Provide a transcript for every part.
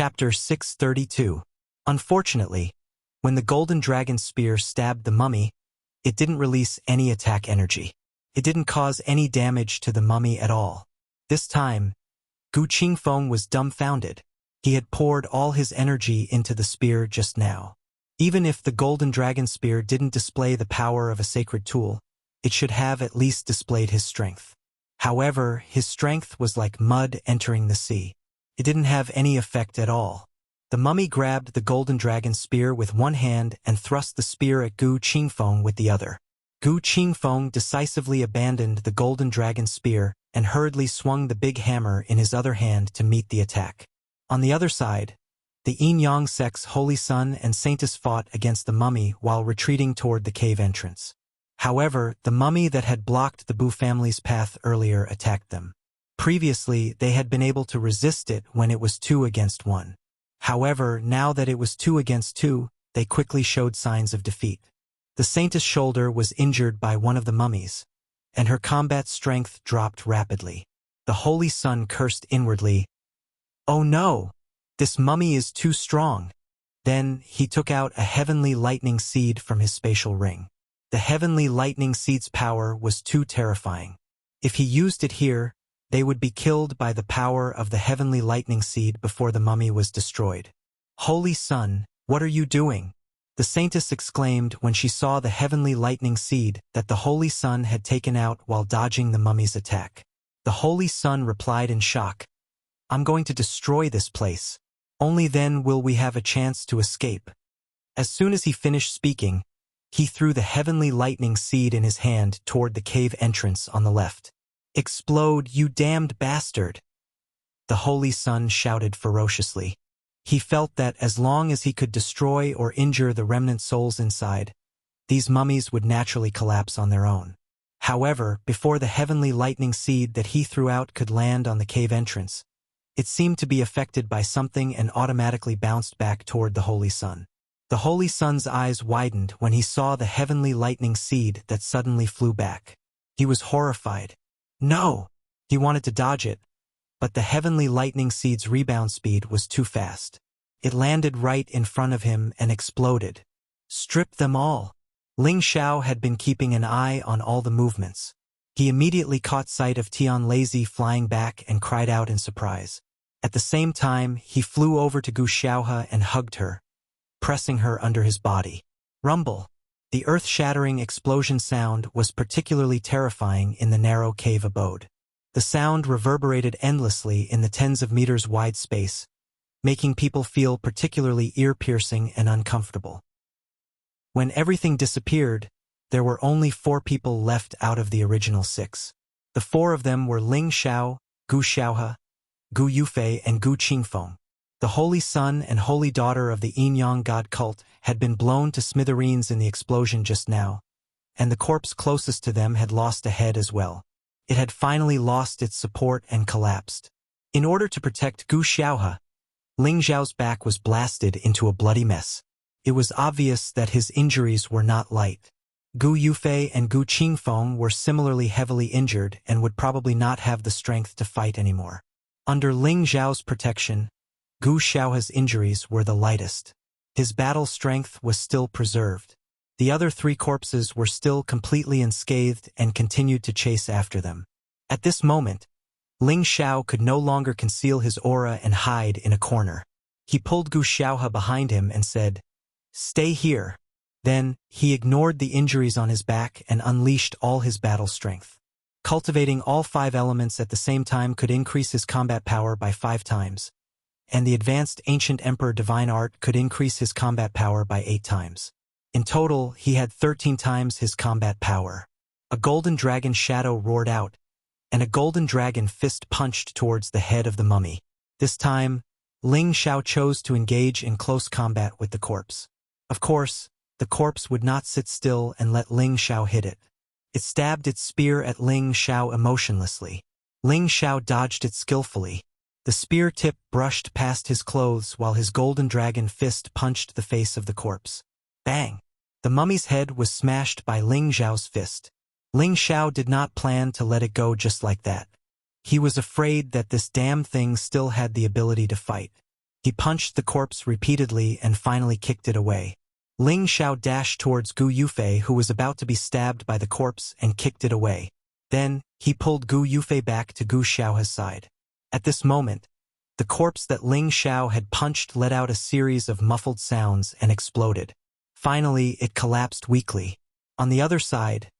Chapter 632. Unfortunately, when the golden dragon spear stabbed the mummy, it didn't release any attack energy. It didn't cause any damage to the mummy at all. This time, Gu Qingfeng was dumbfounded. He had poured all his energy into the spear just now. Even if the golden dragon spear didn't display the power of a sacred tool, it should have at least displayed his strength. However, his strength was like mud entering the sea. It didn't have any effect at all. The mummy grabbed the golden dragon spear with one hand and thrust the spear at Gu Qingfeng with the other. Gu Qingfeng decisively abandoned the golden dragon spear and hurriedly swung the big hammer in his other hand to meet the attack. On the other side, the Yin-Yang sect's Holy Son and Saintess fought against the mummy while retreating toward the cave entrance. However, the mummy that had blocked the Bu family's path earlier attacked them. Previously, they had been able to resist it when it was 2 against 1. However, now that it was 2 against 2, they quickly showed signs of defeat. The Saintess' shoulder was injured by one of the mummies, and her combat strength dropped rapidly. The Holy Son cursed inwardly, "Oh no! This mummy is too strong." Then, he took out a heavenly lightning seed from his spatial ring. The heavenly lightning seed's power was too terrifying. If he used it here, they would be killed by the power of the heavenly lightning seed before the mummy was destroyed. "Holy Son, what are you doing?" The Saintess exclaimed when she saw the heavenly lightning seed that the Holy Son had taken out while dodging the mummy's attack. The Holy Son replied in shock, "I'm going to destroy this place. Only then will we have a chance to escape." As soon as he finished speaking, he threw the heavenly lightning seed in his hand toward the cave entrance on the left. "Explode, you damned bastard!" The Holy Son shouted ferociously. He felt that as long as he could destroy or injure the remnant souls inside, these mummies would naturally collapse on their own. However, before the heavenly lightning seed that he threw out could land on the cave entrance, it seemed to be affected by something and automatically bounced back toward the Holy Son. The Holy Son's eyes widened when he saw the heavenly lightning seed that suddenly flew back. He was horrified. No! He wanted to dodge it, but the heavenly lightning seed's rebound speed was too fast. It landed right in front of him and exploded. Strip them all! Ling Xiao had been keeping an eye on all the movements. He immediately caught sight of Tian Lazy flying back and cried out in surprise. At the same time, he flew over to Gu Xiaohe and hugged her, pressing her under his body. Rumble! The earth-shattering explosion sound was particularly terrifying in the narrow cave abode. The sound reverberated endlessly in the tens of meters wide space, making people feel particularly ear-piercing and uncomfortable. When everything disappeared, there were only 4 people left out of the original 6. The 4 of them were Ling Xiao, Gu Xiaohe, Gu Yufei, and Gu Qingfeng. The Holy Son and Holy Daughter of the Yin-Yang God cult had been blown to smithereens in the explosion just now, and the corpse closest to them had lost a head as well. It had finally lost its support and collapsed. In order to protect Gu Xiaohe, Ling Xiao's back was blasted into a bloody mess. It was obvious that his injuries were not light. Gu Yufei and Gu Qingfeng were similarly heavily injured and would probably not have the strength to fight anymore. Under Ling Xiao's protection, Gu Xiaohe's injuries were the lightest. His battle strength was still preserved. The other 3 corpses were still completely unscathed and continued to chase after them. At this moment, Ling Xiao could no longer conceal his aura and hide in a corner. He pulled Gu Xiaohe behind him and said, "Stay here." Then, he ignored the injuries on his back and unleashed all his battle strength. Cultivating all 5 elements at the same time could increase his combat power by 5 times. And the advanced Ancient Emperor Divine Art could increase his combat power by 8 times. In total, he had 13 times his combat power. A golden dragon shadow roared out, and a golden dragon fist punched towards the head of the mummy. This time, Ling Xiao chose to engage in close combat with the corpse. Of course, the corpse would not sit still and let Ling Xiao hit it. It stabbed its spear at Ling Xiao emotionlessly. Ling Xiao dodged it skillfully. The spear tip brushed past his clothes while his golden dragon fist punched the face of the corpse. Bang! The mummy's head was smashed by Ling Xiao's fist. Ling Xiao did not plan to let it go just like that. He was afraid that this damn thing still had the ability to fight. He punched the corpse repeatedly and finally kicked it away. Ling Xiao dashed towards Gu Yufei, who was about to be stabbed by the corpse, and kicked it away. Then, he pulled Gu Yufei back to Gu Xiao's side. At this moment, the corpse that Ling Xiao had punched let out a series of muffled sounds and exploded. Finally, it collapsed weakly. On the other side,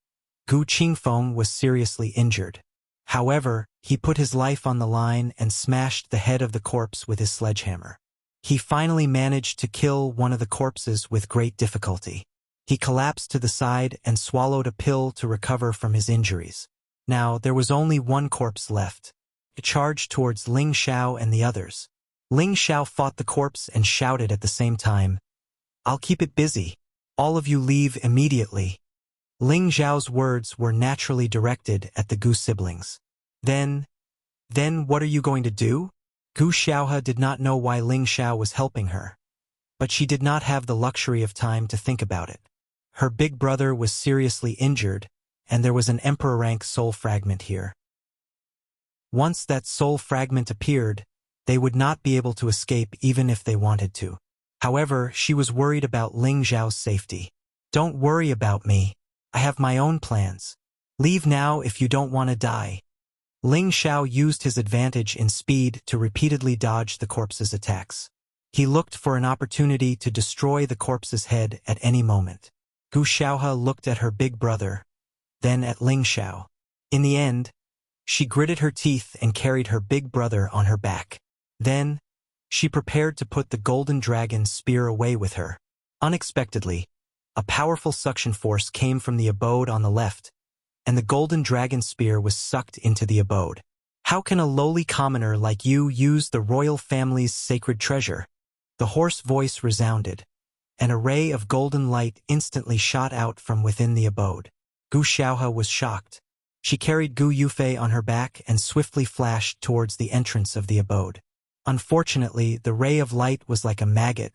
Gu Qingfeng was seriously injured. However, he put his life on the line and smashed the head of the corpse with his sledgehammer. He finally managed to kill one of the corpses with great difficulty. He collapsed to the side and swallowed a pill to recover from his injuries. Now, there was only one corpse left. It charged towards Ling Xiao and the others. Ling Xiao fought the corpse and shouted at the same time, "I'll keep it busy. All of you leave immediately." Ling Xiao's words were naturally directed at the Gu siblings. Then what are you going to do? Gu Xiaohe did not know why Ling Xiao was helping her. But she did not have the luxury of time to think about it. Her big brother was seriously injured, and there was an emperor-rank soul fragment here. Once that soul fragment appeared, they would not be able to escape even if they wanted to. However, she was worried about Ling Xiao's safety. "Don't worry about me. I have my own plans. Leave now if you don't want to die." Ling Xiao used his advantage in speed to repeatedly dodge the corpse's attacks. He looked for an opportunity to destroy the corpse's head at any moment. Gu Xiaohe looked at her big brother, then at Ling Xiao. In the end, she gritted her teeth and carried her big brother on her back. Then, she prepared to put the golden dragon's spear away with her. Unexpectedly, a powerful suction force came from the abode on the left, and the golden dragon spear was sucked into the abode. "How can a lowly commoner like you use the royal family's sacred treasure?" The hoarse voice resounded. An array of golden light instantly shot out from within the abode. Gu Xiaohe was shocked. She carried Gu Yufei on her back and swiftly flashed towards the entrance of the abode. Unfortunately, the ray of light was like a maggot,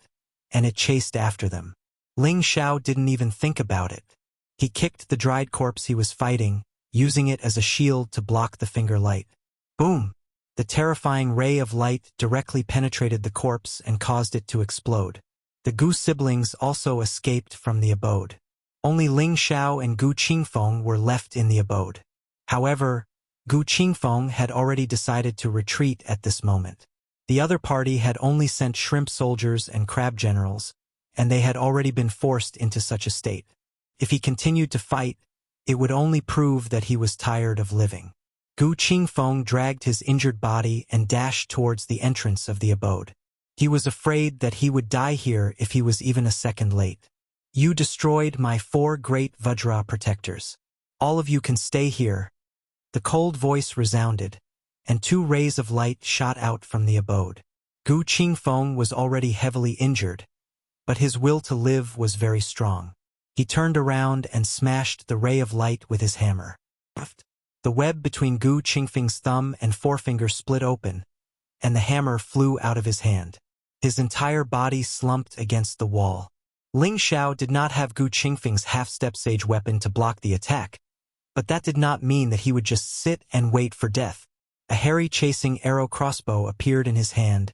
and it chased after them. Ling Xiao didn't even think about it. He kicked the dried corpse he was fighting, using it as a shield to block the finger light. Boom! The terrifying ray of light directly penetrated the corpse and caused it to explode. The Gu siblings also escaped from the abode. Only Ling Xiao and Gu Qingfeng were left in the abode. However, Gu Qingfeng had already decided to retreat at this moment. The other party had only sent shrimp soldiers and crab generals, and they had already been forced into such a state. If he continued to fight, it would only prove that he was tired of living. Gu Qingfeng dragged his injured body and dashed towards the entrance of the abode. He was afraid that he would die here if he was even a second late. "You destroyed my 4 great Vajra protectors. All of you can stay here." The cold voice resounded, and 2 rays of light shot out from the abode. Gu Qingfeng was already heavily injured, but his will to live was very strong. He turned around and smashed the ray of light with his hammer. The web between Gu Qingfeng's thumb and forefinger split open, and the hammer flew out of his hand. His entire body slumped against the wall. Ling Xiao did not have Gu Qingfeng's half-step sage weapon to block the attack, but that did not mean that he would just sit and wait for death. A hairy chasing arrow crossbow appeared in his hand,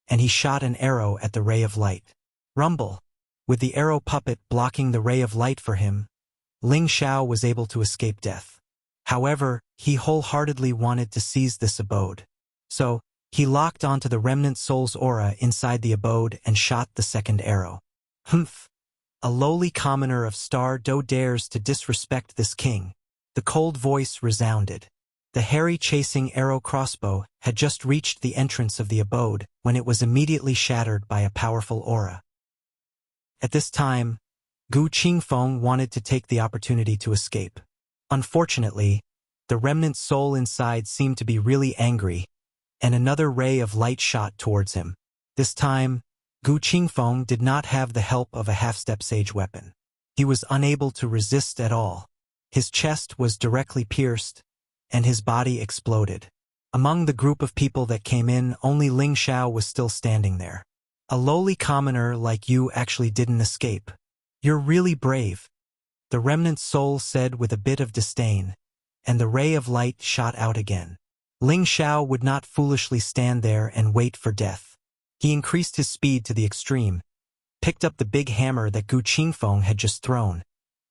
and he shot an arrow at the ray of light. Rumble! With the arrow puppet blocking the ray of light for him, Ling Xiao was able to escape death. However, he wholeheartedly wanted to seize this abode. So, he locked onto the remnant soul's aura inside the abode and shot the second arrow. "Humph! A lowly commoner of Star Do dares to disrespect this king." The cold voice resounded. The hairy chasing arrow crossbow had just reached the entrance of the abode when it was immediately shattered by a powerful aura. At this time, Gu Qingfeng wanted to take the opportunity to escape. Unfortunately, the remnant soul inside seemed to be really angry, and another ray of light shot towards him. This time, Gu Qingfeng did not have the help of a half-step sage weapon. He was unable to resist at all. His chest was directly pierced, and his body exploded. Among the group of people that came in, only Ling Xiao was still standing there. "A lowly commoner like you actually didn't escape. You're really brave," the remnant soul said with a bit of disdain, and the ray of light shot out again. Ling Xiao would not foolishly stand there and wait for death. He increased his speed to the extreme, picked up the big hammer that Gu Qingfeng had just thrown,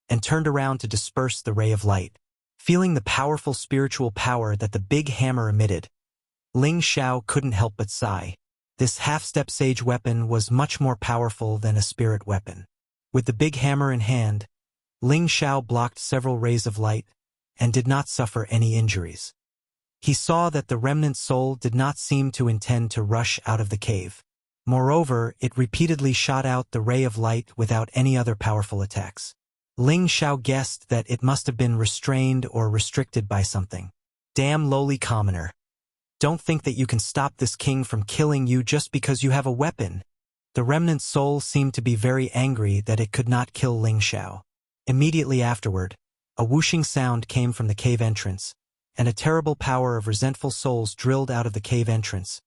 and turned around to disperse the ray of light. Feeling the powerful spiritual power that the big hammer emitted, Ling Xiao couldn't help but sigh. This half-step sage weapon was much more powerful than a spirit weapon. With the big hammer in hand, Ling Xiao blocked several rays of light and did not suffer any injuries. He saw that the remnant soul did not seem to intend to rush out of the cave. Moreover, it repeatedly shot out the ray of light without any other powerful attacks. Ling Xiao guessed that it must have been restrained or restricted by something. Damn lowly commoner. Don't think that you can stop this king from killing you just because you have a weapon. The remnant soul seemed to be very angry that it could not kill Ling Xiao. Immediately afterward, a whooshing sound came from the cave entrance, and a terrible power of resentful souls drilled out of the cave entrance,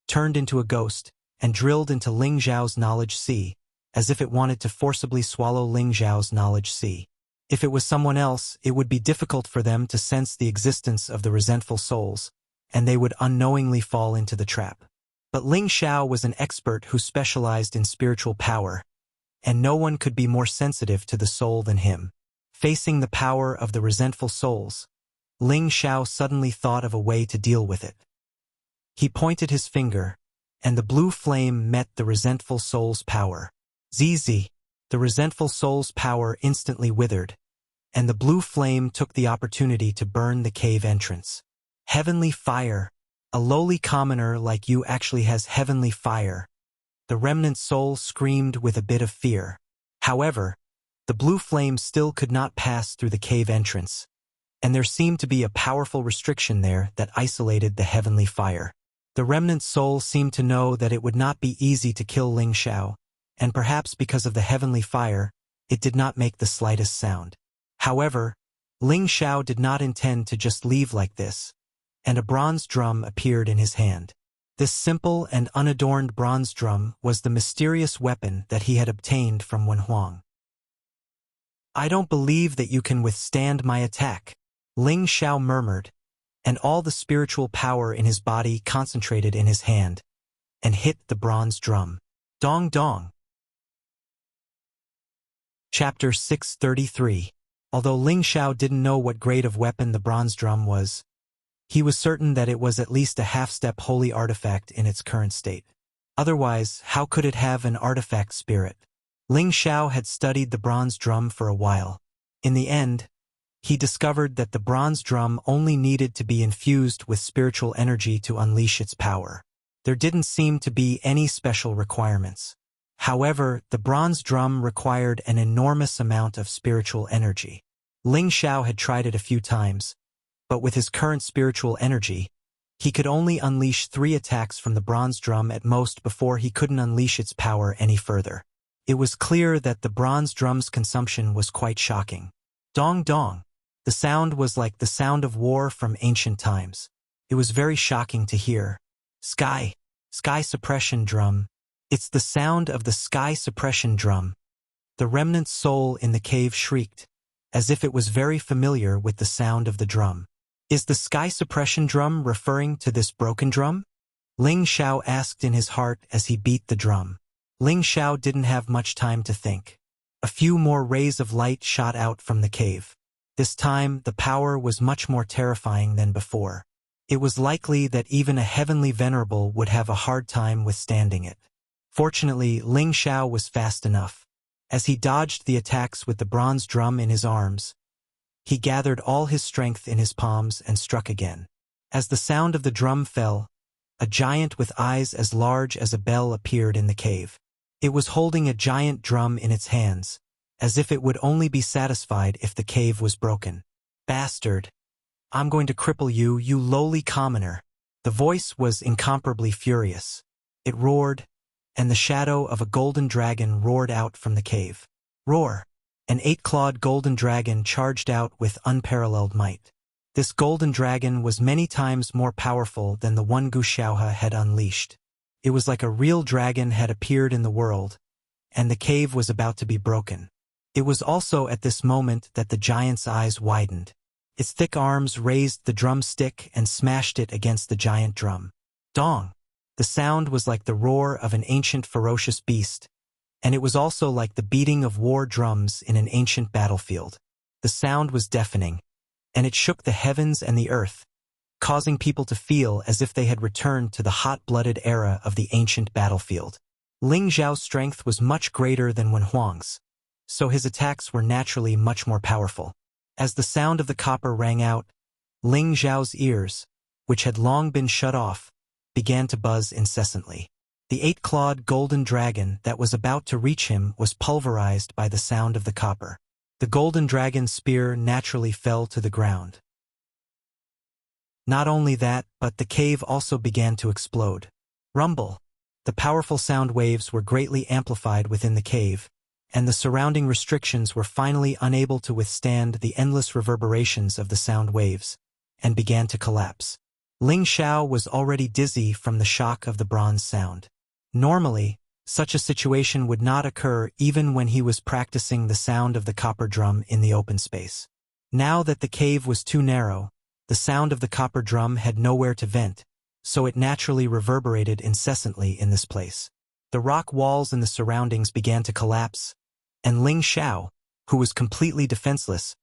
turned into a ghost, and drilled into Ling Xiao's knowledge sea, as if it wanted to forcibly swallow Ling Xiao's knowledge sea. If it was someone else, it would be difficult for them to sense the existence of the resentful souls, and they would unknowingly fall into the trap. But Ling Xiao was an expert who specialized in spiritual power, and no one could be more sensitive to the soul than him. Facing the power of the resentful souls, Ling Xiao suddenly thought of a way to deal with it. He pointed his finger, and the blue flame met the resentful soul's power. ZZ! The resentful soul's power instantly withered, and the blue flame took the opportunity to burn the cave entrance. Heavenly fire! A lowly commoner like you actually has heavenly fire. The remnant soul screamed with a bit of fear. However, the blue flame still could not pass through the cave entrance, and there seemed to be a powerful restriction there that isolated the heavenly fire. The remnant soul seemed to know that it would not be easy to kill Ling Xiao, and perhaps because of the heavenly fire, it did not make the slightest sound. However, Ling Xiao did not intend to just leave like this, and a bronze drum appeared in his hand. This simple and unadorned bronze drum was the mysterious weapon that he had obtained from Wen Huang. I don't believe that you can withstand my attack, Ling Xiao murmured, and all the spiritual power in his body concentrated in his hand, and hit the bronze drum. Dong dong. Chapter 633. Although Ling Xiao didn't know what grade of weapon the bronze drum was, he was certain that it was at least a half-step holy artifact in its current state. Otherwise, how could it have an artifact spirit? Ling Xiao had studied the bronze drum for a while. In the end, he discovered that the bronze drum only needed to be infused with spiritual energy to unleash its power. There didn't seem to be any special requirements. However, the bronze drum required an enormous amount of spiritual energy. Ling Xiao had tried it a few times, but with his current spiritual energy, he could only unleash 3 attacks from the bronze drum at most before he couldn't unleash its power any further. It was clear that the bronze drum's consumption was quite shocking. Dong dong. The sound was like the sound of war from ancient times. It was very shocking to hear. Sky suppression drum. It's the sound of the sky suppression drum. The remnant soul in the cave shrieked, as if it was very familiar with the sound of the drum. Is the sky suppression drum referring to this broken drum? Ling Xiao asked in his heart as he beat the drum. Ling Xiao didn't have much time to think. A few more rays of light shot out from the cave. This time, the power was much more terrifying than before. It was likely that even a heavenly venerable would have a hard time withstanding it. Fortunately, Ling Xiao was fast enough. As he dodged the attacks with the bronze drum in his arms, he gathered all his strength in his palms and struck again. As the sound of the drum fell, a giant with eyes as large as a bell appeared in the cave. It was holding a giant drum in its hands, as if it would only be satisfied if the cave was broken. Bastard! I'm going to cripple you, you lowly commoner. The voice was incomparably furious. It roared, and the shadow of a golden dragon roared out from the cave. Roar! An 8-clawed golden dragon charged out with unparalleled might. This golden dragon was many times more powerful than the one Gu Xiaohe had unleashed. It was like a real dragon had appeared in the world, and the cave was about to be broken. It was also at this moment that the giant's eyes widened. Its thick arms raised the drum stick and smashed it against the giant drum. Dong! The sound was like the roar of an ancient ferocious beast, and it was also like the beating of war drums in an ancient battlefield. The sound was deafening, and it shook the heavens and the earth, causing people to feel as if they had returned to the hot-blooded era of the ancient battlefield. Ling Xiao's strength was much greater than Wen Huang's, so his attacks were naturally much more powerful. As the sound of the copper rang out, Ling Xiao's ears, which had long been shut off, began to buzz incessantly. The 8-clawed golden dragon that was about to reach him was pulverized by the sound of the copper. The golden dragon's spear naturally fell to the ground. Not only that, but the cave also began to explode. Rumble! The powerful sound waves were greatly amplified within the cave, and the surrounding restrictions were finally unable to withstand the endless reverberations of the sound waves, and began to collapse. Ling Xiao was already dizzy from the shock of the bronze sound. Normally, such a situation would not occur even when he was practicing the sound of the copper drum in the open space. Now that the cave was too narrow, the sound of the copper drum had nowhere to vent, so it naturally reverberated incessantly in this place. The rock walls in the surroundings began to collapse, and Ling Xiao, who was completely defenseless,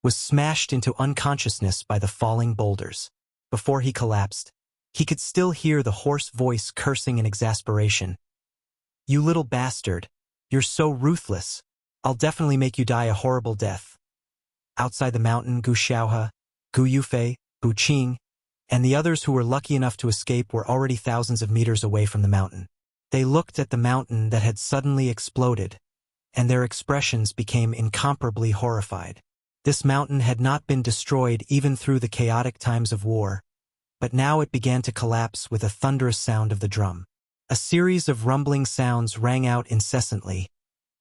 was smashed into unconsciousness by the falling boulders. Before he collapsed, he could still hear the hoarse voice cursing in exasperation. "You little bastard! You're so ruthless! I'll definitely make you die a horrible death." Outside the mountain, Gu Xiaohe, Gu Yufei, Bu Qing, and the others who were lucky enough to escape were already thousands of meters away from the mountain. They looked at the mountain that had suddenly exploded, and their expressions became incomparably horrified. This mountain had not been destroyed even through the chaotic times of war, but now it began to collapse with a thunderous sound of the drum. A series of rumbling sounds rang out incessantly,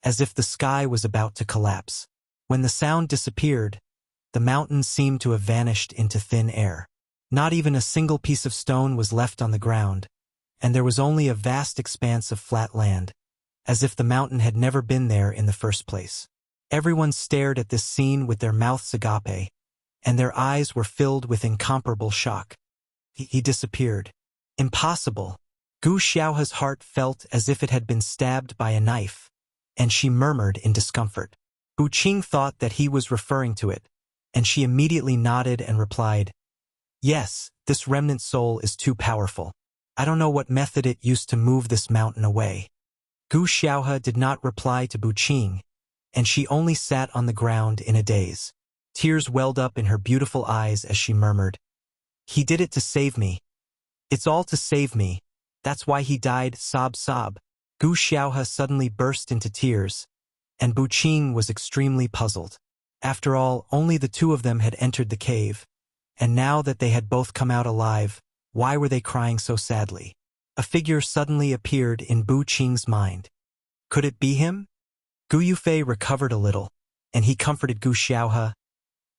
as if the sky was about to collapse. When the sound disappeared, the mountain seemed to have vanished into thin air. Not even a single piece of stone was left on the ground, and there was only a vast expanse of flat land, as if the mountain had never been there in the first place. Everyone stared at this scene with their mouths agape, and their eyes were filled with incomparable shock. He disappeared. Impossible! Gu Xiaohe's heart felt as if it had been stabbed by a knife, and she murmured in discomfort. Bu Qing thought that he was referring to it, and she immediately nodded and replied, "Yes, this remnant soul is too powerful. I don't know what method it used to move this mountain away." Gu Xiaohe did not reply to Bu Qing, and she only sat on the ground in a daze. Tears welled up in her beautiful eyes as she murmured, "He did it to save me. It's all to save me. That's why he died, sob sob." Gu Xiaohe suddenly burst into tears, and Bu Qing was extremely puzzled. After all, only the two of them had entered the cave, and now that they had both come out alive, why were they crying so sadly? A figure suddenly appeared in Bu Qing's mind. Could it be him? Gu Yufei recovered a little, and he comforted Gu Xiaohe.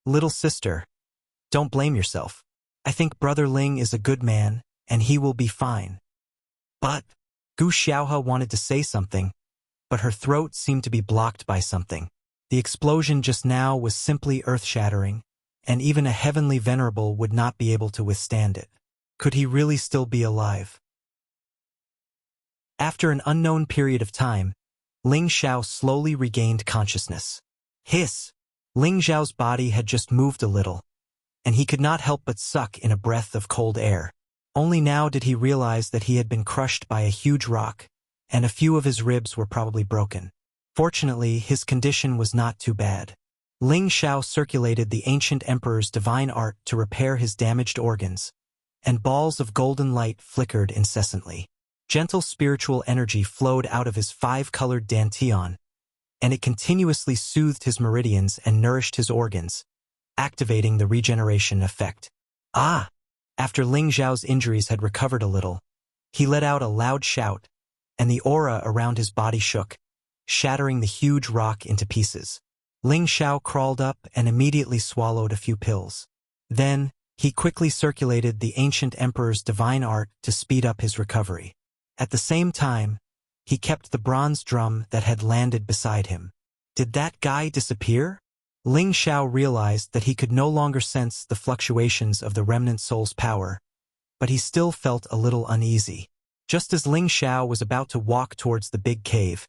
"Little sister, don't blame yourself. I think Brother Ling is a good man, and he will be fine." But Gu Xiaohe wanted to say something, but her throat seemed to be blocked by something. The explosion just now was simply earth-shattering, and even a heavenly venerable would not be able to withstand it. Could he really still be alive? After an unknown period of time, Ling Xiao slowly regained consciousness. Hiss! Ling Xiao's body had just moved a little, and he could not help but suck in a breath of cold air. Only now did he realize that he had been crushed by a huge rock, and a few of his ribs were probably broken. Fortunately, his condition was not too bad. Ling Xiao circulated the ancient emperor's divine art to repair his damaged organs, and balls of golden light flickered incessantly. Gentle spiritual energy flowed out of his 5-colored dantian, and it continuously soothed his meridians and nourished his organs, activating the regeneration effect. Ah! After Ling Xiao's injuries had recovered a little, he let out a loud shout, and the aura around his body shook, shattering the huge rock into pieces. Ling Xiao crawled up and immediately swallowed a few pills. Then, he quickly circulated the ancient emperor's divine art to speed up his recovery. At the same time, he kept the bronze drum that had landed beside him. Did that guy disappear? Ling Xiao realized that he could no longer sense the fluctuations of the remnant soul's power, but he still felt a little uneasy. Just as Ling Xiao was about to walk towards the big cave,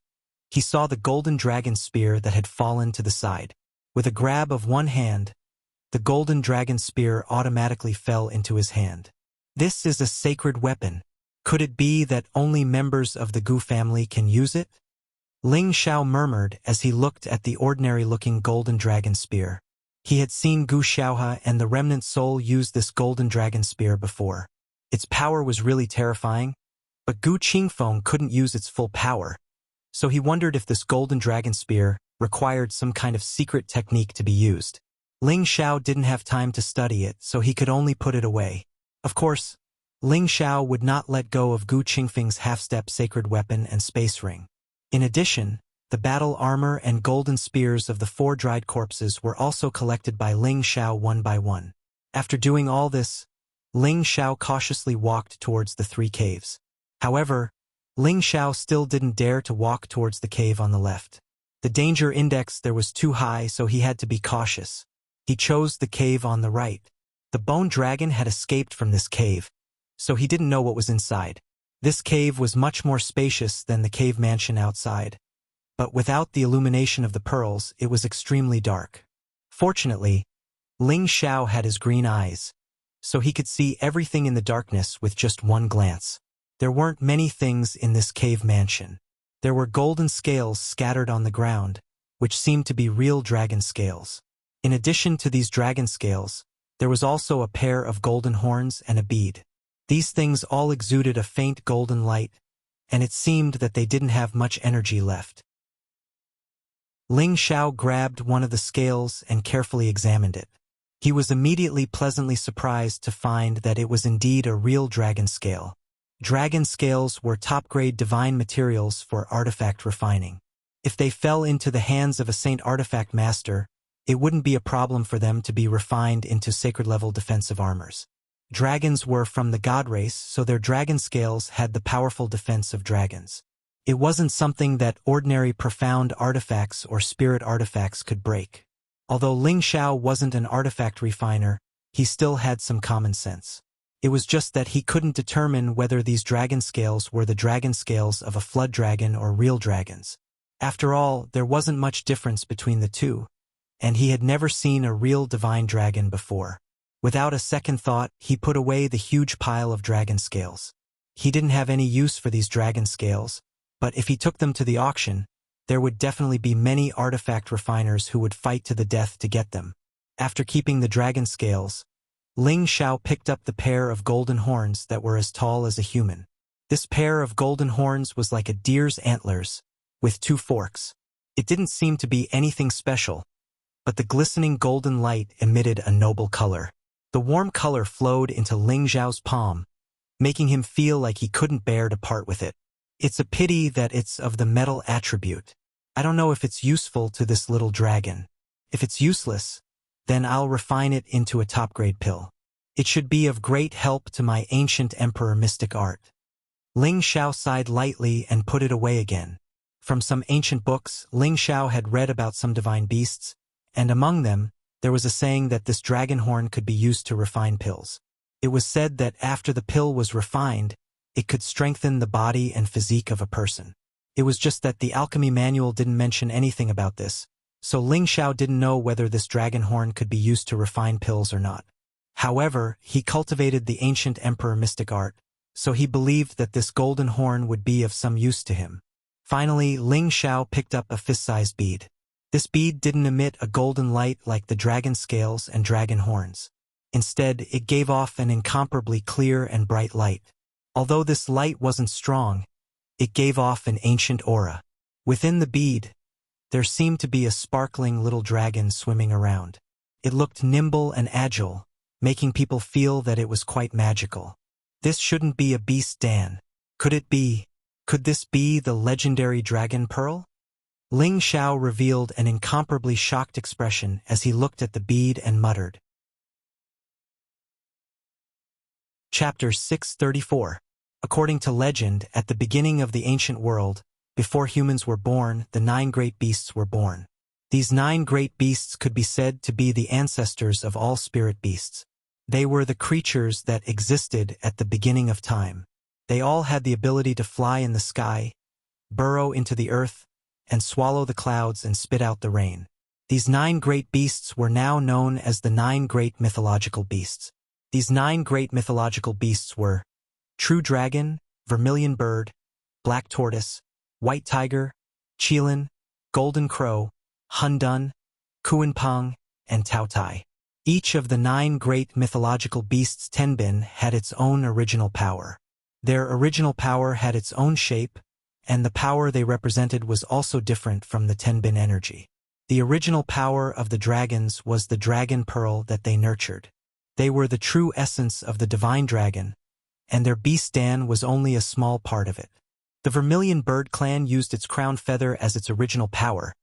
he saw the golden dragon spear that had fallen to the side. With a grab of one hand, the golden dragon spear automatically fell into his hand. This is a sacred weapon. Could it be that only members of the Gu family can use it? Ling Xiao murmured as he looked at the ordinary-looking golden dragon spear. He had seen Gu Xiaohe and the remnant soul use this golden dragon spear before. Its power was really terrifying, but Gu Qingfeng couldn't use its full power, so he wondered if this golden dragon spear required some kind of secret technique to be used. Ling Xiao didn't have time to study it, so he could only put it away. Of course, Ling Xiao would not let go of Gu Qingfeng's half-step sacred weapon and space ring. In addition, the battle armor and golden spears of the 4 dried corpses were also collected by Ling Xiao one by one. After doing all this, Ling Xiao cautiously walked towards the 3 caves. However, Ling Xiao still didn't dare to walk towards the cave on the left. The danger index there was too high, so he had to be cautious. He chose the cave on the right. The bone dragon had escaped from this cave, so he didn't know what was inside. This cave was much more spacious than the cave mansion outside, but without the illumination of the pearls, it was extremely dark. Fortunately, Ling Xiao had his green eyes, so he could see everything in the darkness with just one glance. There weren't many things in this cave mansion. There were golden scales scattered on the ground, which seemed to be real dragon scales. In addition to these dragon scales, there was also a pair of golden horns and a bead. These things all exuded a faint golden light, and it seemed that they didn't have much energy left. Ling Xiao grabbed one of the scales and carefully examined it. He was immediately pleasantly surprised to find that it was indeed a real dragon scale. Dragon scales were top-grade divine materials for artifact refining. If they fell into the hands of a saint artifact master, it wouldn't be a problem for them to be refined into sacred-level defensive armors. Dragons were from the god race, so their dragon scales had the powerful defense of dragons. It wasn't something that ordinary profound artifacts or spirit artifacts could break. Although Ling Xiao wasn't an artifact refiner, he still had some common sense. It was just that he couldn't determine whether these dragon scales were the dragon scales of a flood dragon or real dragons. After all, there wasn't much difference between the two, and he had never seen a real divine dragon before. Without a second thought, he put away the huge pile of dragon scales. He didn't have any use for these dragon scales, but if he took them to the auction, there would definitely be many artifact refiners who would fight to the death to get them. After keeping the dragon scales, Ling Xiao picked up the pair of golden horns that were as tall as a human. This pair of golden horns was like a deer's antlers, with 2 forks. It didn't seem to be anything special, but the glistening golden light emitted a noble color. The warm color flowed into Ling Xiao's palm, making him feel like he couldn't bear to part with it. It's a pity that it's of the metal attribute. I don't know if it's useful to this little dragon. If it's useless, then I'll refine it into a top-grade pill. It should be of great help to my ancient emperor mystic art. Ling Xiao sighed lightly and put it away again. From some ancient books, Ling Xiao had read about some divine beasts, and among them, there was a saying that this dragon horn could be used to refine pills. It was said that after the pill was refined, it could strengthen the body and physique of a person. It was just that the alchemy manual didn't mention anything about this, so Ling Xiao didn't know whether this dragon horn could be used to refine pills or not. However, he cultivated the ancient emperor mystic art, so he believed that this golden horn would be of some use to him. Finally, Ling Xiao picked up a fist-sized bead. This bead didn't emit a golden light like the dragon scales and dragon horns. Instead, it gave off an incomparably clear and bright light. Although this light wasn't strong, it gave off an ancient aura. Within the bead, there seemed to be a sparkling little dragon swimming around. It looked nimble and agile, making people feel that it was quite magical. This shouldn't be a beast, Dan. Could it be? Could this be the legendary dragon pearl? Ling Xiao revealed an incomparably shocked expression as he looked at the bead and muttered. Chapter 634. According to legend, at the beginning of the ancient world, before humans were born, the 9 great beasts were born. These 9 great beasts could be said to be the ancestors of all spirit beasts. They were the creatures that existed at the beginning of time. They all had the ability to fly in the sky, burrow into the earth, and swallow the clouds and spit out the rain. These 9 great beasts were now known as the 9 great mythological beasts. These 9 great mythological beasts were True Dragon, Vermilion Bird, Black Tortoise, White Tiger, Qilin, Golden Crow, Hundun, Kuanpang, and Taotai. Each of the 9 great mythological beasts Tenbin had its own original power. Their original power had its own shape, and the power they represented was also different from the Tenbin energy. The original power of the dragons was the dragon pearl that they nurtured. They were the true essence of the divine dragon, and their beast Dan was only a small part of it. The Vermilion Bird clan used its crown feather as its original power.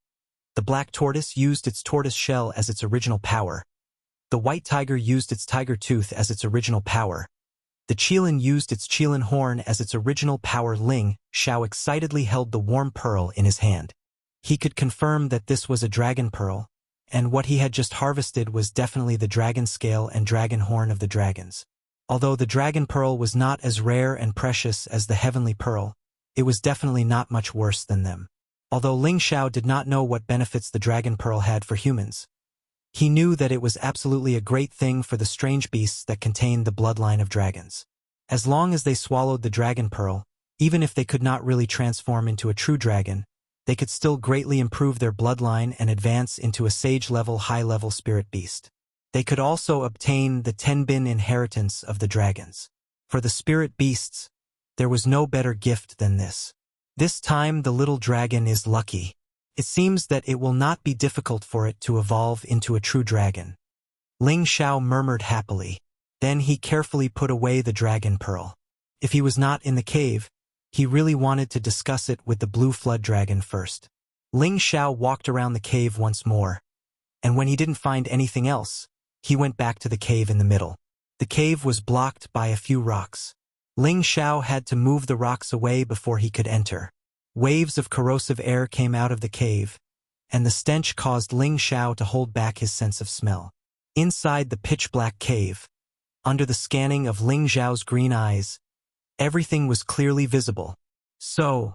The Black Tortoise used its tortoise shell as its original power. The White Tiger used its tiger tooth as its original power. The Qilin used its Qilin horn as its original power. Ling Xiao excitedly held the warm pearl in his hand. He could confirm that this was a dragon pearl, and what he had just harvested was definitely the dragon scale and dragon horn of the dragons. Although the dragon pearl was not as rare and precious as the heavenly pearl, it was definitely not much worse than them. Although Ling Xiao did not know what benefits the dragon pearl had for humans, he knew that it was absolutely a great thing for the strange beasts that contained the bloodline of dragons. As long as they swallowed the dragon pearl, even if they could not really transform into a true dragon, they could still greatly improve their bloodline and advance into a sage-level, high-level spirit beast. They could also obtain the Tenbin inheritance of the dragons. For the spirit beasts, there was no better gift than this. This time the little dragon is lucky. It seems that it will not be difficult for it to evolve into a true dragon. Ling Xiao murmured happily. Then he carefully put away the dragon pearl. If he was not in the cave, he really wanted to discuss it with the blue flood dragon first. Ling Xiao walked around the cave once more, and when he didn't find anything else, he went back to the cave in the middle. The cave was blocked by a few rocks. Ling Xiao had to move the rocks away before he could enter. Waves of corrosive air came out of the cave, and the stench caused Ling Xiao to hold back his sense of smell. Inside the pitch-black cave, under the scanning of Ling Xiao's green eyes, everything was clearly visible. So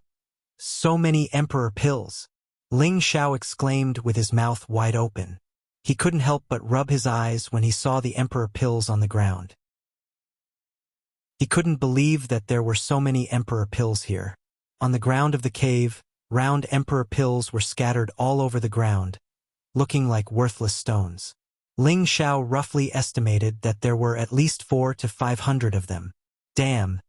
many emperor pills! Ling Xiao exclaimed with his mouth wide open. He couldn't help but rub his eyes when he saw the emperor pills on the ground. He couldn't believe that there were so many emperor pills here. On the ground of the cave, round emperor pills were scattered all over the ground, looking like worthless stones. Ling Xiao roughly estimated that there were at least 400 to 500 of them. Damn!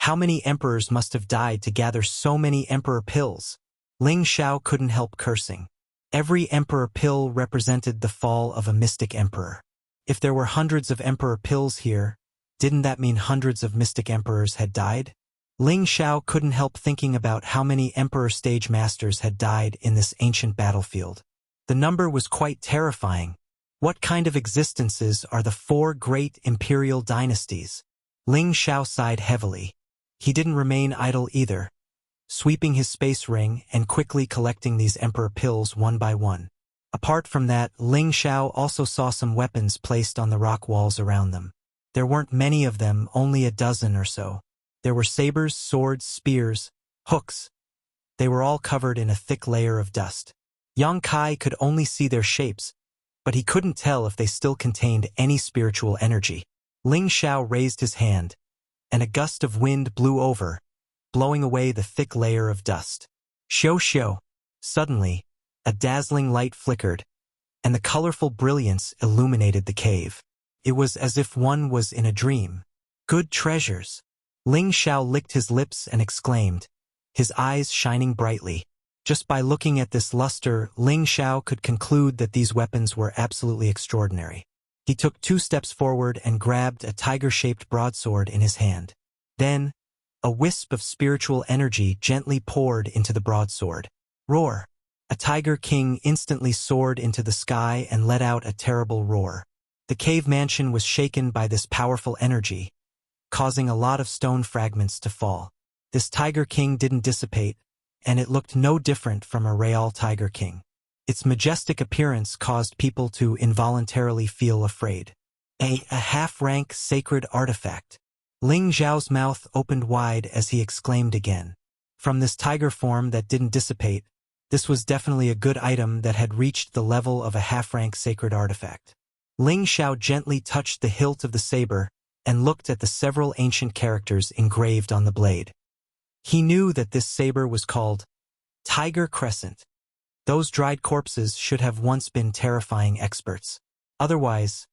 How many emperors must have died to gather so many emperor pills? Ling Xiao couldn't help cursing. Every emperor pill represented the fall of a mystic emperor. If there were hundreds of emperor pills here, didn't that mean hundreds of mystic emperors had died? Ling Xiao couldn't help thinking about how many emperor stage masters had died in this ancient battlefield. The number was quite terrifying. What kind of existences are the 4 great imperial dynasties? Ling Xiao sighed heavily. He didn't remain idle either, sweeping his space ring and quickly collecting these emperor pills one by one. Apart from that, Ling Xiao also saw some weapons placed on the rock walls around them. There weren't many of them, only a dozen or so. There were sabers, swords, spears, hooks. They were all covered in a thick layer of dust. Yang Kai could only see their shapes, but he couldn't tell if they still contained any spiritual energy. Ling Xiao raised his hand, and a gust of wind blew over, blowing away the thick layer of dust. Xiao xiao! Suddenly, a dazzling light flickered, and the colorful brilliance illuminated the cave. It was as if one was in a dream. Good treasures! Ling Xiao licked his lips and exclaimed, his eyes shining brightly. Just by looking at this luster, Ling Xiao could conclude that these weapons were absolutely extraordinary. He took 2 steps forward and grabbed a tiger-shaped broadsword in his hand. Then, a wisp of spiritual energy gently poured into the broadsword. Roar! A tiger king instantly soared into the sky and let out a terrible roar. The cave mansion was shaken by this powerful energy, causing a lot of stone fragments to fall. This Tiger King didn't dissipate, and it looked no different from a real Tiger King. Its majestic appearance caused people to involuntarily feel afraid. A half-rank sacred artifact. Ling Xiao's mouth opened wide as he exclaimed again. From this tiger form that didn't dissipate, this was definitely a good item that had reached the level of a half-rank sacred artifact. Ling Xiao gently touched the hilt of the saber and looked at the several ancient characters engraved on the blade. He knew that this saber was called Tiger Crescent. Those dried corpses should have once been terrifying experts. Otherwise,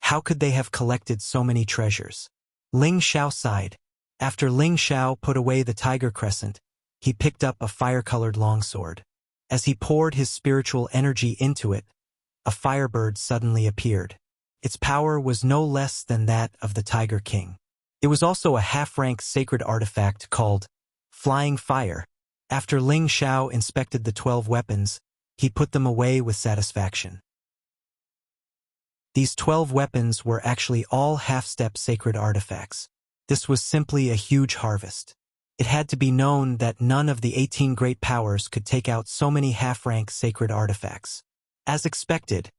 how could they have collected so many treasures? Ling Xiao sighed. After Ling Xiao put away the Tiger Crescent, he picked up a fire-colored longsword. As he poured his spiritual energy into it, a firebird suddenly appeared. Its power was no less than that of the Tiger King. It was also a half-rank sacred artifact called Flying Fire. After Ling Xiao inspected the 12 weapons, he put them away with satisfaction. These 12 weapons were actually all half-step sacred artifacts. This was simply a huge harvest. It had to be known that none of the 18 great powers could take out so many half-rank sacred artifacts. As expected,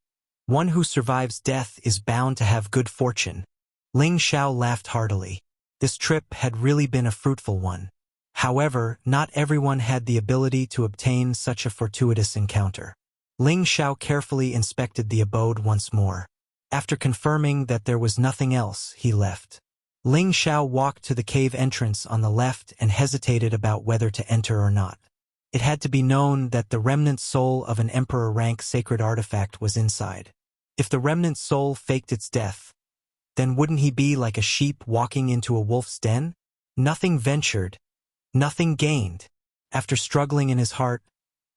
one who survives death is bound to have good fortune. Ling Xiao laughed heartily. This trip had really been a fruitful one. However, not everyone had the ability to obtain such a fortuitous encounter. Ling Xiao carefully inspected the abode once more. After confirming that there was nothing else, he left. Ling Xiao walked to the cave entrance on the left and hesitated about whether to enter or not. It had to be known that the remnant soul of an emperor-rank sacred artifact was inside. If the remnant soul faked its death, then wouldn't he be like a sheep walking into a wolf's den? Nothing ventured, nothing gained. After struggling in his heart,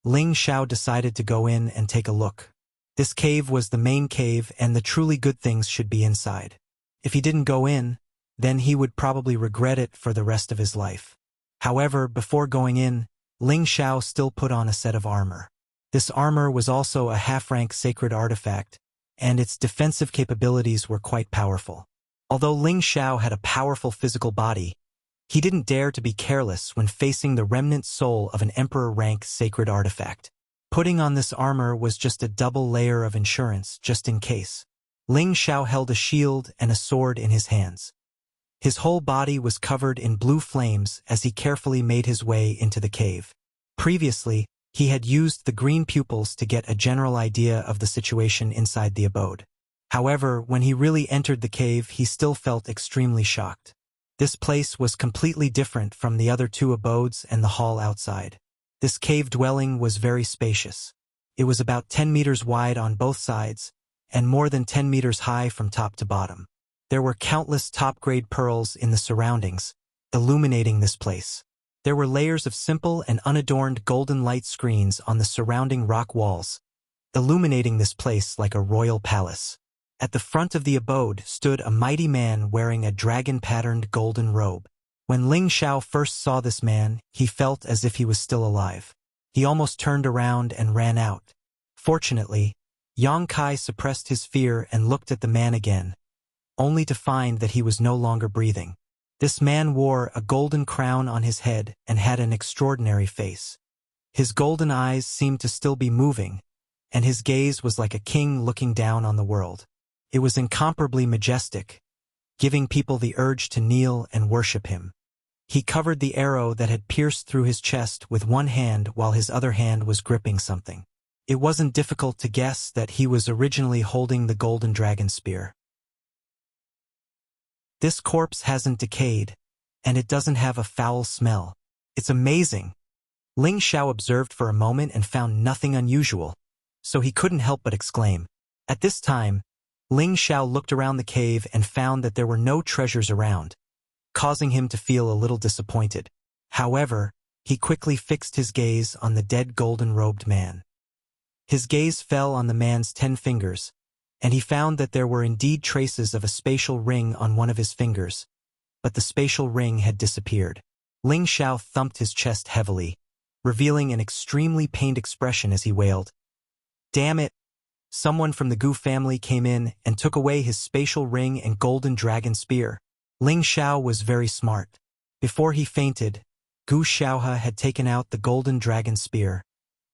Ling Xiao decided to go in and take a look. This cave was the main cave and the truly good things should be inside. If he didn't go in, then he would probably regret it for the rest of his life. However, before going in, Ling Xiao still put on a set of armor. This armor was also a half-rank sacred artifact, and its defensive capabilities were quite powerful. Although Ling Xiao had a powerful physical body, he didn't dare to be careless when facing the remnant soul of an emperor-rank sacred artifact. Putting on this armor was just a double layer of insurance, just in case. Ling Xiao held a shield and a sword in his hands. His whole body was covered in blue flames as he carefully made his way into the cave. Previously, he had used the green pupils to get a general idea of the situation inside the abode. However, when he really entered the cave, he still felt extremely shocked. This place was completely different from the other two abodes and the hall outside. This cave dwelling was very spacious. It was about 10 meters wide on both sides, and more than 10 meters high from top to bottom. There were countless top-grade pearls in the surroundings, illuminating this place. There were layers of simple and unadorned golden light screens on the surrounding rock walls, illuminating this place like a royal palace. At the front of the abode stood a mighty man wearing a dragon-patterned golden robe. When Ling Xiao first saw this man, he felt as if he was still alive. He almost turned around and ran out. Fortunately, Yang Kai suppressed his fear and looked at the man again, only to find that he was no longer breathing. This man wore a golden crown on his head and had an extraordinary face. His golden eyes seemed to still be moving, and his gaze was like a king looking down on the world. It was incomparably majestic, giving people the urge to kneel and worship him. He covered the arrow that had pierced through his chest with one hand while his other hand was gripping something. It wasn't difficult to guess that he was originally holding the golden dragon spear. This corpse hasn't decayed, and it doesn't have a foul smell. It's amazing. Ling Xiao observed for a moment and found nothing unusual, so he couldn't help but exclaim. At this time, Ling Xiao looked around the cave and found that there were no treasures around, causing him to feel a little disappointed. However, he quickly fixed his gaze on the dead golden-robed man. His gaze fell on the man's 10 fingers, and he found that there were indeed traces of a spatial ring on one of his fingers, but the spatial ring had disappeared. Ling Xiao thumped his chest heavily, revealing an extremely pained expression as he wailed, "Damn it! Someone from the Gu family came in and took away his spatial ring and golden dragon spear." Ling Xiao was very smart. Before he fainted, Gu Xiaohe had taken out the golden dragon spear,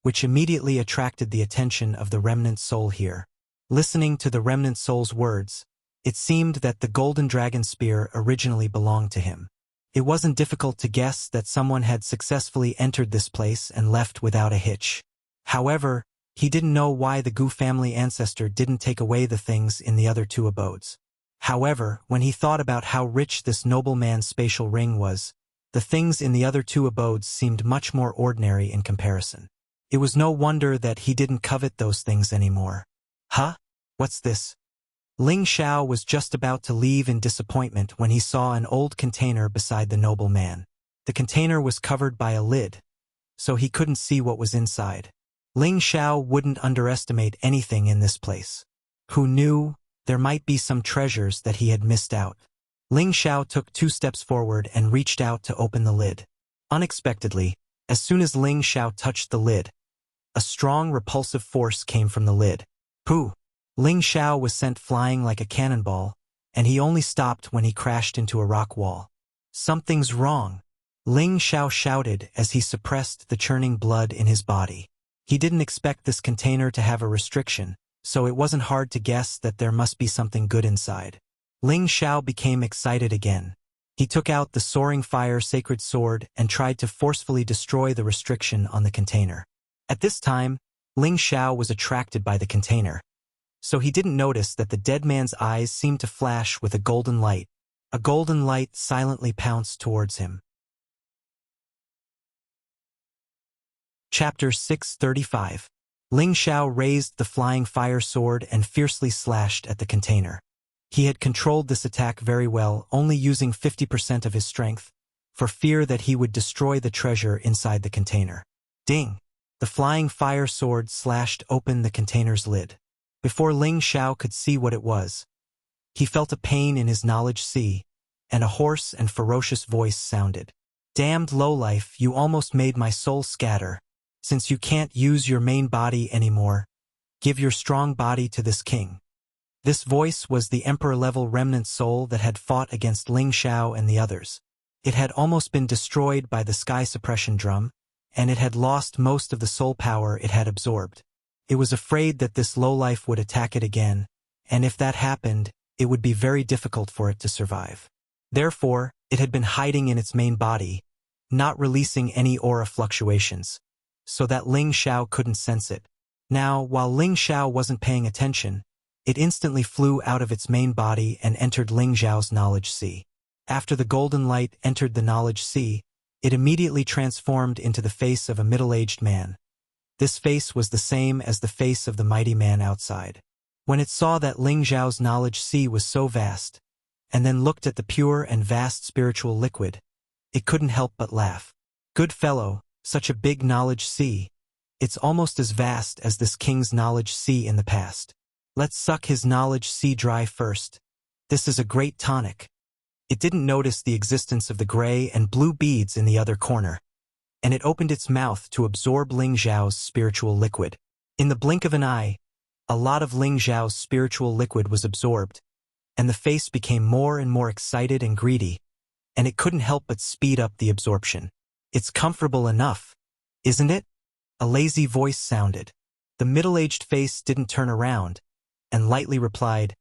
which immediately attracted the attention of the remnant soul here. Listening to the remnant soul's words, It seemed that the golden dragon spear originally belonged to him. It wasn't difficult to guess that someone had successfully entered this place and left without a hitch. However, he didn't know why the Gu family ancestor didn't take away the things in the other two abodes. However, when he thought about how rich this nobleman's spatial ring was, the things in the other two abodes seemed much more ordinary in comparison. It was no wonder that he didn't covet those things anymore. Huh? What's this? Ling Xiao was just about to leave in disappointment when he saw an old container beside the nobleman. The container was covered by a lid, so he couldn't see what was inside. Ling Xiao wouldn't underestimate anything in this place. Who knew? There might be some treasures that he had missed out. Ling Xiao took 2 steps forward and reached out to open the lid. Unexpectedly, as soon as Ling Xiao touched the lid, a strong repulsive force came from the lid. Pooh! Ling Xiao was sent flying like a cannonball, and he only stopped when he crashed into a rock wall. Something's wrong, Ling Xiao shouted as he suppressed the churning blood in his body. He didn't expect this container to have a restriction, so it wasn't hard to guess that there must be something good inside. Ling Xiao became excited again. He took out the soaring fire sacred sword and tried to forcefully destroy the restriction on the container. At this time, Ling Xiao was attracted by the container, so he didn't notice that the dead man's eyes seemed to flash with a golden light. A golden light silently pounced towards him. Chapter 635. Ling Xiao raised the flying fire sword and fiercely slashed at the container. He had controlled this attack very well, only using 50% of his strength, for fear that he would destroy the treasure inside the container. Ding! The flying fire sword slashed open the container's lid. Before Ling Xiao could see what it was, he felt a pain in his knowledge sea, and a hoarse and ferocious voice sounded. Damned lowlife, you almost made my soul scatter. Since you can't use your main body anymore, give your strong body to this king. This voice was the emperor-level remnant soul that had fought against Ling Xiao and the others. It had almost been destroyed by the sky suppression drum, and it had lost most of the soul power it had absorbed. It was afraid that this lowlife would attack it again, and if that happened, it would be very difficult for it to survive. Therefore, it had been hiding in its main body, not releasing any aura fluctuations, so that Ling Xiao couldn't sense it. Now, while Ling Xiao wasn't paying attention, it instantly flew out of its main body and entered Ling Xiao's knowledge sea. After the golden light entered the knowledge sea, it immediately transformed into the face of a middle-aged man. This face was the same as the face of the mighty man outside. When it saw that Ling Xiao's knowledge sea was so vast, and then looked at the pure and vast spiritual liquid, it couldn't help but laugh. Good fellow, such a big knowledge sea. It's almost as vast as this king's knowledge sea in the past. Let's suck his knowledge sea dry first. This is a great tonic. It didn't notice the existence of the gray and blue beads in the other corner, and it opened its mouth to absorb Ling Xiao's spiritual liquid. In the blink of an eye, a lot of Ling Xiao's spiritual liquid was absorbed, and the face became more and more excited and greedy, and it couldn't help but speed up the absorption. It's comfortable enough, isn't it? A lazy voice sounded. The middle-aged face didn't turn around, and lightly replied,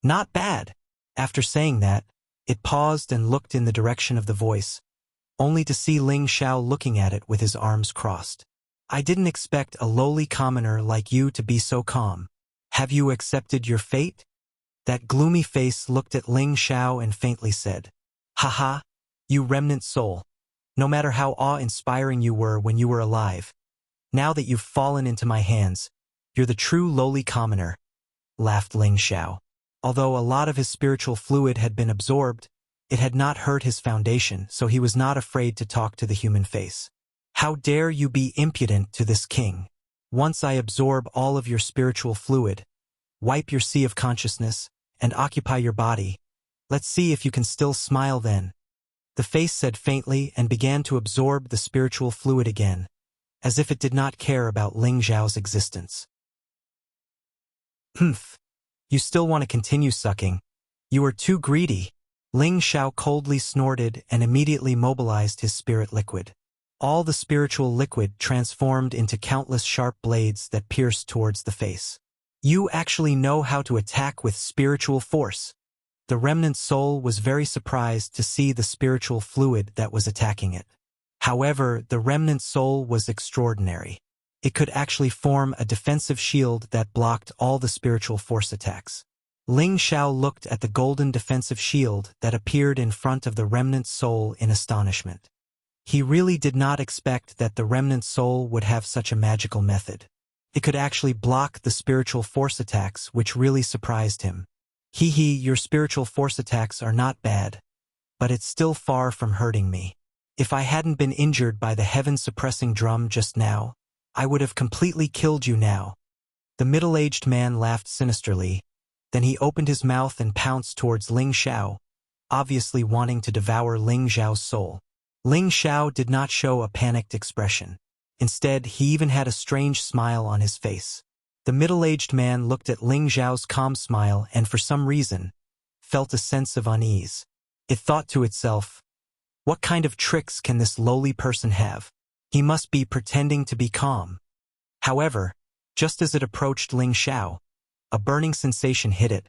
"Not bad." After saying that, it paused and looked in the direction of the voice, only to see Ling Xiao looking at it with his arms crossed. "I didn't expect a lowly commoner like you to be so calm. Have you accepted your fate?" That gloomy face looked at Ling Xiao and faintly said, "Haha, you remnant soul. No matter how awe-inspiring you were when you were alive, now that you've fallen into my hands, you're the true lowly commoner," laughed Ling Xiao. Although a lot of his spiritual fluid had been absorbed, it had not hurt his foundation, so he was not afraid to talk to the human face. "How dare you be impudent to this king? Once I absorb all of your spiritual fluid, wipe your sea of consciousness, and occupy your body, let's see if you can still smile then." The face said faintly and began to absorb the spiritual fluid again, as if it did not care about Ling Xiao's existence. "Humph. You still want to continue sucking. You are too greedy." Ling Xiao coldly snorted and immediately mobilized his spirit liquid. All the spiritual liquid transformed into countless sharp blades that pierced towards the face. "You actually know how to attack with spiritual force. The remnant soul was very surprised to see the spiritual fluid that was attacking it. However, the remnant soul was extraordinary. It could actually form a defensive shield that blocked all the spiritual force attacks. Ling Xiao looked at the golden defensive shield that appeared in front of the remnant soul in astonishment. He really did not expect that the remnant soul would have such a magical method. It could actually block the spiritual force attacks, which really surprised him. Your spiritual force attacks are not bad, but it's still far from hurting me. If I hadn't been injured by the heaven-suppressing drum just now, I would have completely killed you now." The middle-aged man laughed sinisterly. Then he opened his mouth and pounced towards Ling Xiao, obviously wanting to devour Ling Xiao's soul. Ling Xiao did not show a panicked expression. Instead, he even had a strange smile on his face. The middle-aged man looked at Ling Xiao's calm smile and, for some reason, felt a sense of unease. It thought to itself, "What kind of tricks can this lowly person have? He must be pretending to be calm." However, just as it approached Ling Xiao, a burning sensation hit it,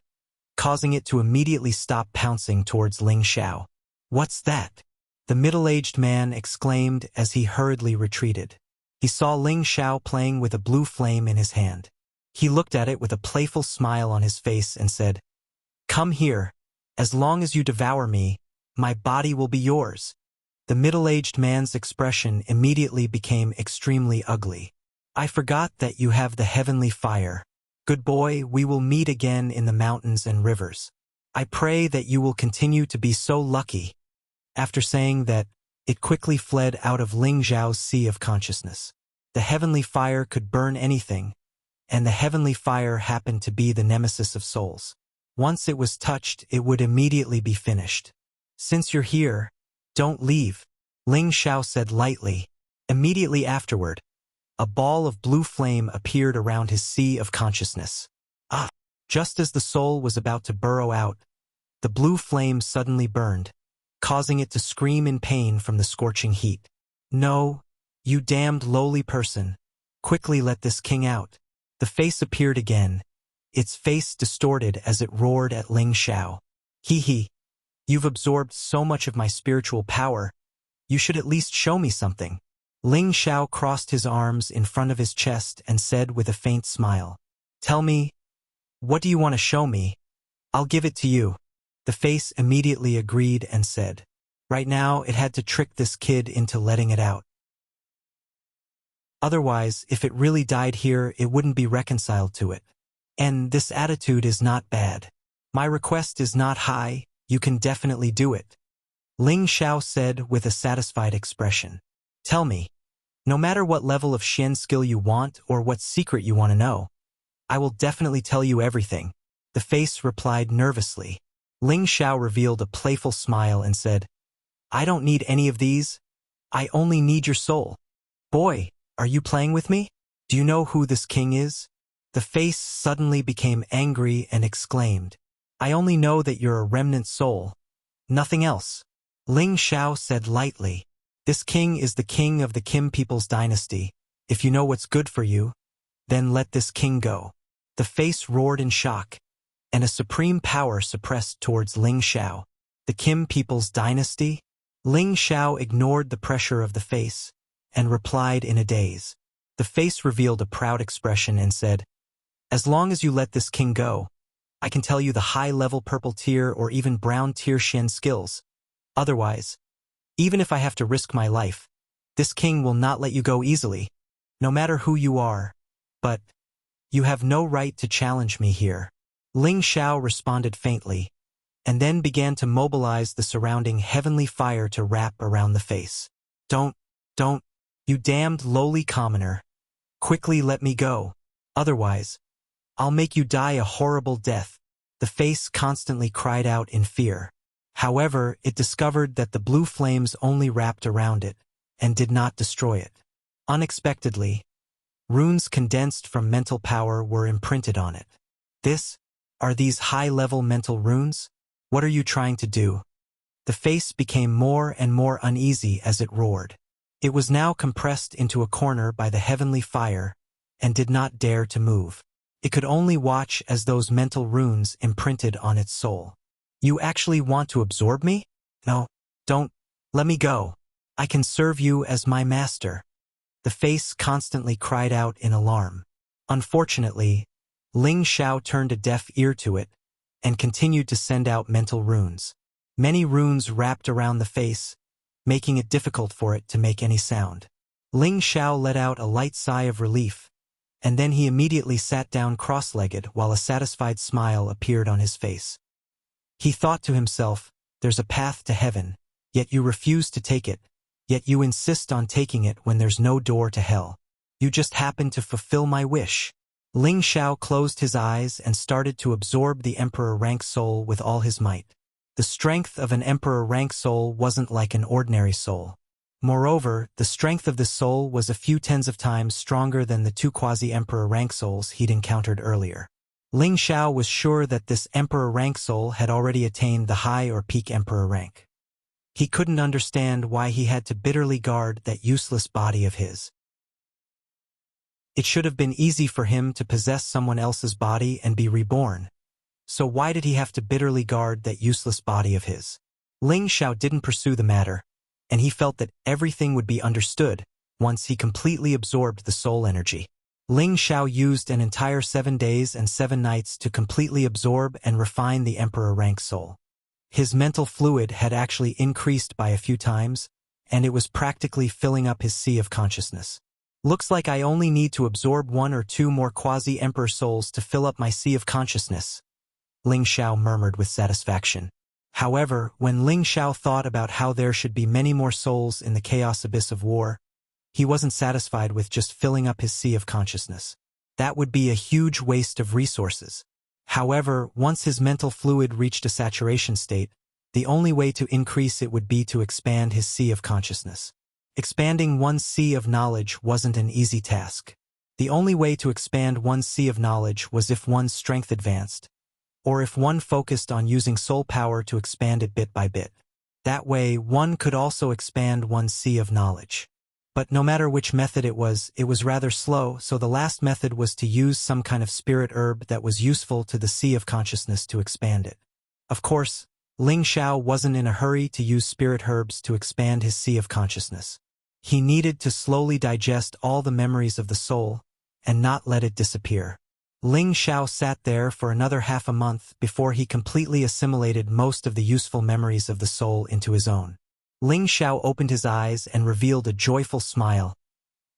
causing it to immediately stop pouncing towards Ling Xiao. "What's that?" the middle-aged man exclaimed as he hurriedly retreated. He saw Ling Xiao playing with a blue flame in his hand. He looked at it with a playful smile on his face and said, "Come here. As long as you devour me, my body will be yours." The middle-aged man's expression immediately became extremely ugly. "I forgot that you have the heavenly fire. Good boy, we will meet again in the mountains and rivers. I pray that you will continue to be so lucky." After saying that, it quickly fled out of Ling Xiao's sea of consciousness. The heavenly fire could burn anything, and the heavenly fire happened to be the nemesis of souls. Once it was touched, it would immediately be finished. "Since you're here, don't leave," Ling Xiao said lightly. Immediately afterward, a ball of blue flame appeared around his sea of consciousness. Just as the soul was about to burrow out, the blue flame suddenly burned, causing it to scream in pain from the scorching heat. "No, you damned lowly person. Quickly let this king out." The face appeared again, its face distorted as it roared at Ling Xiao. You've absorbed so much of my spiritual power. You should at least show me something." Ling Xiao crossed his arms in front of his chest and said with a faint smile, "Tell me, what do you want to show me? I'll give it to you." The face immediately agreed and said, right now it had to trick this kid into letting it out. Otherwise, if it really died here, it wouldn't be reconciled to it. And this attitude is not bad. My request is not high, you can definitely do it. Ling Xiao said with a satisfied expression. "Tell me, no matter what level of Xian skill you want or what secret you want to know, I will definitely tell you everything." The face replied nervously. Ling Xiao revealed a playful smile and said, "I don't need any of these. I only need your soul." "Boy, are you playing with me? Do you know who this king is?" The face suddenly became angry and exclaimed, "I only know that you're a remnant soul. Nothing else." Ling Xiao said lightly, "This king is the king of the Kim people's dynasty. If you know what's good for you, then let this king go." The face roared in shock, and a supreme power suppressed towards Ling Xiao. The Kim people's dynasty? Ling Xiao ignored the pressure of the face and replied in a daze. The face revealed a proud expression and said, "As long as you let this king go, I can tell you the high-level purple tier or even brown tier Xian skills. Otherwise, even if I have to risk my life, this king will not let you go easily, no matter who you are. But you have no right to challenge me here." Ling Xiao responded faintly, and then began to mobilize the surrounding heavenly fire to wrap around the face. Don't, you damned lowly commoner. Quickly let me go. Otherwise, I'll make you die a horrible death." The face constantly cried out in fear. However, it discovered that the blue flames only wrapped around it and did not destroy it. Unexpectedly, runes condensed from mental power were imprinted on it. Are these high-level mental runes? What are you trying to do?" The face became more and more uneasy as it roared. It was now compressed into a corner by the heavenly fire and did not dare to move. It could only watch as those mental runes imprinted on its soul. You actually want to absorb me? No, don't. Let me go. I can serve you as my master. The face constantly cried out in alarm. Unfortunately, Ling Xiao turned a deaf ear to it and continued to send out mental runes. Many runes wrapped around the face, making it difficult for it to make any sound. Ling Xiao let out a light sigh of relief, and then he immediately sat down cross-legged while a satisfied smile appeared on his face. He thought to himself, there's a path to heaven, yet you refuse to take it, yet you insist on taking it when there's no door to hell. You just happen to fulfill my wish. Ling Xiao closed his eyes and started to absorb the Emperor rank soul with all his might. The strength of an Emperor rank soul wasn't like an ordinary soul. Moreover, the strength of this soul was a few tens of times stronger than the 2 quasi-Emperor rank souls he'd encountered earlier. Ling Xiao was sure that this Emperor rank soul had already attained the high or peak Emperor rank. He couldn't understand why he had to bitterly guard that useless body of his. It should have been easy for him to possess someone else's body and be reborn. So why did he have to bitterly guard that useless body of his? Ling Xiao didn't pursue the matter, and he felt that everything would be understood once he completely absorbed the soul energy. Ling Xiao used an entire 7 days and 7 nights to completely absorb and refine the Emperor rank soul. His mental fluid had actually increased by a few times, and it was practically filling up his sea of consciousness. Looks like I only need to absorb 1 or 2 more quasi-Emperor souls to fill up my sea of consciousness, Ling Xiao murmured with satisfaction. However, when Ling Xiao thought about how there should be many more souls in the chaos abyss of war, he wasn't satisfied with just filling up his sea of consciousness. That would be a huge waste of resources. However, once his mental fluid reached a saturation state, the only way to increase it would be to expand his sea of consciousness. Expanding one's sea of knowledge wasn't an easy task. The only way to expand one's sea of knowledge was if one's strength advanced, or if one focused on using soul power to expand it bit by bit. That way, one could also expand one's sea of knowledge. But no matter which method it was rather slow, so the last method was to use some kind of spirit herb that was useful to the sea of consciousness to expand it. Of course, Ling Xiao wasn't in a hurry to use spirit herbs to expand his sea of consciousness. He needed to slowly digest all the memories of the soul and not let it disappear. Ling Xiao sat there for another half a month before he completely assimilated most of the useful memories of the soul into his own. Ling Xiao opened his eyes and revealed a joyful smile.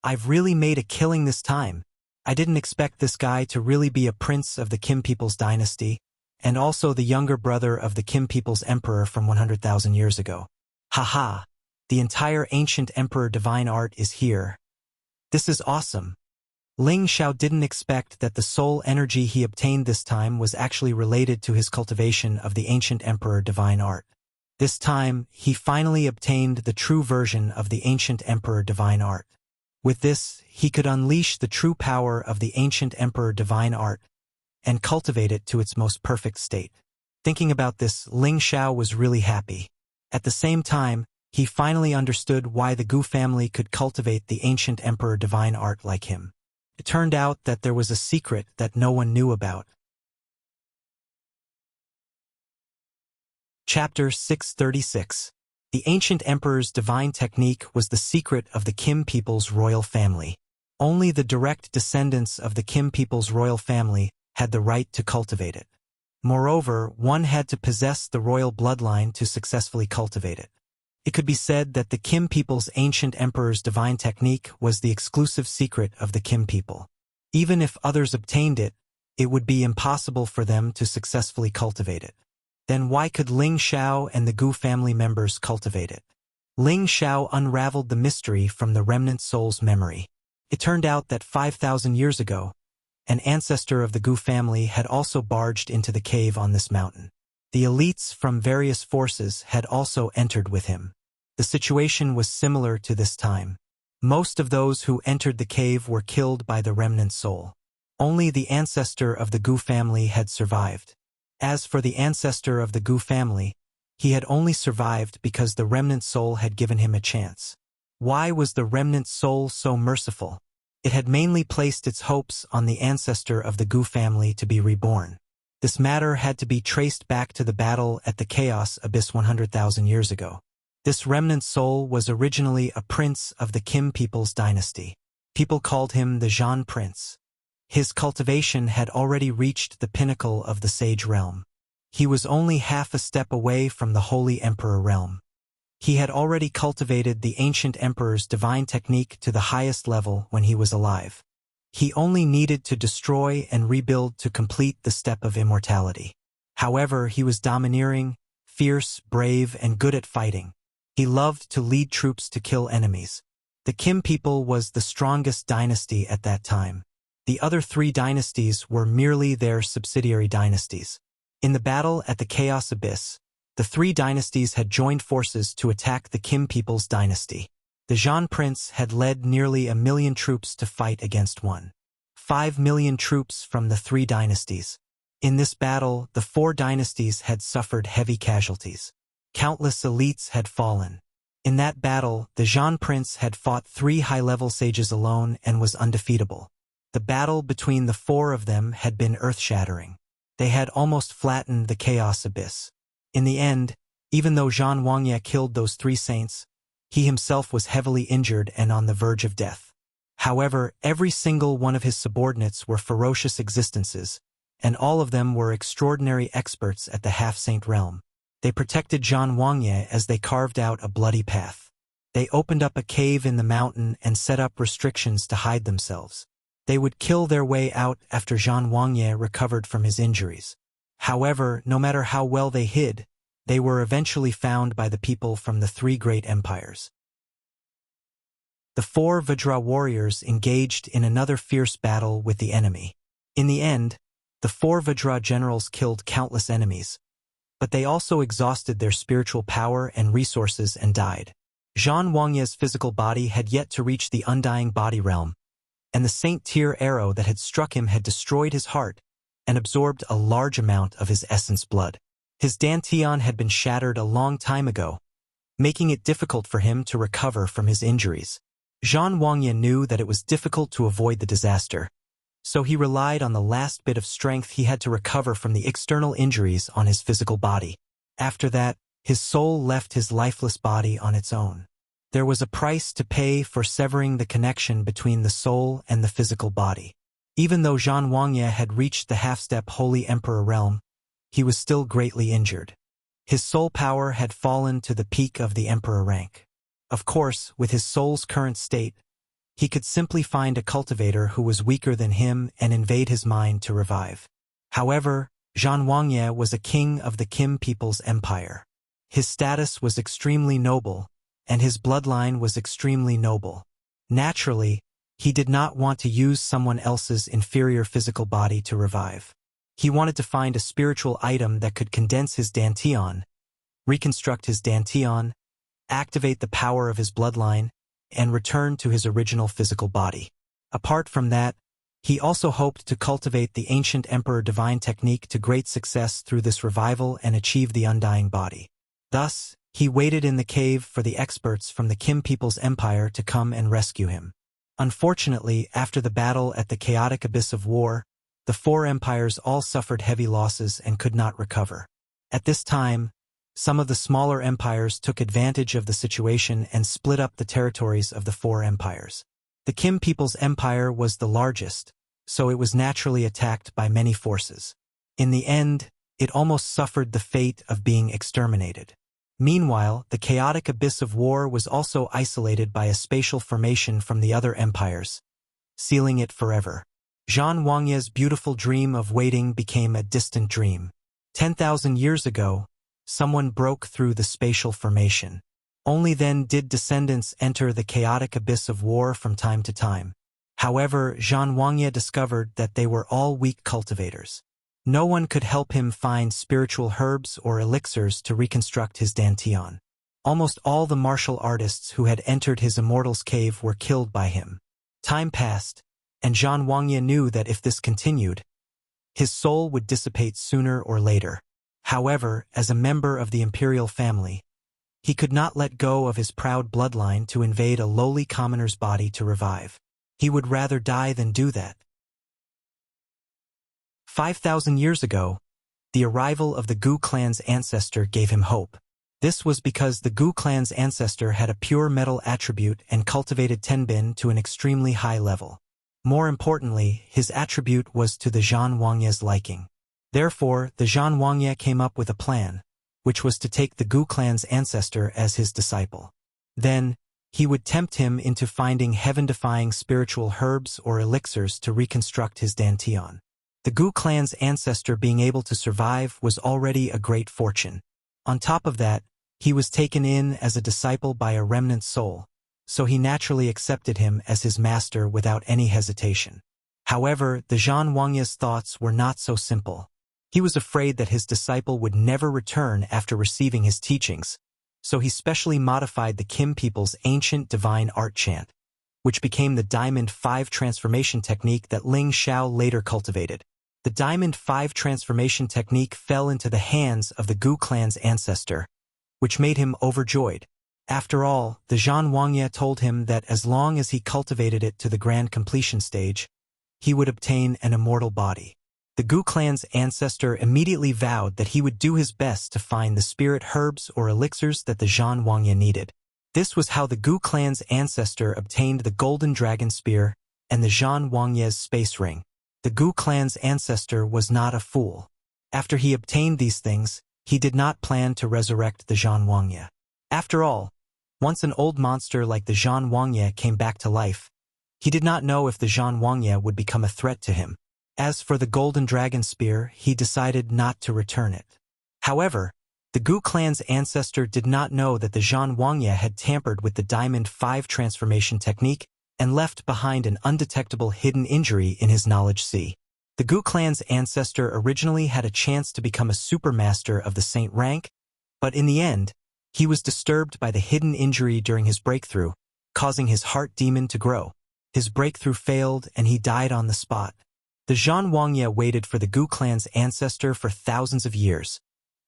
I've really made a killing this time. I didn't expect this guy to really be a prince of the Kim people's dynasty, and also the younger brother of the Kim people's emperor from 100,000 years ago. Haha, the entire ancient emperor divine art is here. This is awesome. Ling Xiao didn't expect that the soul energy he obtained this time was actually related to his cultivation of the ancient emperor divine art. This time, he finally obtained the true version of the ancient emperor divine art. With this, he could unleash the true power of the ancient emperor divine art and cultivate it to its most perfect state. Thinking about this, Ling Xiao was really happy. At the same time, he finally understood why the Gu family could cultivate the ancient emperor divine art like him. It turned out that there was a secret that no one knew about. Chapter 636. The ancient emperor's divine technique was the secret of the Kim people's royal family. Only the direct descendants of the Kim people's royal family had the right to cultivate it. Moreover, one had to possess the royal bloodline to successfully cultivate it. It could be said that the Kim people's ancient emperor's divine technique was the exclusive secret of the Kim people. Even if others obtained it, it would be impossible for them to successfully cultivate it. Then why could Ling Xiao and the Gu family members cultivate it? Ling Xiao unraveled the mystery from the remnant soul's memory. It turned out that 5,000 years ago, an ancestor of the Gu family had also barged into the cave on this mountain. The elites from various forces had also entered with him. The situation was similar to this time. Most of those who entered the cave were killed by the remnant soul. Only the ancestor of the Gu family had survived. As for the ancestor of the Gu family, he had only survived because the remnant soul had given him a chance. Why was the remnant soul so merciful? It had mainly placed its hopes on the ancestor of the Gu family to be reborn. This matter had to be traced back to the battle at the Chaos Abyss 100,000 years ago. This remnant soul was originally a prince of the Kim people's dynasty. People called him the Zhan Prince. His cultivation had already reached the pinnacle of the Sage realm. He was only half a step away from the Holy Emperor realm. He had already cultivated the ancient emperor's divine technique to the highest level when he was alive. He only needed to destroy and rebuild to complete the step of immortality. However, he was domineering, fierce, brave, and good at fighting. He loved to lead troops to kill enemies. The Kim people was the strongest dynasty at that time. The other three dynasties were merely their subsidiary dynasties. In the battle at the Chaos Abyss, the three dynasties had joined forces to attack the Kim people's dynasty. The Zhan Prince had led nearly 1 million troops to fight against 1.5 million troops from the three dynasties. In this battle, the four dynasties had suffered heavy casualties. Countless elites had fallen. In that battle, the Zhan Prince had fought 3 high-level sages alone and was undefeatable. The battle between the 4 of them had been earth-shattering. They had almost flattened the Chaos Abyss. In the end, even though Zhan Wuxia killed those 3 saints, he himself was heavily injured and on the verge of death. However, every single one of his subordinates were ferocious existences, and all of them were extraordinary experts at the half-saint realm. They protected Zhan Wuxia as they carved out a bloody path. They opened up a cave in the mountain and set up restrictions to hide themselves. They would kill their way out after Zhan Wuxia recovered from his injuries. However, no matter how well they hid, they were eventually found by the people from the 3 great empires. The 4 Vajra warriors engaged in another fierce battle with the enemy. In the end, the 4 Vajra generals killed countless enemies, but they also exhausted their spiritual power and resources and died. Zhan Wuxia's physical body had yet to reach the undying body realm, and the Saint Tier arrow that had struck him had destroyed his heart and absorbed a large amount of his essence blood. His dantian had been shattered a long time ago, making it difficult for him to recover from his injuries. Zhan Wuxia knew that it was difficult to avoid the disaster, so he relied on the last bit of strength he had to recover from the external injuries on his physical body. After that, his soul left his lifeless body on its own. There was a price to pay for severing the connection between the soul and the physical body. Even though Zhan Wuxia had reached the half-step Holy Emperor realm, he was still greatly injured. His soul power had fallen to the peak of the Emperor rank. Of course, with his soul's current state, he could simply find a cultivator who was weaker than him and invade his mind to revive. However, Zhan Wuxia was a king of the Kim people's empire. His status was extremely noble, and his bloodline was extremely noble. Naturally, he did not want to use someone else's inferior physical body to revive. He wanted to find a spiritual item that could condense his dantian, reconstruct his dantian, activate the power of his bloodline, and return to his original physical body. Apart from that, he also hoped to cultivate the ancient emperor divine technique to great success through this revival and achieve the undying body. Thus, he waited in the cave for the experts from the Kim people's empire to come and rescue him. Unfortunately, after the battle at the chaotic abyss of war, the 4 empires all suffered heavy losses and could not recover. At this time, some of the smaller empires took advantage of the situation and split up the territories of the 4 empires. The Kim people's empire was the largest, so it was naturally attacked by many forces. In the end, it almost suffered the fate of being exterminated. Meanwhile, the chaotic abyss of war was also isolated by a spatial formation from the other empires, sealing it forever. Zhan Wuxia's beautiful dream of waiting became a distant dream. 10,000 years ago, someone broke through the spatial formation. Only then did descendants enter the chaotic abyss of war from time to time. However, Zhan Wuxia discovered that they were all weak cultivators. No one could help him find spiritual herbs or elixirs to reconstruct his dantian. Almost all the martial artists who had entered his immortal's cave were killed by him. Time passed, and Zhan Wuxia knew that if this continued, his soul would dissipate sooner or later. However, as a member of the imperial family, he could not let go of his proud bloodline to invade a lowly commoner's body to revive. He would rather die than do that. 5,000 years ago, the arrival of the Gu clan's ancestor gave him hope. This was because the Gu clan's ancestor had a pure metal attribute and cultivated Tenbin to an extremely high level. More importantly, his attribute was to the Zhan Wangye's liking. Therefore, the Zhan Wangye came up with a plan, which was to take the Gu clan's ancestor as his disciple. Then, he would tempt him into finding heaven-defying spiritual herbs or elixirs to reconstruct his dantian. The Gu clan's ancestor being able to survive was already a great fortune. On top of that, he was taken in as a disciple by a remnant soul, so he naturally accepted him as his master without any hesitation. However, the Zhan Wangye's thoughts were not so simple. He was afraid that his disciple would never return after receiving his teachings, so he specially modified the Kim people's ancient divine art chant, which became the Diamond 5 transformation technique that Ling Xiao later cultivated. The Diamond 5 transformation technique fell into the hands of the Gu clan's ancestor, which made him overjoyed. After all, the Zhan Wangye told him that as long as he cultivated it to the grand completion stage, he would obtain an immortal body. The Gu clan's ancestor immediately vowed that he would do his best to find the spirit herbs or elixirs that the Zhan Wangye needed. This was how the Gu clan's ancestor obtained the golden dragon spear and the Zhan Wangye's space ring. The Gu clan's ancestor was not a fool. After he obtained these things, he did not plan to resurrect the Zhan Wangye. After all, once an old monster like the Zhan Wangye came back to life, he did not know if the Zhan Wangye would become a threat to him. As for the golden dragon spear, he decided not to return it. However, the Gu clan's ancestor did not know that the Zhan Wangye had tampered with the Diamond 5 transformation technique and left behind an undetectable hidden injury in his knowledge sea. The Gu clan's ancestor originally had a chance to become a supermaster of the saint rank, but in the end, he was disturbed by the hidden injury during his breakthrough, causing his heart demon to grow. His breakthrough failed and he died on the spot. The Zhan Wangye waited for the Gu clan's ancestor for thousands of years,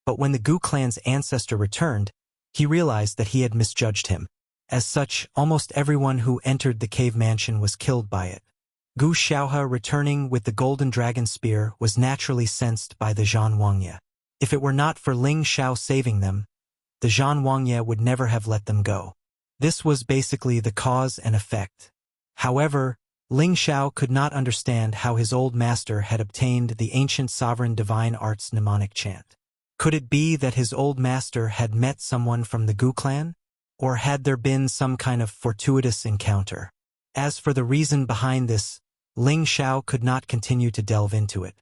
but when the Gu clan's ancestor returned, he realized that he had misjudged him. As such, almost everyone who entered the cave mansion was killed by it. Gu Xiaohe returning with the golden dragon spear was naturally sensed by the Zhan Wangye. If it were not for Ling Xiao saving them, the Zhan Wangye would never have let them go. This was basically the cause and effect. However, Ling Xiao could not understand how his old master had obtained the ancient sovereign divine arts mnemonic chant. Could it be that his old master had met someone from the Gu clan? Or had there been some kind of fortuitous encounter? As for the reason behind this, Ling Xiao could not continue to delve into it.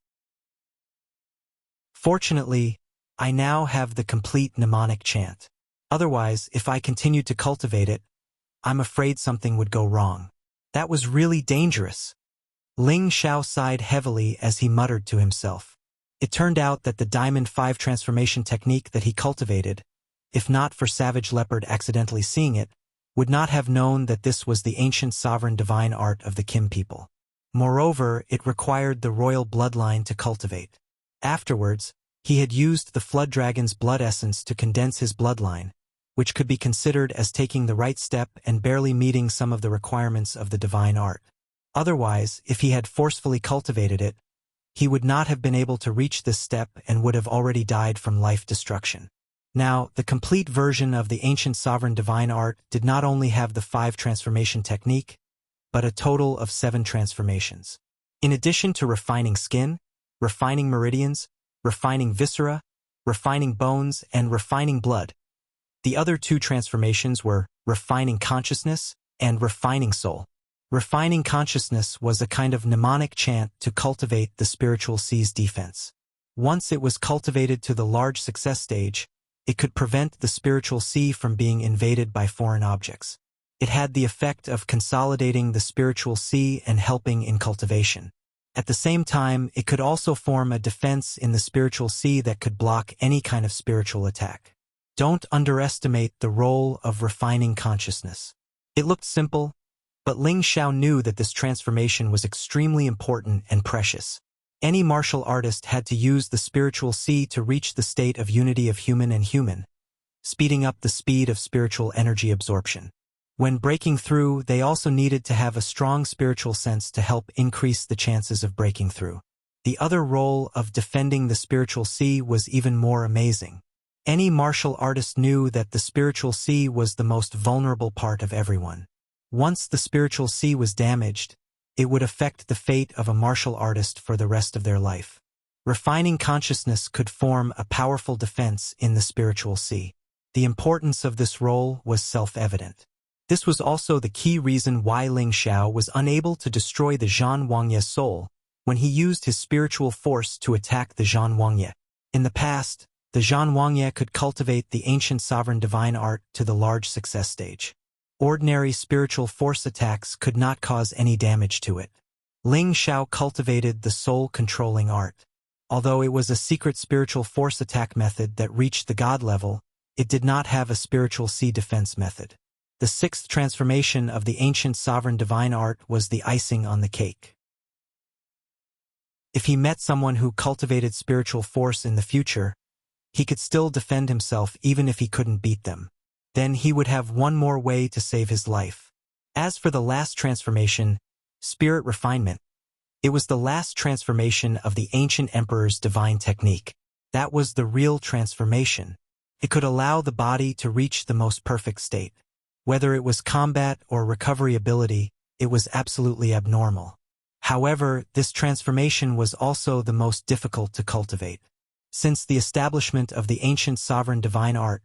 Fortunately, I now have the complete mnemonic chant. Otherwise, if I continued to cultivate it, I'm afraid something would go wrong. That was really dangerous. Ling Xiao sighed heavily as he muttered to himself. It turned out that the Diamond 5 transformation technique that he cultivated, if not for Savage Leopard accidentally seeing it, would not have known that this was the ancient sovereign divine art of the Kim people. Moreover, it required the royal bloodline to cultivate. Afterwards, he had used the Flood Dragon's blood essence to condense his bloodline, which could be considered as taking the right step and barely meeting some of the requirements of the divine art. Otherwise, if he had forcefully cultivated it, he would not have been able to reach this step and would have already died from life destruction. Now, the complete version of the ancient sovereign divine art did not only have the 5 transformation technique, but a total of 7 transformations. In addition to refining skin, refining meridians, refining viscera, refining bones, and refining blood, the other 2 transformations were refining consciousness and refining soul. Refining consciousness was a kind of mnemonic chant to cultivate the spiritual sea's defense. Once it was cultivated to the large success stage, it could prevent the spiritual sea from being invaded by foreign objects. It had the effect of consolidating the spiritual sea and helping in cultivation. At the same time, it could also form a defense in the spiritual sea that could block any kind of spiritual attack. Don't underestimate the role of refining consciousness. It looked simple, but Ling Xiao knew that this transformation was extremely important and precious. Any martial artist had to use the spiritual sea to reach the state of unity of human and human, speeding up the speed of spiritual energy absorption. When breaking through, they also needed to have a strong spiritual sense to help increase the chances of breaking through. The other role of defending the spiritual sea was even more amazing. Any martial artist knew that the spiritual sea was the most vulnerable part of everyone. Once the spiritual sea was damaged, it would affect the fate of a martial artist for the rest of their life. Refining consciousness could form a powerful defense in the spiritual sea. The importance of this role was self-evident. This was also the key reason why Ling Xiao was unable to destroy the Zhan Wangye soul when he used his spiritual force to attack the Zhan Wangye. In the past, the Zhan Wangye could cultivate the ancient sovereign divine art to the large success stage. Ordinary spiritual force attacks could not cause any damage to it. Ling Xiao cultivated the soul-controlling art. Although it was a secret spiritual force attack method that reached the god level, it did not have a spiritual sea defense method. The sixth transformation of the ancient sovereign divine art was the icing on the cake. If he met someone who cultivated spiritual force in the future, he could still defend himself even if he couldn't beat them. Then he would have one more way to save his life. As for the last transformation, spirit refinement, it was the last transformation of the ancient emperor's divine technique. That was the real transformation. It could allow the body to reach the most perfect state. Whether it was combat or recovery ability, it was absolutely abnormal. However, this transformation was also the most difficult to cultivate. Since the establishment of the ancient sovereign divine art,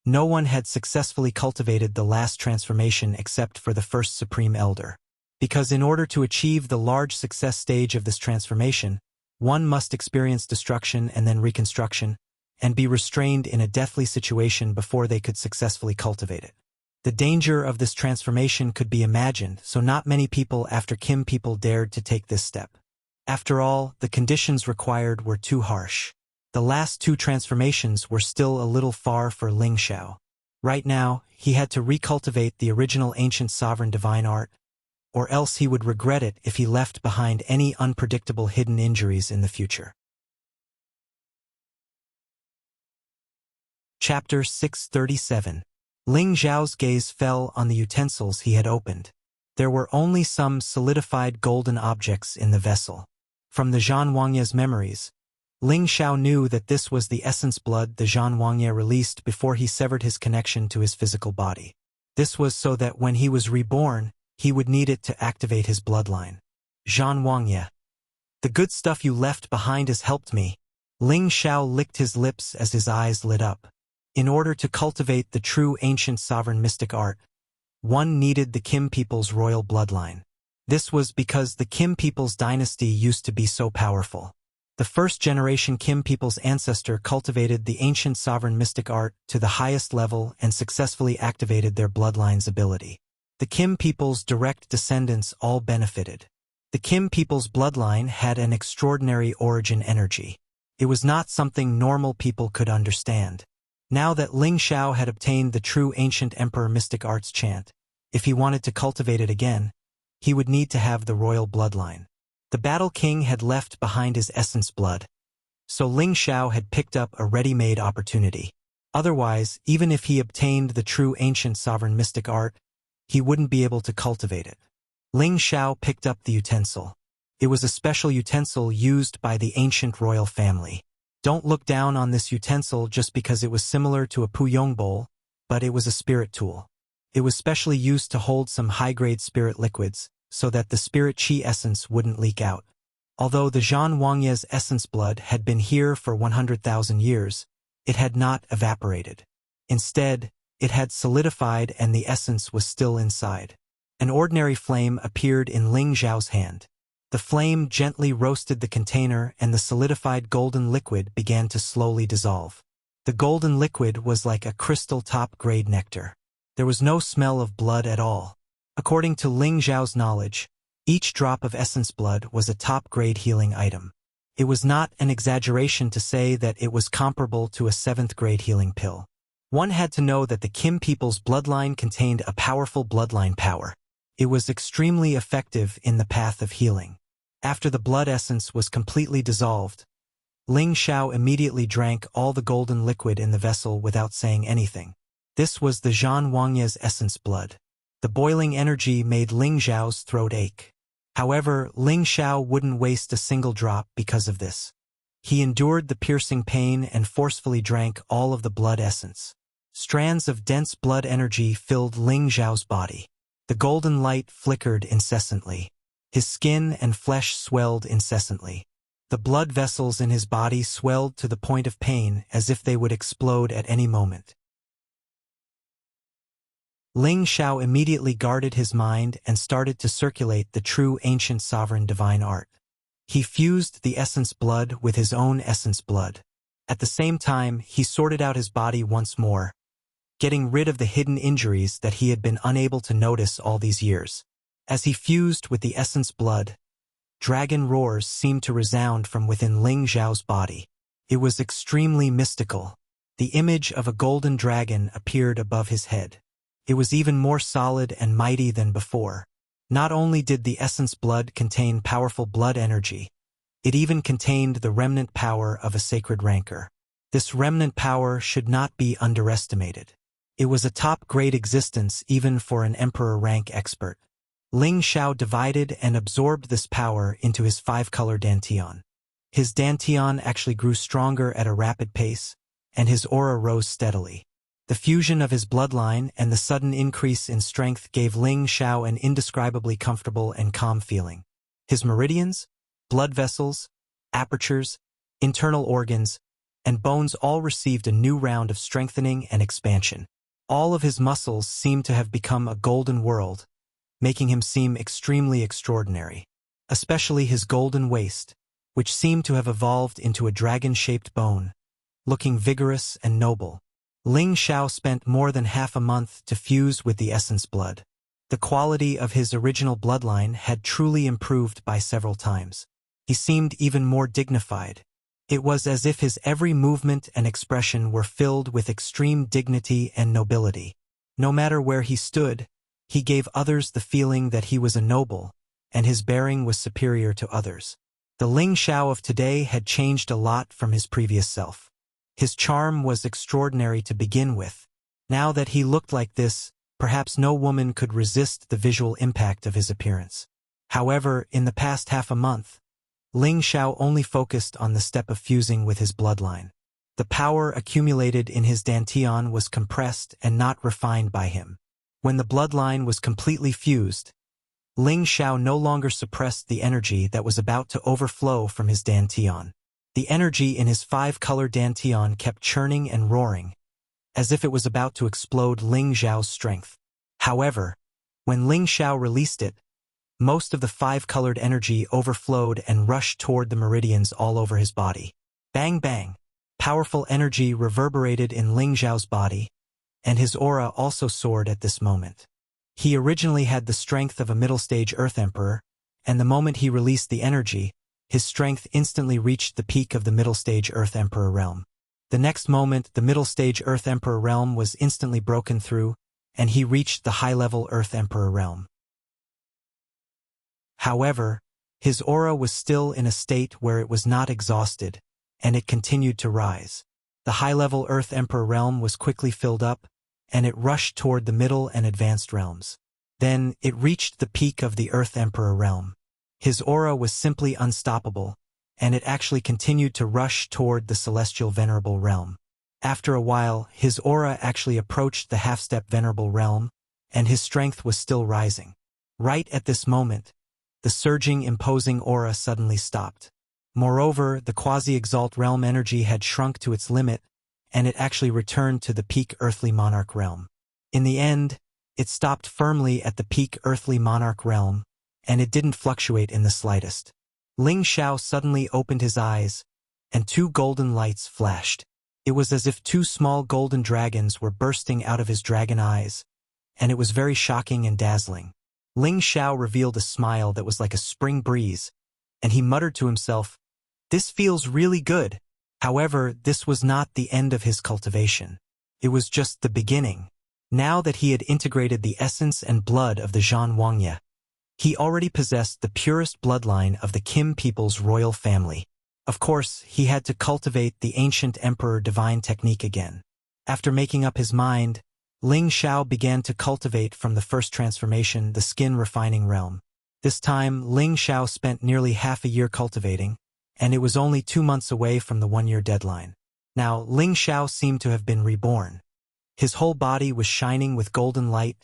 no one had successfully cultivated the last transformation except for the first supreme elder. Because in order to achieve the large success stage of this transformation, one must experience destruction and then reconstruction, and be restrained in a deathly situation before they could successfully cultivate it. The danger of this transformation could be imagined, so not many people after Kim people dared to take this step. After all, the conditions required were too harsh. The last two transformations were still a little far for Ling Xiao. Right now, he had to recultivate the original ancient sovereign divine art, or else he would regret it if he left behind any unpredictable hidden injuries in the future. Chapter 637. Ling Xiao's gaze fell on the utensils he had opened. There were only some solidified golden objects in the vessel. From the Zhan Wangye's memories, Ling Xiao knew that this was the essence blood the Zhan Wangye released before he severed his connection to his physical body. This was so that when he was reborn, he would need it to activate his bloodline. Zhan Wangye. The good stuff you left behind has helped me. Ling Xiao licked his lips as his eyes lit up. In order to cultivate the true ancient sovereign mystic art, one needed the Kim people's royal bloodline. This was because the Kim people's dynasty used to be so powerful. The first-generation Kim people's ancestor cultivated the ancient sovereign mystic art to the highest level and successfully activated their bloodline's ability. The Kim people's direct descendants all benefited. The Kim people's bloodline had an extraordinary origin energy. It was not something normal people could understand. Now that Ling Xiao had obtained the true ancient emperor mystic arts chant, if he wanted to cultivate it again, he would need to have the royal bloodline. The Battle King had left behind his essence blood, so Ling Xiao had picked up a ready-made opportunity. Otherwise, even if he obtained the true ancient sovereign mystic art, he wouldn't be able to cultivate it. Ling Xiao picked up the utensil. It was a special utensil used by the ancient royal family. Don't look down on this utensil just because it was similar to a Puyong bowl, but it was a spirit tool. It was specially used to hold some high-grade spirit liquids, so that the spirit chi essence wouldn't leak out. Although the Zhan Wangye's essence blood had been here for 100,000 years, it had not evaporated. Instead, it had solidified and the essence was still inside. An ordinary flame appeared in Ling Xiao's hand. The flame gently roasted the container and the solidified golden liquid began to slowly dissolve. The golden liquid was like a crystal top-grade nectar. There was no smell of blood at all. According to Ling Xiao's knowledge, each drop of essence blood was a top-grade healing item. It was not an exaggeration to say that it was comparable to a 7th-grade healing pill. One had to know that the Kim people's bloodline contained a powerful bloodline power. It was extremely effective in the path of healing. After the blood essence was completely dissolved, Ling Xiao immediately drank all the golden liquid in the vessel without saying anything. This was the Zhan Wangye's essence blood. The boiling energy made Ling Xiao's throat ache. However, Ling Xiao wouldn't waste a single drop because of this. He endured the piercing pain and forcefully drank all of the blood essence. Strands of dense blood energy filled Ling Xiao's body. The golden light flickered incessantly. His skin and flesh swelled incessantly. The blood vessels in his body swelled to the point of pain as if they would explode at any moment. Ling Xiao immediately guarded his mind and started to circulate the true ancient sovereign divine art. He fused the essence blood with his own essence blood. At the same time, he sorted out his body once more, getting rid of the hidden injuries that he had been unable to notice all these years. As he fused with the essence blood, dragon roars seemed to resound from within Ling Xiao's body. It was extremely mystical. The image of a golden dragon appeared above his head. It was even more solid and mighty than before. Not only did the essence blood contain powerful blood energy, it even contained the remnant power of a sacred rancor. This remnant power should not be underestimated. It was a top-grade existence even for an emperor rank expert. Ling Xiao divided and absorbed this power into his 5-color dantian. His dantian actually grew stronger at a rapid pace, and his aura rose steadily. The fusion of his bloodline and the sudden increase in strength gave Ling Xiao an indescribably comfortable and calm feeling. His meridians, blood vessels, apertures, internal organs, and bones all received a new round of strengthening and expansion. All of his muscles seemed to have become a golden world, making him seem extremely extraordinary. Especially his golden waist, which seemed to have evolved into a dragon-shaped bone, looking vigorous and noble. Ling Xiao spent more than half a month to fuse with the essence blood. The quality of his original bloodline had truly improved by several times. He seemed even more dignified. It was as if his every movement and expression were filled with extreme dignity and nobility. No matter where he stood, he gave others the feeling that he was a noble, and his bearing was superior to others. The Ling Xiao of today had changed a lot from his previous self. His charm was extraordinary to begin with. Now that he looked like this, perhaps no woman could resist the visual impact of his appearance. However, in the past half a month, Ling Xiao only focused on the step of fusing with his bloodline. The power accumulated in his dantian was compressed and not refined by him. When the bloodline was completely fused, Ling Xiao no longer suppressed the energy that was about to overflow from his dantian. The energy in his 5-color dantian kept churning and roaring, as if it was about to explode Ling Xiao's strength. However, when Ling Xiao released it, most of the 5-colored energy overflowed and rushed toward the meridians all over his body. Bang bang! Powerful energy reverberated in Ling Xiao's body, and his aura also soared at this moment. He originally had the strength of a middle-stage Earth Emperor, and the moment he released the energy, his strength instantly reached the peak of the middle-stage Earth Emperor realm. The next moment, the middle-stage Earth Emperor realm was instantly broken through, and he reached the high-level Earth Emperor realm. However, his aura was still in a state where it was not exhausted, and it continued to rise. The high-level Earth Emperor realm was quickly filled up, and it rushed toward the middle and advanced realms. Then, it reached the peak of the Earth Emperor realm. His aura was simply unstoppable, and it actually continued to rush toward the Celestial Venerable realm. After a while, his aura actually approached the half-step Venerable realm, and his strength was still rising. Right at this moment, the surging, imposing aura suddenly stopped. Moreover, the quasi-exalt realm energy had shrunk to its limit, and it actually returned to the peak earthly monarch realm. In the end, it stopped firmly at the peak earthly monarch realm, and it didn't fluctuate in the slightest. Ling Xiao suddenly opened his eyes, and 2 golden lights flashed. It was as if 2 small golden dragons were bursting out of his dragon eyes, and it was very shocking and dazzling. Ling Xiao revealed a smile that was like a spring breeze, and he muttered to himself, "This feels really good." However, this was not the end of his cultivation. It was just the beginning. Now that he had integrated the essence and blood of the Zhan Wangya, he already possessed the purest bloodline of the Kim people's royal family. Of course, he had to cultivate the ancient emperor divine technique again. After making up his mind, Ling Xiao began to cultivate from the first transformation the skin refining realm. This time, Ling Xiao spent nearly half a year cultivating, and it was only 2 months away from the 1-year deadline. Now, Ling Xiao seemed to have been reborn. His whole body was shining with golden light,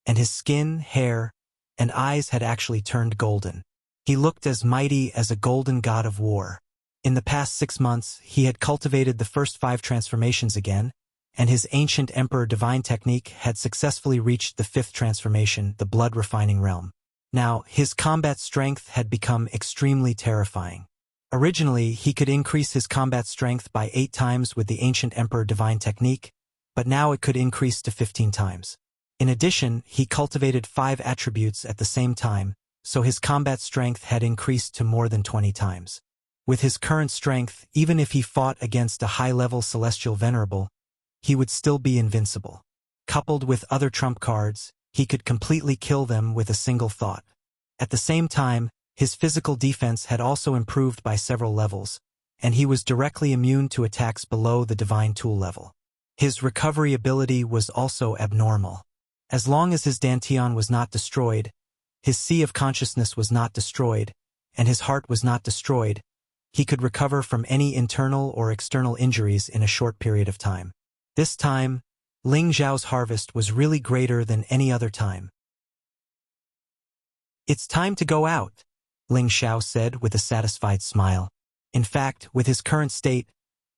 and his skin, hair, and eyes had actually turned golden. He looked as mighty as a golden god of war. In the past 6 months, he had cultivated the first 5 transformations again, and his ancient Emperor Divine technique had successfully reached the 5th transformation, the blood-refining realm. Now, his combat strength had become extremely terrifying. Originally, he could increase his combat strength by 8 times with the ancient Emperor Divine technique, but now it could increase to 15 times. In addition, he cultivated 5 attributes at the same time, so his combat strength had increased to more than 20 times. With his current strength, even if he fought against a high-level celestial venerable, he would still be invincible. Coupled with other trump cards, he could completely kill them with a single thought. At the same time, his physical defense had also improved by several levels, and he was directly immune to attacks below the divine tool level. His recovery ability was also abnormal. As long as his dantian was not destroyed, his sea of consciousness was not destroyed, and his heart was not destroyed, he could recover from any internal or external injuries in a short period of time. This time, Ling Xiao's harvest was really greater than any other time. "It's time to go out," Ling Xiao said with a satisfied smile. In fact, with his current state,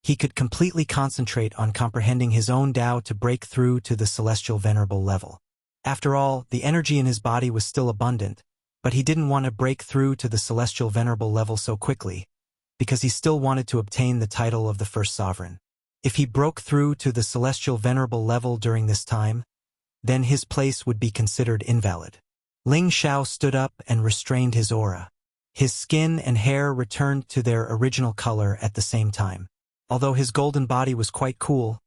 he could completely concentrate on comprehending his own Tao to break through to the celestial venerable level. After all, the energy in his body was still abundant, but he didn't want to break through to the celestial venerable level so quickly, because he still wanted to obtain the title of the first sovereign. If he broke through to the celestial venerable level during this time, then his place would be considered invalid. Ling Xiao stood up and restrained his aura. His skin and hair returned to their original color at the same time. Although his golden body was quite cool,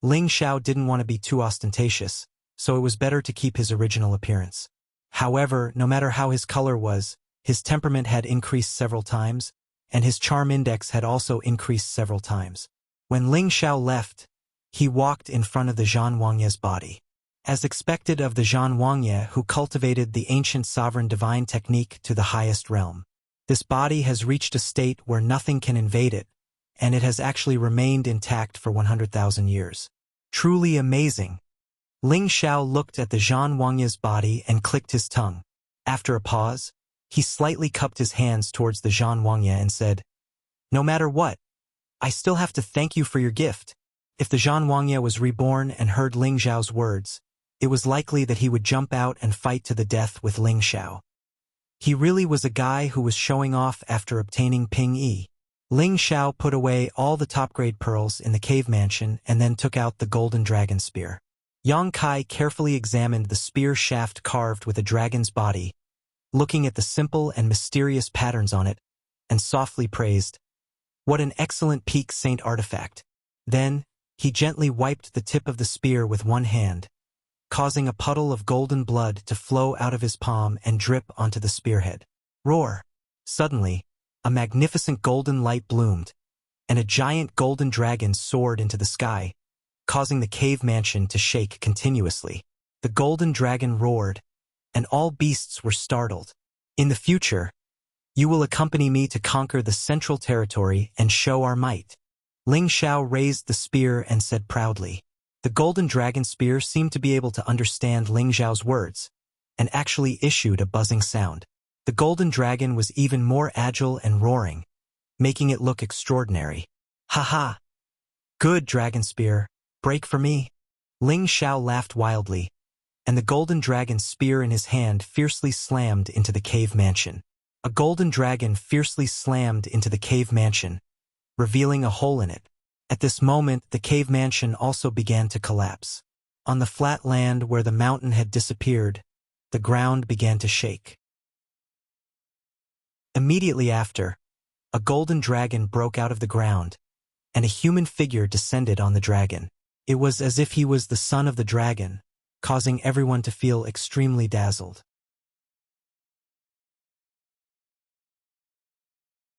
Ling Xiao didn't want to be too ostentatious, so it was better to keep his original appearance. However, no matter how his color was, his temperament had increased several times, and his charm index had also increased several times. When Ling Xiao left, he walked in front of the Zhan Wangye's body. As expected of the Zhan Wangye who cultivated the ancient sovereign divine technique to the highest realm. This body has reached a state where nothing can invade it, and it has actually remained intact for 100,000 years. Truly amazing. Ling Xiao looked at the Zhan Wangye's body and clicked his tongue. After a pause, he slightly cupped his hands towards the Zhan Wangye and said, "No matter what, I still have to thank you for your gift." If the Zhan Wangye was reborn and heard Ling Xiao's words, it was likely that he would jump out and fight to the death with Ling Xiao. He really was a guy who was showing off after obtaining Ping Yi. Ling Xiao put away all the top-grade pearls in the cave mansion and then took out the golden dragon spear. Yang Kai carefully examined the spear shaft carved with a dragon's body, looking at the simple and mysterious patterns on it, and softly praised, "What an excellent peak saint artifact." Then, he gently wiped the tip of the spear with one hand, causing a puddle of golden blood to flow out of his palm and drip onto the spearhead. Roar! Suddenly, a magnificent golden light bloomed, and a giant golden dragon soared into the sky, causing the cave mansion to shake continuously. The golden dragon roared, and all beasts were startled. "In the future, you will accompany me to conquer the central territory and show our might." Ling Xiao raised the spear and said proudly. The golden dragon spear seemed to be able to understand Ling Xiao's words, and actually issued a buzzing sound. The golden dragon was even more agile and roaring, making it look extraordinary. "Ha ha! Good, dragon spear, break for me." Ling Xiao laughed wildly, and the golden dragon spear in his hand fiercely slammed into the cave mansion. A golden dragon fiercely slammed into the cave mansion, revealing a hole in it. At this moment, the cave mansion also began to collapse. On the flat land where the mountain had disappeared, the ground began to shake. Immediately after, a golden dragon broke out of the ground, and a human figure descended on the dragon. It was as if he was the son of the dragon, causing everyone to feel extremely dazzled.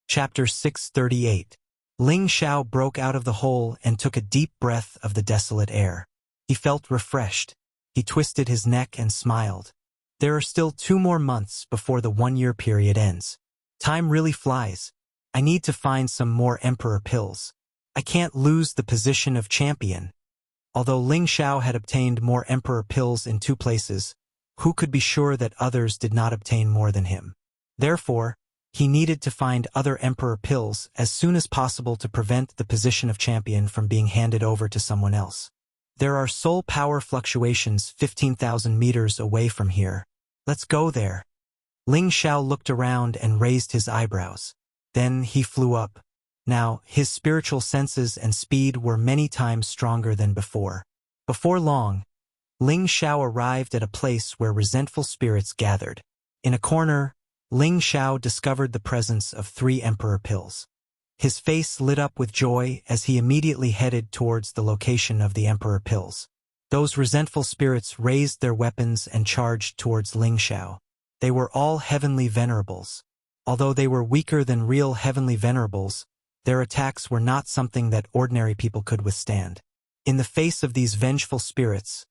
Chapter 638. Ling Xiao broke out of the hole and took a deep breath of the desolate air. He felt refreshed. He twisted his neck and smiled. There are still 2 more months before the 1-year period ends. Time really flies. I need to find some more Emperor pills. I can't lose the position of champion. Although Ling Xiao had obtained more Emperor pills in 2 places, who could be sure that others did not obtain more than him? Therefore, he needed to find other Emperor pills as soon as possible to prevent the position of champion from being handed over to someone else. There are soul power fluctuations 15,000 meters away from here. Let's go there. Ling Xiao looked around and raised his eyebrows. Then he flew up. Now, his spiritual senses and speed were many times stronger than before. Before long, Ling Xiao arrived at a place where resentful spirits gathered. In a corner, Ling Xiao discovered the presence of 3 Emperor pills. His face lit up with joy as he immediately headed towards the location of the Emperor pills. Those resentful spirits raised their weapons and charged towards Ling Xiao. They were all heavenly venerables. Although they were weaker than real heavenly venerables, their attacks were not something that ordinary people could withstand. In the face of these vengeful spirits,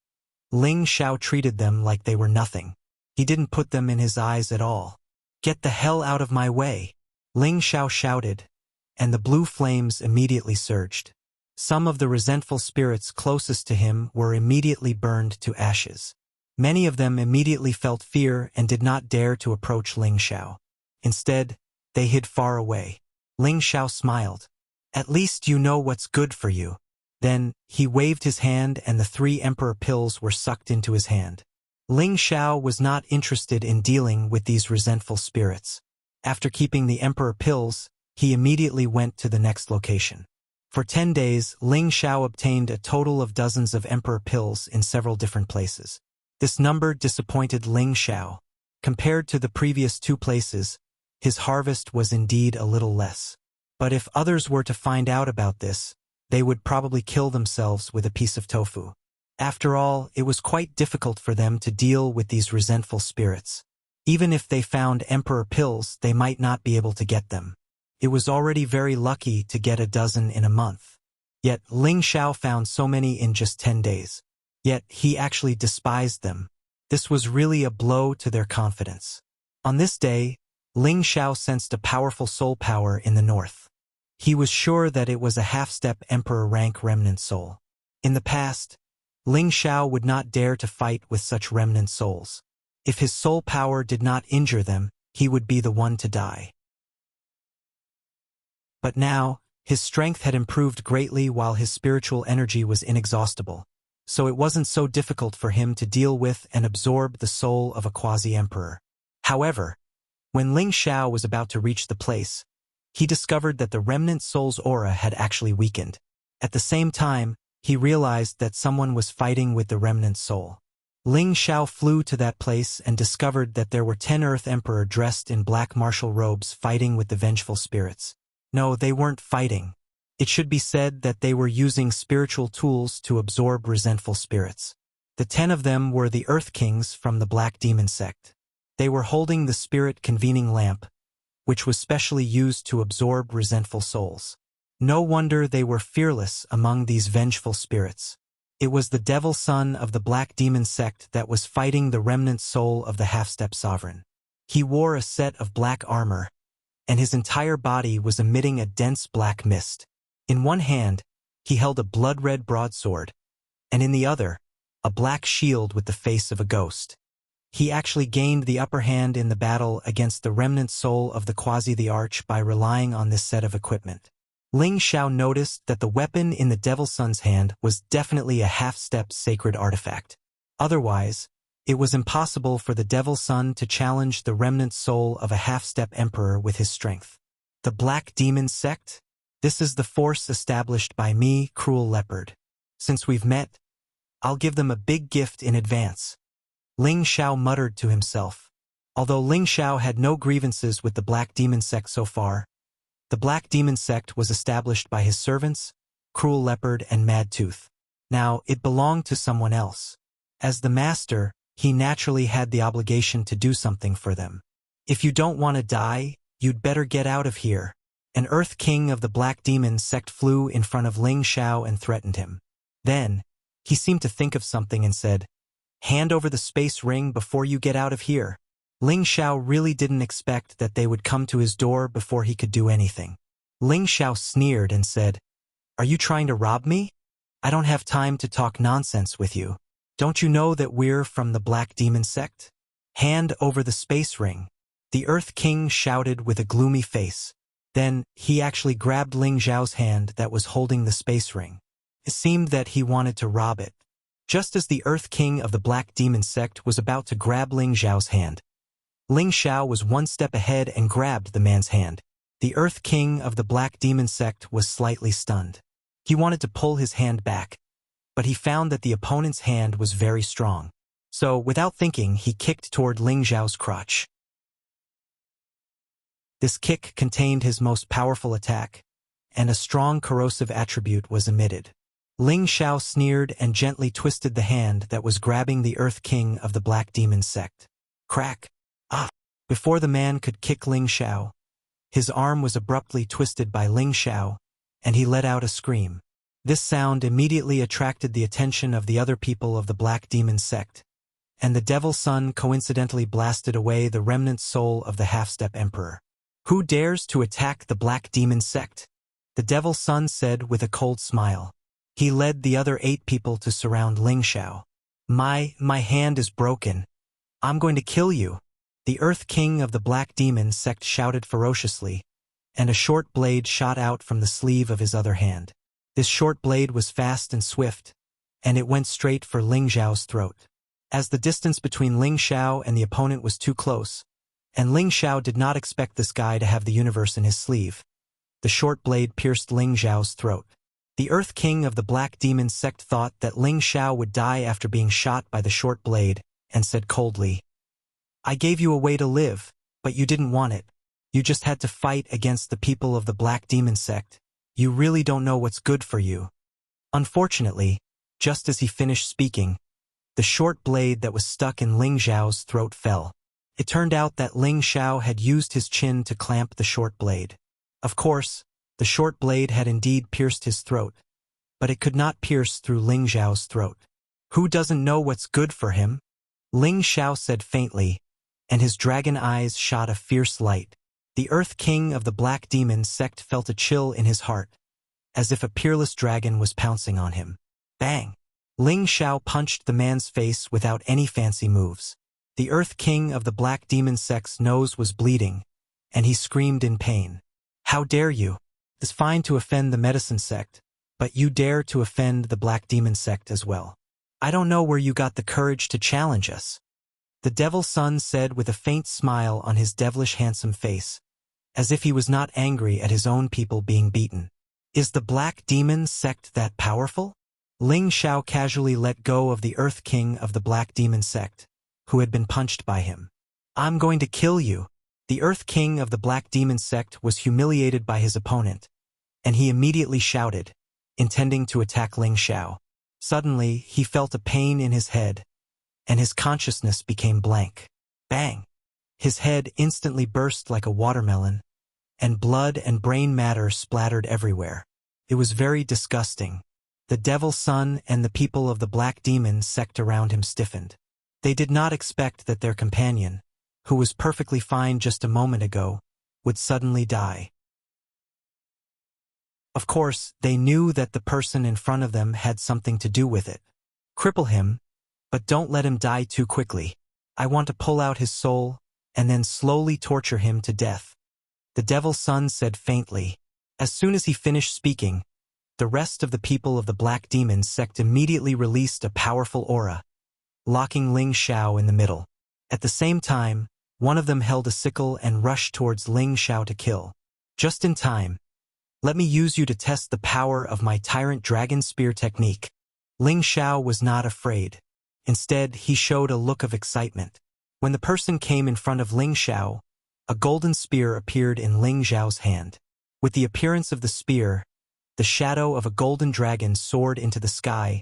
Ling Xiao treated them like they were nothing. He didn't put them in his eyes at all. "Get the hell out of my way!" Ling Xiao shouted, and the blue flames immediately surged. Some of the resentful spirits closest to him were immediately burned to ashes. Many of them immediately felt fear and did not dare to approach Ling Xiao. Instead, they hid far away. Ling Xiao smiled. "At least you know what's good for you." Then, he waved his hand and the 3 Emperor pills were sucked into his hand. Ling Xiao was not interested in dealing with these resentful spirits. After keeping the Emperor pills, he immediately went to the next location. For 10 days, Ling Xiao obtained a total of dozens of Emperor pills in several different places. This number disappointed Ling Xiao. Compared to the previous 2 places, his harvest was indeed a little less. But if others were to find out about this, they would probably kill themselves with a piece of tofu. After all, it was quite difficult for them to deal with these resentful spirits. Even if they found Emperor pills, they might not be able to get them. It was already very lucky to get a dozen in a month. Yet Ling Xiao found so many in just 10 days. Yet he actually despised them. This was really a blow to their confidence. On this day, Ling Xiao sensed a powerful soul power in the north. He was sure that it was a half-step Emperor rank remnant soul. In the past, Ling Xiao would not dare to fight with such remnant souls. If his soul power did not injure them, he would be the one to die. But now, his strength had improved greatly while his spiritual energy was inexhaustible, so it wasn't so difficult for him to deal with and absorb the soul of a quasi-emperor. However, when Ling Xiao was about to reach the place, he discovered that the remnant soul's aura had actually weakened. At the same time, he realized that someone was fighting with the remnant soul. Ling Xiao flew to that place and discovered that there were 10 Earth Emperor dressed in black martial robes fighting with the vengeful spirits. No, they weren't fighting. It should be said that they were using spiritual tools to absorb resentful spirits. The 10 of them were the Earth Kings from the Black Demon sect. They were holding the spirit convening lamp, which was specially used to absorb resentful souls. No wonder they were fearless among these vengeful spirits. It was the devil son of the Black Demon sect that was fighting the remnant soul of the half-step sovereign. He wore a set of black armor, and his entire body was emitting a dense black mist. In one hand, he held a blood-red broadsword, and in the other, a black shield with the face of a ghost. He actually gained the upper hand in the battle against the remnant soul of the Quasi the Arch by relying on this set of equipment. Ling Xiao noticed that the weapon in the Devil Son's hand was definitely a half-step sacred artifact. Otherwise, it was impossible for the Devil Son to challenge the remnant soul of a half-step emperor with his strength. The Black Demon sect? This is the force established by me, Cruel Leopard. Since we've met, I'll give them a big gift in advance. Ling Xiao muttered to himself. Although Ling Xiao had no grievances with the Black Demon sect so far, the Black Demon sect was established by his servants, Cruel Leopard and Mad Tooth. Now, it belonged to someone else. As the master, he naturally had the obligation to do something for them. If you don't want to die, you'd better get out of here. An Earth King of the Black Demon sect flew in front of Ling Xiao and threatened him. Then, he seemed to think of something and said, Hand over the space ring before you get out of here. Ling Xiao really didn't expect that they would come to his door before he could do anything. Ling Xiao sneered and said, "Are you trying to rob me? I don't have time to talk nonsense with you. Don't you know that we're from the Black Demon sect? Hand over the space ring." The Earth King shouted with a gloomy face. Then, he actually grabbed Ling Xiao's hand that was holding the space ring. It seemed that he wanted to rob it. Just as the Earth King of the Black Demon sect was about to grab Ling Xiao's hand, Ling Xiao was one step ahead and grabbed the man's hand. The Earth King of the Black Demon sect was slightly stunned. He wanted to pull his hand back, but he found that the opponent's hand was very strong. So, without thinking, he kicked toward Ling Xiao's crotch. This kick contained his most powerful attack, and a strong corrosive attribute was emitted. Ling Xiao sneered and gently twisted the hand that was grabbing the Earth King of the Black Demon sect. Crack! Ah! Before the man could kick Ling Xiao, his arm was abruptly twisted by Ling Xiao, and he let out a scream. This sound immediately attracted the attention of the other people of the Black Demon sect, and the Devil Sun coincidentally blasted away the remnant soul of the Half-Step Emperor. "Who dares to attack the Black Demon sect?" the Devil Sun said with a cold smile. He led the other 8 people to surround Ling Xiao. My hand is broken. I'm going to kill you." The Earth King of the Black Demon sect shouted ferociously, and a short blade shot out from the sleeve of his other hand. This short blade was fast and swift, and it went straight for Ling Xiao's throat. As the distance between Ling Xiao and the opponent was too close, and Ling Xiao did not expect this guy to have the universe in his sleeve, the short blade pierced Ling Xiao's throat. The Earth King of the Black Demon sect thought that Ling Xiao would die after being shot by the short blade, and said coldly, "I gave you a way to live, but you didn't want it. You just had to fight against the people of the Black Demon sect. You really don't know what's good for you." Unfortunately, just as he finished speaking, the short blade that was stuck in Ling Xiao's throat fell. It turned out that Ling Xiao had used his chin to clamp the short blade. Of course, the short blade had indeed pierced his throat, but it could not pierce through Ling Xiao's throat. "Who doesn't know what's good for him?" Ling Xiao said faintly, and his dragon eyes shot a fierce light. The Earth King of the Black Demon sect felt a chill in his heart, as if a peerless dragon was pouncing on him. Bang! Ling Xiao punched the man's face without any fancy moves. The Earth King of the Black Demon sect's nose was bleeding, and he screamed in pain. "How dare you? It's fine to offend the medicine sect, but you dare to offend the Black Demon sect as well. I don't know where you got the courage to challenge us." The Devil Sun said with a faint smile on his devilish handsome face, as if he was not angry at his own people being beaten. "Is the Black Demon sect that powerful?" Ling Xiao casually let go of the Earth King of the Black Demon sect, who had been punched by him. "I'm going to kill you." The Earth King of the Black Demon sect was humiliated by his opponent, and he immediately shouted, intending to attack Ling Xiao. Suddenly, he felt a pain in his head, and his consciousness became blank. Bang! His head instantly burst like a watermelon, and blood and brain matter splattered everywhere. It was very disgusting. The Devil Sun and the people of the Black Demon sect around him stiffened. They did not expect that their companion, who was perfectly fine just a moment ago, would suddenly die. Of course, they knew that the person in front of them had something to do with it. Cripple him, but don't let him die too quickly. I want to pull out his soul, and then slowly torture him to death. The Devil Sun said faintly. As soon as he finished speaking, the rest of the people of the Black Demon sect immediately released a powerful aura, locking Ling Xiao in the middle. At the same time, one of them held a sickle and rushed towards Ling Xiao to kill. Just in time. "Let me use you to test the power of my Tyrant Dragon Spear technique." Ling Xiao was not afraid. Instead, he showed a look of excitement. When the person came in front of Ling Xiao, a golden spear appeared in Ling Xiao's hand. With the appearance of the spear, the shadow of a golden dragon soared into the sky,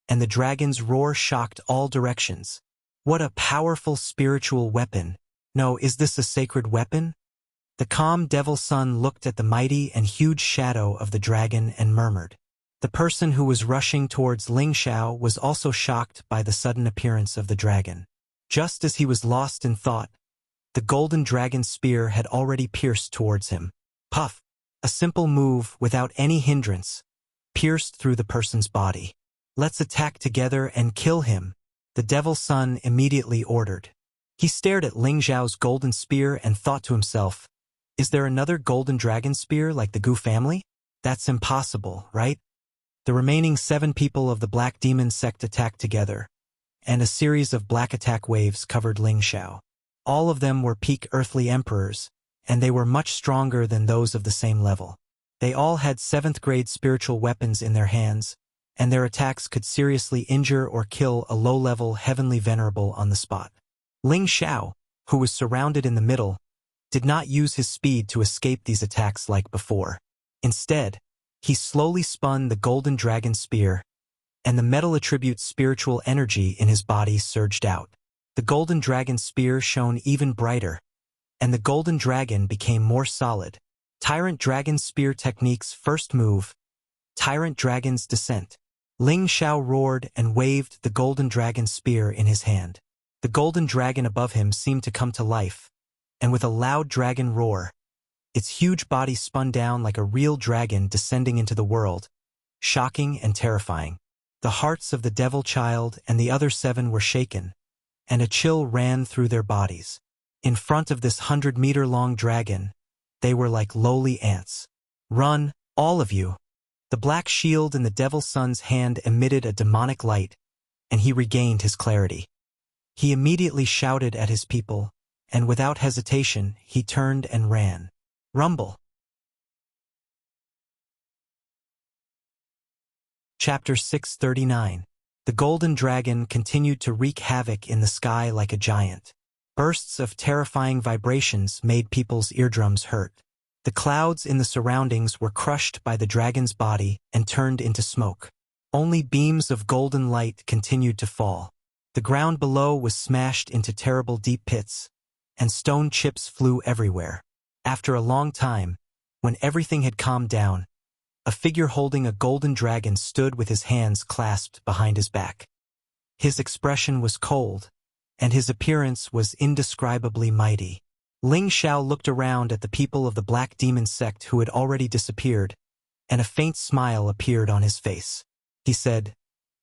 and the dragon's roar shocked all directions. What a powerful spiritual weapon! No, is this a sacred weapon? The calm Devil Sun looked at the mighty and huge shadow of the dragon and murmured, The person who was rushing towards Ling Xiao was also shocked by the sudden appearance of the dragon. Just as he was lost in thought, the golden dragon spear had already pierced towards him. Puff! A simple move without any hindrance pierced through the person's body. "Let's attack together and kill him," the Devil Son immediately ordered. He stared at Ling Xiao's golden spear and thought to himself, "Is there another golden dragon spear like the Gu family? That's impossible, right?" The remaining 7 people of the Black Demon sect attacked together, and a series of black attack waves covered Ling Xiao. All of them were peak earthly emperors, and they were much stronger than those of the same level. They all had 7th grade spiritual weapons in their hands, and their attacks could seriously injure or kill a low-level heavenly venerable on the spot. Ling Xiao, who was surrounded in the middle, did not use his speed to escape these attacks like before. Instead, he slowly spun the golden dragon spear, and the metal attribute spiritual energy in his body surged out. The golden dragon spear shone even brighter, and the golden dragon became more solid. Tyrant Dragon Spear Technique's first move, Tyrant Dragon's Descent. Ling Xiao roared and waved the golden dragon spear in his hand. The golden dragon above him seemed to come to life, and with a loud dragon roar, its huge body spun down like a real dragon descending into the world, shocking and terrifying. The hearts of the devil child and the other 7 were shaken, and a chill ran through their bodies. In front of this 100-meter-long dragon, they were like lowly ants. "Run, all of you!" The black shield in the Devil Son's hand emitted a demonic light, and he regained his clarity. He immediately shouted at his people, and without hesitation, he turned and ran. Rumble. Chapter 639. The golden dragon continued to wreak havoc in the sky like a giant. Bursts of terrifying vibrations made people's eardrums hurt. The clouds in the surroundings were crushed by the dragon's body and turned into smoke. Only beams of golden light continued to fall. The ground below was smashed into terrible deep pits, and stone chips flew everywhere. After a long time, when everything had calmed down, a figure holding a golden dragon stood with his hands clasped behind his back. His expression was cold, and his appearance was indescribably mighty. Ling Xiao looked around at the people of the Black Demon sect who had already disappeared, and a faint smile appeared on his face. He said,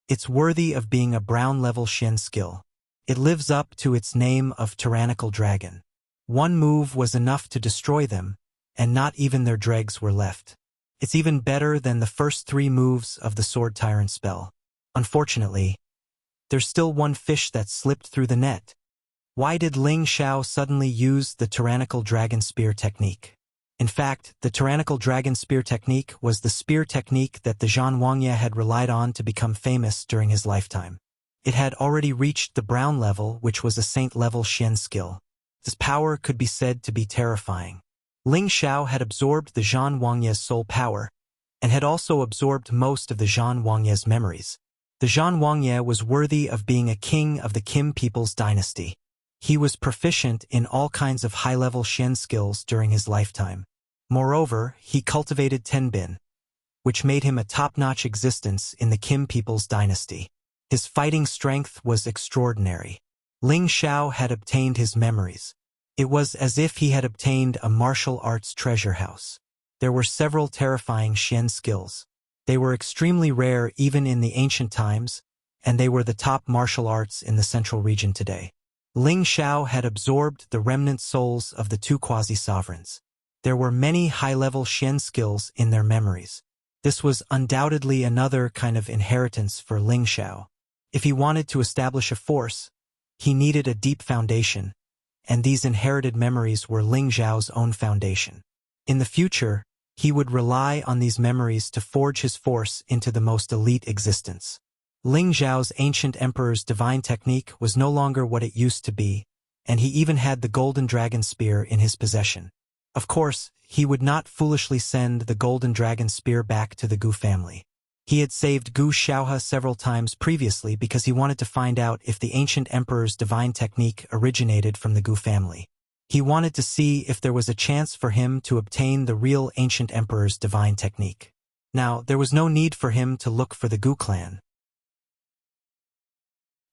"It's worthy of being a brown-level Shen skill. It lives up to its name of tyrannical dragon. One move was enough to destroy them, and not even their dregs were left. It's even better than the first 3 moves of the Sword Tyrant spell. Unfortunately, there's still one fish that slipped through the net." Why did Ling Xiao suddenly use the Tyrannical Dragon Spear technique? In fact, the Tyrannical Dragon Spear technique was the spear technique that the Zhan Wangye had relied on to become famous during his lifetime. It had already reached the brown level, which was a saint-level Shen skill. This power could be said to be terrifying. Ling Xiao had absorbed the Zhan Wangye's soul power, and had also absorbed most of the Zhan Wangye's memories. The Zhan Wangye was worthy of being a king of the Kim people's dynasty. He was proficient in all kinds of high-level Shen skills during his lifetime. Moreover, he cultivated Tenbin, which made him a top-notch existence in the Kim people's dynasty. His fighting strength was extraordinary. Ling Xiao had obtained his memories. It was as if he had obtained a martial arts treasure house. There were several terrifying Shen skills. They were extremely rare even in the ancient times, and they were the top martial arts in the central region today. Ling Xiao had absorbed the remnant souls of the 2 quasi-sovereigns. There were many high-level Shen skills in their memories. This was undoubtedly another kind of inheritance for Ling Xiao. If he wanted to establish a force, he needed a deep foundation, and these inherited memories were Ling Xiao's own foundation. In the future, he would rely on these memories to forge his force into the most elite existence. Ling Xiao's ancient emperor's divine technique was no longer what it used to be, and he even had the golden dragon spear in his possession. Of course, he would not foolishly send the golden dragon spear back to the Gu family. He had saved Gu Xiaohe several times previously because he wanted to find out if the ancient emperor's divine technique originated from the Gu family. He wanted to see if there was a chance for him to obtain the real ancient emperor's divine technique. Now, there was no need for him to look for the Gu clan.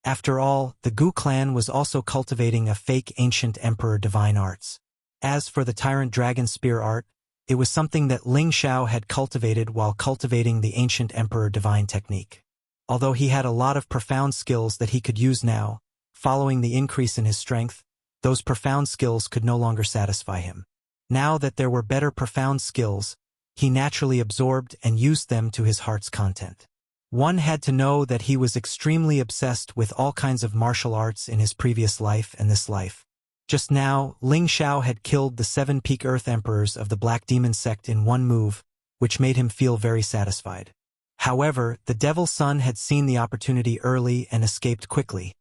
After all, the Gu clan was also cultivating a fake ancient emperor divine arts. As for the tyrant dragon spear art, it was something that Ling Xiao had cultivated while cultivating the ancient emperor divine technique. Although he had a lot of profound skills that he could use now, following the increase in his strength, those profound skills could no longer satisfy him. Now that there were better profound skills, he naturally absorbed and used them to his heart's content. One had to know that he was extremely obsessed with all kinds of martial arts in his previous life and this life. Just now, Ling Xiao had killed the 7 peak Earth Emperors of the Black Demon sect in one move, which made him feel very satisfied. However, the Devil Son had seen the opportunity early and escaped quickly,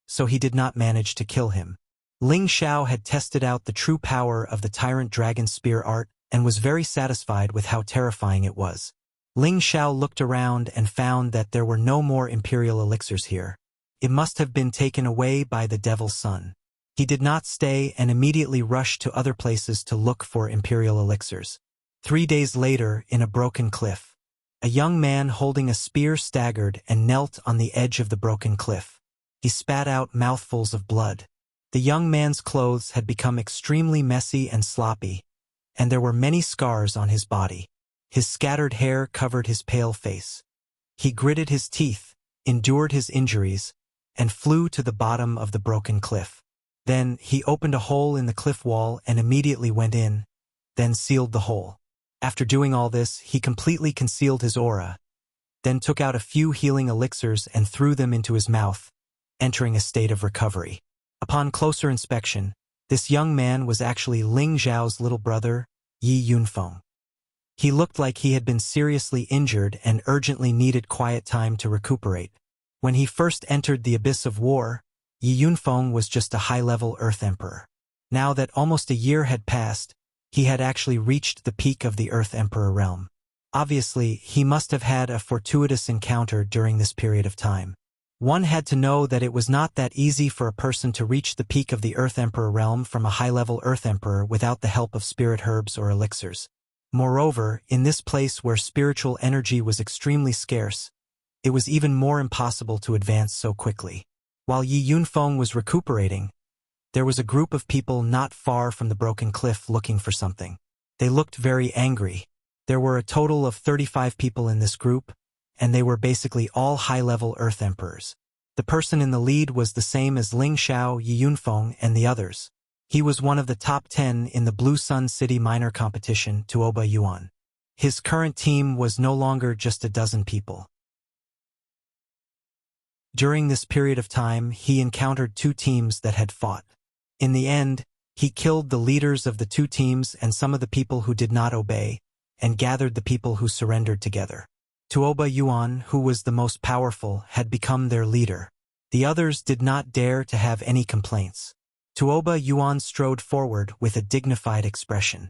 so he did not manage to kill him. Ling Xiao had tested out the true power of the Tyrant Dragon Spear art and was very satisfied with how terrifying it was. Ling Xiao looked around and found that there were no more imperial elixirs here. It must have been taken away by the Devil's Son. He did not stay and immediately rushed to other places to look for imperial elixirs. 3 days later, in a broken cliff, a young man holding a spear staggered and knelt on the edge of the broken cliff. He spat out mouthfuls of blood. The young man's clothes had become extremely messy and sloppy, and there were many scars on his body. His scattered hair covered his pale face. He gritted his teeth, endured his injuries, and flew to the bottom of the broken cliff. Then he opened a hole in the cliff wall and immediately went in, then sealed the hole. After doing all this, he completely concealed his aura, then took out a few healing elixirs and threw them into his mouth, entering a state of recovery. Upon closer inspection, this young man was actually Ling Xiao's little brother, Yi Yunfeng. He looked like he had been seriously injured and urgently needed quiet time to recuperate. When he first entered the abyss of war, Yi Yunfeng was just a high-level Earth Emperor. Now that almost a year had passed, he had actually reached the peak of the Earth Emperor realm. Obviously, he must have had a fortuitous encounter during this period of time. One had to know that it was not that easy for a person to reach the peak of the Earth Emperor realm from a high-level Earth Emperor without the help of spirit herbs or elixirs. Moreover, in this place where spiritual energy was extremely scarce, it was even more impossible to advance so quickly. While Yi Yunfeng was recuperating, there was a group of people not far from the broken cliff looking for something. They looked very angry. There were a total of 35 people in this group, and they were basically all high-level Earth Emperors. The person in the lead was the same as Ling Xiao, Yi Yunfeng, and the others. He was one of the top 10 in the Blue Sun City minor competition, Tuoba Yuan. His current team was no longer just a dozen people. During this period of time, he encountered 2 teams that had fought. In the end, he killed the leaders of the 2 teams and some of the people who did not obey, and gathered the people who surrendered together. Tuoba Yuan, who was the most powerful, had become their leader. The others did not dare to have any complaints. Tuoba Yuan strode forward with a dignified expression.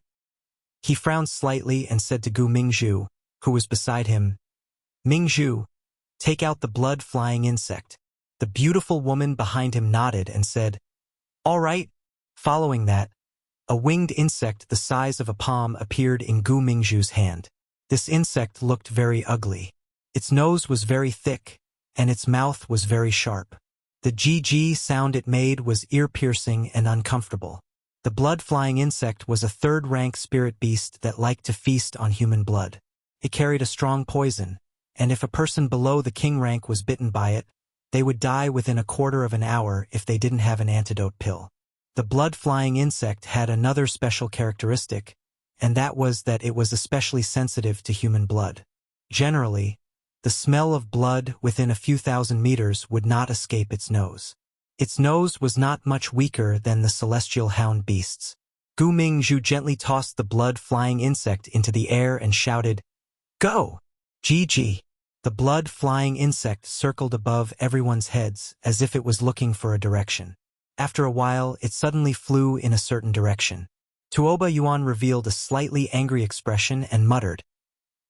He frowned slightly and said to Gu Mingzhu, who was beside him, "Mingzhu, take out the blood-flying insect." The beautiful woman behind him nodded and said, "All right." Following that, a winged insect the size of a palm appeared in Gu Mingzhu's hand. This insect looked very ugly. Its nose was very thick, and its mouth was very sharp. The GG sound it made was ear-piercing and uncomfortable. The blood-flying insect was a 3rd-rank spirit beast that liked to feast on human blood. It carried a strong poison, and if a person below the king rank was bitten by it, they would die within a quarter of an hour if they didn't have an antidote pill. The blood-flying insect had another special characteristic, and that was that it was especially sensitive to human blood. Generally, the smell of blood within a few thousand meters would not escape its nose. Its nose was not much weaker than the celestial hound beasts. Gu Mingzhu gently tossed the blood-flying insect into the air and shouted, "Go! GG!" The blood-flying insect circled above everyone's heads as if it was looking for a direction. After a while, it suddenly flew in a certain direction. Tuoba Yuan revealed a slightly angry expression and muttered,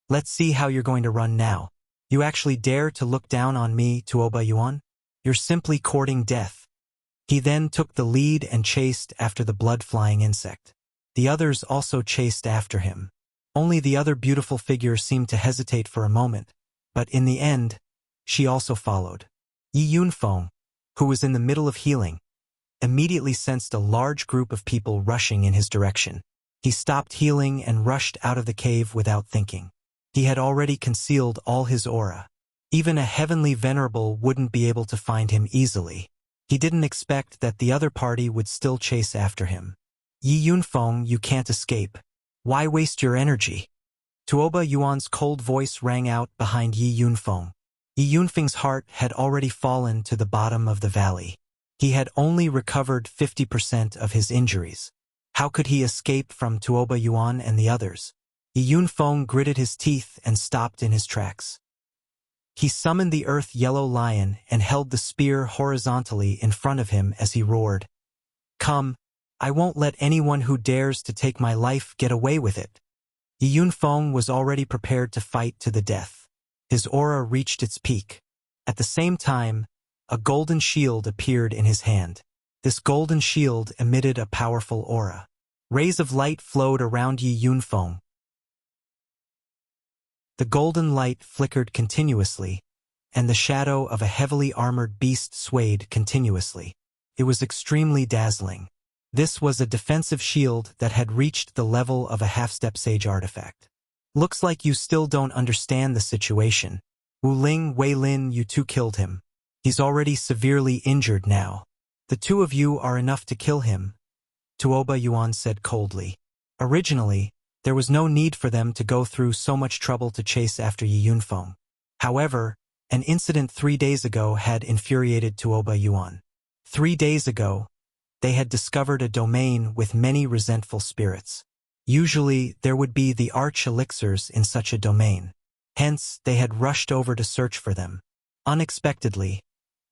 "Let's see how you're going to run now. You actually dare to look down on me, Tuoba Yuan? You're simply courting death." He then took the lead and chased after the blood-flying insect. The others also chased after him. Only the other beautiful figure seemed to hesitate for a moment, but in the end, she also followed. Yi Yunfeng, who was in the middle of healing, immediately sensed a large group of people rushing in his direction. He stopped healing and rushed out of the cave without thinking. He had already concealed all his aura. Even a heavenly venerable wouldn't be able to find him easily. He didn't expect that the other party would still chase after him. Yi Yunfeng, you can't escape. Why waste your energy? Tuoba Yuan's cold voice rang out behind Yi Yunfeng. Yi Yunfeng's heart had already fallen to the bottom of the valley. He had only recovered 50% of his injuries. How could he escape from Tuoba Yuan and the others? Yi Yunfeng gritted his teeth and stopped in his tracks. He summoned the Earth Yellow Lion and held the spear horizontally in front of him as he roared. Come, I won't let anyone who dares to take my life get away with it. Yi Yunfeng was already prepared to fight to the death. His aura reached its peak. At the same time, a golden shield appeared in his hand. This golden shield emitted a powerful aura. Rays of light flowed around Yi Yunfeng. The golden light flickered continuously, and the shadow of a heavily armored beast swayed continuously. It was extremely dazzling. This was a defensive shield that had reached the level of a half-step sage artifact. Looks like you still don't understand the situation. Wu Weilin, you two killed him. He's already severely injured now. The two of you are enough to kill him, Tuoba Yuan said coldly. Originally, there was no need for them to go through so much trouble to chase after Yi Yunfeng. However, an incident 3 days ago had infuriated Tuoba Yuan. 3 days ago, they had discovered a domain with many resentful spirits. Usually, there would be the arch elixirs in such a domain. Hence, they had rushed over to search for them. Unexpectedly,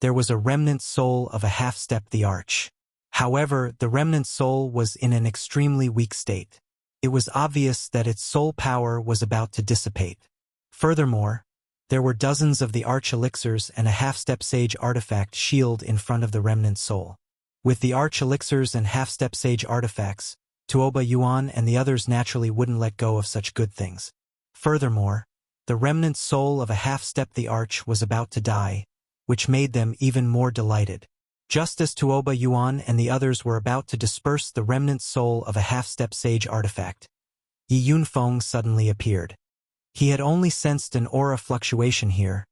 there was a remnant soul of a half-step the arch. However, the remnant soul was in an extremely weak state. It was obvious that its soul power was about to dissipate. Furthermore, there were dozens of the arch elixirs and a half-step sage artifact shield in front of the remnant soul. With the arch elixirs and half-step sage artifacts, Tuoba Yuan and the others naturally wouldn't let go of such good things. Furthermore, the remnant soul of a half-step the arch was about to die, which made them even more delighted. Just as Tuoba Yuan and the others were about to disperse the remnant soul of a half-step sage artifact, Yi Yunfeng suddenly appeared. He had only sensed an aura fluctuation here,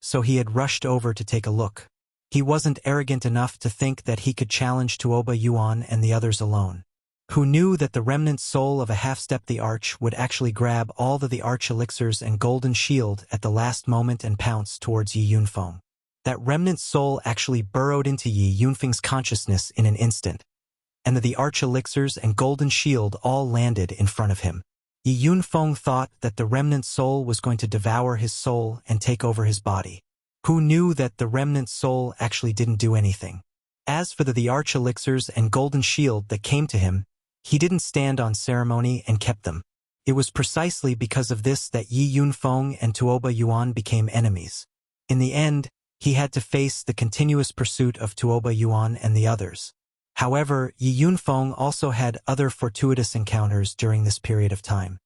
so he had rushed over to take a look. He wasn't arrogant enough to think that he could challenge Tuoba Yuan and the others alone. Who knew that the remnant soul of a half-step the arch would actually grab all the arch elixirs and golden shield at the last moment and pounce towards Yi Yunfeng. That remnant soul actually burrowed into Yi Yunfeng's consciousness in an instant, and the arch elixirs and golden shield all landed in front of him. Yi Yunfeng thought that the remnant soul was going to devour his soul and take over his body. Who knew that the remnant soul actually didn't do anything? As for the arch elixirs and golden shield that came to him, he didn't stand on ceremony and kept them. It was precisely because of this that Yi Yunfeng and Tuoba Yuan became enemies. In the end, he had to face the continuous pursuit of Tuoba Yuan and the others. However, Yi Yunfeng also had other fortuitous encounters during this period of time.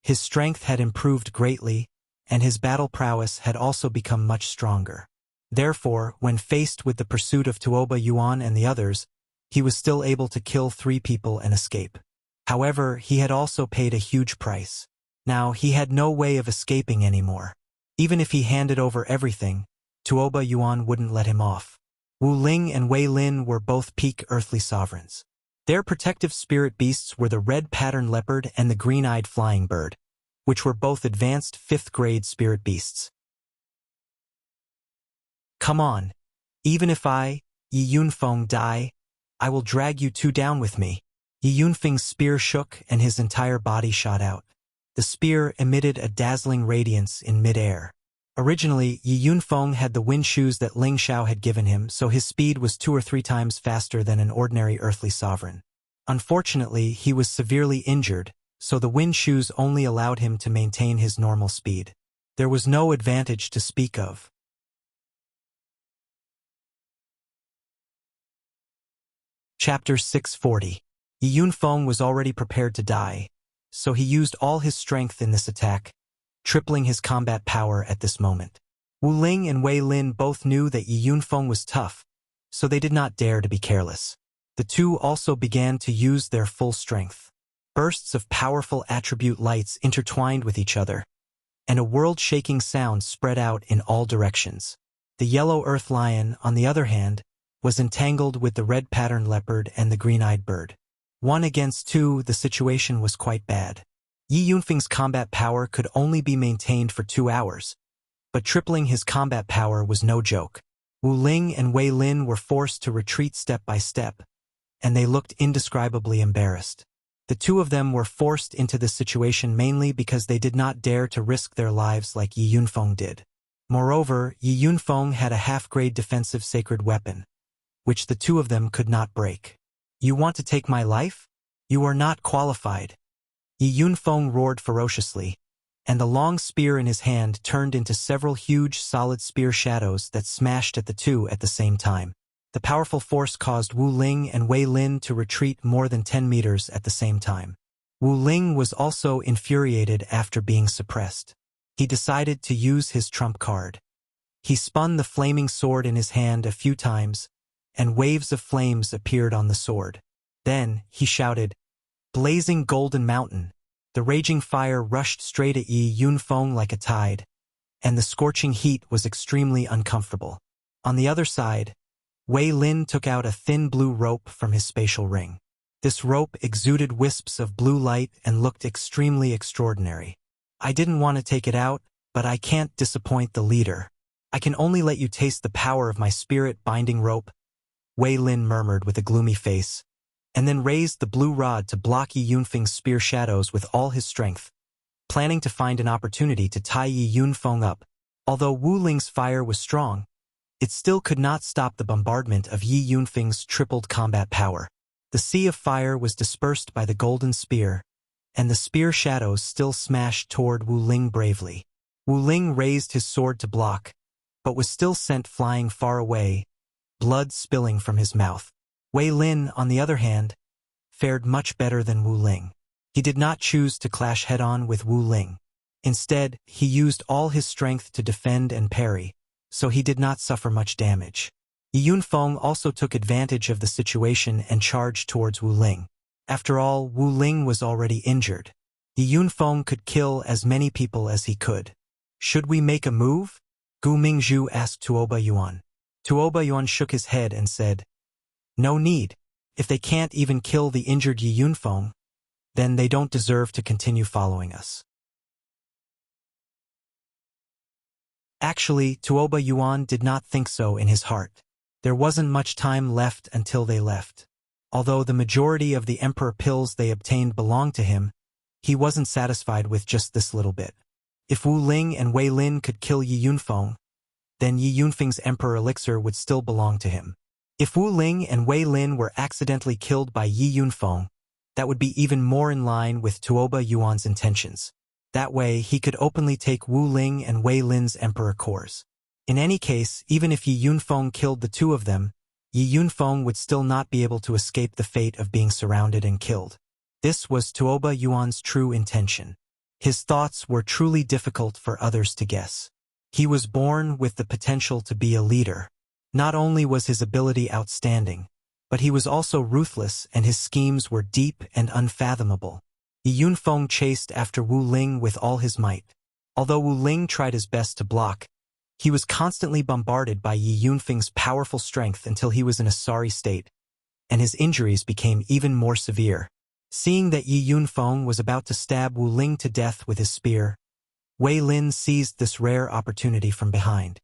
His strength had improved greatly, and his battle prowess had also become much stronger. Therefore, when faced with the pursuit of Tuoba Yuan and the others, he was still able to kill 3 people and escape. However, he had also paid a huge price. Now, he had no way of escaping anymore. Even if he handed over everything, Tuoba Yuan wouldn't let him off. Wu Ling and Wei Lin were both peak earthly sovereigns. Their protective spirit beasts were the red pattern leopard and the green-eyed flying bird, which were both advanced 5th-grade spirit beasts. Come on. Even if I, Yi Yunfeng, die, I will drag you two down with me. Yi Yunfeng's spear shook and his entire body shot out. The spear emitted a dazzling radiance in mid-air. Originally, Yi Yunfeng had the wind shoes that Ling Xiao had given him, so his speed was 2 or 3 times faster than an ordinary earthly sovereign. Unfortunately, he was severely injured, so the wind shoes only allowed him to maintain his normal speed. There was no advantage to speak of. Chapter 640. Yi Yunfeng was already prepared to die, so he used all his strength in this attack, tripling his combat power at this moment. Wu Ling and Wei Lin both knew that Yi Yunfeng was tough, so they did not dare to be careless. The two also began to use their full strength. Bursts of powerful attribute lights intertwined with each other, and a world-shaking sound spread out in all directions. The yellow earth lion, on the other hand, was entangled with the red-patterned leopard and the green-eyed bird. 1 against 2, the situation was quite bad. Yi Yunfeng's combat power could only be maintained for 2 hours, but tripling his combat power was no joke. Wu Ling and Wei Lin were forced to retreat step by step, and they looked indescribably embarrassed. The two of them were forced into this situation mainly because they did not dare to risk their lives like Yi Yunfeng did. Moreover, Yi Yunfeng had a half-grade defensive sacred weapon, which the two of them could not break. "You want to take my life? You are not qualified." Yi Yunfeng roared ferociously, and the long spear in his hand turned into several huge solid spear shadows that smashed at the two at the same time. The powerful force caused Wu Ling and Wei Lin to retreat more than 10 meters at the same time. Wu Ling was also infuriated after being suppressed. He decided to use his trump card. He spun the flaming sword in his hand a few times, and waves of flames appeared on the sword. Then, he shouted, "Blazing Golden Mountain!" The raging fire rushed straight at Yi Yunfeng like a tide, and the scorching heat was extremely uncomfortable. On the other side, Wei Lin took out a thin blue rope from his spatial ring. This rope exuded wisps of blue light and looked extremely extraordinary. "I didn't want to take it out, but I can't disappoint the leader. I can only let you taste the power of my spirit-binding rope," Wei Lin murmured with a gloomy face, and then raised the blue rod to block Yi Yunfeng's spear shadows with all his strength, planning to find an opportunity to tie Yi Yunfeng up. Although Wu Ling's fire was strong, it still could not stop the bombardment of Yi Yunfeng's tripled combat power. The sea of fire was dispersed by the golden spear, and the spear shadows still smashed toward Wu Ling bravely. Wu Ling raised his sword to block, but was still sent flying far away, blood spilling from his mouth. Wei Lin, on the other hand, fared much better than Wu Ling. He did not choose to clash head-on with Wu Ling. Instead, he used all his strength to defend and parry, so he did not suffer much damage. Yi Yunfeng also took advantage of the situation and charged towards Wu Ling. After all, Wu Ling was already injured. Yi Yunfeng could kill as many people as he could. "Should we make a move?" Gu Mingzhu asked Tuoba Yuan. Tuoba Yuan shook his head and said, "No need. If they can't even kill the injured Yi Yunfeng, then they don't deserve to continue following us." Actually, Tuoba Yuan did not think so in his heart. There wasn't much time left until they left. Although the majority of the emperor pills they obtained belonged to him, he wasn't satisfied with just this little bit. If Wu Ling and Wei Lin could kill Yi Yunfeng, then Yi Yunfeng's emperor elixir would still belong to him. If Wu Ling and Wei Lin were accidentally killed by Yi Yunfeng, that would be even more in line with Tuoba Yuan's intentions. That way, he could openly take Wu Ling and Wei Lin's emperor cores. In any case, even if Yi Yunfeng killed the two of them, Yi Yunfeng would still not be able to escape the fate of being surrounded and killed. This was Tuoba Yuan's true intention. His thoughts were truly difficult for others to guess. He was born with the potential to be a leader. Not only was his ability outstanding, but he was also ruthless and his schemes were deep and unfathomable. Yi Yunfeng chased after Wu Ling with all his might. Although Wu Ling tried his best to block, he was constantly bombarded by Yi Yunfeng's powerful strength until he was in a sorry state, and his injuries became even more severe. Seeing that Yi Yunfeng was about to stab Wu Ling to death with his spear, Wei Lin seized this rare opportunity from behind.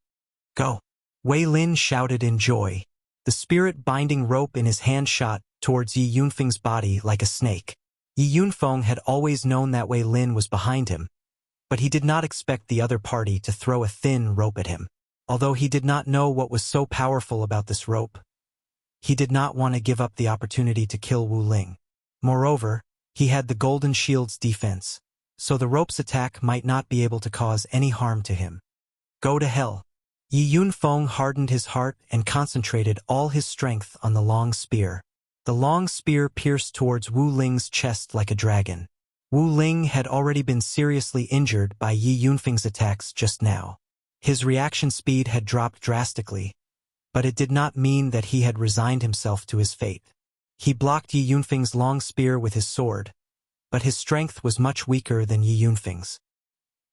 "Go!" Wei Lin shouted in joy. The spirit-binding rope in his hand shot towards Yi Yunfeng's body like a snake. Yi Yunfeng had always known that Wei Lin was behind him, but he did not expect the other party to throw a thin rope at him. Although he did not know what was so powerful about this rope, he did not want to give up the opportunity to kill Wu Ling. Moreover, he had the Golden Shield's defense, so the rope's attack might not be able to cause any harm to him. "Go to hell." Yi Yunfeng hardened his heart and concentrated all his strength on the long spear. The long spear pierced towards Wu Ling's chest like a dragon. Wu Ling had already been seriously injured by Yi Yunfeng's attacks just now. His reaction speed had dropped drastically, but it did not mean that he had resigned himself to his fate. He blocked Yi Yunfeng's long spear with his sword, but his strength was much weaker than Yi Yunfeng's.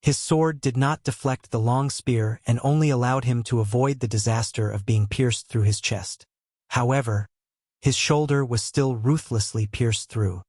His sword did not deflect the long spear and only allowed him to avoid the disaster of being pierced through his chest. However, his shoulder was still ruthlessly pierced through.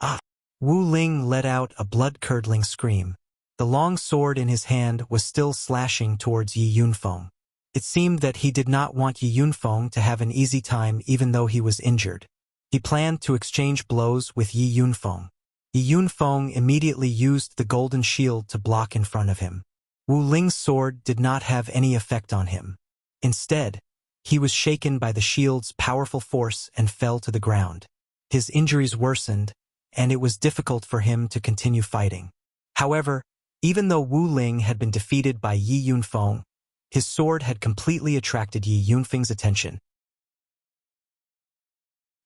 Ah! Wu Ling let out a blood-curdling scream. The long sword in his hand was still slashing towards Yi Yunfeng. It seemed that he did not want Yi Yunfeng to have an easy time even though he was injured. He planned to exchange blows with Yi Yunfeng. Yi Yunfeng immediately used the golden shield to block in front of him. Wu Ling's sword did not have any effect on him. Instead, he was shaken by the shield's powerful force and fell to the ground. His injuries worsened, and it was difficult for him to continue fighting. However, even though Wu Ling had been defeated by Yi Yunfeng, his sword had completely attracted Yi Yunfeng's attention.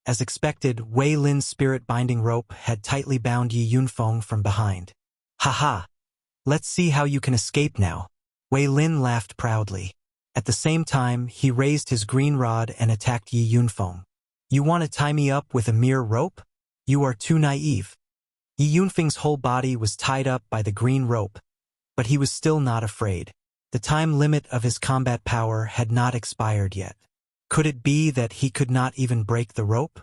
As expected, Wei Lin's spirit-binding rope had tightly bound Yi Yunfeng from behind. "Ha! Let's see how you can escape now." Wei Lin laughed proudly. At the same time, he raised his green rod and attacked Yi Yunfeng. "You want to tie me up with a mere rope? You are too naive." Yi Yunfeng's whole body was tied up by the green rope, but he was still not afraid. The time limit of his combat power had not expired yet. Could it be that he could not even break the rope?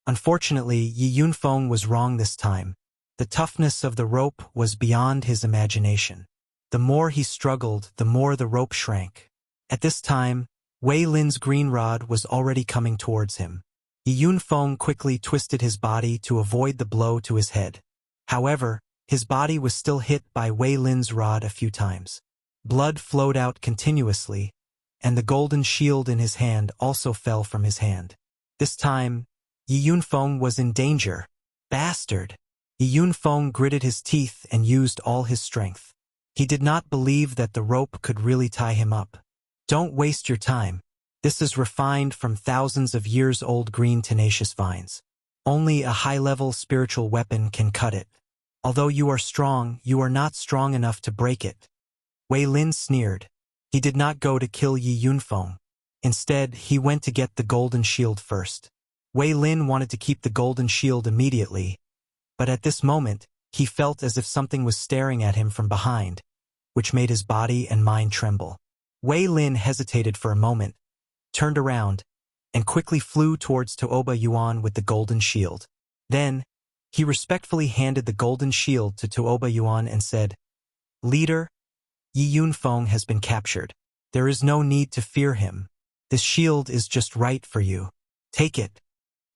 Unfortunately, Yi Yunfeng was wrong this time. The toughness of the rope was beyond his imagination. The more he struggled, the more the rope shrank. At this time, Wei Lin's green rod was already coming towards him. Yi Yunfeng quickly twisted his body to avoid the blow to his head. However, his body was still hit by Wei Lin's rod a few times. Blood flowed out continuously, and the golden shield in his hand also fell from his hand. This time, Yi Yunfeng was in danger. Bastard! Yi Yunfeng gritted his teeth and used all his strength. He did not believe that the rope could really tie him up. "Don't waste your time. This is refined from thousands of years-old green tenacious vines. Only a high-level spiritual weapon can cut it. Although you are strong, you are not strong enough to break it." Wei Lin sneered. He did not go to kill Yi Yunfeng. Instead, he went to get the golden shield first. Wei Lin wanted to keep the golden shield immediately, but at this moment, he felt as if something was staring at him from behind, which made his body and mind tremble. Wei Lin hesitated for a moment, turned around, and quickly flew towards Tuoba Yuan with the golden shield. Then, he respectfully handed the golden shield to Tuoba Yuan and said, "Leader, Yi Yunfeng has been captured. There is no need to fear him. This shield is just right for you. Take it."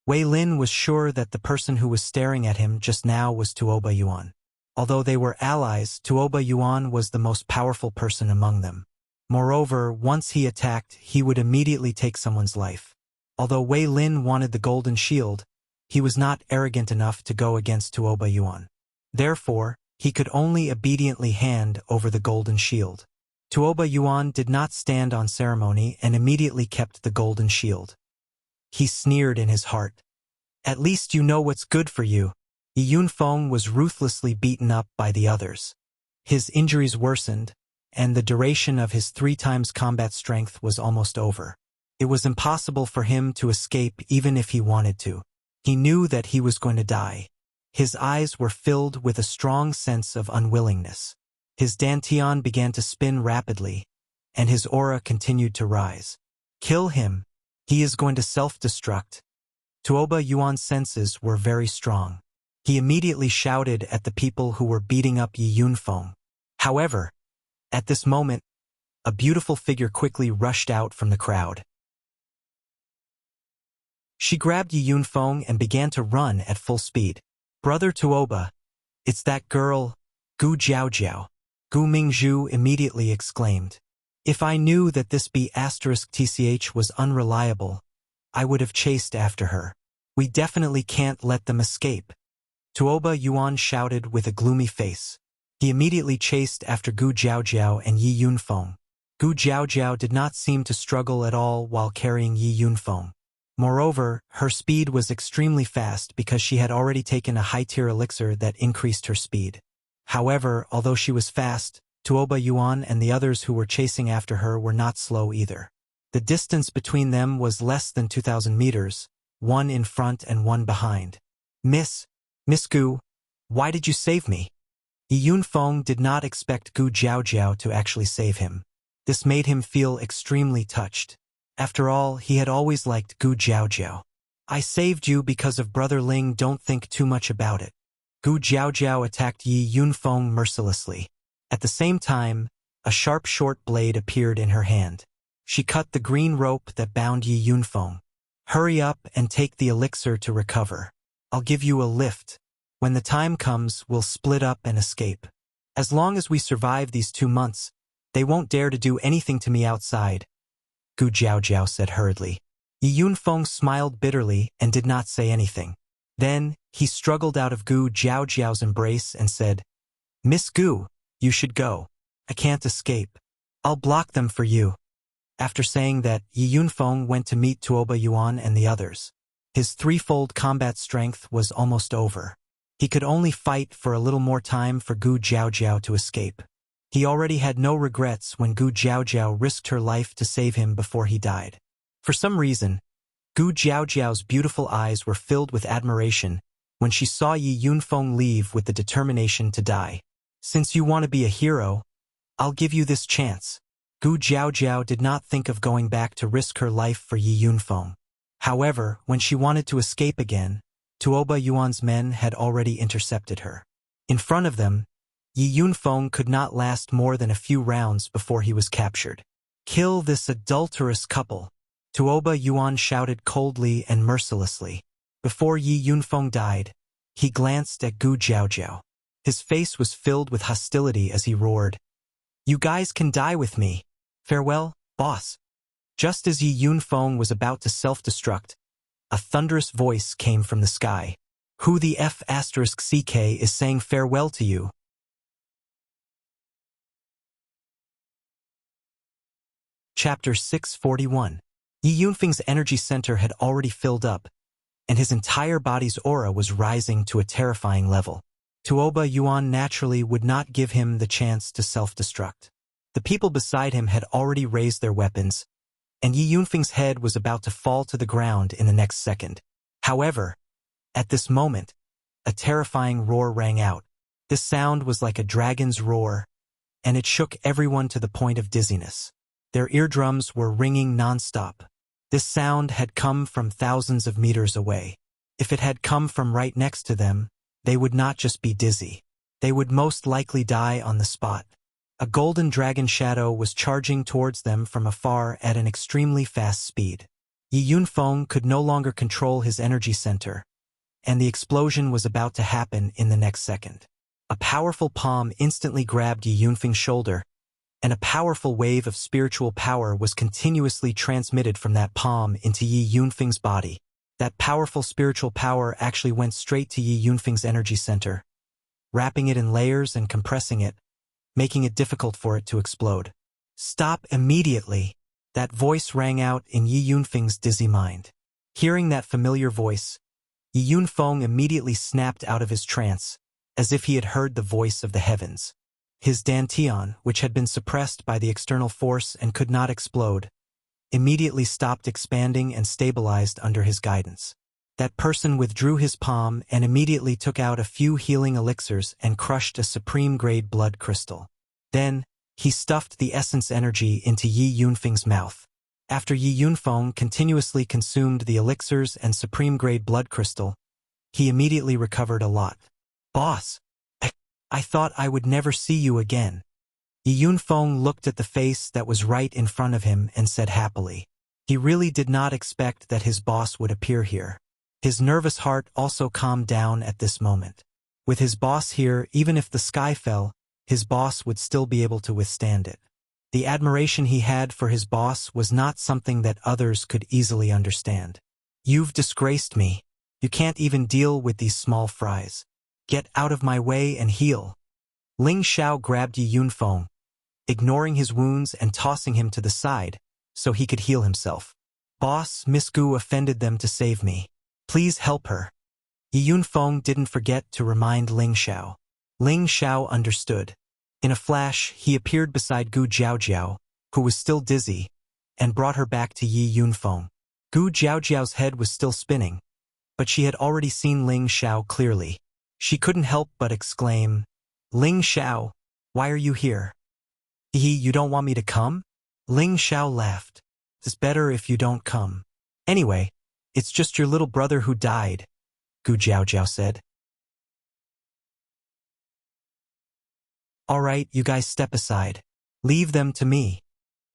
Wei Lin was sure that the person who was staring at him just now was Tuoba Yuan. Although they were allies, Tuoba Yuan was the most powerful person among them. Moreover, once he attacked, he would immediately take someone's life. Although Wei Lin wanted the golden shield, he was not arrogant enough to go against Tuoba Yuan. Therefore, he could only obediently hand over the golden shield. Tuoba Yuan did not stand on ceremony and immediately kept the golden shield. He sneered in his heart. "At least you know what's good for you." Yi Yunfeng was ruthlessly beaten up by the others. His injuries worsened, and the duration of his 3 times combat strength was almost over. It was impossible for him to escape even if he wanted to. He knew that he was going to die. His eyes were filled with a strong sense of unwillingness. His dantian began to spin rapidly, and his aura continued to rise. "Kill him. He is going to self-destruct." Tuoba Yuan's senses were very strong. He immediately shouted at the people who were beating up Yi Yunfeng. However, at this moment, a beautiful figure quickly rushed out from the crowd. She grabbed Yi Yunfeng and began to run at full speed. "Brother Tuoba, it's that girl, Gu Jiaojiao," Gu Mingzhu immediately exclaimed. "If I knew that this B*TCH was unreliable, I would have chased after her. We definitely can't let them escape." Tuoba Yuan shouted with a gloomy face. He immediately chased after Gu Jiaojiao and Yi Yunfeng. Gu Jiaojiao did not seem to struggle at all while carrying Yi Yunfeng. Moreover, her speed was extremely fast because she had already taken a high-tier elixir that increased her speed. However, although she was fast, Tuoba Yuan and the others who were chasing after her were not slow either. The distance between them was less than 2,000 meters, one in front and one behind. Miss Gu, why did you save me?" Yi Yunfeng did not expect Gu Jiaojiao to actually save him. This made him feel extremely touched. After all, he had always liked Gu Jiaojiao. "I saved you because of Brother Ling, don't think too much about it." Gu Jiaojiao attacked Yi Yunfeng mercilessly. At the same time, a sharp short blade appeared in her hand. She cut the green rope that bound Yi Yunfeng. "Hurry up and take the elixir to recover. I'll give you a lift. When the time comes, we'll split up and escape. As long as we survive these 2 months, they won't dare to do anything to me outside," Gu Jiaojiao said hurriedly. Yi Yunfeng smiled bitterly and did not say anything. Then, he struggled out of Gu Jiaojiao's embrace and said, "Miss Gu, you should go. I can't escape. I'll block them for you." After saying that, Yi Yunfeng went to meet Tuoba Yuan and the others. His threefold combat strength was almost over. He could only fight for a little more time for Gu Jiaojiao to escape. He already had no regrets when Gu Jiaojiao risked her life to save him before he died. For some reason, Gu Jiaojiao's beautiful eyes were filled with admiration when she saw Yi Yunfeng leave with the determination to die. "Since you want to be a hero, I'll give you this chance." Gu Jiaojiao did not think of going back to risk her life for Yi Yunfeng. However, when she wanted to escape again, Tuoba Yuan's men had already intercepted her. In front of them, Yi Yunfeng could not last more than a few rounds before he was captured. "Kill this adulterous couple," Tuoba Yuan shouted coldly and mercilessly. Before Yi Yunfeng died, he glanced at Gu Jiaojiao. His face was filled with hostility as he roared, "You guys can die with me. Farewell, boss." Just as Yi Yunfeng was about to self-destruct, a thunderous voice came from the sky. "Who the F***CK is saying farewell to you?" Chapter 641. Yi Yunfeng's energy center had already filled up, and his entire body's aura was rising to a terrifying level. Tuoba Yuan naturally would not give him the chance to self-destruct. The people beside him had already raised their weapons, and Yi Yunfeng's head was about to fall to the ground in the next second. However, at this moment, a terrifying roar rang out. This sound was like a dragon's roar, and it shook everyone to the point of dizziness. Their eardrums were ringing non-stop. This sound had come from thousands of meters away. If it had come from right next to them, they would not just be dizzy. They would most likely die on the spot. A golden dragon shadow was charging towards them from afar at an extremely fast speed. Yi Yunfeng could no longer control his energy center, and the explosion was about to happen in the next second. A powerful palm instantly grabbed Yi Yunfeng's shoulder, and a powerful wave of spiritual power was continuously transmitted from that palm into Yi Yunfeng's body. That powerful spiritual power actually went straight to Yi Yunfeng's energy center, wrapping it in layers and compressing it, making it difficult for it to explode. "Stop immediately!" That voice rang out in Yi Yunfeng's dizzy mind. Hearing that familiar voice, Yi Yunfeng immediately snapped out of his trance, as if he had heard the voice of the heavens. His dantian, which had been suppressed by the external force and could not explode, immediately stopped expanding and stabilized under his guidance. That person withdrew his palm and immediately took out a few healing elixirs and crushed a supreme-grade blood crystal. Then, he stuffed the essence energy into Yi Yunfeng's mouth. After Yi Yunfeng continuously consumed the elixirs and supreme-grade blood crystal, he immediately recovered a lot. "Boss, I thought I would never see you again." Yi Yunfeng looked at the face that was right in front of him and said happily. He really did not expect that his boss would appear here. His nervous heart also calmed down at this moment. With his boss here, even if the sky fell, his boss would still be able to withstand it. The admiration he had for his boss was not something that others could easily understand. "You've disgraced me. You can't even deal with these small fries. Get out of my way and heal." Ling Xiao grabbed Yi Yunfeng, ignoring his wounds and tossing him to the side, so he could heal himself. Boss, Miss Gu offended them to save me. Please help her. Yi Yunfeng didn't forget to remind Ling Xiao. Ling Xiao understood. In a flash, he appeared beside Gu Jiaojiao, who was still dizzy, and brought her back to Yi Yunfeng. Gu Jiaojiao's head was still spinning, but she had already seen Ling Xiao clearly. She couldn't help but exclaim, Ling Xiao, why are you here? You don't want me to come? Ling Xiao laughed. It's better if you don't come. Anyway, it's just your little brother who died, Gu Jiaojiao said. All right, you guys step aside. Leave them to me.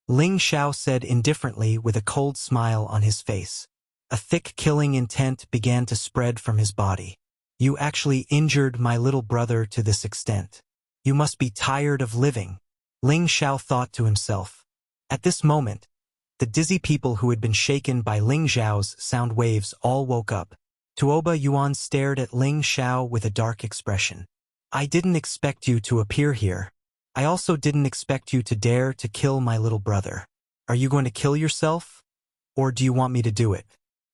Ling Xiao said indifferently with a cold smile on his face. A thick killing intent began to spread from his body. You actually injured my little brother to this extent. You must be tired of living, Ling Xiao thought to himself. At this moment, the dizzy people who had been shaken by Ling Xiao's sound waves all woke up. Tuoba Yuan stared at Ling Xiao with a dark expression. I didn't expect you to appear here. I also didn't expect you to dare to kill my little brother. Are you going to kill yourself? Or do you want me to do it?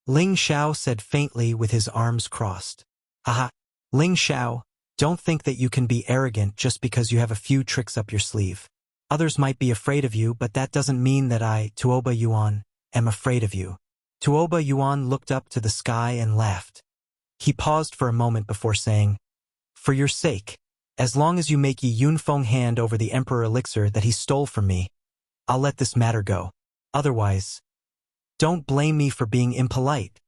Ling Xiao said faintly with his arms crossed. Haha, Ling Xiao, don't think that you can be arrogant just because you have a few tricks up your sleeve. Others might be afraid of you, but that doesn't mean that I, Tuoba Yuan, am afraid of you. Tuoba Yuan looked up to the sky and laughed. He paused for a moment before saying, For your sake, as long as you make Yi Yunfeng hand over the Emperor Elixir that he stole from me, I'll let this matter go. Otherwise, don't blame me for being impolite.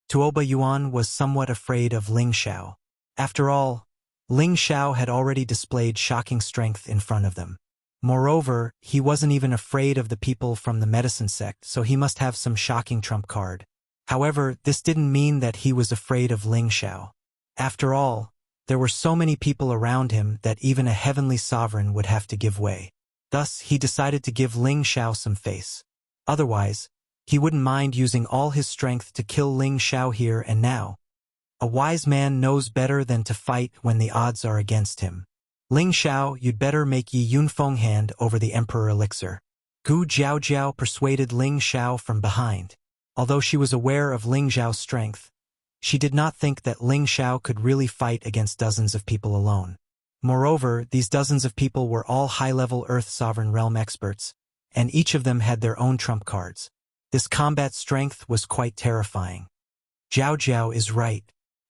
Tuoba Yuan was somewhat afraid of Ling Xiao. After all, Ling Xiao had already displayed shocking strength in front of them. Moreover, he wasn't even afraid of the people from the medicine sect, so he must have some shocking trump card. However, this didn't mean that he was afraid of Ling Xiao. After all, there were so many people around him that even a heavenly sovereign would have to give way. Thus, he decided to give Ling Xiao some face. Otherwise, he wouldn't mind using all his strength to kill Ling Xiao here and now. A wise man knows better than to fight when the odds are against him. Ling Xiao, you'd better make Yi Yunfeng hand over the Emperor Elixir. Gu Jiaojiao persuaded Ling Xiao from behind. Although she was aware of Ling Xiao's strength, she did not think that Ling Xiao could really fight against dozens of people alone. Moreover, these dozens of people were all high-level Earth Sovereign Realm experts, and each of them had their own trump cards. This combat strength was quite terrifying. Jiaojiao is right.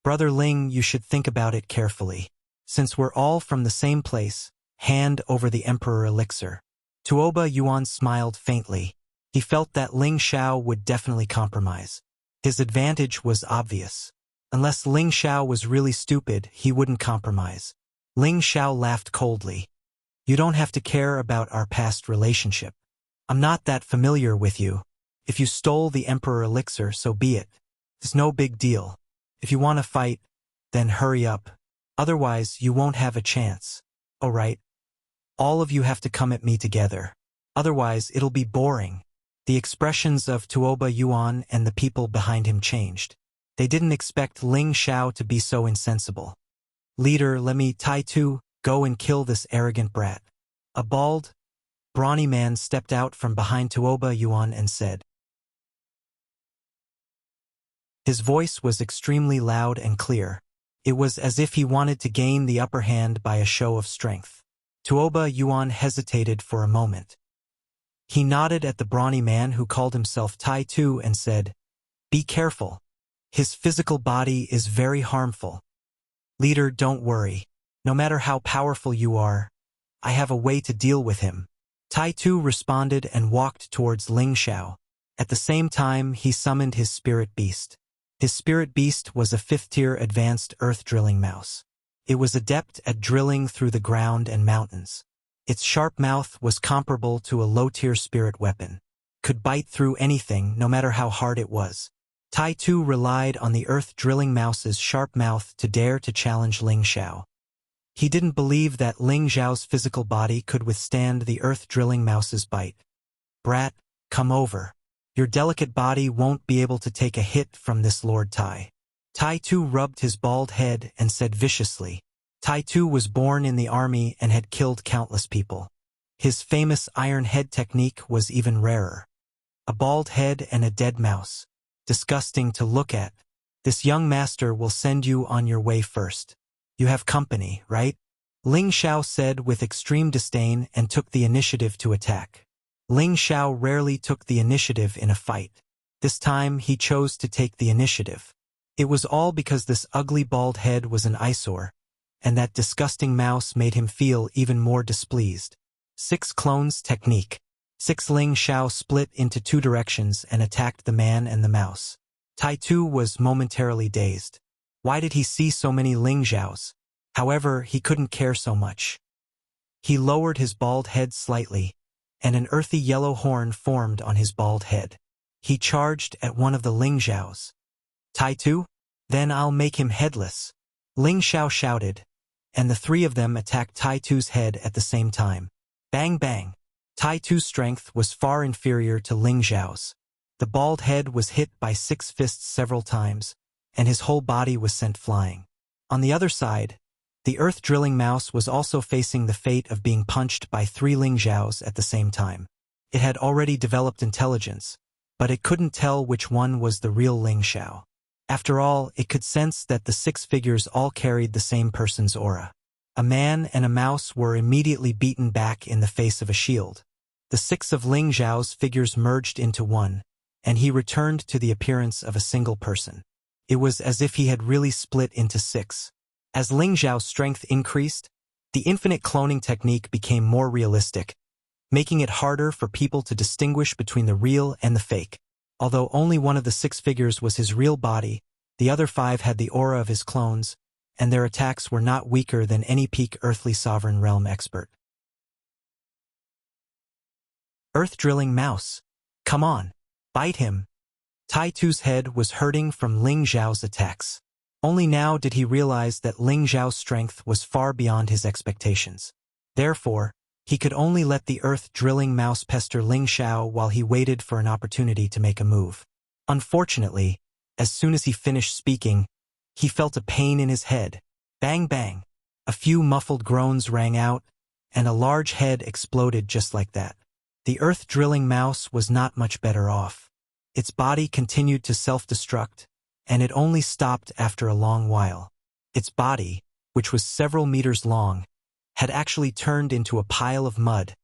Brother Ling, you should think about it carefully. Since we're all from the same place, hand over the Emperor Elixir. Tuoba Yuan smiled faintly. He felt that Ling Xiao would definitely compromise. His advantage was obvious. Unless Ling Xiao was really stupid, he wouldn't compromise. Ling Xiao laughed coldly. You don't have to care about our past relationship. I'm not that familiar with you. If you stole the Emperor Elixir, so be it. It's no big deal. If you want to fight, then hurry up. Otherwise, you won't have a chance. All right? All of you have to come at me together. Otherwise, it'll be boring. The expressions of Tuoba Yuan and the people behind him changed. They didn't expect Ling Xiao to be so insensible. Leader, let me Tai-Tu, go and kill this arrogant brat. A bald, brawny man stepped out from behind Tuoba Yuan and said. His voice was extremely loud and clear. It was as if he wanted to gain the upper hand by a show of strength. Tuoba Yuan hesitated for a moment. He nodded at the brawny man who called himself Tai-Tu and said, Be careful. His physical body is very harmful. Leader, don't worry. No matter how powerful you are, I have a way to deal with him. Tai-Tu responded and walked towards Ling Xiao. At the same time, he summoned his spirit beast. His spirit beast was a 5th-tier advanced earth drilling mouse. It was adept at drilling through the ground and mountains. Its sharp mouth was comparable to a low-tier spirit weapon. Could bite through anything, no matter how hard it was. Tai-Tu relied on the earth drilling mouse's sharp mouth to dare to challenge Ling Xiao. He didn't believe that Ling Xiao's physical body could withstand the earth drilling mouse's bite. Brat, come over. Your delicate body won't be able to take a hit from this Lord Tai. Tai-Tu rubbed his bald head and said viciously. Tai-Tu was born in the army and had killed countless people. His famous iron head technique was even rarer. a bald head and a dead mouse. Disgusting to look at. This young master will send you on your way first. You have company, right? Ling Xiao said with extreme disdain and took the initiative to attack. Ling Xiao rarely took the initiative in a fight. This time he chose to take the initiative. It was all because this ugly bald head was an eyesore, and that disgusting mouse made him feel even more displeased. 6 clones technique. 6 Ling Xiao split into 2 directions and attacked the man and the mouse. Tai Tu was momentarily dazed. Why did he see so many Ling Xiaos? However, he couldn't care so much. He lowered his bald head slightly, and an earthy yellow horn formed on his bald head. He charged at one of the Ling Xiaos. Tai Tu? Then I'll make him headless. Ling Xiao shouted, and the 3 of them attacked Tai Tu's head at the same time. Bang bang. Tai Tu's strength was far inferior to Ling Xiao's. The bald head was hit by 6 fists several times, and his whole body was sent flying. On the other side, the earth-drilling mouse was also facing the fate of being punched by 3 Ling Xiaos at the same time. It had already developed intelligence, but it couldn't tell which one was the real Ling Xiao. After all, it could sense that the 6 figures all carried the same person's aura. A man and a mouse were immediately beaten back in the face of a shield. The 6 of Ling Xiao's figures merged into one, and he returned to the appearance of a single person. It was as if he had really split into 6. As Ling Xiao's strength increased, the infinite cloning technique became more realistic, making it harder for people to distinguish between the real and the fake. Although only one of the 6 figures was his real body, the other 5 had the aura of his clones, and their attacks were not weaker than any peak earthly sovereign realm expert. Earth-drilling mouse. Come on. Bite him. Tai Tu's head was hurting from Ling Xiao's attacks. Only now did he realize that Ling Xiao's strength was far beyond his expectations. Therefore, he could only let the earth-drilling mouse pester Ling Xiao while he waited for an opportunity to make a move. Unfortunately, as soon as he finished speaking, he felt a pain in his head. Bang bang. A few muffled groans rang out, and a large head exploded just like that. The earth-drilling mouse was not much better off. Its body continued to self-destruct, and it only stopped after a long while. Its body, which was several meters long, had actually turned into a pile of mud,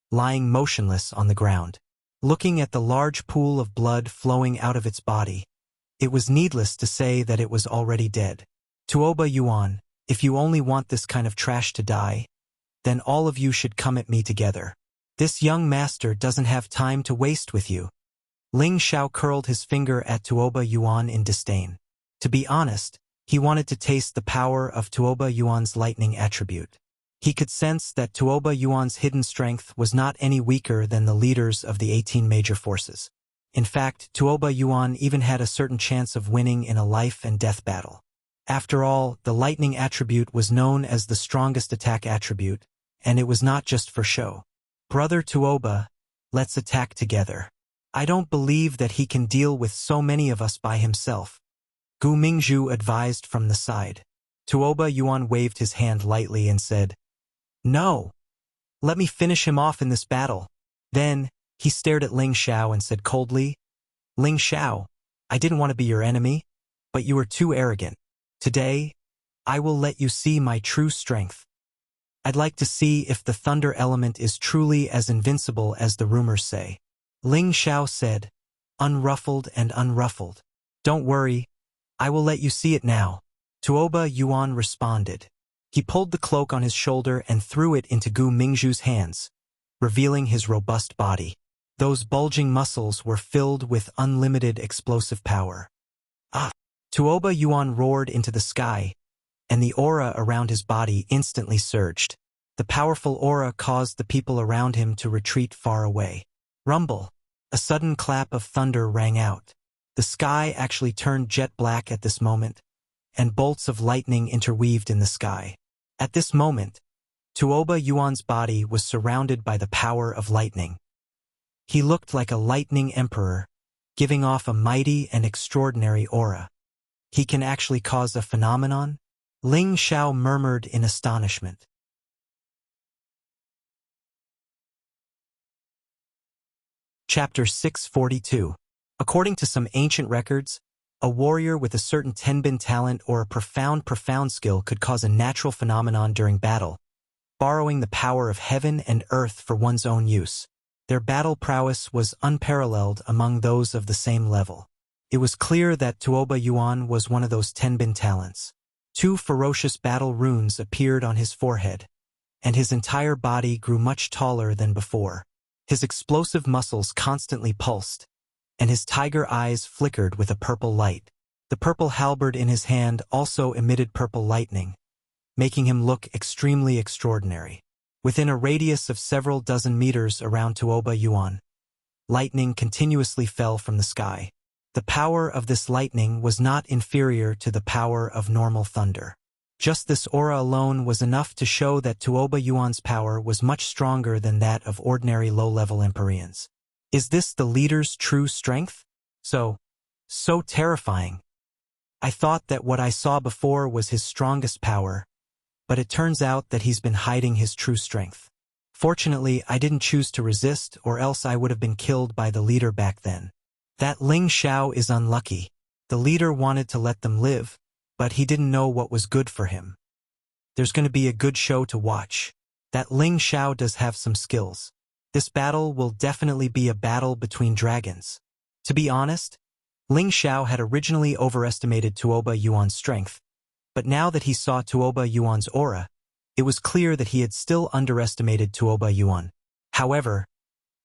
lying motionless on the ground. Looking at the large pool of blood flowing out of its body, it was needless to say that it was already dead. Tuoba Yuan, if you only want this kind of trash to die, then all of you should come at me together. This young master doesn't have time to waste with you. Ling Xiao curled his finger at Tuoba Yuan in disdain. To be honest, he wanted to taste the power of Tuoba Yuan's lightning attribute. He could sense that Tuoba Yuan's hidden strength was not any weaker than the leaders of the 18 major forces. In fact, Tuoba Yuan even had a certain chance of winning in a life-and-death battle. After all, the lightning attribute was known as the strongest attack attribute, and it was not just for show. Brother Tuoba, let's attack together. I don't believe that he can deal with so many of us by himself. Gu Mingzhu advised from the side. Tuoba Yuan waved his hand lightly and said, "No. Let me finish him off in this battle." Then, he stared at Ling Xiao and said coldly, "Ling Xiao, I didn't want to be your enemy, but you were too arrogant. Today, I will let you see my true strength. I'd like to see if the thunder element is truly as invincible as the rumors say." Ling Xiao said, unruffled and unruffled. "Don't worry, I will let you see it now." Tuoba Yuan responded. He pulled the cloak on his shoulder and threw it into Gu Mingzhu's hands, revealing his robust body. Those bulging muscles were filled with unlimited explosive power. Ah! Tuoba Yuan roared into the sky, and the aura around his body instantly surged. The powerful aura caused the people around him to retreat far away. Rumble! A sudden clap of thunder rang out. The sky actually turned jet black at this moment, and bolts of lightning interweaved in the sky. At this moment, Tuoba Yuan's body was surrounded by the power of lightning. He looked like a lightning emperor, giving off a mighty and extraordinary aura. He can actually cause a phenomenon? Ling Xiao murmured in astonishment. Chapter 642. According to some ancient records, a warrior with a certain tenbin talent or a profound skill could cause a natural phenomenon during battle, borrowing the power of heaven and earth for one's own use. Their battle prowess was unparalleled among those of the same level. It was clear that Tuoba Yuan was one of those tenbin talents. 2 ferocious battle runes appeared on his forehead, and his entire body grew much taller than before. His explosive muscles constantly pulsed, and his tiger eyes flickered with a purple light. The purple halberd in his hand also emitted purple lightning, making him look extremely extraordinary. Within a radius of several dozen meters around Tuoba Yuan, lightning continuously fell from the sky. The power of this lightning was not inferior to the power of normal thunder. Just this aura alone was enough to show that Tuoba Yuan's power was much stronger than that of ordinary low-level Empyreans. Is this the leader's true strength? So terrifying. I thought that what I saw before was his strongest power, but it turns out that he's been hiding his true strength. Fortunately, I didn't choose to resist, or else I would have been killed by the leader back then. That Ling Xiao is unlucky. The leader wanted to let them live, but he didn't know what was good for him. There's going to be a good show to watch. That Ling Xiao does have some skills. This battle will definitely be a battle between dragons. To be honest, Ling Xiao had originally overestimated Tuoba Yuan's strength, but now that he saw Tuoba Yuan's aura, it was clear that he had still underestimated Tuoba Yuan. However,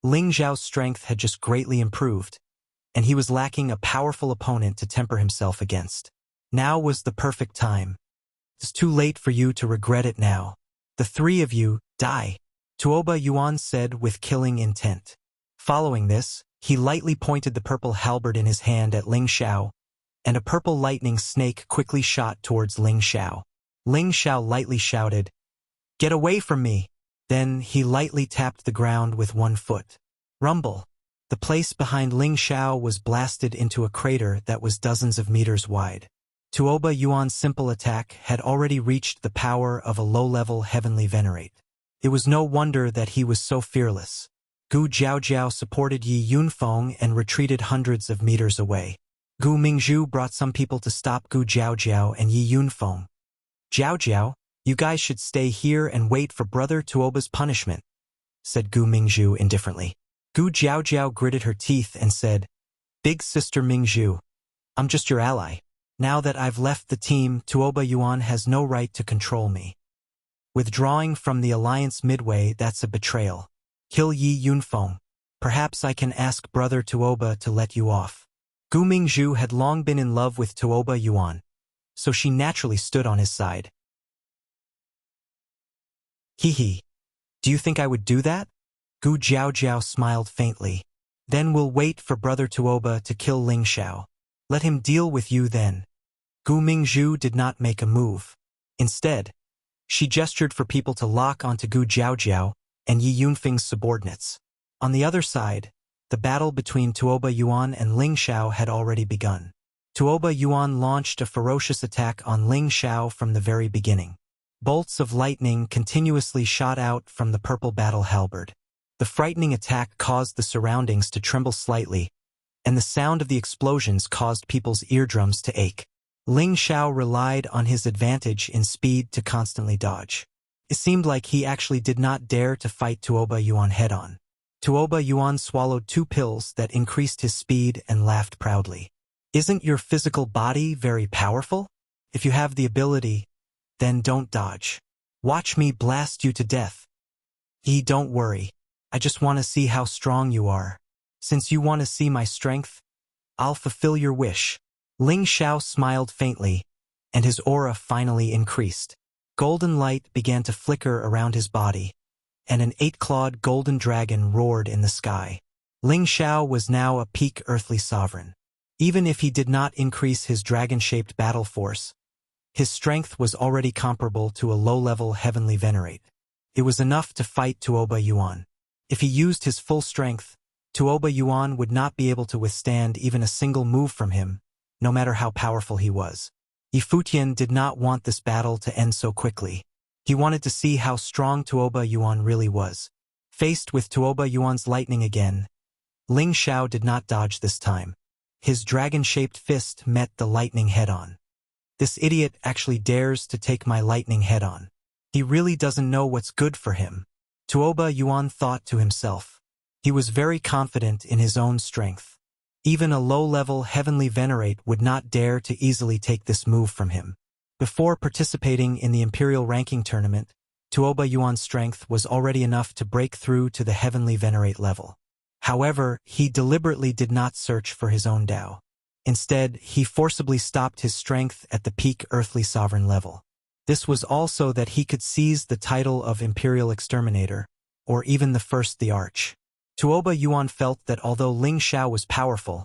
Ling Xiao's strength had just greatly improved, and he was lacking a powerful opponent to temper himself against. Now was the perfect time. It's too late for you to regret it now. The 3 of you, die, Tuoba Yuan said with killing intent. Following this, he lightly pointed the purple halberd in his hand at Ling Xiao, and a purple lightning snake quickly shot towards Ling Xiao. Ling Xiao lightly shouted, "Get away from me!" Then he lightly tapped the ground with 1 foot. Rumble. The place behind Ling Xiao was blasted into a crater that was dozens of meters wide. Tuoba Yuan's simple attack had already reached the power of a low-level heavenly venerate. It was no wonder that he was so fearless. Gu Jiaojiao supported Yi Yunfeng and retreated hundreds of meters away. Gu Mingzhu brought some people to stop Gu Jiaojiao and Yi Yunfeng. "Jiaojiao, you guys should stay here and wait for Brother Tuoba's punishment," said Gu Mingzhu indifferently. Gu Jiaojiao gritted her teeth and said, "Big Sister Mingzhu, I'm just your ally. Now that I've left the team, Tuoba Yuan has no right to control me. Withdrawing from the alliance midway, that's a betrayal. Kill Yi Yunfeng. Perhaps I can ask Brother Tuoba to let you off." Gu Mingzhu had long been in love with Tuoba Yuan, so she naturally stood on his side. "Hee. Do you think I would do that?" Gu Jiaojiao smiled faintly. "Then we'll wait for Brother Tuoba to kill Ling Xiao. Let him deal with you then." Gu Mingzhu did not make a move. Instead, she gestured for people to lock onto Gu Jiaojiao and Yi Yunfeng's subordinates. On the other side, the battle between Tuoba Yuan and Ling Xiao had already begun. Tuoba Yuan launched a ferocious attack on Ling Xiao from the very beginning. Bolts of lightning continuously shot out from the purple battle halberd. The frightening attack caused the surroundings to tremble slightly, and the sound of the explosions caused people's eardrums to ache. Ling Xiao relied on his advantage in speed to constantly dodge. It seemed like he actually did not dare to fight Tuoba Yuan head-on. Tuoba Yuan swallowed 2 pills that increased his speed and laughed proudly. "Isn't your physical body very powerful? If you have the ability, then don't dodge. Watch me blast you to death." Don't worry. I just want to see how strong you are. Since you want to see my strength, I'll fulfill your wish." Ling Xiao smiled faintly, and his aura finally increased. Golden light began to flicker around his body, and an 8-clawed golden dragon roared in the sky. Ling Xiao was now a peak earthly sovereign. Even if he did not increase his dragon-shaped battle force, his strength was already comparable to a low-level heavenly venerate. It was enough to fight Tuoba Yuan. If he used his full strength, Tuoba Yuan would not be able to withstand even a single move from him, no matter how powerful he was. Yi Futian did not want this battle to end so quickly. He wanted to see how strong Tuoba Yuan really was. Faced with Tuoba Yuan's lightning again, Ling Xiao did not dodge this time. His dragon-shaped fist met the lightning head-on. This idiot actually dares to take my lightning head-on. He really doesn't know what's good for him. Tuoba Yuan thought to himself. He was very confident in his own strength. Even a low-level heavenly venerate would not dare to easily take this move from him. Before participating in the Imperial Ranking Tournament, Tuoba Yuan's strength was already enough to break through to the heavenly venerate level. However, he deliberately did not search for his own Tao. Instead, he forcibly stopped his strength at the peak earthly sovereign level. This was also that he could seize the title of Imperial Exterminator, or even the First the Arch. Tuoba Yuan felt that although Ling Xiao was powerful,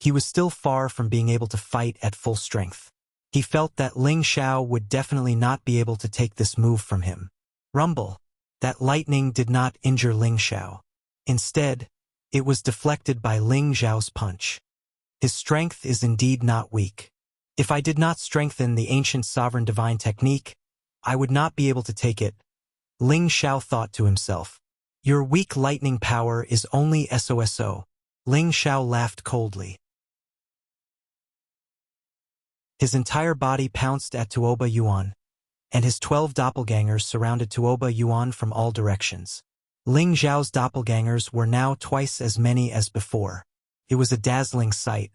he was still far from being able to fight at full strength. He felt that Ling Xiao would definitely not be able to take this move from him. Rumble. That lightning did not injure Ling Xiao. Instead, it was deflected by Ling Xiao's punch. His strength is indeed not weak. If I did not strengthen the ancient sovereign divine technique, I would not be able to take it. Ling Xiao thought to himself. Your weak lightning power is only SOSO. Ling Xiao laughed coldly. His entire body pounced at Tuoba Yuan, and his 12 doppelgangers surrounded Tuoba Yuan from all directions. Ling Xiao's doppelgangers were now twice as many as before. It was a dazzling sight.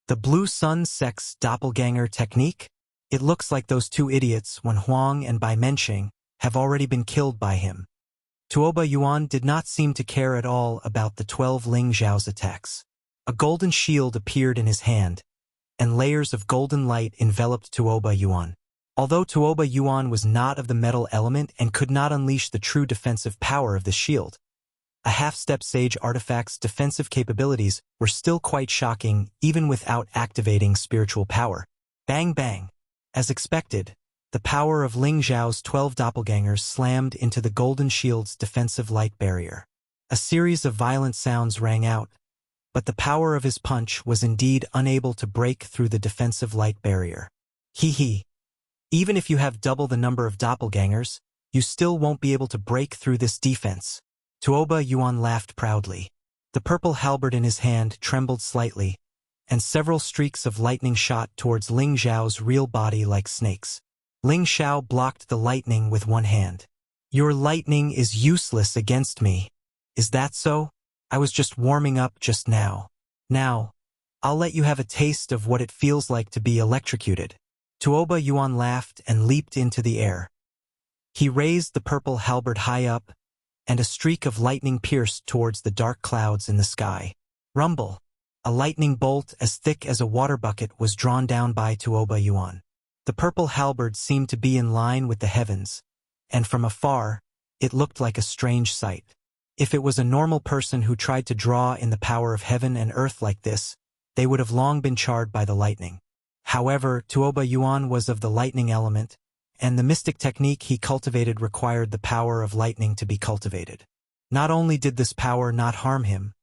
The Blue Sun Sect's doppelganger technique? It looks like those two idiots, Wen Huang and Bai Menqing, have already been killed by him. Tuoba Yuan did not seem to care at all about the 12 Ling Xiao's attacks. A golden shield appeared in his hand, and layers of golden light enveloped Tuoba Yuan. Although Tuoba Yuan was not of the metal element and could not unleash the true defensive power of the shield, a half-step sage artifact's defensive capabilities were still quite shocking even without activating spiritual power. Bang bang! As expected, the power of Ling Xiao's 12 doppelgangers slammed into the golden shield's defensive light barrier. A series of violent sounds rang out, but the power of his punch was indeed unable to break through the defensive light barrier. Hee hee. Even if you have double the number of doppelgangers, you still won't be able to break through this defense. Tuoba Yuan laughed proudly. The purple halberd in his hand trembled slightly, and several streaks of lightning shot towards Ling Xiao's real body like snakes. Ling Xiao blocked the lightning with one hand. Your lightning is useless against me. Is that so? I was just warming up just now. Now, I'll let you have a taste of what it feels like to be electrocuted. Tuoba Yuan laughed and leaped into the air. He raised the purple halberd high up, and a streak of lightning pierced towards the dark clouds in the sky. Rumble! A lightning bolt as thick as a water bucket was drawn down by Tuoba Yuan. The purple halberd seemed to be in line with the heavens, and from afar, it looked like a strange sight. If it was a normal person who tried to draw in the power of heaven and earth like this, they would have long been charred by the lightning. However, Tuoba Yuan was of the lightning element, and the mystic technique he cultivated required the power of lightning to be cultivated. Not only did this power not harm him,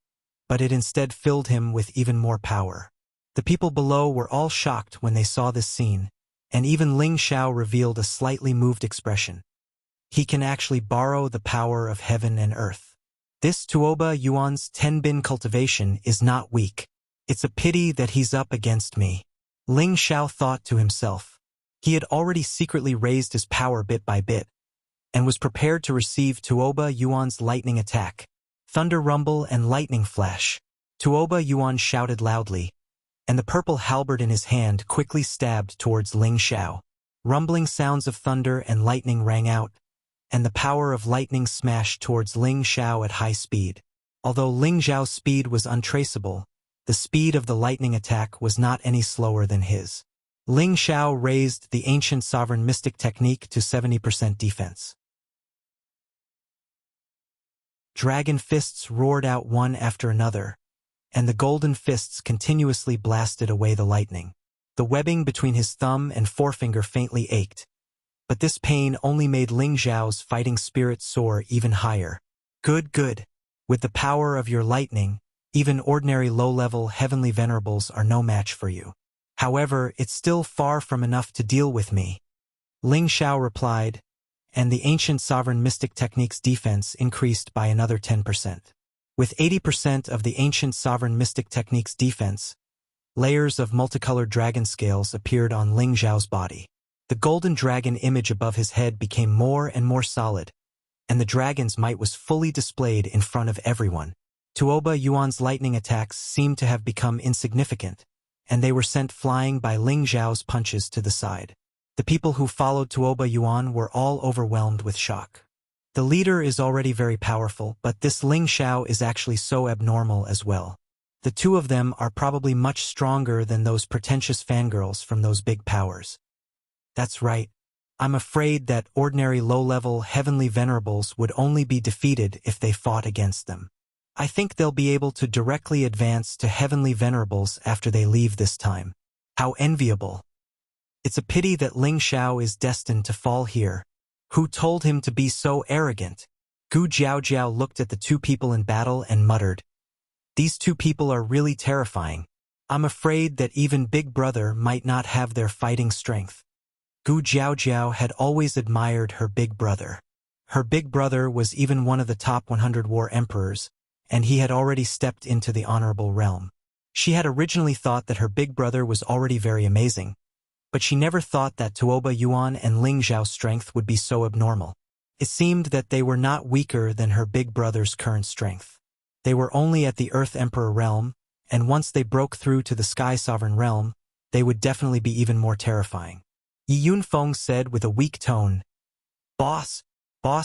but it instead filled him with even more power. The people below were all shocked when they saw this scene, and even Ling Xiao revealed a slightly moved expression. He can actually borrow the power of heaven and earth. This Tuoba Yuan's Tenbin cultivation is not weak. It's a pity that he's up against me. Ling Xiao thought to himself. He had already secretly raised his power bit by bit, and was prepared to receive Tuoba Yuan's lightning attack. Thunder rumble and lightning flash. Tuoba Yuan shouted loudly, and the purple halberd in his hand quickly stabbed towards Ling Xiao. Rumbling sounds of thunder and lightning rang out, and the power of lightning smashed towards Ling Xiao at high speed. Although Ling Xiao's speed was untraceable, the speed of the lightning attack was not any slower than his. Ling Xiao raised the ancient sovereign mystic technique to 70% defense. Dragon fists roared out one after another, and the golden fists continuously blasted away the lightning. The webbing between his thumb and forefinger faintly ached, but this pain only made Ling Xiao's fighting spirit soar even higher. Good, good. With the power of your lightning, even ordinary low-level heavenly venerables are no match for you. However, it's still far from enough to deal with me. Ling Xiao replied, and the ancient sovereign mystic technique's defense increased by another 10%. With 80% of the ancient sovereign mystic technique's defense, layers of multicolored dragon scales appeared on Ling Xiao's body. The golden dragon image above his head became more and more solid, and the dragon's might was fully displayed in front of everyone. Tuoba Yuan's lightning attacks seemed to have become insignificant, and they were sent flying by Ling Xiao's punches to the side. The people who followed Tuoba Yuan were all overwhelmed with shock. The leader is already very powerful, but this Ling Xiao is actually so abnormal as well. The two of them are probably much stronger than those pretentious fangirls from those big powers. That's right. I'm afraid that ordinary low-level heavenly venerables would only be defeated if they fought against them. I think they'll be able to directly advance to heavenly venerables after they leave this time. How enviable. It's a pity that Ling Xiao is destined to fall here. Who told him to be so arrogant? Gu Jiaojiao looked at the two people in battle and muttered, "These two people are really terrifying. I'm afraid that even Big Brother might not have their fighting strength." Gu Jiaojiao had always admired her big brother. Her big brother was even one of the top 100 war emperors, and he had already stepped into the honorable realm. She had originally thought that her big brother was already very amazing, but she never thought that Tuoba Yuan and Ling Xiao's strength would be so abnormal. It seemed that they were not weaker than her big brother's current strength. They were only at the Earth Emperor realm, and once they broke through to the Sky Sovereign realm, they would definitely be even more terrifying. Yi Yunfeng said with a weak tone, Boss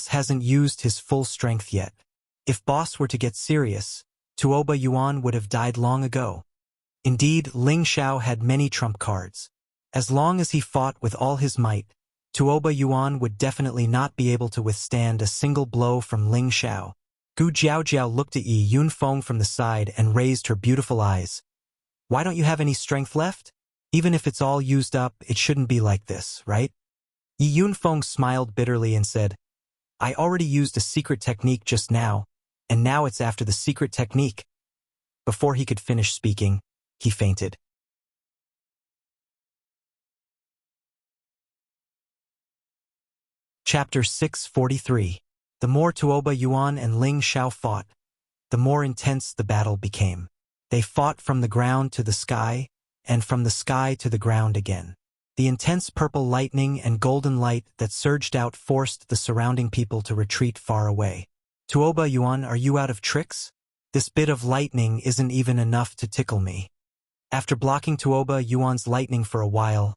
hasn't used his full strength yet. If Boss were to get serious, Tuoba Yuan would have died long ago." Indeed, Ling Xiao had many trump cards. As long as he fought with all his might, Tuoba Yuan would definitely not be able to withstand a single blow from Ling Xiao. Gu Jiaojiao looked at Yi Yunfeng from the side and raised her beautiful eyes. "Why don't you have any strength left? Even if it's all used up, it shouldn't be like this, right?" Yi Yunfeng smiled bitterly and said, "I already used a secret technique just now, and now it's after the secret technique." Before he could finish speaking, he fainted. Chapter 643. The more Tuoba Yuan and Ling Xiao fought, the more intense the battle became. They fought from the ground to the sky, and from the sky to the ground again. The intense purple lightning and golden light that surged out forced the surrounding people to retreat far away. "Tuoba Yuan, are you out of tricks? This bit of lightning isn't even enough to tickle me." After blocking Tuoba Yuan's lightning for a while,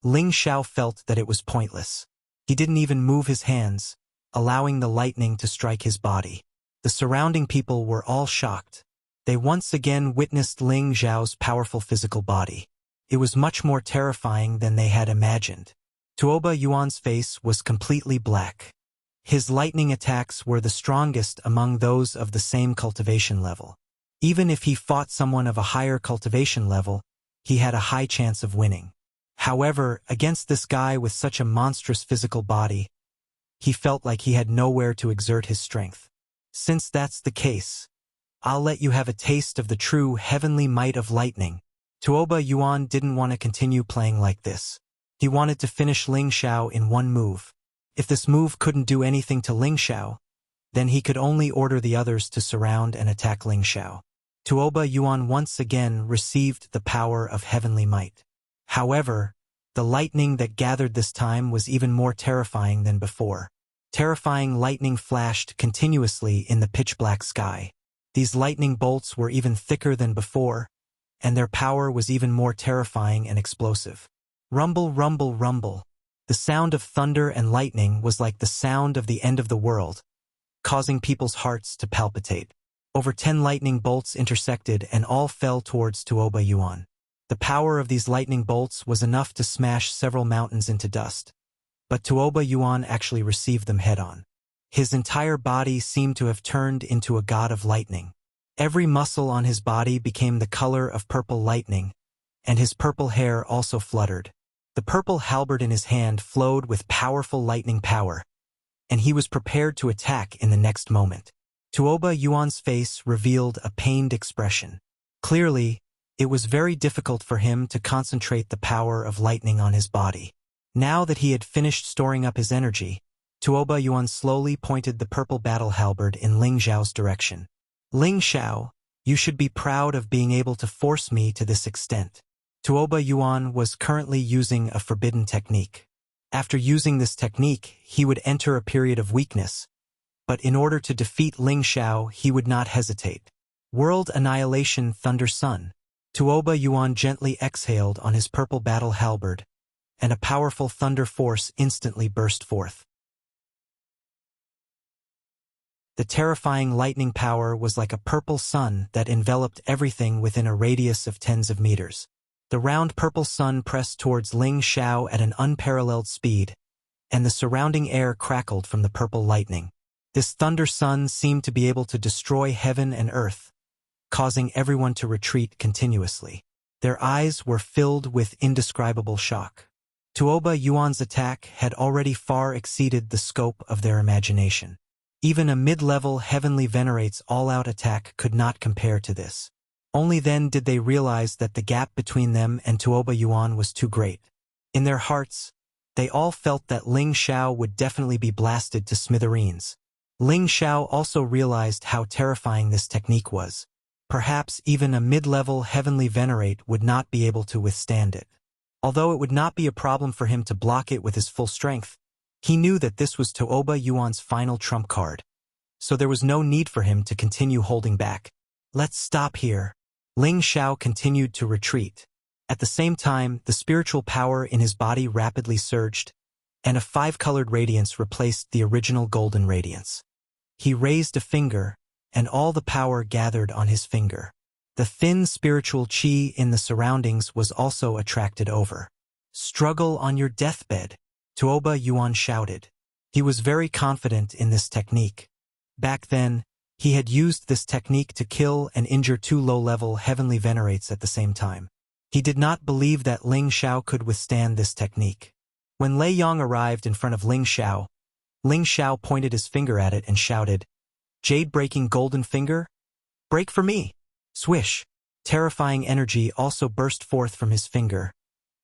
Ling Xiao felt that it was pointless. He didn't even move his hands, allowing the lightning to strike his body. The surrounding people were all shocked. They once again witnessed Ling Xiao's powerful physical body. It was much more terrifying than they had imagined. Tuoba Yuan's face was completely black. His lightning attacks were the strongest among those of the same cultivation level. Even if he fought someone of a higher cultivation level, he had a high chance of winning. However, against this guy with such a monstrous physical body, he felt like he had nowhere to exert his strength. Since that's the case, I'll let you have a taste of the true heavenly might of lightning. Tuoba Yuan didn't want to continue playing like this. He wanted to finish Ling Xiao in one move. If this move couldn't do anything to Ling Xiao, then he could only order the others to surround and attack Ling Xiao. Tuoba Yuan once again received the power of heavenly might. However, the lightning that gathered this time was even more terrifying than before. Terrifying lightning flashed continuously in the pitch-black sky. These lightning bolts were even thicker than before, and their power was even more terrifying and explosive. Rumble, rumble, rumble. The sound of thunder and lightning was like the sound of the end of the world, causing people's hearts to palpitate. Over 10 lightning bolts intersected and all fell towards Tuoba Yuan. The power of these lightning bolts was enough to smash several mountains into dust, but Tuoba Yuan actually received them head-on. His entire body seemed to have turned into a god of lightning. Every muscle on his body became the color of purple lightning, and his purple hair also fluttered. The purple halberd in his hand flowed with powerful lightning power, and he was prepared to attack in the next moment. Tuoba Yuan's face revealed a pained expression. Clearly, it was very difficult for him to concentrate the power of lightning on his body. Now that he had finished storing up his energy, Tuoba Yuan slowly pointed the purple battle halberd in Ling Xiao's direction. Ling Xiao, you should be proud of being able to force me to this extent. Tuoba Yuan was currently using a forbidden technique. After using this technique, he would enter a period of weakness, but in order to defeat Ling Xiao, he would not hesitate. World Annihilation Thunder Sun. Tuoba Yuan gently exhaled on his purple battle halberd, and a powerful thunder force instantly burst forth. The terrifying lightning power was like a purple sun that enveloped everything within a radius of tens of meters. The round purple sun pressed towards Ling Xiao at an unparalleled speed, and the surrounding air crackled from the purple lightning. This thunder sun seemed to be able to destroy heaven and earth, causing everyone to retreat continuously. Their eyes were filled with indescribable shock. Tuoba Yuan's attack had already far exceeded the scope of their imagination. Even a mid-level heavenly venerate's all-out attack could not compare to this. Only then did they realize that the gap between them and Tuoba Yuan was too great. In their hearts, they all felt that Ling Xiao would definitely be blasted to smithereens. Ling Xiao also realized how terrifying this technique was. Perhaps even a mid-level heavenly venerate would not be able to withstand it. Although it would not be a problem for him to block it with his full strength, he knew that this was Tuoba Yuan's final trump card, so there was no need for him to continue holding back. Let's stop here. Ling Xiao continued to retreat. At the same time, the spiritual power in his body rapidly surged, and a five-colored radiance replaced the original golden radiance. He raised a finger, and all the power gathered on his finger. The thin spiritual qi in the surroundings was also attracted over. Struggle on your deathbed, Tuoba Yuan shouted. He was very confident in this technique. Back then, he had used this technique to kill and injure two low-level heavenly venerates at the same time. He did not believe that Ling Xiao could withstand this technique. When Lei Yang arrived in front of Ling Xiao pointed his finger at it and shouted, "Jade-breaking golden finger? Break for me!" Swish! Terrifying energy also burst forth from his finger,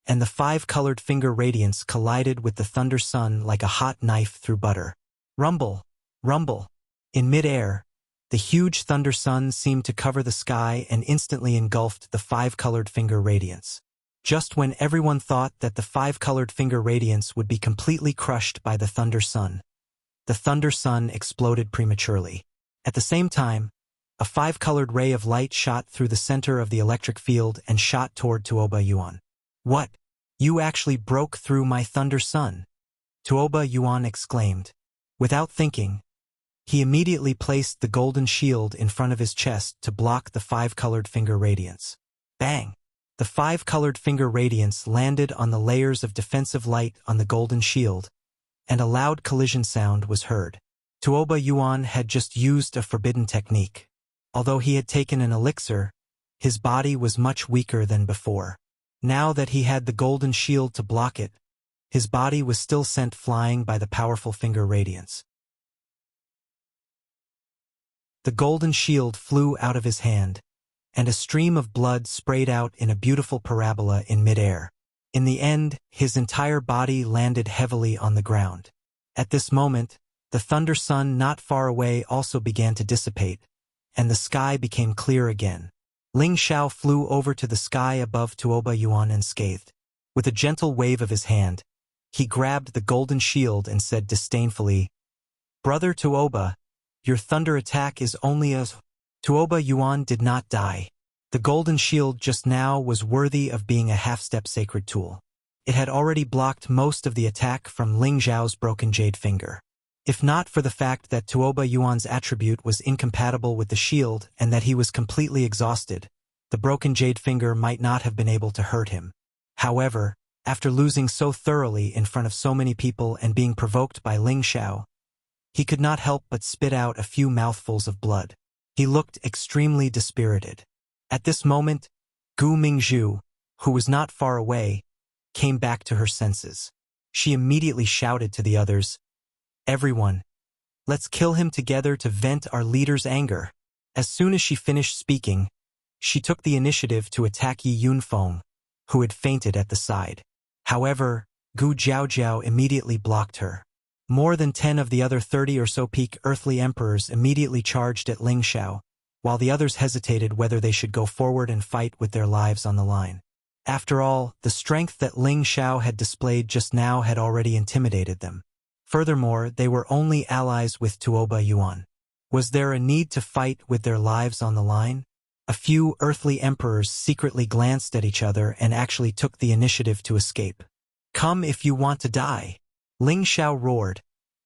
and the five-colored finger radiance collided with the thunder sun like a hot knife through butter. Rumble! Rumble! In mid-air, the huge thunder sun seemed to cover the sky and instantly engulfed the five-colored finger radiance. Just when everyone thought that the five-colored finger radiance would be completely crushed by the thunder sun exploded prematurely. At the same time, a five-colored ray of light shot through the center of the electric field and shot toward Tuoba Yuan. "What? You actually broke through my thunder sun?" Tuoba Yuan exclaimed. Without thinking, he immediately placed the golden shield in front of his chest to block the five-colored finger radiance. Bang! The five-colored finger radiance landed on the layers of defensive light on the golden shield, and a loud collision sound was heard. Tuoba Yuan had just used a forbidden technique. Although he had taken an elixir, his body was much weaker than before. Now that he had the golden shield to block it, his body was still sent flying by the powerful finger radiance. The golden shield flew out of his hand, and a stream of blood sprayed out in a beautiful parabola in midair. In the end, his entire body landed heavily on the ground. At this moment, the thunder sun not far away also began to dissipate, and the sky became clear again. Ling Xiao flew over to the sky above Tuoba Yuan unscathed. With a gentle wave of his hand, he grabbed the golden shield and said disdainfully, "Brother Tuoba, your thunder attack is only a..." Tuoba Yuan did not die. The golden shield just now was worthy of being a half-step sacred tool. It had already blocked most of the attack from Ling Xiao's broken jade finger. If not for the fact that Tuoba Yuan's attribute was incompatible with the shield and that he was completely exhausted, the broken jade finger might not have been able to hurt him. However, after losing so thoroughly in front of so many people and being provoked by Ling Xiao, he could not help but spit out a few mouthfuls of blood. He looked extremely dispirited. At this moment, Gu Mingzhu, who was not far away, came back to her senses. She immediately shouted to the others, "Everyone, let's kill him together to vent our leader's anger." As soon as she finished speaking, she took the initiative to attack Yi Yunfeng, who had fainted at the side. However, Gu Jiaojiao immediately blocked her. More than 10 of the other 30 or so peak earthly emperors immediately charged at Ling Xiao, while the others hesitated whether they should go forward and fight with their lives on the line. After all, the strength that Ling Xiao had displayed just now had already intimidated them. Furthermore, they were only allies with Tuoba Yuan. Was there a need to fight with their lives on the line? A few earthly emperors secretly glanced at each other and actually took the initiative to escape. "Come if you want to die," Ling Xiao roared,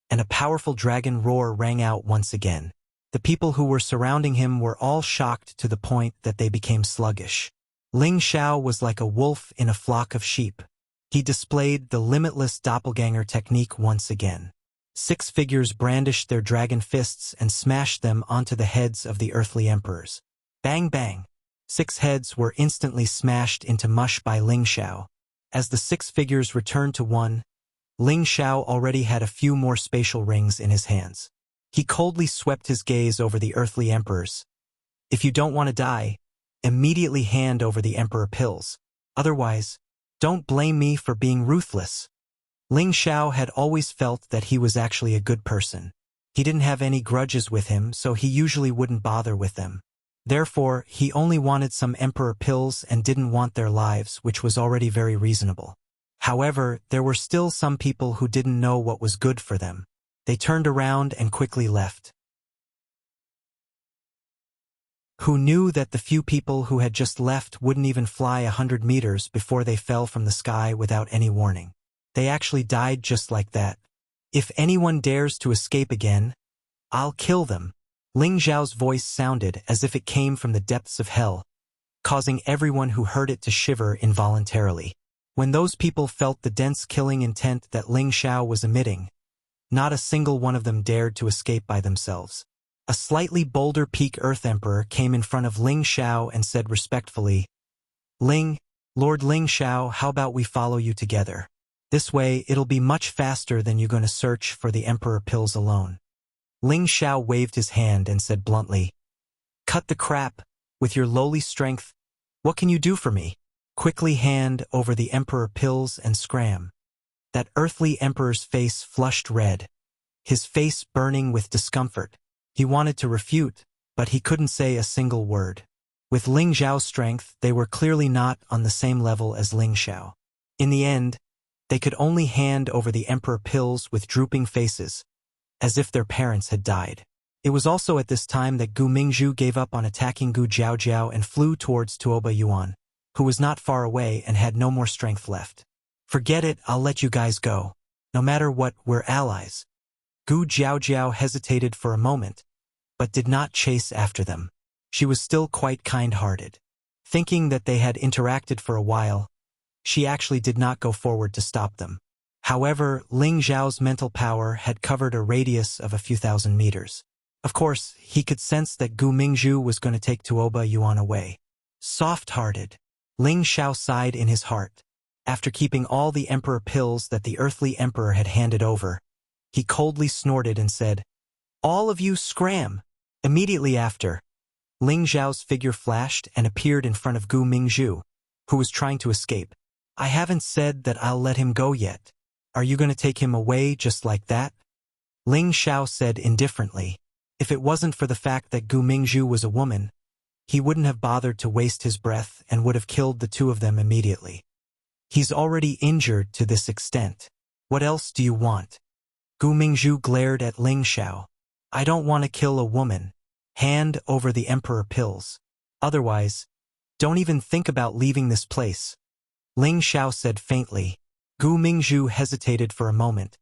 and a powerful dragon roar rang out once again. The people who were surrounding him were all shocked to the point that they became sluggish. Ling Xiao was like a wolf in a flock of sheep. He displayed the limitless doppelganger technique once again. 6 figures brandished their dragon fists and smashed them onto the heads of the earthly emperors. Bang bang! 6 heads were instantly smashed into mush by Ling Xiao. As the 6 figures returned to one, Ling Xiao already had a few more spatial rings in his hands. He coldly swept his gaze over the earthly emperors. "If you don't want to die, immediately hand over the emperor pills. Otherwise, don't blame me for being ruthless." Ling Xiao had always felt that he was actually a good person. He didn't have any grudges with him, so he usually wouldn't bother with them. Therefore, he only wanted some emperor pills and didn't want their lives, which was already very reasonable. However, there were still some people who didn't know what was good for them. They turned around and quickly left. Who knew that the few people who had just left wouldn't even fly 100 meters before they fell from the sky without any warning. They actually died just like that. "If anyone dares to escape again, I'll kill them." Ling Xiao's voice sounded as if it came from the depths of hell, causing everyone who heard it to shiver involuntarily. When those people felt the dense killing intent that Ling Xiao was emitting, not a single one of them dared to escape by themselves. A slightly bolder peak Earth Emperor came in front of Ling Xiao and said respectfully, Lord Ling Xiao, how about we follow you together? This way, it'll be much faster than you're going to search for the Emperor pills alone." Ling Xiao waved his hand and said bluntly, "Cut the crap. With your lowly strength, what can you do for me? Quickly hand over the Emperor pills and scram." That earthly emperor's face flushed red, his face burning with discomfort. He wanted to refute, but he couldn't say a single word. With Ling Xiao's strength, they were clearly not on the same level as Ling Xiao. In the end, they could only hand over the emperor pills with drooping faces, as if their parents had died. It was also at this time that Gu Mingzhu gave up on attacking Gu Jiaojiao and flew towards Tuoba Yuan, who was not far away and had no more strength left. "Forget it, I'll let you guys go. No matter what, we're allies." Gu Jiaojiao hesitated for a moment, but did not chase after them. She was still quite kind-hearted. Thinking that they had interacted for a while, she actually did not go forward to stop them. However, Ling Xiao's mental power had covered a radius of a few thousand meters. Of course, he could sense that Gu Mingzhu was going to take Tuoba Yuan away. Soft-hearted, Ling Xiao sighed in his heart. After keeping all the emperor pills that the earthly emperor had handed over, he coldly snorted and said, "All of you scram!" Immediately after, Ling Xiao's figure flashed and appeared in front of Gu Mingzhu, who was trying to escape. "I haven't said that I'll let him go yet. Are you going to take him away just like that?" Ling Xiao said indifferently. If it wasn't for the fact that Gu Mingzhu was a woman, he wouldn't have bothered to waste his breath and would have killed the two of them immediately. He's already injured to this extent. What else do you want? Gu Mingzhu glared at Ling Xiao. "I don't want to kill a woman. Hand over the emperor pills. Otherwise, don't even think about leaving this place." Ling Xiao said faintly. Gu Mingzhu hesitated for a moment,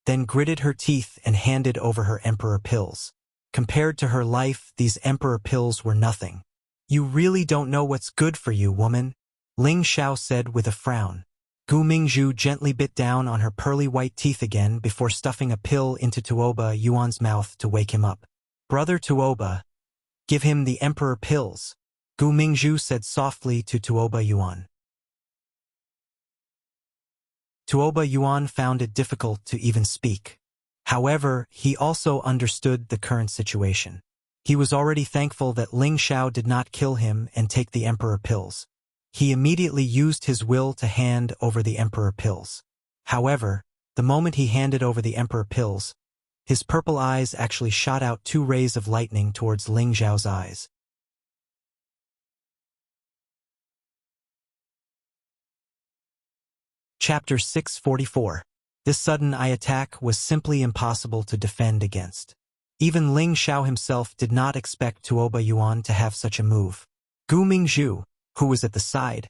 then gritted her teeth and handed over her emperor pills. Compared to her life, these emperor pills were nothing. "You really don't know what's good for you, woman," Ling Xiao said with a frown. Gu Mingzhu gently bit down on her pearly white teeth again before stuffing a pill into Tuoba Yuan's mouth to wake him up. "Brother Tuoba, give him the emperor pills," Gu Mingzhu said softly to Tuoba Yuan. Tuoba Yuan found it difficult to even speak. However, he also understood the current situation. He was already thankful that Ling Xiao did not kill him and take the emperor pills. He immediately used his will to hand over the emperor pills. However, the moment he handed over the emperor pills, his purple eyes actually shot out 2 rays of lightning towards Ling Xiao's eyes. Chapter 644. This sudden eye attack was simply impossible to defend against. Even Ling Xiao himself did not expect Tuoba Yuan to have such a move. Gu Mingzhu, who was at the side,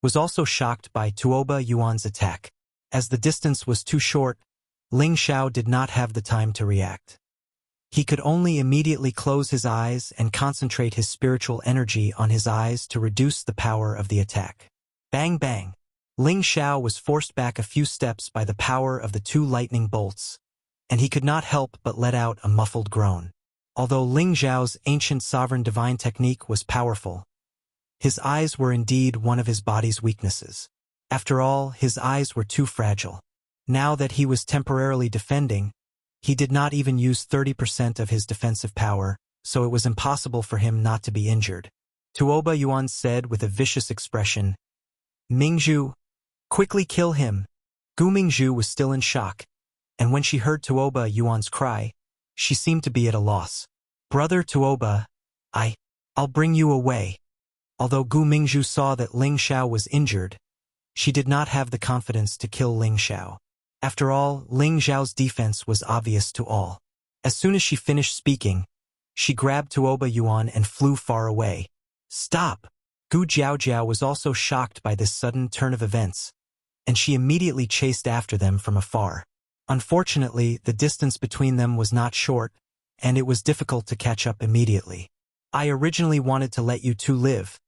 was also shocked by Tuoba Yuan's attack. As the distance was too short, Ling Xiao did not have the time to react. He could only immediately close his eyes and concentrate his spiritual energy on his eyes to reduce the power of the attack. Bang bang! Ling Xiao was forced back a few steps by the power of the two lightning bolts, and he could not help but let out a muffled groan. Although Ling Xiao's ancient sovereign divine technique was powerful, his eyes were indeed one of his body's weaknesses. After all, his eyes were too fragile. Now that he was temporarily defending, he did not even use 30% of his defensive power, so it was impossible for him not to be injured. Tuoba Yuan said with a vicious expression, "Mingzhu, quickly kill him." Gu Mingzhu was still in shock, and when she heard Tuoba Yuan's cry, she seemed to be at a loss. "Brother Tuoba, I'll bring you away." Although Gu Mingzhu saw that Ling Xiao was injured, she did not have the confidence to kill Ling Xiao. After all, Ling Xiao's defense was obvious to all. As soon as she finished speaking, she grabbed Tuoba Yuan and flew far away. "Stop!" Gu Jiaojiao was also shocked by this sudden turn of events, and she immediately chased after them from afar. Unfortunately, the distance between them was not short, and it was difficult to catch up immediately. "I originally wanted to let you two live,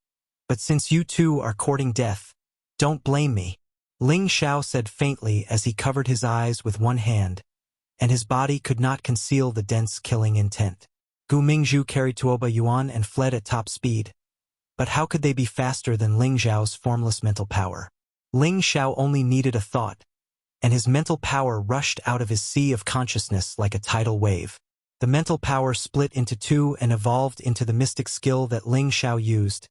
but since you two are courting death, don't blame me," Ling Xiao said faintly as he covered his eyes with one hand, and his body could not conceal the dense killing intent. Gu Mingzhu carried Tuoba Yuan and fled at top speed. But how could they be faster than Ling Xiao's formless mental power? Ling Xiao only needed a thought, and his mental power rushed out of his sea of consciousness like a tidal wave. The mental power split into two and evolved into the mystic skill that Ling Xiao used,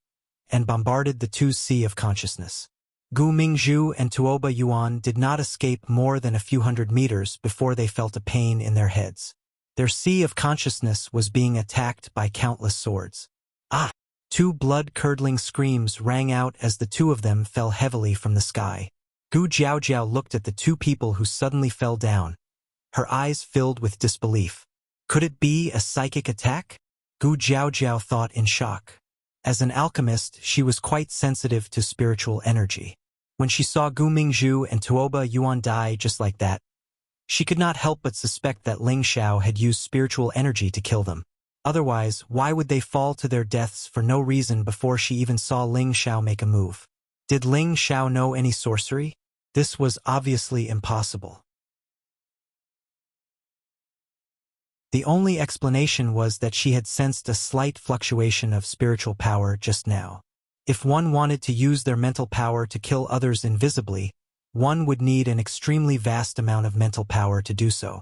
and bombarded the two sea of consciousness. Gu Mingzhu and Tuoba Yuan did not escape more than a few hundred meters before they felt a pain in their heads. Their sea of consciousness was being attacked by countless swords. "Ah!" Two blood-curdling screams rang out as the two of them fell heavily from the sky. Gu Jiaojiao looked at the two people who suddenly fell down, her eyes filled with disbelief. Could it be a psychic attack? Gu Jiaojiao thought in shock. As an alchemist, she was quite sensitive to spiritual energy. When she saw Gu Mingzhu and Tuoba Yuan die just like that, she could not help but suspect that Ling Xiao had used spiritual energy to kill them. Otherwise, why would they fall to their deaths for no reason before she even saw Ling Xiao make a move? Did Ling Xiao know any sorcery? This was obviously impossible. The only explanation was that she had sensed a slight fluctuation of spiritual power just now. If one wanted to use their mental power to kill others invisibly, one would need an extremely vast amount of mental power to do so.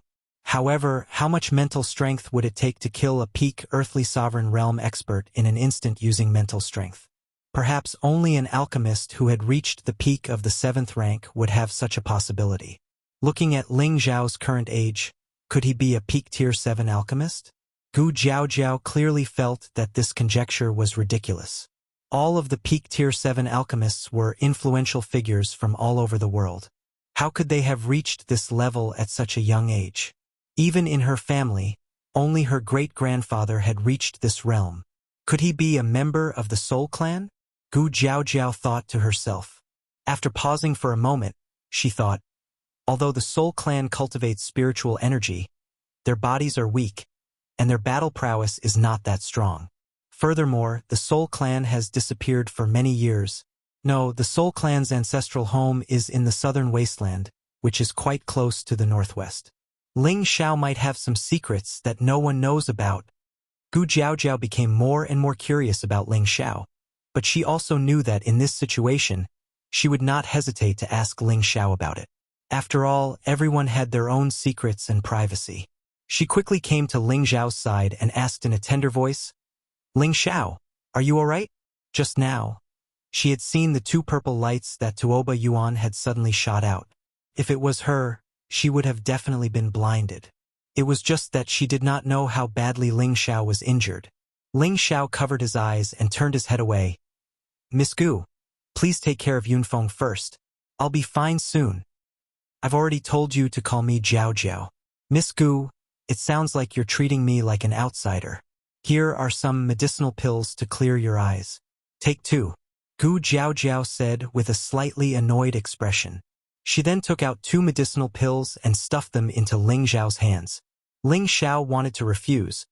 However, how much mental strength would it take to kill a peak earthly sovereign realm expert in an instant using mental strength? Perhaps only an alchemist who had reached the peak of the 7th rank would have such a possibility. Looking at Ling Xiao's current age, could he be a peak tier 7 alchemist? Gu Jiaojiao clearly felt that this conjecture was ridiculous. All of the peak tier 7 alchemists were influential figures from all over the world. How could they have reached this level at such a young age? Even in her family, only her great-grandfather had reached this realm. Could he be a member of the Soul Clan? Gu Jiaojiao thought to herself. After pausing for a moment, she thought, although the Soul Clan cultivates spiritual energy, their bodies are weak, and their battle prowess is not that strong. Furthermore, the Soul Clan has disappeared for many years. No, the Soul Clan's ancestral home is in the southern wasteland, which is quite close to the northwest. Ling Xiao might have some secrets that no one knows about. Gu Jiaojiao became more and more curious about Ling Xiao, but she also knew that in this situation, she would not hesitate to ask Ling Xiao about it. After all, everyone had their own secrets and privacy. She quickly came to Ling Xiao's side and asked in a tender voice, "Ling Xiao, are you all right?" Just now, she had seen the two purple lights that Tuoba Yuan had suddenly shot out. If it was her, she would have definitely been blinded. It was just that she did not know how badly Ling Xiao was injured. Ling Xiao covered his eyes and turned his head away. "Miss Gu, please take care of Yunfeng first. I'll be fine soon. I've already told you to call me Jiao Jiao. Miss Gu, it sounds like you're treating me like an outsider. Here are some medicinal pills to clear your eyes. Take 2. Gu Jiao Jiao said with a slightly annoyed expression. She then took out 2 medicinal pills and stuffed them into Ling Xiao's hands. Ling Xiao wanted to refuse,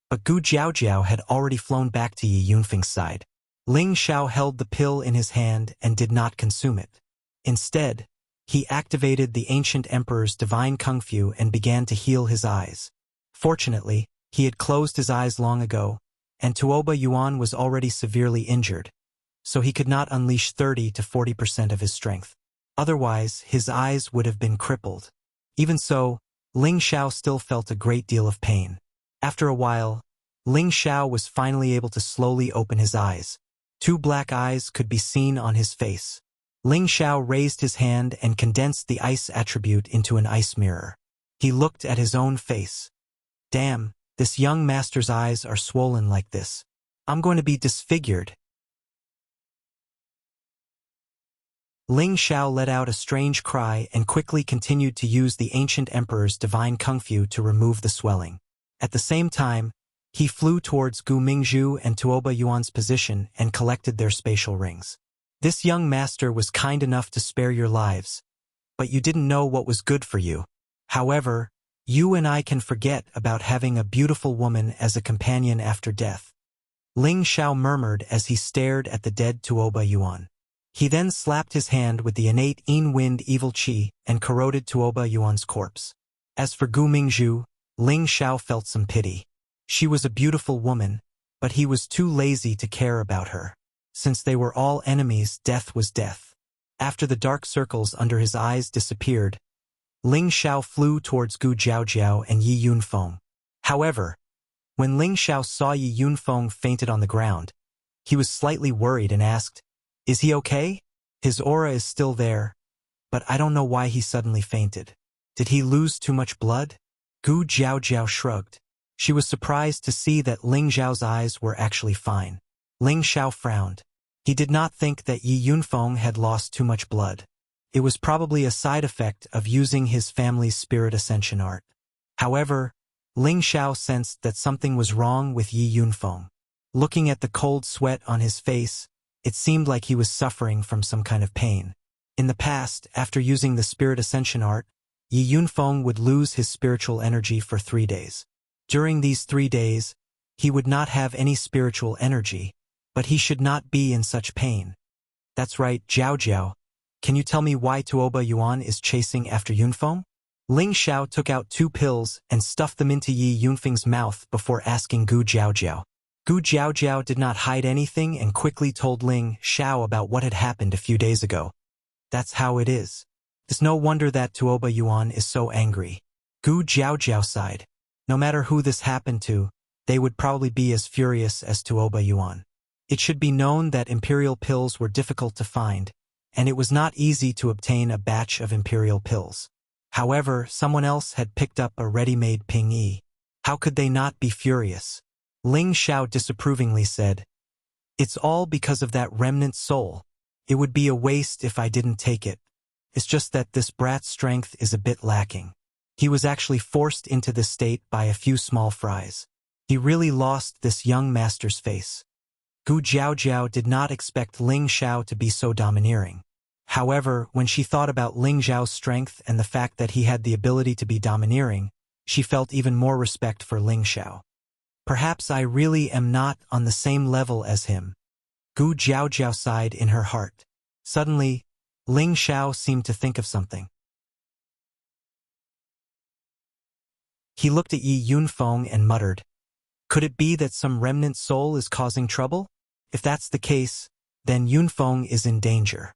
but Gu Jiao Jiao had already flown back to Yi Yunfeng's side. Ling Xiao held the pill in his hand and did not consume it. Instead, he activated the ancient emperor's divine kung fu and began to heal his eyes. Fortunately, he had closed his eyes long ago, and Tuoba Yuan was already severely injured, so he could not unleash 30 to 40% of his strength. Otherwise, his eyes would have been crippled. Even so, Ling Xiao still felt a great deal of pain. After a while, Ling Xiao was finally able to slowly open his eyes. 2 black eyes could be seen on his face. Ling Xiao raised his hand and condensed the ice attribute into an ice mirror. He looked at his own face. Damn, this young master's eyes are swollen like this. I'm going to be disfigured. Ling Xiao let out a strange cry and quickly continued to use the ancient emperor's divine kung fu to remove the swelling. At the same time, he flew towards Gu Mingzhu and Tuoba Yuan's position and collected their spatial rings. This young master was kind enough to spare your lives, but you didn't know what was good for you. However, you and I can forget about having a beautiful woman as a companion after death. Ling Xiao murmured as he stared at the dead Tuoba Yuan. He then slapped his hand with the innate in-wind evil qi and corroded Tuoba Yuan's corpse. As for Gu Mingzhu, Ling Xiao felt some pity. She was a beautiful woman, but he was too lazy to care about her. Since they were all enemies, death was death. After the dark circles under his eyes disappeared, Ling Xiao flew towards Gu Jiaojiao and Yi Yunfeng. However, when Ling Xiao saw Yi Yunfeng fainted on the ground, he was slightly worried and asked, "Is he okay? His aura is still there, but I don't know why he suddenly fainted. Did he lose too much blood?" Gu Jiaojiao shrugged. She was surprised to see that Ling Xiao's eyes were actually fine. Ling Xiao frowned. He did not think that Yi Yunfeng had lost too much blood. It was probably a side effect of using his family's spirit ascension art. However, Ling Xiao sensed that something was wrong with Yi Yunfeng. Looking at the cold sweat on his face, it seemed like he was suffering from some kind of pain. In the past, after using the spirit ascension art, Yi Yunfeng would lose his spiritual energy for 3 days. During these 3 days, he would not have any spiritual energy, but he should not be in such pain. That's right, Jiao Jiao. Can you tell me why Tuoba Yuan is chasing after Yunfeng? Ling Xiao took out 2 pills and stuffed them into Yi Yunfeng's mouth before asking Gu Jiaojiao. Gu Jiaojiao did not hide anything and quickly told Ling Xiao about what had happened a few days ago. That's how it is. It's no wonder that Tuoba Yuan is so angry. Gu Jiaojiao sighed. No matter who this happened to, they would probably be as furious as Tuoba Yuan. It should be known that imperial pills were difficult to find, and it was not easy to obtain a batch of imperial pills. However, someone else had picked up a ready-made Ping Yi. How could they not be furious? Ling Xiao disapprovingly said, "It's all because of that remnant soul. It would be a waste if I didn't take it. It's just that this brat's strength is a bit lacking. He was actually forced into this state by a few small fries. He really lost this young master's face." Gu Jiaojiao did not expect Ling Xiao to be so domineering. However, when she thought about Ling Xiao's strength and the fact that he had the ability to be domineering, she felt even more respect for Ling Xiao. Perhaps I really am not on the same level as him. Gu Jiaojiao sighed in her heart. Suddenly, Ling Xiao seemed to think of something. He looked at Yi Yunfeng and muttered, "Could it be that some remnant soul is causing trouble? If that's the case, then Yunfeng is in danger."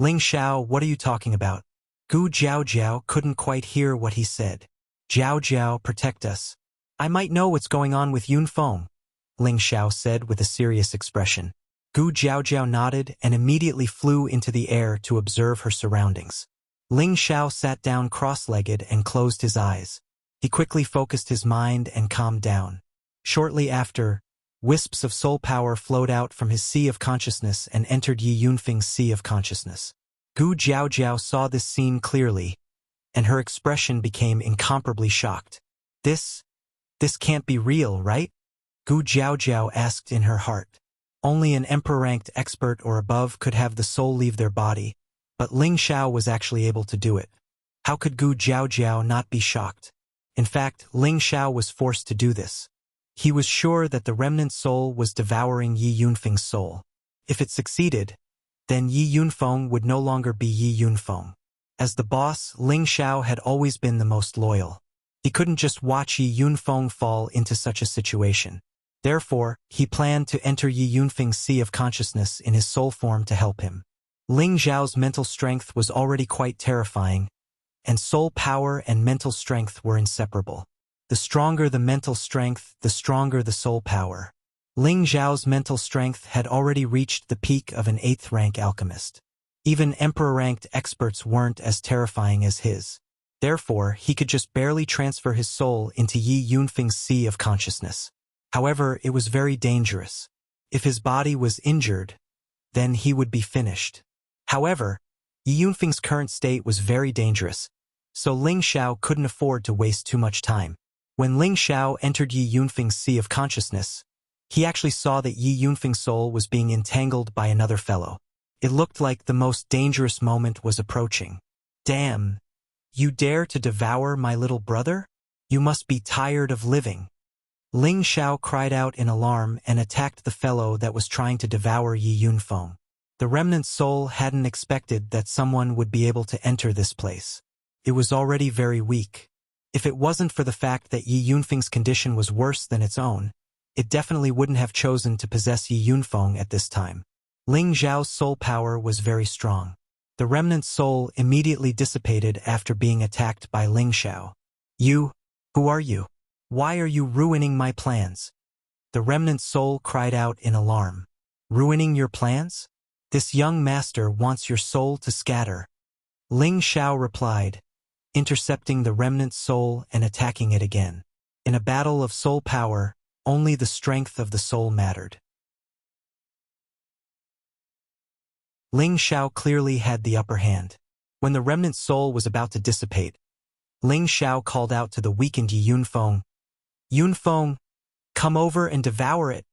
"Ling Xiao, what are you talking about?" Gu Jiaojiao couldn't quite hear what he said. "Jiaojiao, protect us. I might know what's going on with Yunfeng," Ling Xiao said with a serious expression. Gu Jiaojiao nodded and immediately flew into the air to observe her surroundings. Ling Xiao sat down cross-legged and closed his eyes. He quickly focused his mind and calmed down. Shortly after, wisps of soul power flowed out from his sea of consciousness and entered Yi Yunfeng's sea of consciousness. Gu Jiaojiao saw this scene clearly, and her expression became incomparably shocked. This can't be real, right? Gu Jiaojiao asked in her heart. Only an emperor-ranked expert or above could have the soul leave their body, but Ling Xiao was actually able to do it. How could Gu Jiaojiao not be shocked? In fact, Ling Xiao was forced to do this. He was sure that the remnant soul was devouring Yi Yunfeng's soul. If it succeeded, then Yi Yunfeng would no longer be Yi Yunfeng. As the boss, Ling Xiao had always been the most loyal. He couldn't just watch Yi Yunfeng fall into such a situation. Therefore, he planned to enter Yi Yunfeng's sea of consciousness in his soul form to help him. Ling Xiao's mental strength was already quite terrifying, and soul power and mental strength were inseparable. The stronger the mental strength, the stronger the soul power. Ling Xiao's mental strength had already reached the peak of an 8th-rank alchemist. Even emperor-ranked experts weren't as terrifying as his. Therefore, he could just barely transfer his soul into Yi Yunfeng's sea of consciousness. However, it was very dangerous. If his body was injured, then he would be finished. However, Yi Yunfeng's current state was very dangerous, so Ling Xiao couldn't afford to waste too much time. When Ling Xiao entered Yi Yunfeng's sea of consciousness, he actually saw that Yi Yunfeng's soul was being entangled by another fellow. It looked like the most dangerous moment was approaching. Damn! You dare to devour my little brother? You must be tired of living. Ling Xiao cried out in alarm and attacked the fellow that was trying to devour Yi Yunfeng. The remnant soul hadn't expected that someone would be able to enter this place. It was already very weak. If it wasn't for the fact that Yi Yunfeng's condition was worse than its own, it definitely wouldn't have chosen to possess Yi Yunfeng at this time. Ling Xiao's soul power was very strong. The remnant soul immediately dissipated after being attacked by Ling Xiao. You? Who are you? Why are you ruining my plans? The remnant soul cried out in alarm. Ruining your plans? This young master wants your soul to scatter. Ling Xiao replied, intercepting the remnant soul and attacking it again. In a battle of soul power, only the strength of the soul mattered. Ling Xiao clearly had the upper hand. When the remnant soul was about to dissipate, Ling Xiao called out to the weakened Yi Yunfeng. Yunfeng, come over and devour it.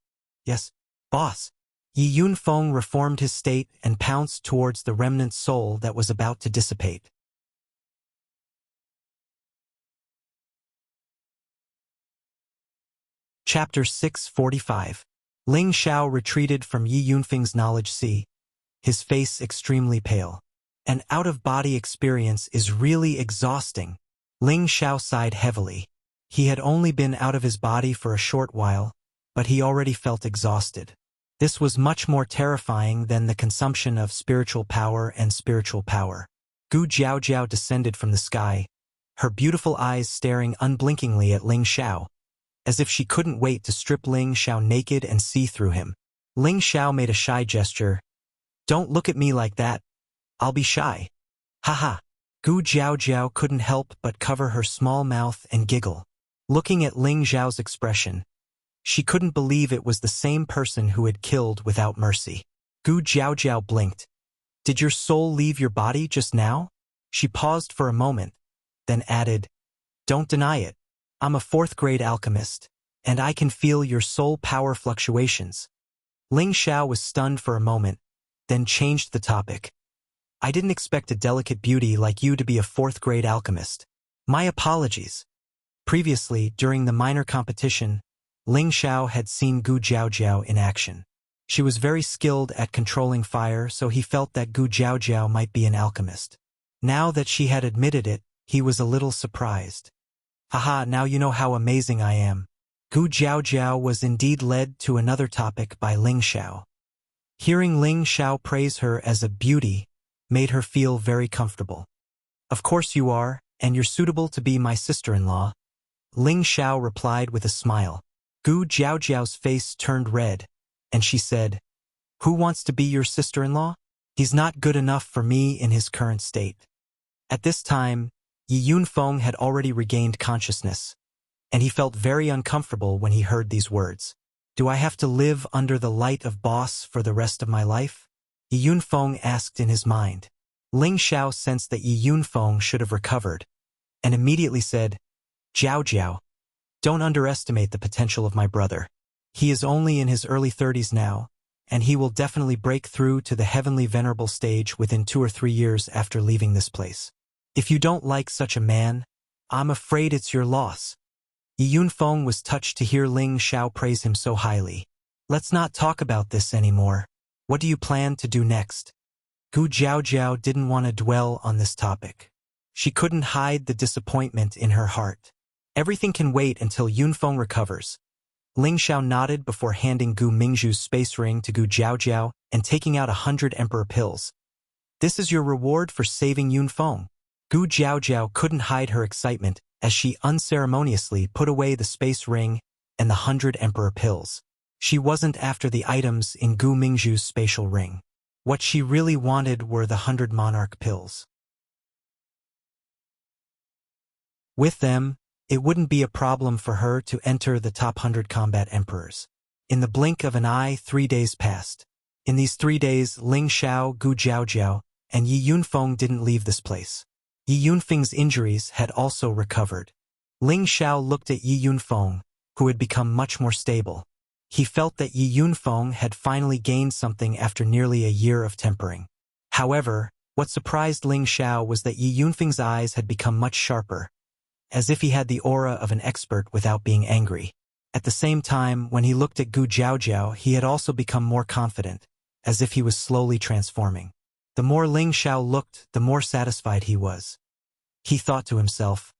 Yes, boss. Yi Yunfeng reformed his state and pounced towards the remnant soul that was about to dissipate. Chapter 645. Ling Xiao retreated from Yi Yunfeng's knowledge sea, his face extremely pale. An out-of-body experience is really exhausting. Ling Xiao sighed heavily. He had only been out of his body for a short while, but he already felt exhausted. This was much more terrifying than the consumption of spiritual power and spiritual power. Gu Jiaojiao descended from the sky, her beautiful eyes staring unblinkingly at Ling Xiao, as if she couldn't wait to strip Ling Xiao naked and see through him. Ling Xiao made a shy gesture. Don't look at me like that. I'll be shy. Haha. Gu Jiaojiao couldn't help but cover her small mouth and giggle. Looking at Ling Xiao's expression, she couldn't believe it was the same person who had killed without mercy. Gu Jiaojiao blinked. Did your soul leave your body just now? She paused for a moment, then added, Don't deny it. I'm a 4th-grade alchemist, and I can feel your soul power fluctuations. Ling Xiao was stunned for a moment, then changed the topic. I didn't expect a delicate beauty like you to be a 4th-grade alchemist. My apologies. Previously, during the minor competition, Ling Xiao had seen Gu Jiaojiao in action. She was very skilled at controlling fire, so he felt that Gu Jiaojiao might be an alchemist. Now that she had admitted it, he was a little surprised. Haha, now you know how amazing I am. Gu Jiaojiao was indeed led to another topic by Ling Xiao. Hearing Ling Xiao praise her as a beauty made her feel very comfortable. Of course you are, and you're suitable to be my sister-in-law. Ling Xiao replied with a smile. Gu Jiaojiao's face turned red, and she said, Who wants to be your sister-in-law? He's not good enough for me in his current state. At this time, Yi Yunfeng had already regained consciousness, and he felt very uncomfortable when he heard these words. Do I have to live under the light of boss for the rest of my life? Yi Yunfeng asked in his mind. Ling Xiao sensed that Yi Yunfeng should have recovered, and immediately said, "Jiao Jiao, don't underestimate the potential of my brother. He is only in his early 30s now, and he will definitely break through to the heavenly venerable stage within 2 or 3 years after leaving this place. If you don't like such a man, I'm afraid it's your loss." Yi Yunfeng was touched to hear Ling Xiao praise him so highly. "Let's not talk about this anymore. What do you plan to do next?" Gu Jiaojiao didn't want to dwell on this topic. She couldn't hide the disappointment in her heart. Everything can wait until Yunfeng recovers. Ling Xiao nodded before handing Gu Mingzhu's space ring to Gu Jiaojiao and taking out 100 Emperor pills. "This is your reward for saving Yunfeng." Gu Jiaojiao couldn't hide her excitement as she unceremoniously put away the space ring and the 100 Emperor pills. She wasn't after the items in Gu Mingzhu's spatial ring. What she really wanted were the 100 Monarch pills. With them, it wouldn't be a problem for her to enter the top 100 combat emperors. In the blink of an eye, 3 days passed. In these 3 days, Ling Xiao, Gu Jiaojiao, and Yi Yunfeng didn't leave this place. Yi Yunfeng's injuries had also recovered. Ling Xiao looked at Yi Yunfeng, who had become much more stable. He felt that Yi Yunfeng had finally gained something after nearly a year of tempering. However, what surprised Ling Xiao was that Yi Yunfeng's eyes had become much sharper, as if he had the aura of an expert without being angry. At the same time, when he looked at Gu Jiaojiao, he had also become more confident, as if he was slowly transforming. The more Ling Xiao looked, the more satisfied he was. He thought to himself,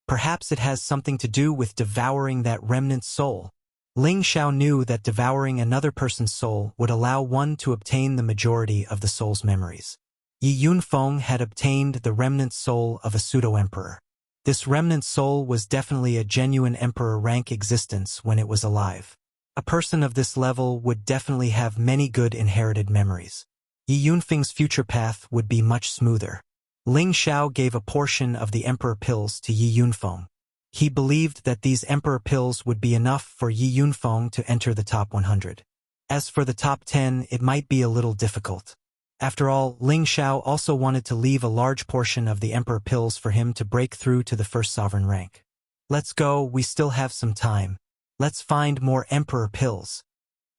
perhaps it has something to do with devouring that remnant soul. Ling Xiao knew that devouring another person's soul would allow one to obtain the majority of the soul's memories. Yi Yunfeng had obtained the remnant soul of a pseudo-emperor. This remnant soul was definitely a genuine emperor rank existence when it was alive. A person of this level would definitely have many good inherited memories. Yi Yunfeng's future path would be much smoother. Ling Xiao gave a portion of the emperor pills to Yi Yunfeng. He believed that these emperor pills would be enough for Yi Yunfeng to enter the top 100. As for the top 10, it might be a little difficult. After all, Ling Xiao also wanted to leave a large portion of the emperor pills for him to break through to the first sovereign rank. "Let's go, we still have some time. Let's find more emperor pills,"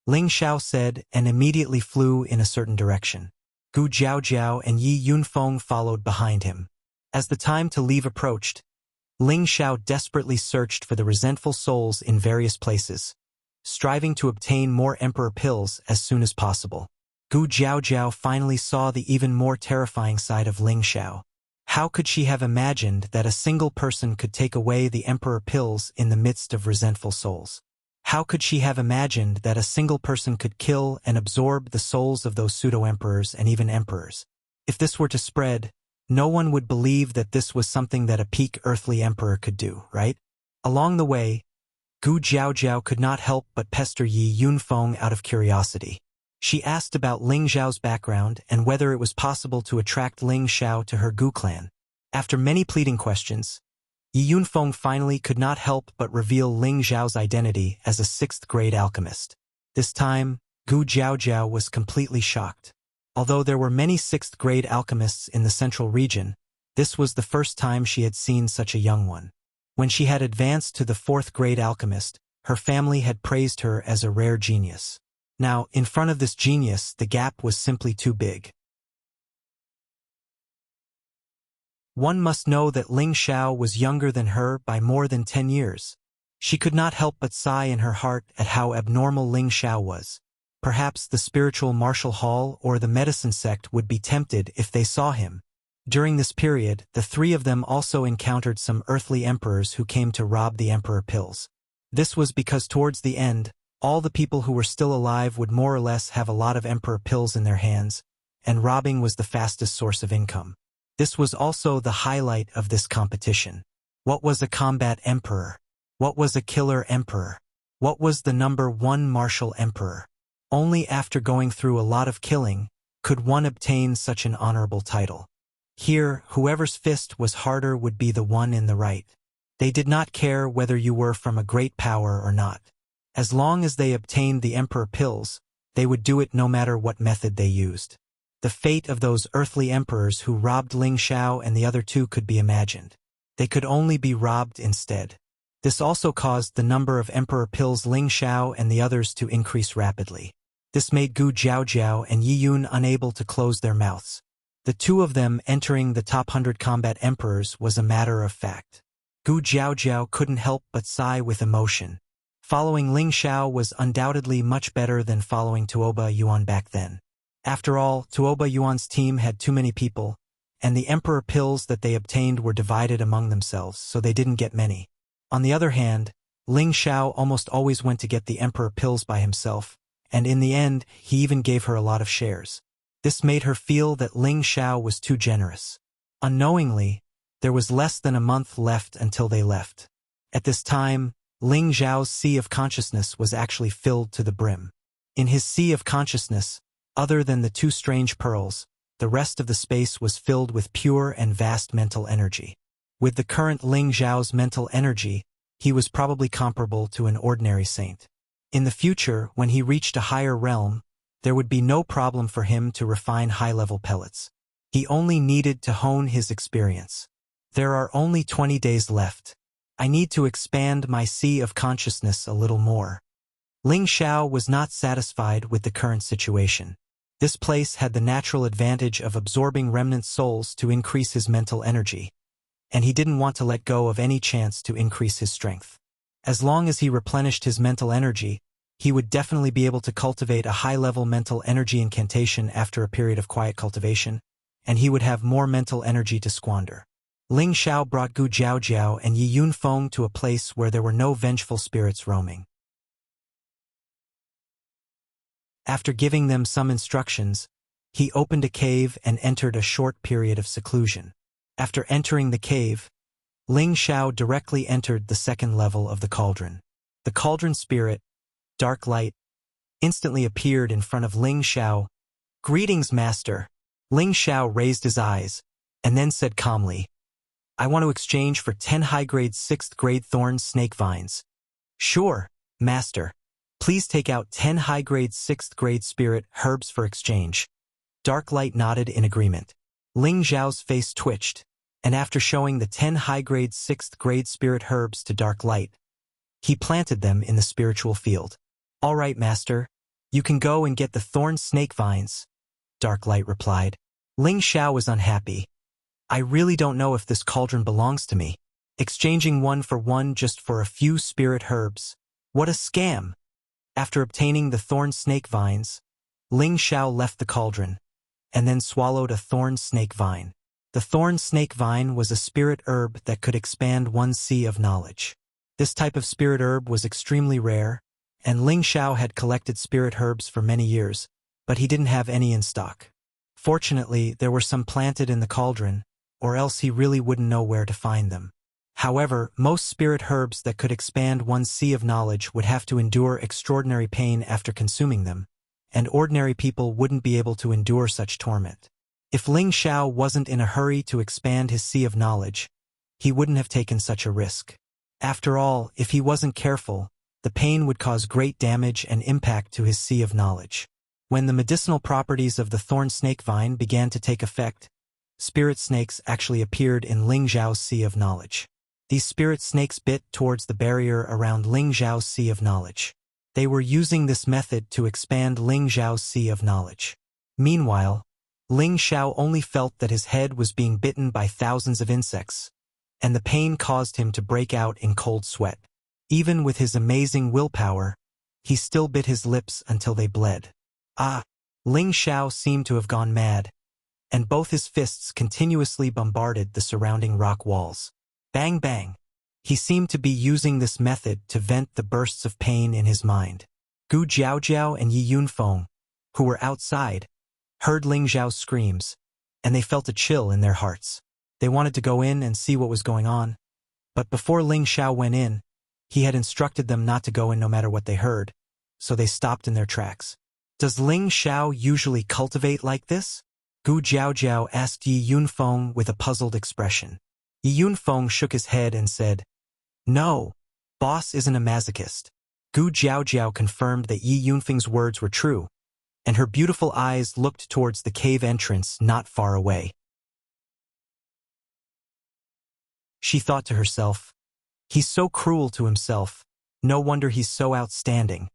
Ling Xiao said and immediately flew in a certain direction. Gu Jiaojiao and Yi Yunfeng followed behind him. As the time to leave approached, Ling Xiao desperately searched for the resentful souls in various places, striving to obtain more emperor pills as soon as possible. Gu Jiaojiao finally saw the even more terrifying side of Ling Xiao. How could she have imagined that a single person could take away the emperor pills in the midst of resentful souls? How could she have imagined that a single person could kill and absorb the souls of those pseudo-emperors and even emperors? If this were to spread, no one would believe that this was something that a peak earthly emperor could do, right? Along the way, Gu Jiaojiao could not help but pester Yi Yunfeng out of curiosity. She asked about Ling Xiao's background and whether it was possible to attract Ling Xiao to her Gu clan. After many pleading questions, Yi Yunfeng finally could not help but reveal Ling Xiao's identity as a 6th-grade alchemist. This time, Gu Jiaojiao was completely shocked. Although there were many 6th-grade alchemists in the central region, this was the first time she had seen such a young one. When she had advanced to the 4th-grade alchemist, her family had praised her as a rare genius. Now, in front of this genius, the gap was simply too big. One must know that Ling Xiao was younger than her by more than 10 years. She could not help but sigh in her heart at how abnormal Ling Xiao was. Perhaps the spiritual martial hall or the medicine sect would be tempted if they saw him. During this period, the 3 of them also encountered some earthly emperors who came to rob the emperor pills. This was because towards the end, all the people who were still alive would more or less have a lot of emperor pills in their hands, and robbing was the fastest source of income. This was also the highlight of this competition. What was a combat emperor? What was a killer emperor? What was the number 1 martial emperor? Only after going through a lot of killing could one obtain such an honorable title. Here, whoever's fist was harder would be the one in the right. They did not care whether you were from a great power or not. As long as they obtained the emperor pills, they would do it no matter what method they used. The fate of those earthly emperors who robbed Ling Xiao and the other two could be imagined. They could only be robbed instead. This also caused the number of emperor pills Ling Xiao and the others to increase rapidly. This made Gu Jiaojiao and Yi Yun unable to close their mouths. The two of them entering the top 100 combat emperors was a matter of fact. Gu Jiaojiao couldn't help but sigh with emotion. Following Ling Xiao was undoubtedly much better than following Tuoba Yuan back then. After all, Tuoba Yuan's team had too many people, and the emperor pills that they obtained were divided among themselves, so they didn't get many. On the other hand, Ling Xiao almost always went to get the emperor pills by himself, and in the end, he even gave her a lot of shares. This made her feel that Ling Xiao was too generous. Unknowingly, there was less than a month left until they left. At this time, Ling Xiao's sea of consciousness was actually filled to the brim. In his sea of consciousness, other than the two strange pearls, the rest of the space was filled with pure and vast mental energy. With the current Ling Xiao's mental energy, he was probably comparable to an ordinary saint. In the future, when he reached a higher realm, there would be no problem for him to refine high-level pellets. He only needed to hone his experience. There are only 20 days left. I need to expand my sea of consciousness a little more. Ling Xiao was not satisfied with the current situation. This place had the natural advantage of absorbing remnant souls to increase his mental energy, and he didn't want to let go of any chance to increase his strength. As long as he replenished his mental energy, he would definitely be able to cultivate a high-level mental energy incantation after a period of quiet cultivation, and he would have more mental energy to squander. Ling Xiao brought Gu Jiaojiao and Yi Yunfeng to a place where there were no vengeful spirits roaming. After giving them some instructions, he opened a cave and entered a short period of seclusion. After entering the cave, Ling Xiao directly entered the second level of the cauldron. The cauldron spirit, Dark Light, instantly appeared in front of Ling Xiao. "Greetings, Master." Ling Xiao raised his eyes, and then said calmly, "I want to exchange for 10 high-grade 6th-grade thorn snake vines." "Sure, Master. Please take out 10 high-grade 6th-grade spirit herbs for exchange." Dark Light nodded in agreement. Ling Xiao's face twitched, and after showing the 10 high-grade 6th-grade spirit herbs to Dark Light, he planted them in the spiritual field. "All right, Master. You can go and get the thorn snake vines," Dark Light replied. Ling Xiao was unhappy. "I really don't know if this cauldron belongs to me. Exchanging one for one just for a few spirit herbs. What a scam!" After obtaining the thorn snake vines, Ling Xiao left the cauldron, and then swallowed a thorn snake vine. The thorn snake vine was a spirit herb that could expand one's sea of knowledge. This type of spirit herb was extremely rare, and Ling Xiao had collected spirit herbs for many years, but he didn't have any in stock. Fortunately, there were some planted in the cauldron, or else he really wouldn't know where to find them. However, most spirit herbs that could expand one's sea of knowledge would have to endure extraordinary pain after consuming them, and ordinary people wouldn't be able to endure such torment. If Ling Xiao wasn't in a hurry to expand his sea of knowledge, he wouldn't have taken such a risk. After all, if he wasn't careful, the pain would cause great damage and impact to his sea of knowledge. When the medicinal properties of the thorn snake vine began to take effect, spirit snakes actually appeared in Ling Xiao's sea of knowledge. These spirit snakes bit towards the barrier around Ling Xiao's sea of knowledge. They were using this method to expand Ling Xiao's sea of knowledge. Meanwhile, Ling Xiao only felt that his head was being bitten by thousands of insects, and the pain caused him to break out in cold sweat. Even with his amazing willpower, he still bit his lips until they bled. Ling Xiao seemed to have gone mad, and both his fists continuously bombarded the surrounding rock walls. Bang bang. He seemed to be using this method to vent the bursts of pain in his mind. Gu Jiaojiao and Yi Yunfeng, who were outside, heard Ling Xiao's screams, and they felt a chill in their hearts. They wanted to go in and see what was going on, but before Ling Xiao went in, he had instructed them not to go in no matter what they heard, so they stopped in their tracks. "Does Ling Xiao usually cultivate like this?" Gu Jiaojiao asked Yi Yunfeng with a puzzled expression. Yi Yunfeng shook his head and said, "No, boss isn't a masochist." Gu Jiaojiao confirmed that Yi Yunfeng's words were true, and her beautiful eyes looked towards the cave entrance not far away. She thought to herself, "He's so cruel to himself. No wonder he's so outstanding."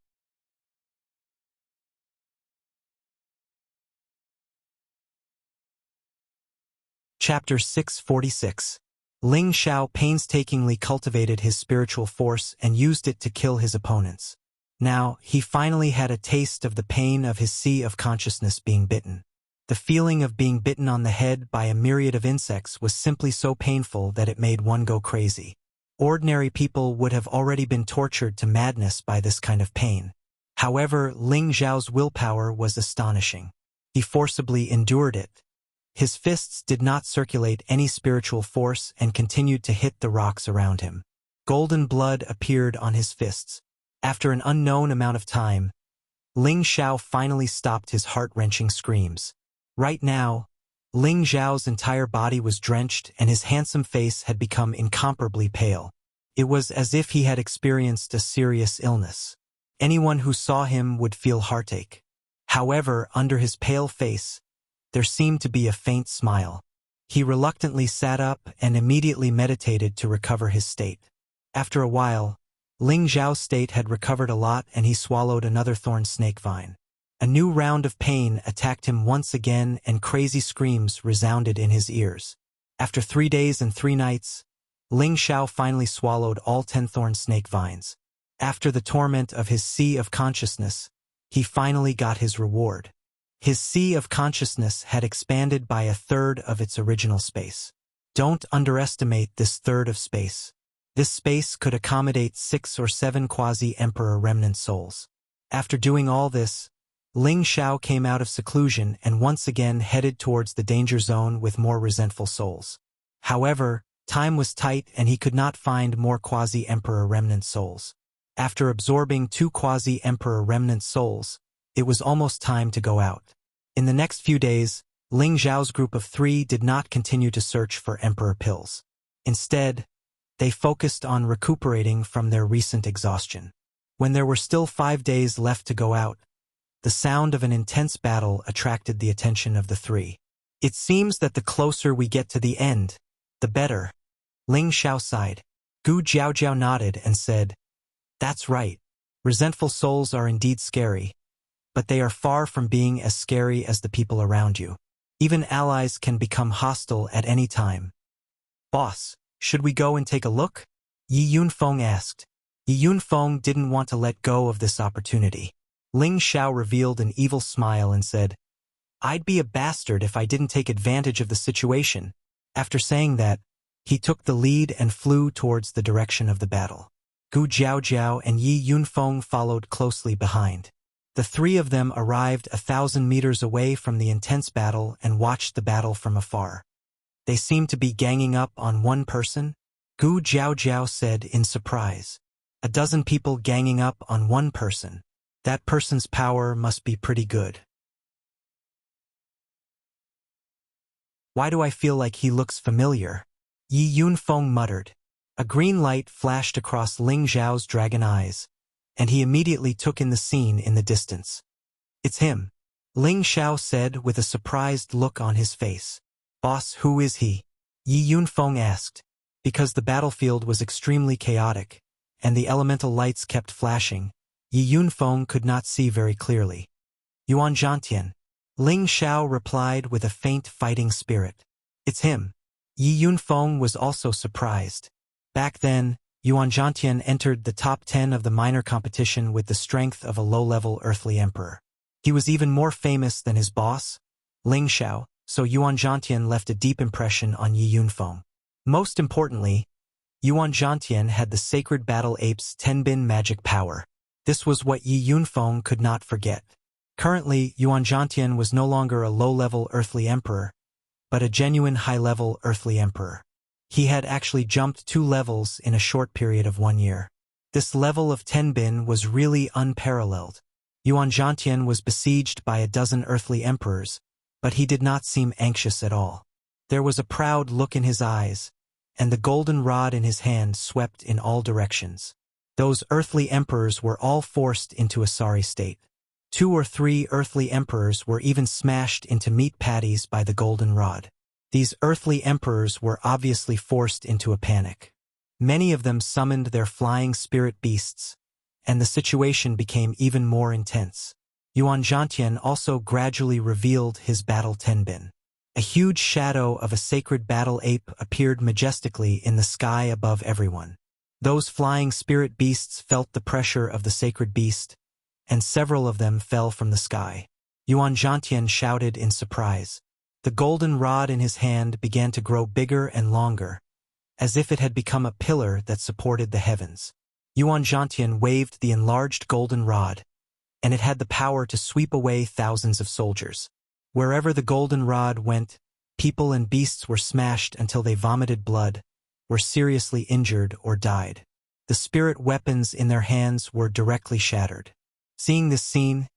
Chapter 646. Ling Xiao painstakingly cultivated his spiritual force and used it to kill his opponents. Now, he finally had a taste of the pain of his sea of consciousness being bitten. The feeling of being bitten on the head by a myriad of insects was simply so painful that it made one go crazy. Ordinary people would have already been tortured to madness by this kind of pain. However, Ling Xiao's willpower was astonishing. He forcibly endured it. His fists did not circulate any spiritual force and continued to hit the rocks around him. Golden blood appeared on his fists. After an unknown amount of time, Ling Xiao finally stopped his heart-wrenching screams. Right now, Ling Xiao's entire body was drenched and his handsome face had become incomparably pale. It was as if he had experienced a serious illness. Anyone who saw him would feel heartache. However, under his pale face, there seemed to be a faint smile. He reluctantly sat up and immediately meditated to recover his state. After a while, Ling Xiao's state had recovered a lot and he swallowed another thorn snake vine. A new round of pain attacked him once again and crazy screams resounded in his ears. After 3 days and 3 nights, Ling Xiao finally swallowed all 10 thorn snake vines. After the torment of his sea of consciousness, he finally got his reward. His sea of consciousness had expanded by 1/3 of its original space. Don't underestimate this third of space. This space could accommodate 6 or 7 quasi-emperor remnant souls. After doing all this, Ling Xiao came out of seclusion and once again headed towards the danger zone with more resentful souls. However, time was tight and he could not find more quasi-emperor remnant souls. After absorbing 2 quasi-emperor remnant souls, it was almost time to go out. In the next few days, Ling Xiao's group of 3 did not continue to search for emperor pills. Instead, they focused on recuperating from their recent exhaustion. When there were still 5 days left to go out, the sound of an intense battle attracted the attention of the 3. "It seems that the closer we get to the end, the better," Ling Xiao sighed. Gu Jiaojiao nodded and said, "That's right. Resentful souls are indeed scary, but they are far from being as scary as the people around you. Even allies can become hostile at any time." "Boss, should we go and take a look?" Yi Yunfeng asked. Yi Yunfeng didn't want to let go of this opportunity. Ling Xiao revealed an evil smile and said, "I'd be a bastard if I didn't take advantage of the situation." After saying that, he took the lead and flew towards the direction of the battle. Gu Jiaojiao and Yi Yunfeng followed closely behind. The 3 of them arrived 1,000 meters away from the intense battle and watched the battle from afar. "They seem to be ganging up on one person," Gu Jiaojiao said in surprise. "A dozen people ganging up on one person. That person's power must be pretty good. Why do I feel like he looks familiar?" Yi Yunfeng muttered. A green light flashed across Ling Xiao's dragon eyes, and he immediately took in the scene in the distance. "It's him," Ling Xiao said with a surprised look on his face. "Boss, who is he?" Yi Yunfeng asked. Because the battlefield was extremely chaotic, and the elemental lights kept flashing, Yi Yunfeng could not see very clearly. "Yuan Zhantian," Ling Xiao replied with a faint fighting spirit. "It's him." Yi Yunfeng was also surprised. Back then, Yuan Zhantian entered the top 10 of the minor competition with the strength of a low-level earthly emperor. He was even more famous than his boss, Ling Xiao, so Yuan Zhantian left a deep impression on Yi Yunfeng. Most importantly, Yuan Zhantian had the sacred battle ape's Tenbin magic power. This was what Yi Yunfeng could not forget. Currently, Yuan Zhantian was no longer a low-level earthly emperor, but a genuine high-level earthly emperor. He had actually jumped 2 levels in a short period of 1 year. This level of Tenbin was really unparalleled. Yuan Zhantian was besieged by a dozen earthly emperors, but he did not seem anxious at all. There was a proud look in his eyes, and the golden rod in his hand swept in all directions. Those earthly emperors were all forced into a sorry state. 2 or 3 earthly emperors were even smashed into meat patties by the golden rod. These earthly emperors were obviously forced into a panic. Many of them summoned their flying spirit beasts, and the situation became even more intense. Yuan Zhantian also gradually revealed his battle tenbin. A huge shadow of a sacred battle ape appeared majestically in the sky above everyone. Those flying spirit beasts felt the pressure of the sacred beast, and several of them fell from the sky. Yuan Zhantian shouted in surprise. The golden rod in his hand began to grow bigger and longer, as if it had become a pillar that supported the heavens. Yuan Zhantian waved the enlarged golden rod, and it had the power to sweep away thousands of soldiers. Wherever the golden rod went, people and beasts were smashed until they vomited blood, were seriously injured or died. The spirit weapons in their hands were directly shattered. Seeing this scene,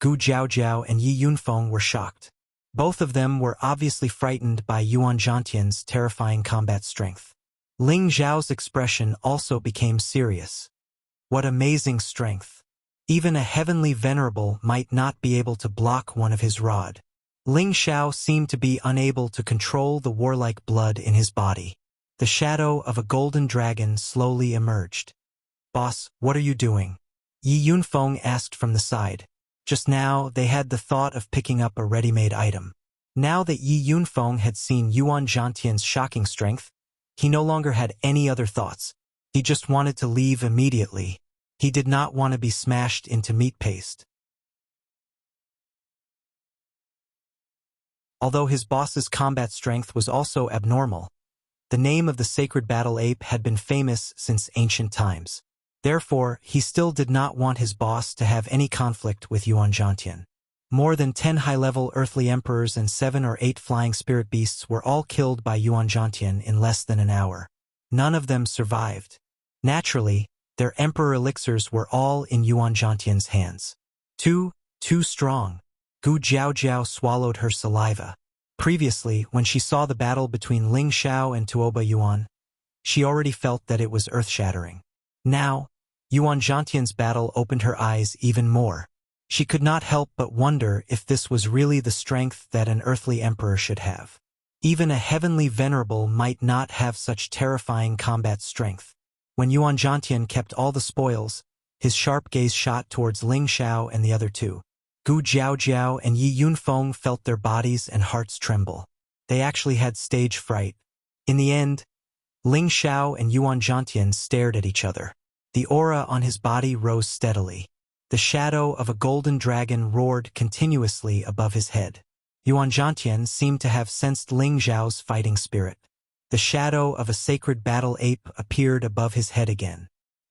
Gu Jiaojiao and Yi Yunfeng were shocked. Both of them were obviously frightened by Yuan Zhantian's terrifying combat strength. Ling Zhao's expression also became serious. What amazing strength! Even a heavenly venerable might not be able to block one of his rod. Ling Xiao seemed to be unable to control the warlike blood in his body. The shadow of a golden dragon slowly emerged. "Boss, what are you doing?" Yi Yunfeng asked from the side. Just now, they had the thought of picking up a ready-made item. Now that Yi Yunfeng had seen Yuan Zhantian's shocking strength, he no longer had any other thoughts. He just wanted to leave immediately. He did not want to be smashed into meat paste. Although his boss's combat strength was also abnormal, the name of the sacred battle ape had been famous since ancient times. Therefore, he still did not want his boss to have any conflict with Yuan Zhantian. More than 10 high-level earthly emperors and 7 or 8 flying spirit beasts were all killed by Yuan Zhantian in less than an hour. None of them survived. Naturally, their emperor elixirs were all in Yuan Zhantian's hands. Too strong. Gu Jiaojiao swallowed her saliva. Previously, when she saw the battle between Ling Xiao and Tuoba Yuan, she already felt that it was earth-shattering. Now, Yuan Zhantian's battle opened her eyes even more. She could not help but wonder if this was really the strength that an earthly emperor should have. Even a heavenly venerable might not have such terrifying combat strength. When Yuan Zhantian kept all the spoils, his sharp gaze shot towards Ling Xiao and the other two. Gu Jiaojiao and Yi Yunfeng felt their bodies and hearts tremble. They actually had stage fright. In the end, Ling Xiao and Yuan Zhantian stared at each other. The aura on his body rose steadily. The shadow of a golden dragon roared continuously above his head. Yuan Zhantian seemed to have sensed Ling Xiao's fighting spirit. The shadow of a sacred battle ape appeared above his head again.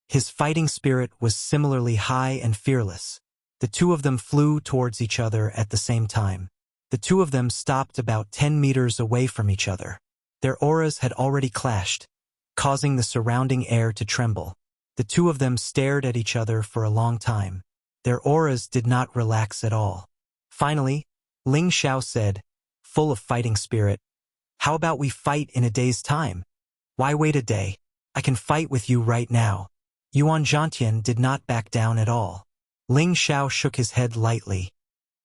His fighting spirit was similarly high and fearless. The two of them flew towards each other at the same time. The two of them stopped about 10 meters away from each other. Their auras had already clashed, causing the surrounding air to tremble. The two of them stared at each other for a long time. Their auras did not relax at all. Finally, Ling Xiao said, full of fighting spirit, "How about we fight in a day's time? Why wait a day? I can fight with you right now." Yuan Zhantian did not back down at all. Ling Xiao shook his head lightly.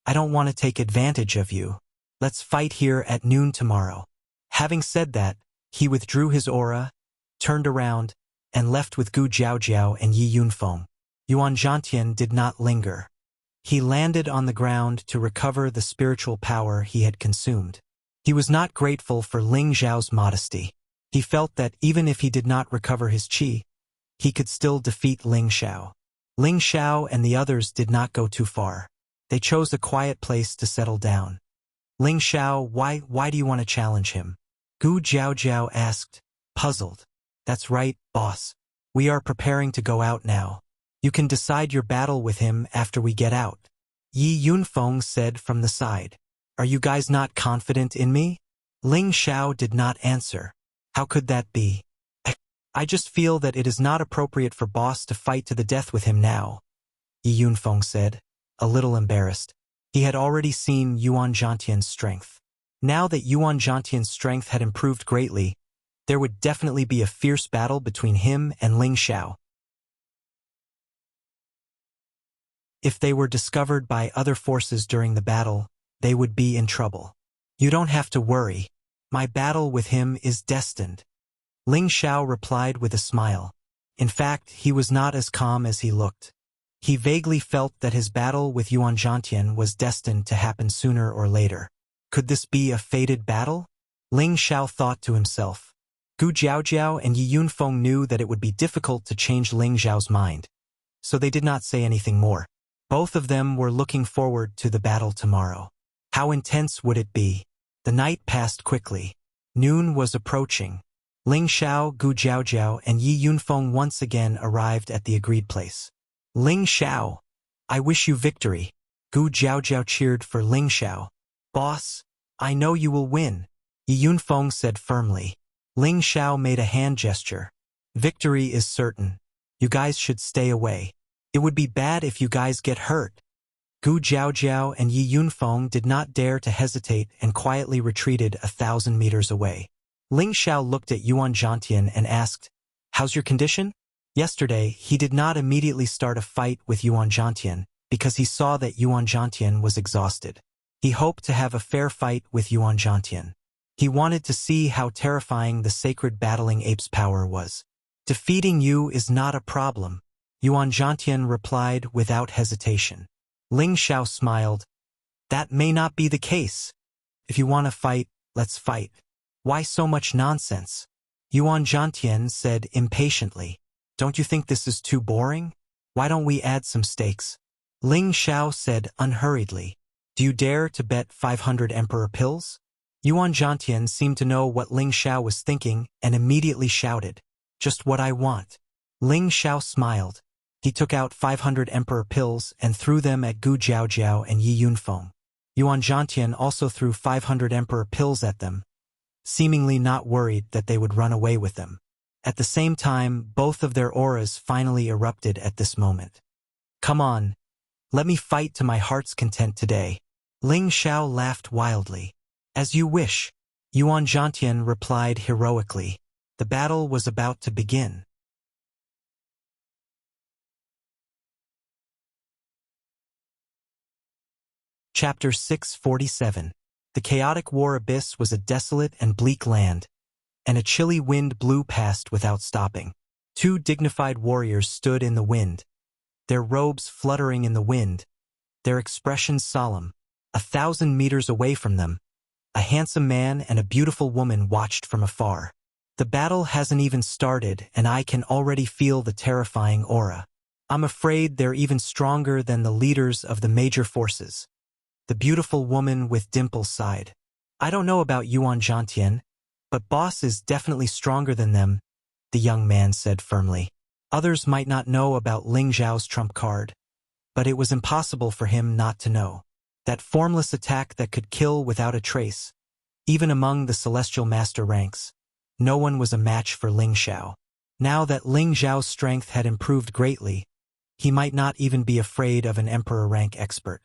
"I don't want to take advantage of you. Let's fight here at noon tomorrow." Having said that, he withdrew his aura, turned around, and left with Gu Jiaojiao and Yi Yunfeng. Yuan Zhantian did not linger. He landed on the ground to recover the spiritual power he had consumed. He was not grateful for Ling Xiao's modesty. He felt that even if he did not recover his qi, he could still defeat Ling Xiao. Ling Xiao and the others did not go too far. They chose a quiet place to settle down. "Ling Xiao, why do you want to challenge him?" Gu Jiaojiao asked, puzzled. "That's right, boss. We are preparing to go out now. You can decide your battle with him after we get out." Yi Yunfeng said from the side. "Are you guys not confident in me?" Ling Xiao did not answer. "How could that be?" I just feel that it is not appropriate for boss to fight to the death with him now," Yi Yunfeng said, a little embarrassed. He had already seen Yuan Zhantian's strength. Now that Yuan Zhantian's strength had improved greatly, there would definitely be a fierce battle between him and Ling Xiao. If they were discovered by other forces during the battle, they would be in trouble. You don't have to worry. My battle with him is destined. Ling Xiao replied with a smile. In fact, he was not as calm as he looked. He vaguely felt that his battle with Yuan Zhantian was destined to happen sooner or later. Could this be a fated battle? Ling Xiao thought to himself. Gu Jiaojiao and Yi Yunfeng knew that it would be difficult to change Ling Xiao's mind, so they did not say anything more. Both of them were looking forward to the battle tomorrow. How intense would it be? The night passed quickly. Noon was approaching. Ling Xiao, Gu Jiaojiao, and Yi Yunfeng once again arrived at the agreed place. Ling Xiao, I wish you victory. Gu Jiaojiao cheered for Ling Xiao. Boss, I know you will win, Yi Yunfeng said firmly. Ling Xiao made a hand gesture. Victory is certain. You guys should stay away. It would be bad if you guys get hurt. Gu Jiaojiao and Yi Yunfeng did not dare to hesitate and quietly retreated 1,000 meters away. Ling Xiao looked at Yuan Zhantian and asked, How's your condition? Yesterday, he did not immediately start a fight with Yuan Zhantian because he saw that Yuan Zhantian was exhausted. He hoped to have a fair fight with Yuan Zhantian. He wanted to see how terrifying the sacred battling ape's power was. Defeating you is not a problem, Yuan Zhantian replied without hesitation. Ling Xiao smiled. That may not be the case. If you want to fight, let's fight. Why so much nonsense? Yuan Zhantian said impatiently. Don't you think this is too boring? Why don't we add some stakes? Ling Xiao said unhurriedly. Do you dare to bet 500 emperor pills? Yuan Zhantian seemed to know what Ling Xiao was thinking and immediately shouted. Just what I want. Ling Xiao smiled. He took out 500 emperor pills and threw them at Gu Jiaojiao and Yi Yunfeng. Yuan Zhantian also threw 500 emperor pills at them, seemingly not worried that they would run away with them. At the same time, both of their auras finally erupted at this moment. Come on, let me fight to my heart's content today. Ling Xiao laughed wildly. As you wish, Yuan Zhantian replied heroically. The battle was about to begin. Chapter 647. The chaotic war abyss was a desolate and bleak land, and a chilly wind blew past without stopping. Two dignified warriors stood in the wind, their robes fluttering in the wind, their expressions solemn. 1,000 meters away from them, a handsome man and a beautiful woman watched from afar. The battle hasn't even started, and I can already feel the terrifying aura. I'm afraid they're even stronger than the leaders of the major forces. The beautiful woman with dimples sighed. I don't know about Yuan Zhantian, but boss is definitely stronger than them, the young man said firmly. Others might not know about Ling Xiao's trump card, but it was impossible for him not to know. That formless attack that could kill without a trace. Even among the celestial master ranks, no one was a match for Ling Xiao. Now that Ling Xiao's strength had improved greatly, he might not even be afraid of an emperor rank expert.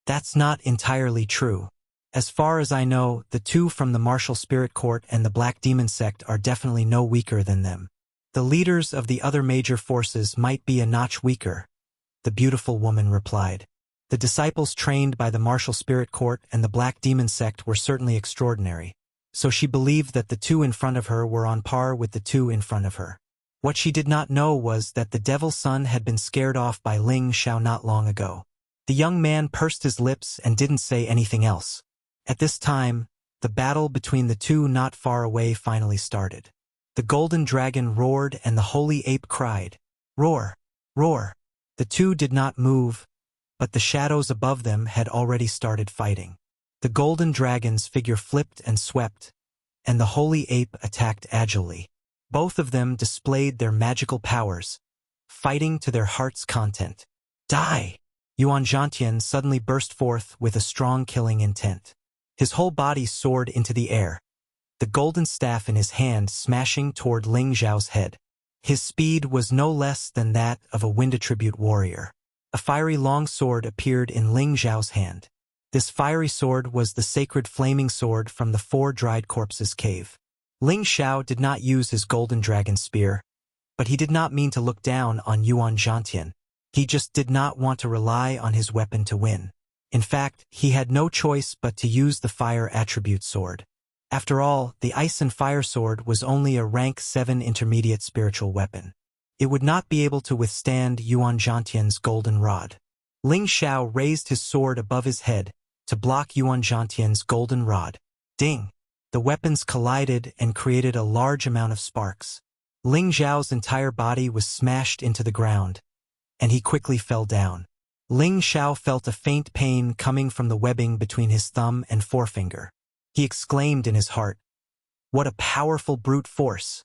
That's not entirely true. As far as I know, the two from the Martial Spirit Court and the Black Demon Sect are definitely no weaker than them. The leaders of the other major forces might be a notch weaker, the beautiful woman replied. The disciples trained by the Martial Spirit Court and the Black Demon Sect were certainly extraordinary, so she believed that the two in front of her were on par with the two in front of her. What she did not know was that the Devil's Son had been scared off by Ling Xiao not long ago. The young man pursed his lips and didn't say anything else. At this time, the battle between the two not far away finally started. The golden dragon roared and the holy ape cried, Roar! Roar! The two did not move, but the shadows above them had already started fighting. The golden dragon's figure flipped and swept, and the holy ape attacked agilely. Both of them displayed their magical powers, fighting to their heart's content. Die! Yuan Zhantian suddenly burst forth with a strong killing intent. His whole body soared into the air, the golden staff in his hand smashing toward Ling Xiao's head. His speed was no less than that of a wind attribute warrior. A fiery long sword appeared in Ling Xiao's hand. This fiery sword was the sacred flaming sword from the Four Dried Corpses cave. Ling Xiao did not use his golden dragon spear, but he did not mean to look down on Yuan Zhantian. He just did not want to rely on his weapon to win. In fact, he had no choice but to use the fire attribute sword. After all, the Ice and Fire Sword was only a rank 7 intermediate spiritual weapon. It would not be able to withstand Yuan Zhantian's golden rod. Ling Xiao raised his sword above his head to block Yuan Zhantian's golden rod. Ding! The weapons collided and created a large amount of sparks. Ling Xiao's entire body was smashed into the ground, and he quickly fell down. Ling Xiao felt a faint pain coming from the webbing between his thumb and forefinger. He exclaimed in his heart, "What a powerful brute force!"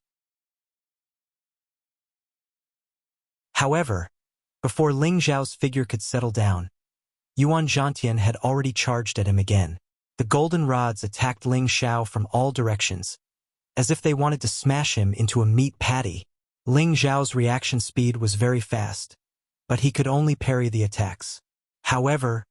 However, before Ling Xiao's figure could settle down, Yuan Zhantian had already charged at him again. The golden rods attacked Ling Xiao from all directions, as if they wanted to smash him into a meat patty. Ling Xiao's reaction speed was very fast, but he could only parry the attacks. However,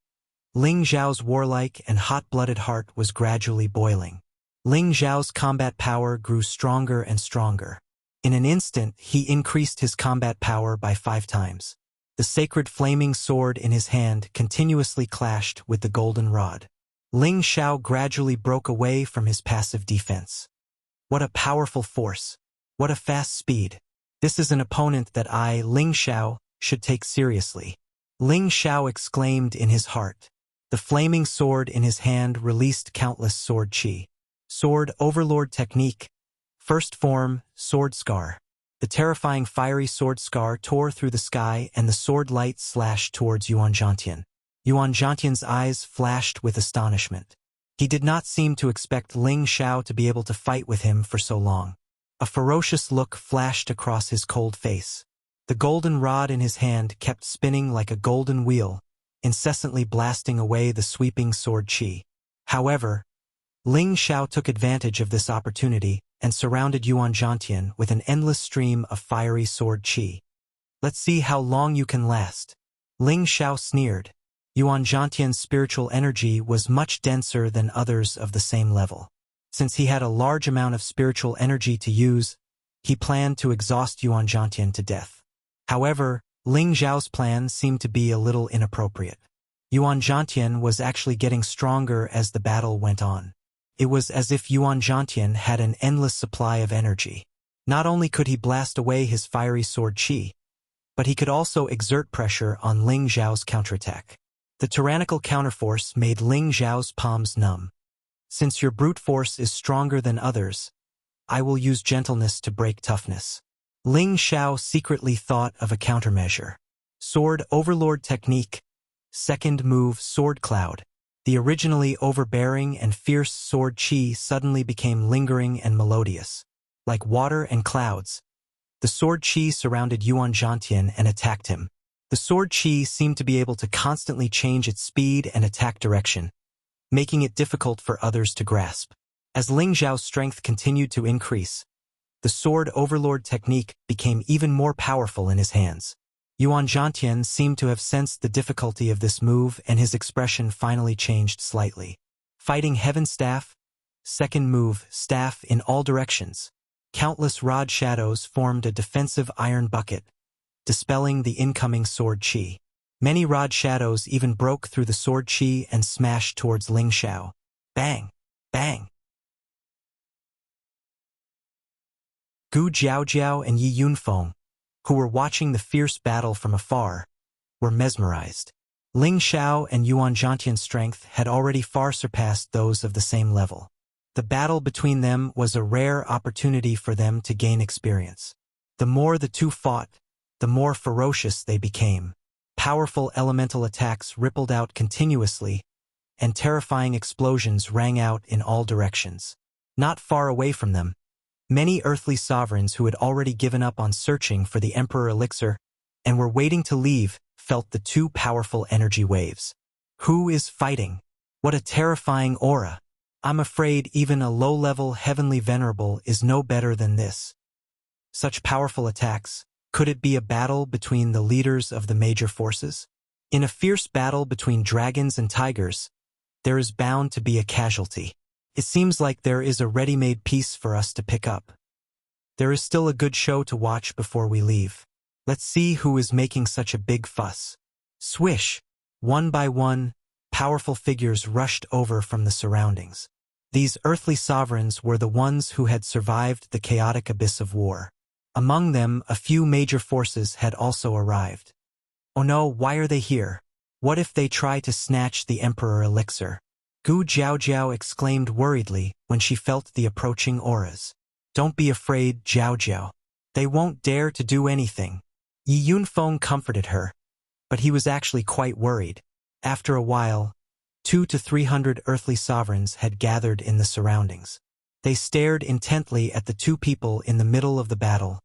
Ling Xiao's warlike and hot-blooded heart was gradually boiling. Ling Xiao's combat power grew stronger and stronger. In an instant, he increased his combat power by 5 times. The sacred flaming sword in his hand continuously clashed with the golden rod. Ling Xiao gradually broke away from his passive defense. What a powerful force! What a fast speed! This is an opponent that I, Ling Xiao, should take seriously. Ling Xiao exclaimed in his heart. The flaming sword in his hand released countless sword chi. Sword Overlord Technique. First form, Sword Scar. The terrifying fiery sword scar tore through the sky and the sword light slashed towards Yuan Zhantian. Yuan Zhantian's eyes flashed with astonishment. He did not seem to expect Ling Xiao to be able to fight with him for so long. A ferocious look flashed across his cold face. The golden rod in his hand kept spinning like a golden wheel, incessantly blasting away the sweeping sword chi. However, Ling Xiao took advantage of this opportunity and surrounded Yuan Zhantian with an endless stream of fiery sword chi. Let's see how long you can last. Ling Xiao sneered. Yuan Zhantian's spiritual energy was much denser than others of the same level. Since he had a large amount of spiritual energy to use, he planned to exhaust Yuan Zhantian to death. However, Ling Xiao's plan seemed to be a little inappropriate. Yuan Zhantian was actually getting stronger as the battle went on. It was as if Yuan Zhantian had an endless supply of energy. Not only could he blast away his fiery sword chi, but he could also exert pressure on Ling Xiao's counterattack. The tyrannical counterforce made Ling Xiao's palms numb. Since your brute force is stronger than others, I will use gentleness to break toughness. Ling Xiao secretly thought of a countermeasure. Sword Overlord Technique. Second move, Sword Cloud. The originally overbearing and fierce sword chi suddenly became lingering and melodious. Like water and clouds, the sword chi surrounded Yuan Zhantian and attacked him. The sword chi seemed to be able to constantly change its speed and attack direction, making it difficult for others to grasp. As Ling Xiao's strength continued to increase, the Sword Overlord Technique became even more powerful in his hands. Yuan Zhantian seemed to have sensed the difficulty of this move and his expression finally changed slightly. Fighting Heaven Staff. Second move, Staff in all directions. Countless rod shadows formed a defensive iron bucket, dispelling the incoming sword chi. Many rod shadows even broke through the sword chi and smashed towards Ling Xiao. Bang! Bang! Gu Jiaojiao and Yi Yunfeng, who were watching the fierce battle from afar, were mesmerized. Ling Xiao and Yuan Zhantian's strength had already far surpassed those of the same level. The battle between them was a rare opportunity for them to gain experience. The more the two fought, the more ferocious they became. Powerful elemental attacks rippled out continuously, and terrifying explosions rang out in all directions. Not far away from them, many earthly sovereigns who had already given up on searching for the Emperor Elixir and were waiting to leave felt the two powerful energy waves. Who is fighting? What a terrifying aura! I'm afraid even a low-level heavenly venerable is no better than this. Such powerful attacks. Could it be a battle between the leaders of the major forces? In a fierce battle between dragons and tigers, there is bound to be a casualty. It seems like there is a ready-made piece for us to pick up. There is still a good show to watch before we leave. Let's see who is making such a big fuss. Swish! One by one, powerful figures rushed over from the surroundings. These earthly sovereigns were the ones who had survived the chaotic abyss of war. Among them, a few major forces had also arrived. Oh no, why are they here? What if they try to snatch the Emperor Elixir? Gu Jiaojiao exclaimed worriedly when she felt the approaching auras. Don't be afraid, Jiaojiao. They won't dare to do anything. Yi Yunfeng comforted her, but he was actually quite worried. After a while, 200 to 300 earthly sovereigns had gathered in the surroundings. They stared intently at the two people in the middle of the battle,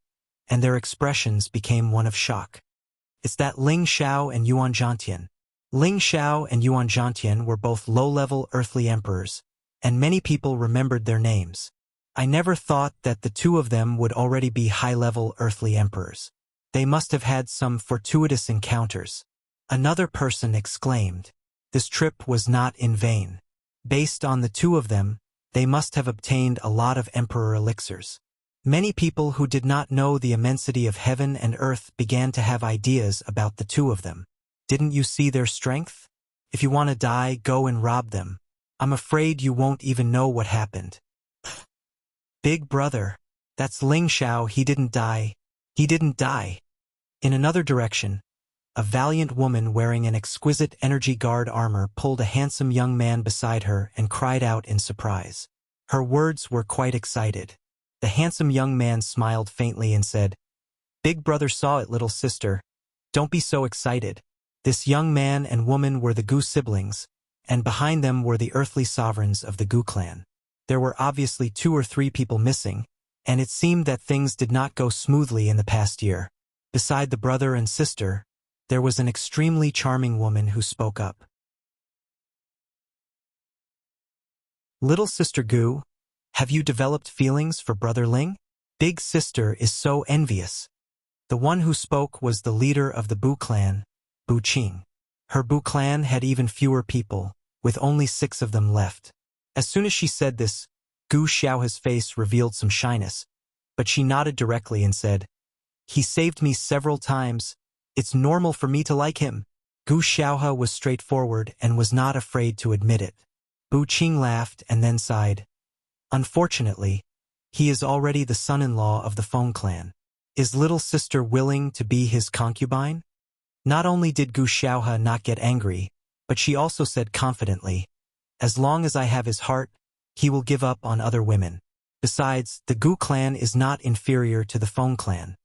and their expressions became one of shock. It's that Ling Xiao and Yuan Zhantian. Ling Xiao and Yuan Zhantian were both low-level earthly emperors, and many people remembered their names. I never thought that the two of them would already be high-level earthly emperors. They must have had some fortuitous encounters. Another person exclaimed. This trip was not in vain. Based on the two of them, they must have obtained a lot of Emperor elixirs. Many people who did not know the immensity of heaven and earth began to have ideas about the two of them. Didn't you see their strength? If you want to die, go and rob them. I'm afraid you won't even know what happened. Big brother. That's Ling Xiao, he didn't die. He didn't die. In another direction, a valiant woman wearing an exquisite energy guard armor pulled a handsome young man beside her and cried out in surprise. Her words were quite excited. The handsome young man smiled faintly and said, Big brother saw it, little sister. Don't be so excited. This young man and woman were the Gu siblings, and behind them were the earthly sovereigns of the Gu clan. There were obviously 2 or 3 people missing, and it seemed that things did not go smoothly in the past year. Beside the brother and sister, there was an extremely charming woman who spoke up. Little sister Gu, have you developed feelings for brother Ling? Big sister is so envious. The one who spoke was the leader of the Bu clan, Bu Qing. Her Bu clan had even fewer people, with only 6 of them left. As soon as she said this, Gu Xiaohe's face revealed some shyness, but she nodded directly and said, He saved me several times. It's normal for me to like him. Gu Xiaohe was straightforward and was not afraid to admit it. Bu Qing laughed and then sighed. Unfortunately, he is already the son-in-law of the Feng clan. Is little sister willing to be his concubine? Not only did Gu Xiaohe not get angry, but she also said confidently, As long as I have his heart, he will give up on other women. Besides, the Gu clan is not inferior to the Feng clan.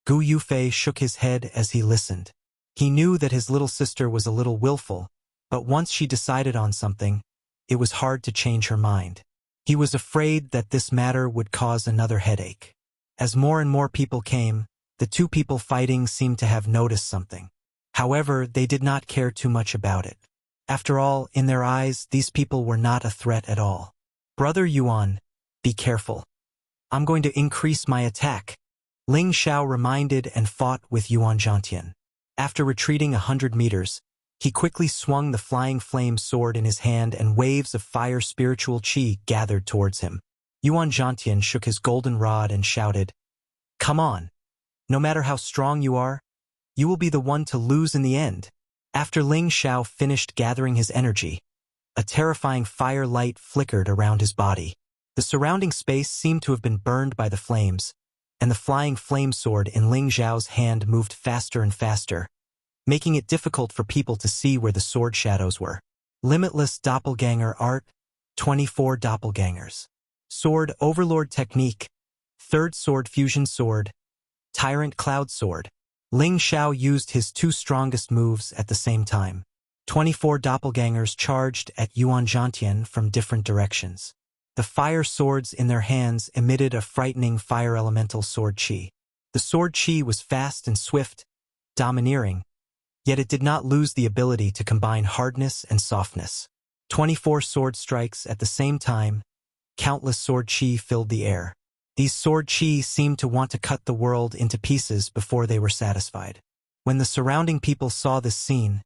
Gu Yufei shook his head as he listened. He knew that his little sister was a little willful, but once she decided on something, it was hard to change her mind. He was afraid that this matter would cause another headache. As more and more people came, the two people fighting seemed to have noticed something. However, they did not care too much about it. After all, in their eyes, these people were not a threat at all. Brother Yuan, be careful. I'm going to increase my attack. Ling Xiao reminded and fought with Yuan Zhantian. After retreating 100 meters, he quickly swung the flying flame sword in his hand and waves of fire spiritual qi gathered towards him. Yuan Zhantian shook his golden rod and shouted, Come on! No matter how strong you are, you will be the one to lose in the end. After Ling Xiao finished gathering his energy, a terrifying fire light flickered around his body. The surrounding space seemed to have been burned by the flames, and the flying flame sword in Ling Xiao's hand moved faster and faster, making it difficult for people to see where the sword shadows were. Limitless Doppelganger Art, 24 Doppelgangers. Sword Overlord Technique, Third Sword Fusion Sword, Tyrant Cloud Sword. Ling Xiao used his 2 strongest moves at the same time. 24 doppelgangers charged at Yuan Zhantian from different directions. The fire swords in their hands emitted a frightening fire elemental sword qi. The sword qi was fast and swift, domineering, yet it did not lose the ability to combine hardness and softness. 24 sword strikes at the same time, countless sword qi filled the air. These sword qi seemed to want to cut the world into pieces before they were satisfied. When the surrounding people saw this scene,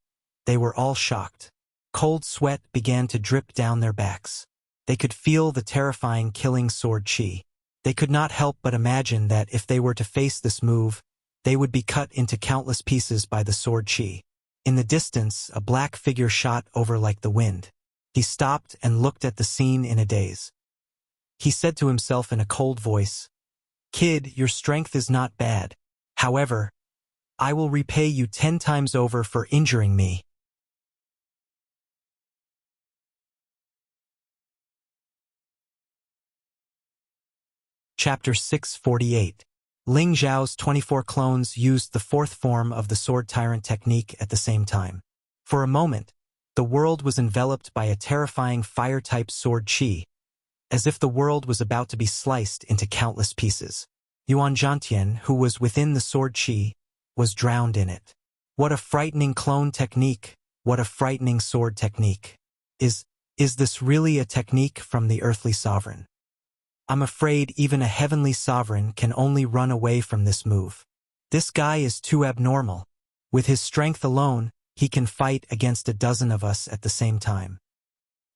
they were all shocked. Cold sweat began to drip down their backs. They could feel the terrifying killing sword qi. They could not help but imagine that if they were to face this move, they would be cut into countless pieces by the sword chi. In the distance, a black figure shot over like the wind. He stopped and looked at the scene in a daze. He said to himself in a cold voice, "Kid, your strength is not bad. However, I will repay you 10 times over for injuring me." Chapter 648. Ling Zhao's 24 clones used the fourth form of the sword tyrant technique at the same time. For a moment, the world was enveloped by a terrifying fire-type sword chi, as if the world was about to be sliced into countless pieces. Yuan Zhantian, who was within the sword chi, was drowned in it. What a frightening clone technique! What a frightening sword technique! Is this really a technique from the earthly sovereign? I'm afraid even a heavenly sovereign can only run away from this move. This guy is too abnormal. With his strength alone, he can fight against a dozen of us at the same time.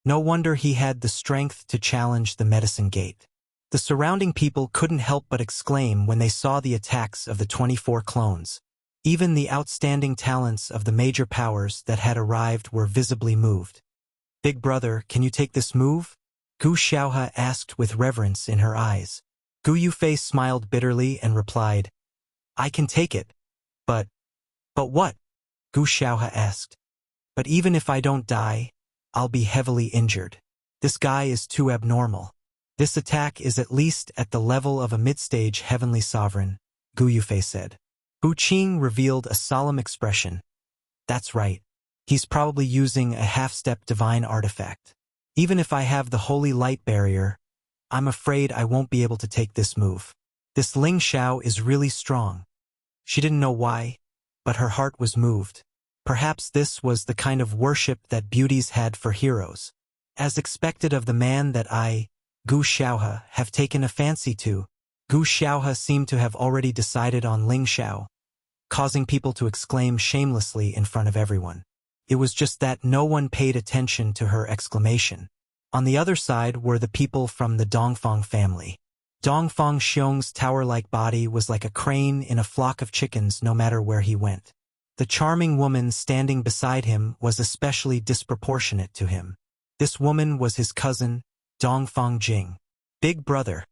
No wonder he had the strength to challenge the medicine gate. The surrounding people couldn't help but exclaim when they saw the attacks of the 24 clones. Even the outstanding talents of the major powers that had arrived were visibly moved. "Big brother, can you take this move?" Gu Xiaohe asked with reverence in her eyes. Gu Yufei smiled bitterly and replied, "I can take it. But what?" Gu Xiaohe asked. "But even if I don't die, I'll be heavily injured. This guy is too abnormal. This attack is at least at the level of a mid-stage heavenly sovereign," Gu Yufei said. Bu Qing revealed a solemn expression. "That's right. He's probably using a half-step divine artifact. Even if I have the holy light barrier, I'm afraid I won't be able to take this move. This Ling Xiao is really strong." She didn't know why, but her heart was moved. Perhaps this was the kind of worship that beauties had for heroes. As expected of the man that I, Gu Xiaohe, have taken a fancy to, Gu Xiaohe seemed to have already decided on Ling Xiao, causing people to exclaim shamelessly in front of everyone. It was just that no one paid attention to her exclamation. On the other side were the people from the Dongfang family. Dongfang Xiong's tower-like body was like a crane in a flock of chickens no matter where he went. The charming woman standing beside him was especially disproportionate to him. This woman was his cousin, Dongfang Jing. "Big brother,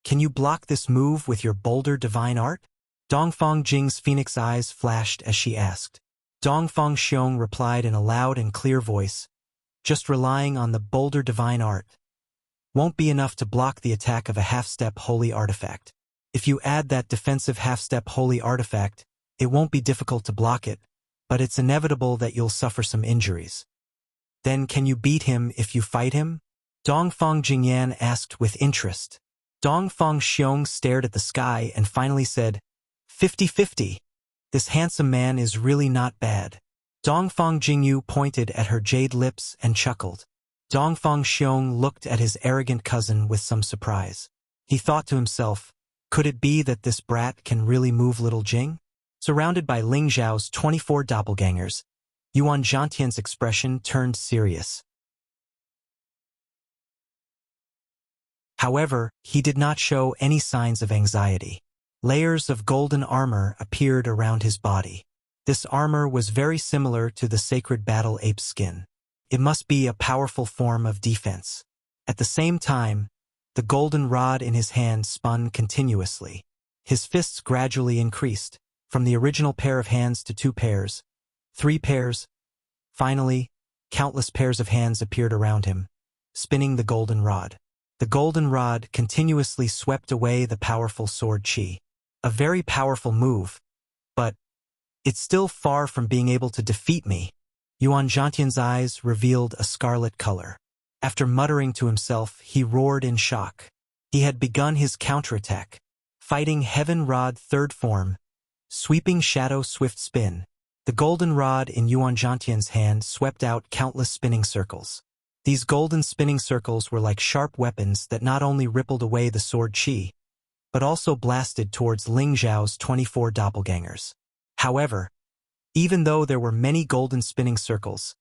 can you block this move with your bolder divine art?" Dongfang Jing's phoenix eyes flashed as she asked. Dongfang Xiong replied in a loud and clear voice, "Just relying on the bolder divine art won't be enough to block the attack of a half-step holy artifact. If you add that defensive half-step holy artifact, it won't be difficult to block it, but it's inevitable that you'll suffer some injuries." "Then can you beat him if you fight him?" Dongfang Jingyan asked with interest. Dongfang Xiong stared at the sky and finally said, 50-50. This handsome man is really not bad." Dongfang Jingyu pointed at her jade lips and chuckled. Dongfang Xiong looked at his arrogant cousin with some surprise. He thought to himself, could it be that this brat can really move little Jing? Surrounded by Ling Zhao's 24 doppelgangers, Yuan Zhantian's expression turned serious. However, he did not show any signs of anxiety. Layers of golden armor appeared around his body. This armor was very similar to the sacred battle ape's skin. It must be a powerful form of defense. At the same time, the golden rod in his hand spun continuously. His fists gradually increased, from the original pair of hands to 2 pairs, 3 pairs. Finally, countless pairs of hands appeared around him, spinning the golden rod. The golden rod continuously swept away the powerful sword chi. A very powerful move, but it's still far from being able to defeat me. Yuan Zhantian's eyes revealed a scarlet color. After muttering to himself, he roared in shock. He had begun his counterattack, fighting Heaven Rod third form, sweeping shadow swift spin. The golden rod in Yuan Zhantian's hand swept out countless spinning circles. These golden spinning circles were like sharp weapons that not only rippled away the sword chi, but also blasted towards Ling Zhao's 24 doppelgangers. However, even though there were many golden spinning circles,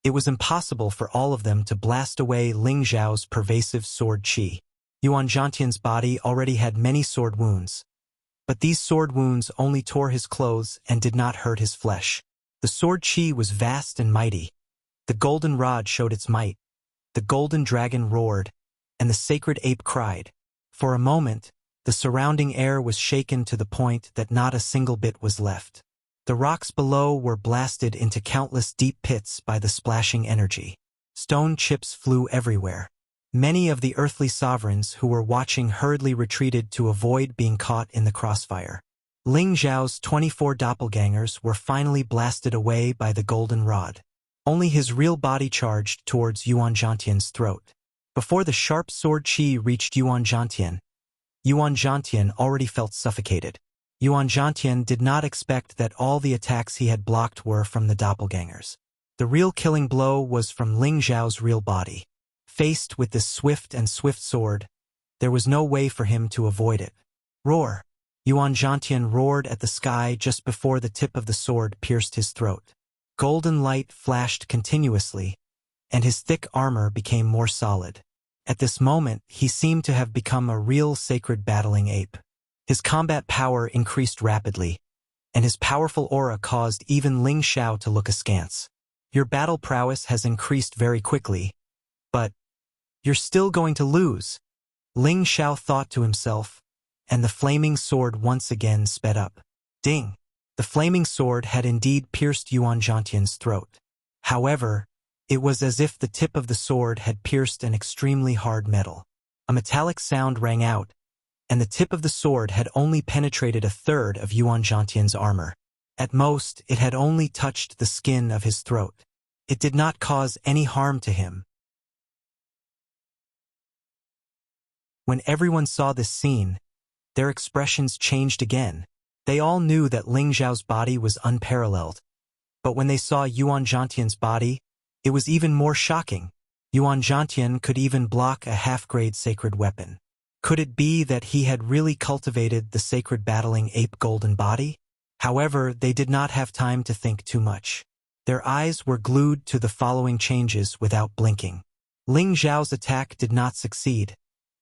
it was impossible for all of them to blast away Ling Zhao's pervasive sword chi. Yuan Zhantian's body already had many sword wounds, But these sword wounds only tore his clothes and did not hurt his flesh. The sword chi was vast and mighty. The golden rod showed its might. The golden dragon roared, and the sacred ape cried. For a moment, the surrounding air was shaken to the point that not a single bit was left. The rocks below were blasted into countless deep pits by the splashing energy. Stone chips flew everywhere. Many of the earthly sovereigns who were watching hurriedly retreated to avoid being caught in the crossfire. Ling Zhao's 24 doppelgangers were finally blasted away by the golden rod. Only his real body charged towards Yuan Zhantian's throat. Before the sharp sword chi reached Yuan Zhantian already felt suffocated. Yuan Zhantian did not expect that all the attacks he had blocked were from the doppelgangers. The real killing blow was from Ling Zhao's real body. Faced with this swift sword, there was no way for him to avoid it. Roar! Yuan Zhantian roared at the sky just before the tip of the sword pierced his throat. Golden light flashed continuously, and his thick armor became more solid. At this moment, he seemed to have become a real sacred battling ape. His combat power increased rapidly, and his powerful aura caused even Ling Xiao to look askance. Your battle prowess has increased very quickly, but you're still going to lose, Ling Xiao thought to himself, and the flaming sword once again sped up. Ding! The flaming sword had indeed pierced Yuan Zhantian's throat. However, it was as if the tip of the sword had pierced an extremely hard metal. A metallic sound rang out, and the tip of the sword had only penetrated a third of Yuan Zhantian's armor. At most, it had only touched the skin of his throat. It did not cause any harm to him. When everyone saw this scene, their expressions changed again. They all knew that Ling Zhao's body was unparalleled. But when they saw Yuan Zhantian's body, it was even more shocking. Yuan Zhantian could even block a half-grade sacred weapon. Could it be that he had really cultivated the sacred battling ape golden body? However, they did not have time to think too much. Their eyes were glued to the following changes without blinking. Ling Zhao's attack did not succeed,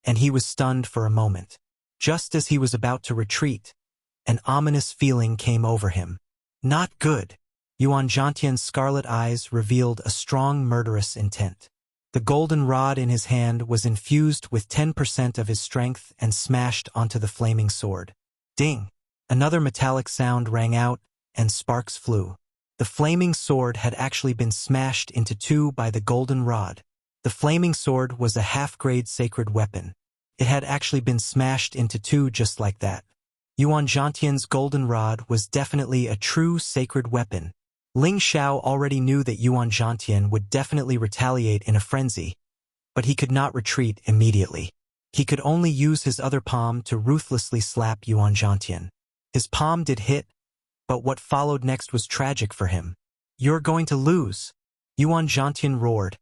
and he was stunned for a moment. Just as he was about to retreat, an ominous feeling came over him. Not good. Yuan Zhantian's scarlet eyes revealed a strong murderous intent. The golden rod in his hand was infused with 10% of his strength and smashed onto the flaming sword. Ding! Another metallic sound rang out, and sparks flew. The flaming sword had actually been smashed into two by the golden rod. The flaming sword was a half-grade sacred weapon. It had actually been smashed into two just like that. Yuan Zhantian's golden rod was definitely a true sacred weapon. Ling Xiao already knew that Yuan Zhantian would definitely retaliate in a frenzy, but he could not retreat immediately. He could only use his other palm to ruthlessly slap Yuan Zhantian. His palm did hit, but what followed next was tragic for him. You're going to lose, Yuan Zhantian roared,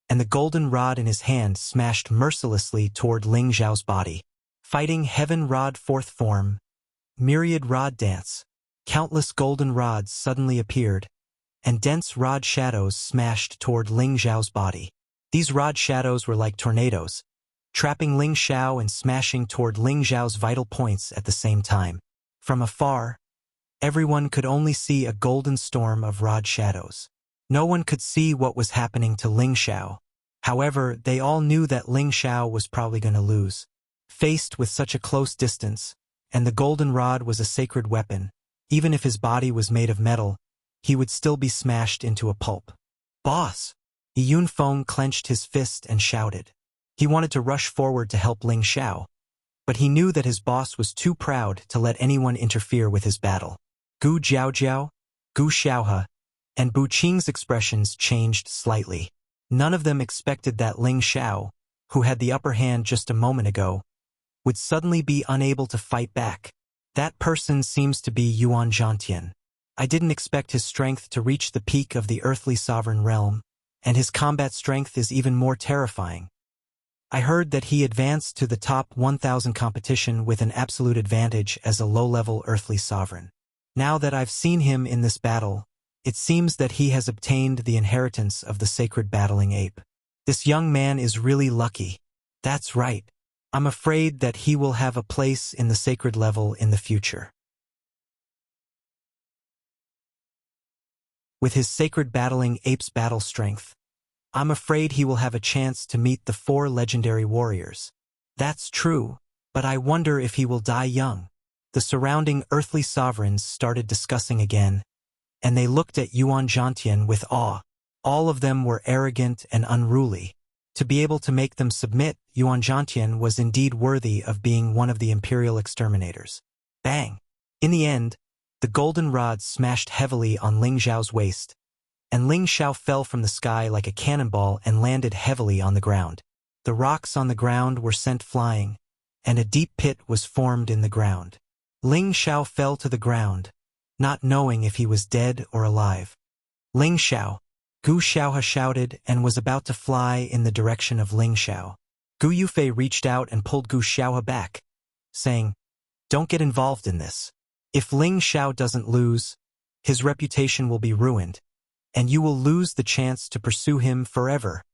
and the golden rod in his hand smashed mercilessly toward Ling Zhao's body. Fighting Heaven Rod Fourth Form, Myriad Rod Dance. Countless golden rods suddenly appeared, and dense rod shadows smashed toward Ling Zhao's body. These rod shadows were like tornadoes, trapping Ling Xiao and smashing toward Ling Zhao's vital points at the same time. From afar, everyone could only see a golden storm of rod shadows. No one could see what was happening to Ling Xiao. However, they all knew that Ling Xiao was probably going to lose. Faced with such a close distance, and the golden rod was a sacred weapon, even if his body was made of metal, he would still be smashed into a pulp. Boss! Yun Feng clenched his fist and shouted. He wanted to rush forward to help Ling Xiao, but he knew that his boss was too proud to let anyone interfere with his battle. Gu Jiaojiao, Gu Xiaohe, and Bu Qing's expressions changed slightly. None of them expected that Ling Xiao, who had the upper hand just a moment ago, would suddenly be unable to fight back. That person seems to be Yuan Zhantian. I didn't expect his strength to reach the peak of the earthly sovereign realm, and his combat strength is even more terrifying. I heard that he advanced to the top 1,000 competition with an absolute advantage as a low-level earthly sovereign. Now that I've seen him in this battle, it seems that he has obtained the inheritance of the sacred battling ape. This young man is really lucky. That's right. I'm afraid that he will have a place in the sacred level in the future. With his sacred battling ape's battle strength, I'm afraid he will have a chance to meet the 4 legendary warriors. That's true, but I wonder if he will die young. The surrounding earthly sovereigns started discussing again, and they looked at Yuan Zhantian with awe. All of them were arrogant and unruly. To be able to make them submit, Yuan Zhantian was indeed worthy of being one of the imperial exterminators. Bang! In the end, the golden rod smashed heavily on Ling Xiao's waist, and Ling Xiao fell from the sky like a cannonball and landed heavily on the ground. The rocks on the ground were sent flying, and a deep pit was formed in the ground. Ling Xiao fell to the ground, not knowing if he was dead or alive. Ling Xiao! Gu Xiaohe shouted and was about to fly in the direction of Ling Xiao. Gu Yufei reached out and pulled Gu Xiaohe back, saying, "Don't get involved in this. If Ling Xiao doesn't lose, his reputation will be ruined, and you will lose the chance to pursue him forever."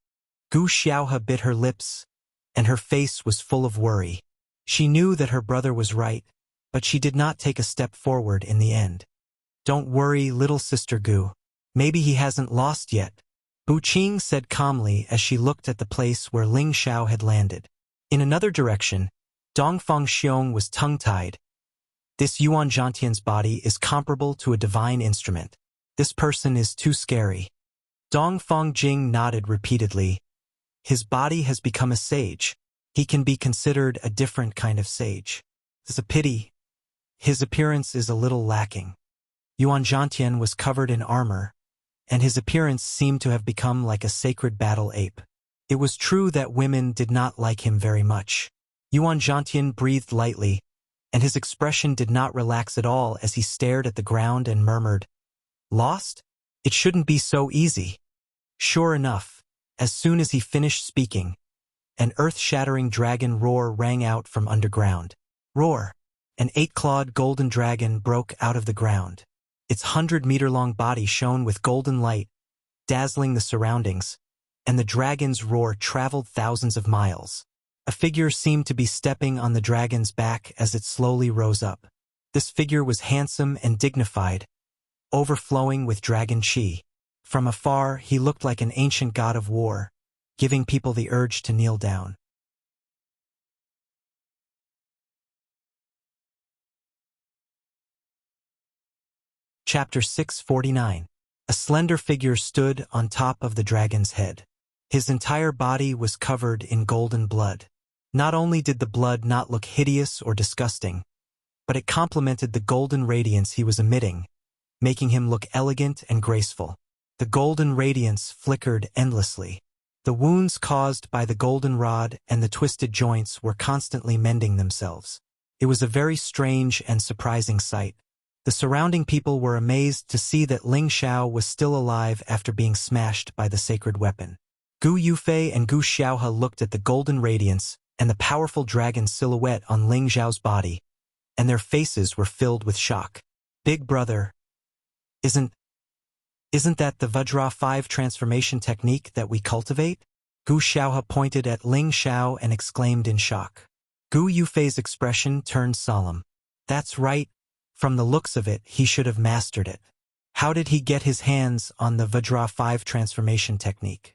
Gu Xiaohe bit her lips, and her face was full of worry. She knew that her brother was right, but she did not take a step forward in the end. "Don't worry, little sister Gu. Maybe he hasn't lost yet," Bu Qing said calmly as she looked at the place where Ling Xiao had landed. In another direction, Dongfang Xiong was tongue-tied. "This Yuan Zhantian's body is comparable to a divine instrument. This person is too scary." Dongfang Jing nodded repeatedly. "His body has become a sage. He can be considered a different kind of sage. It's a pity. His appearance is a little lacking." Yuan Zhantian was covered in armor, and his appearance seemed to have become like a sacred battle ape. It was true that women did not like him very much. Yuan Zhantian breathed lightly, and his expression did not relax at all as he stared at the ground and murmured, "Lost? It shouldn't be so easy." Sure enough, as soon as he finished speaking, an earth-shattering dragon roar rang out from underground. Roar! An 8-clawed golden dragon broke out of the ground. Its 100-meter-long body shone with golden light, dazzling the surroundings, and the dragon's roar traveled thousands of miles. A figure seemed to be stepping on the dragon's back as it slowly rose up. This figure was handsome and dignified, overflowing with dragon chi. From afar, he looked like an ancient god of war, giving people the urge to kneel down. Chapter 649. A slender figure stood on top of the dragon's head. His entire body was covered in golden blood. Not only did the blood not look hideous or disgusting, but it complemented the golden radiance he was emitting, making him look elegant and graceful. The golden radiance flickered endlessly. The wounds caused by the golden rod and the twisted joints were constantly mending themselves. It was a very strange and surprising sight. The surrounding people were amazed to see that Ling Xiao was still alive after being smashed by the sacred weapon. Gu Yufei and Gu Xiaohe looked at the golden radiance and the powerful dragon silhouette on Ling Xiao's body, and their faces were filled with shock. "Big brother, isn't that the Vajra 5 transformation technique that we cultivate?" Gu Xiaohe pointed at Ling Xiao and exclaimed in shock. Gu Yufei's expression turned solemn. "That's right. From the looks of it, he should have mastered it. How did he get his hands on the Vajra 5 transformation technique?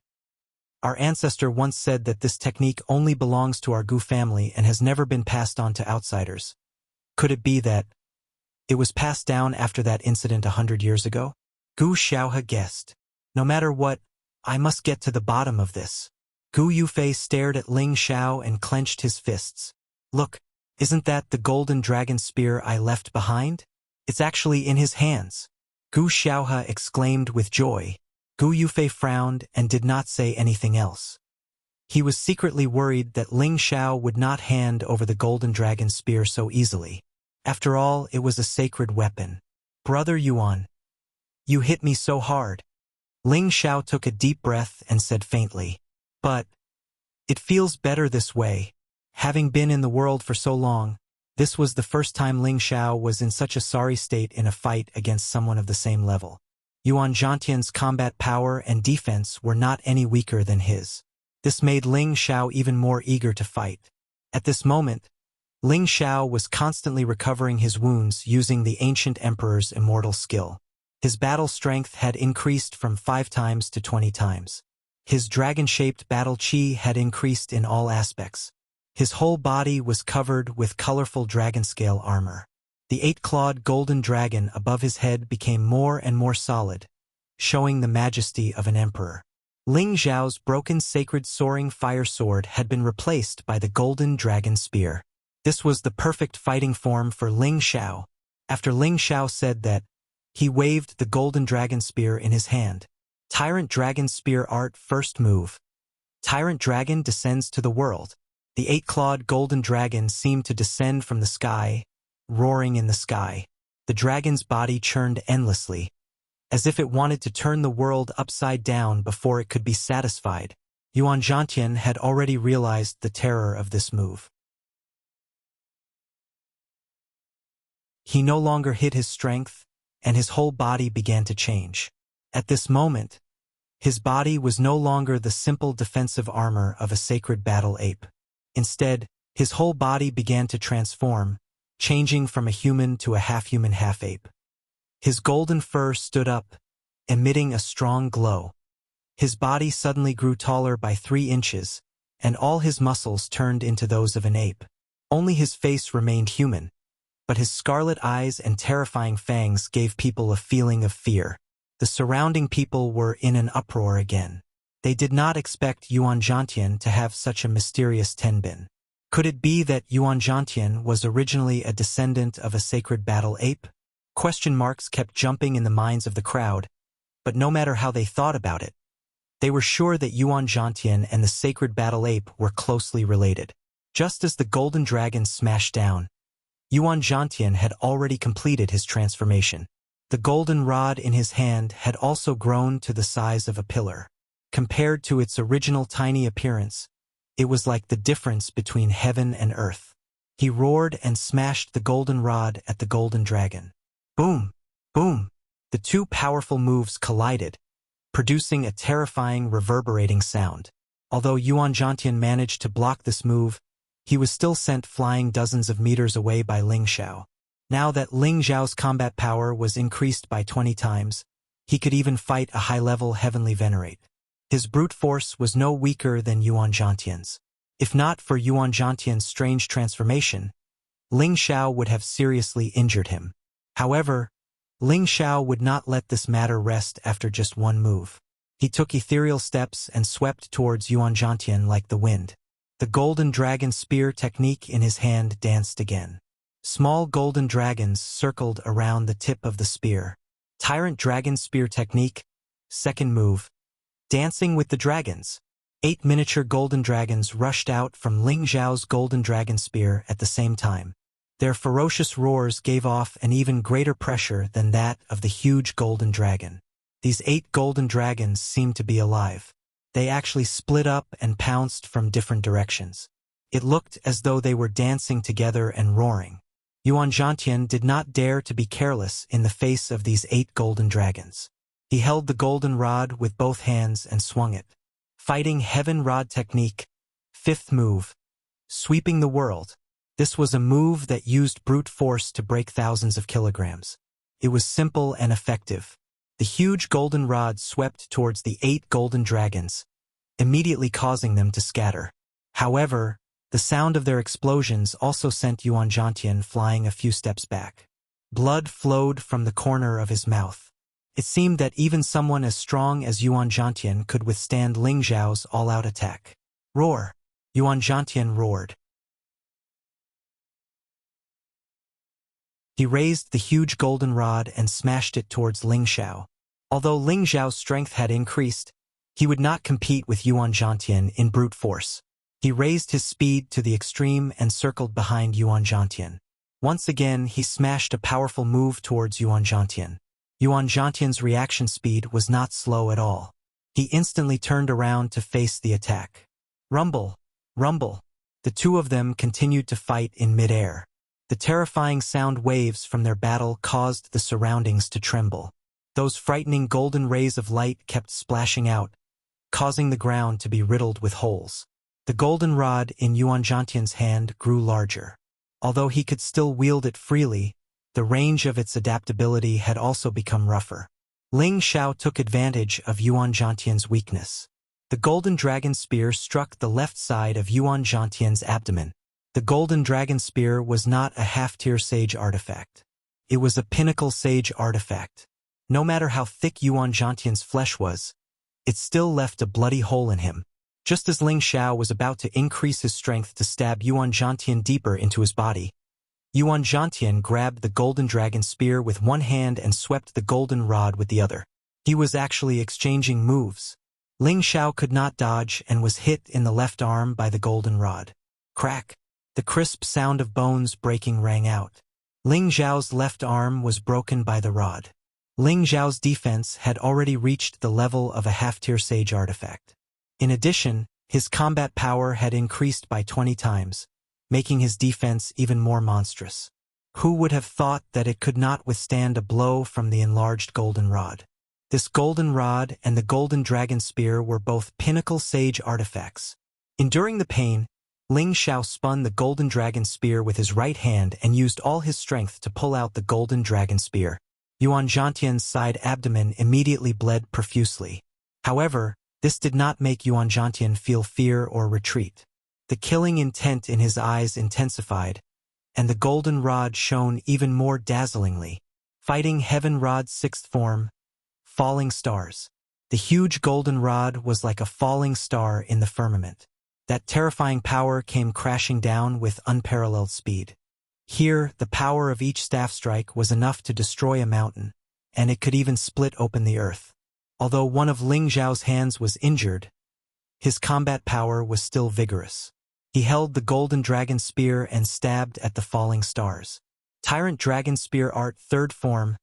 Our ancestor once said that this technique only belongs to our Gu family and has never been passed on to outsiders. Could it be that it was passed down after that incident 100 years ago?" Gu Xiaohe guessed. "No matter what, I must get to the bottom of this." Gu Yufei stared at Ling Xiao and clenched his fists. "Look, isn't that the golden dragon spear I left behind? It's actually in his hands." Gu Xiaohe exclaimed with joy. Gu Yufei frowned and did not say anything else. He was secretly worried that Ling Xiao would not hand over the golden dragon spear so easily. After all, it was a sacred weapon. "Brother Yuan, you hit me so hard." Ling Xiao took a deep breath and said faintly, "But it feels better this way. Having been in the world for so long, this was the first time Ling Xiao was in such a sorry state in a fight against someone of the same level. Yuan Zhantian's combat power and defense were not any weaker than his. This made Ling Xiao even more eager to fight. At this moment, Ling Xiao was constantly recovering his wounds using the ancient emperor's immortal skill. His battle strength had increased from 5 times to 20 times. His dragon-shaped battle chi had increased in all aspects. His whole body was covered with colorful dragon-scale armor. The 8-clawed golden dragon above his head became more and more solid, showing the majesty of an emperor. Ling Xiao's broken sacred soaring fire sword had been replaced by the golden dragon spear. This was the perfect fighting form for Ling Xiao. After Ling Xiao said that, he waved the golden dragon spear in his hand. Tyrant Dragon Spear Art First Move. Tyrant Dragon descends to the world. The 8-clawed golden dragon seemed to descend from the sky, roaring in the sky. The dragon's body churned endlessly, as if it wanted to turn the world upside down before it could be satisfied. Yuan Zhantian had already realized the terror of this move. He no longer hid his strength, and his whole body began to change. At this moment, his body was no longer the simple defensive armor of a sacred battle ape. Instead, his whole body began to transform, changing from a human to a half-human half-ape. His golden fur stood up, emitting a strong glow. His body suddenly grew taller by 3 inches, and all his muscles turned into those of an ape. Only his face remained human, but his scarlet eyes and terrifying fangs gave people a feeling of fear. The surrounding people were in an uproar again. They did not expect Yuan Zhantian to have such a mysterious tenbin. Could it be that Yuan Zhantian was originally a descendant of a sacred battle ape? Question marks kept jumping in the minds of the crowd, but no matter how they thought about it, they were sure that Yuan Zhantian and the sacred battle ape were closely related. Just as the golden dragon smashed down, Yuan Zhantian had already completed his transformation. The golden rod in his hand had also grown to the size of a pillar. Compared to its original tiny appearance, it was like the difference between heaven and earth. He roared and smashed the golden rod at the golden dragon. Boom! Boom! The 2 powerful moves collided, producing a terrifying, reverberating sound. Although Yuan Zhantian managed to block this move, he was still sent flying dozens of meters away by Ling Xiao. Now that Ling Xiao's combat power was increased by 20 times, he could even fight a high-level heavenly venerate. His brute force was no weaker than Yuan Zhantian's. If not for Yuan Zhantian's strange transformation, Ling Xiao would have seriously injured him. However, Ling Xiao would not let this matter rest after just 1 move. He took ethereal steps and swept towards Yuan Zhantian like the wind. The golden dragon spear technique in his hand danced again. Small golden dragons circled around the tip of the spear. Tyrant Dragon Spear Technique, 2nd move. Dancing with the Dragons. 8 miniature golden dragons rushed out from Ling Xiao's golden dragon spear at the same time. Their ferocious roars gave off an even greater pressure than that of the huge golden dragon. These 8 golden dragons seemed to be alive. They actually split up and pounced from different directions. It looked as though they were dancing together and roaring. Yuan Zhantian did not dare to be careless in the face of these 8 golden dragons. He held the golden rod with both hands and swung it. Fighting Heaven Rod Technique, 5th move. Sweeping the world. This was a move that used brute force to break thousands of kilograms. It was simple and effective. The huge golden rod swept towards the 8 golden dragons, immediately causing them to scatter. However, the sound of their explosions also sent Yuan Zhantian flying a few steps back. Blood flowed from the corner of his mouth. It seemed that even someone as strong as Yuan Zhantian could withstand Ling Xiao's all-out attack. Roar! Yuan Zhantian roared. He raised the huge golden rod and smashed it towards Ling Xiao. Although Ling Xiao's strength had increased, he would not compete with Yuan Zhantian in brute force. He raised his speed to the extreme and circled behind Yuan Zhantian. Once again, he smashed a powerful move towards Yuan Zhantian. Yuan Zhantian's reaction speed was not slow at all. He instantly turned around to face the attack. Rumble! Rumble! The 2 of them continued to fight in mid-air. The terrifying sound waves from their battle caused the surroundings to tremble. Those frightening golden rays of light kept splashing out, causing the ground to be riddled with holes. The golden rod in Yuan Zhantian's hand grew larger. Although he could still wield it freely, the range of its adaptability had also become rougher. Ling Xiao took advantage of Yuan Zhantian's weakness. The golden dragon spear struck the left side of Yuan Zhantian's abdomen. The golden dragon spear was not a half-tier sage artifact. It was a pinnacle sage artifact. No matter how thick Yuan Zhantian's flesh was, it still left a bloody hole in him. Just as Ling Xiao was about to increase his strength to stab Yuan Zhantian deeper into his body, Yuan Zhantian grabbed the golden dragon spear with one hand and swept the golden rod with the other. He was actually exchanging moves. Ling Xiao could not dodge and was hit in the left arm by the golden rod. Crack! The crisp sound of bones breaking rang out. Ling Xiao's left arm was broken by the rod. Ling Xiao's defense had already reached the level of a half-tier sage artifact. In addition, his combat power had increased by 20 times, making his defense even more monstrous. Who would have thought that it could not withstand a blow from the enlarged golden rod? This golden rod and the golden dragon spear were both pinnacle sage artifacts. Enduring the pain, Ling Xiao spun the golden dragon spear with his right hand and used all his strength to pull out the golden dragon spear. Yuan Zhantian's side abdomen immediately bled profusely. However, this did not make Yuan Zhantian feel fear or retreat. The killing intent in his eyes intensified, and the golden rod shone even more dazzlingly. Fighting Heaven Rod's sixth form, falling stars. The huge golden rod was like a falling star in the firmament. That terrifying power came crashing down with unparalleled speed. Here, the power of each staff strike was enough to destroy a mountain, and it could even split open the earth. Although one of Ling Xiao's hands was injured, his combat power was still vigorous. He held the golden dragon spear and stabbed at the falling stars. Tyrant Dragon Spear Art third form,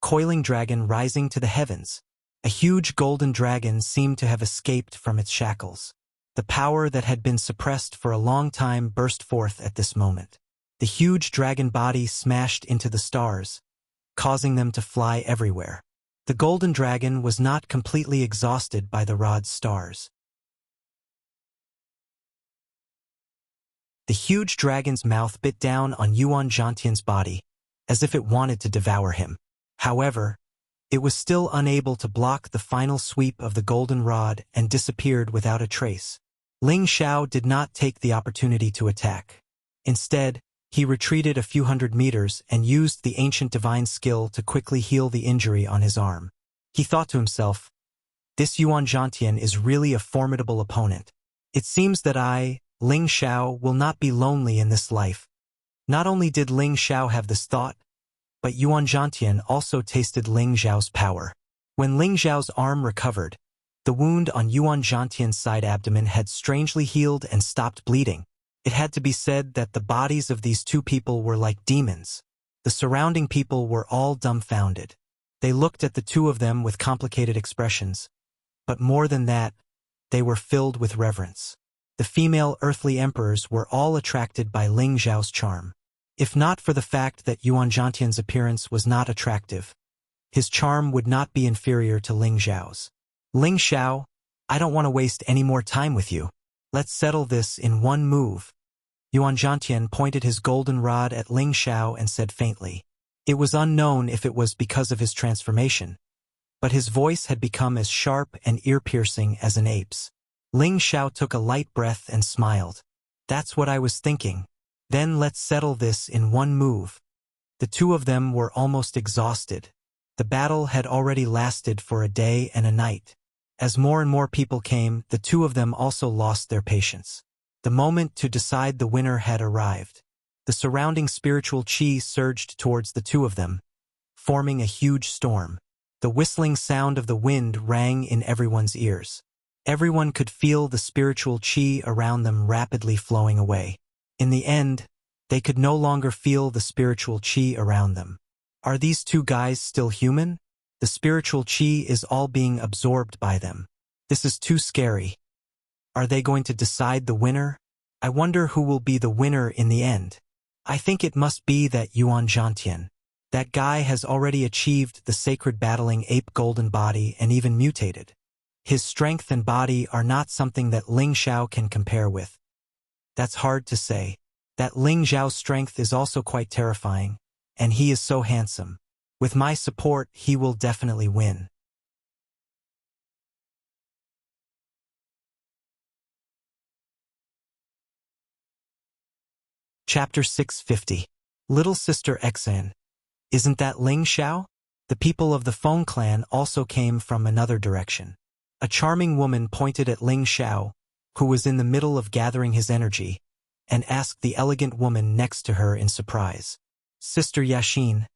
coiling dragon rising to the heavens. A huge golden dragon seemed to have escaped from its shackles. The power that had been suppressed for a long time burst forth at this moment. The huge dragon body smashed into the stars, causing them to fly everywhere. The golden dragon was not completely exhausted by the rod's stars. The huge dragon's mouth bit down on Yuan Zhantian's body, as if it wanted to devour him. However, it was still unable to block the final sweep of the golden rod and disappeared without a trace. Ling Xiao did not take the opportunity to attack. Instead, he retreated a few hundred meters and used the ancient divine skill to quickly heal the injury on his arm. He thought to himself, "This Yuan Zhantian is really a formidable opponent. It seems that I, Ling Xiao, will not be lonely in this life." Not only did Ling Xiao have this thought, but Yuan Zhantian also tasted Ling Xiao's power. When Ling Xiao's arm recovered, the wound on Yuan Zhantian's side abdomen had strangely healed and stopped bleeding. It had to be said that the bodies of these two people were like demons. The surrounding people were all dumbfounded. They looked at the two of them with complicated expressions. But more than that, they were filled with reverence. The female earthly emperors were all attracted by Ling Xiao's charm. If not for the fact that Yuan Zhantian's appearance was not attractive, his charm would not be inferior to Ling Xiao's. "Ling Xiao, I don't want to waste any more time with you. Let's settle this in one move." Yuan Zhantian pointed his golden rod at Ling Xiao and said faintly. It was unknown if it was because of his transformation, but his voice had become as sharp and ear-piercing as an ape's. Ling Xiao took a light breath and smiled. "That's what I was thinking. Then let's settle this in one move." The two of them were almost exhausted. The battle had already lasted for a day and a night. As more and more people came, the two of them also lost their patience. The moment to decide the winner had arrived. The surrounding spiritual chi surged towards the two of them, forming a huge storm. The whistling sound of the wind rang in everyone's ears. Everyone could feel the spiritual chi around them rapidly flowing away. In the end, they could no longer feel the spiritual chi around them. Are these two guys still human? The spiritual chi is all being absorbed by them. This is too scary. Are they going to decide the winner? I wonder who will be the winner in the end. I think it must be that Yuan Zhantian. That guy has already achieved the sacred battling ape golden body and even mutated. His strength and body are not something that Ling Xiao can compare with. That's hard to say. That Ling Xiao's strength is also quite terrifying, and he is so handsome. With my support, he will definitely win. Chapter 650. Little Sister Xan. Isn't that Ling Xiao? The people of the Feng clan also came from another direction. A charming woman pointed at Ling Xiao, who was in the middle of gathering his energy, and asked the elegant woman next to her in surprise. Sister Yaxin,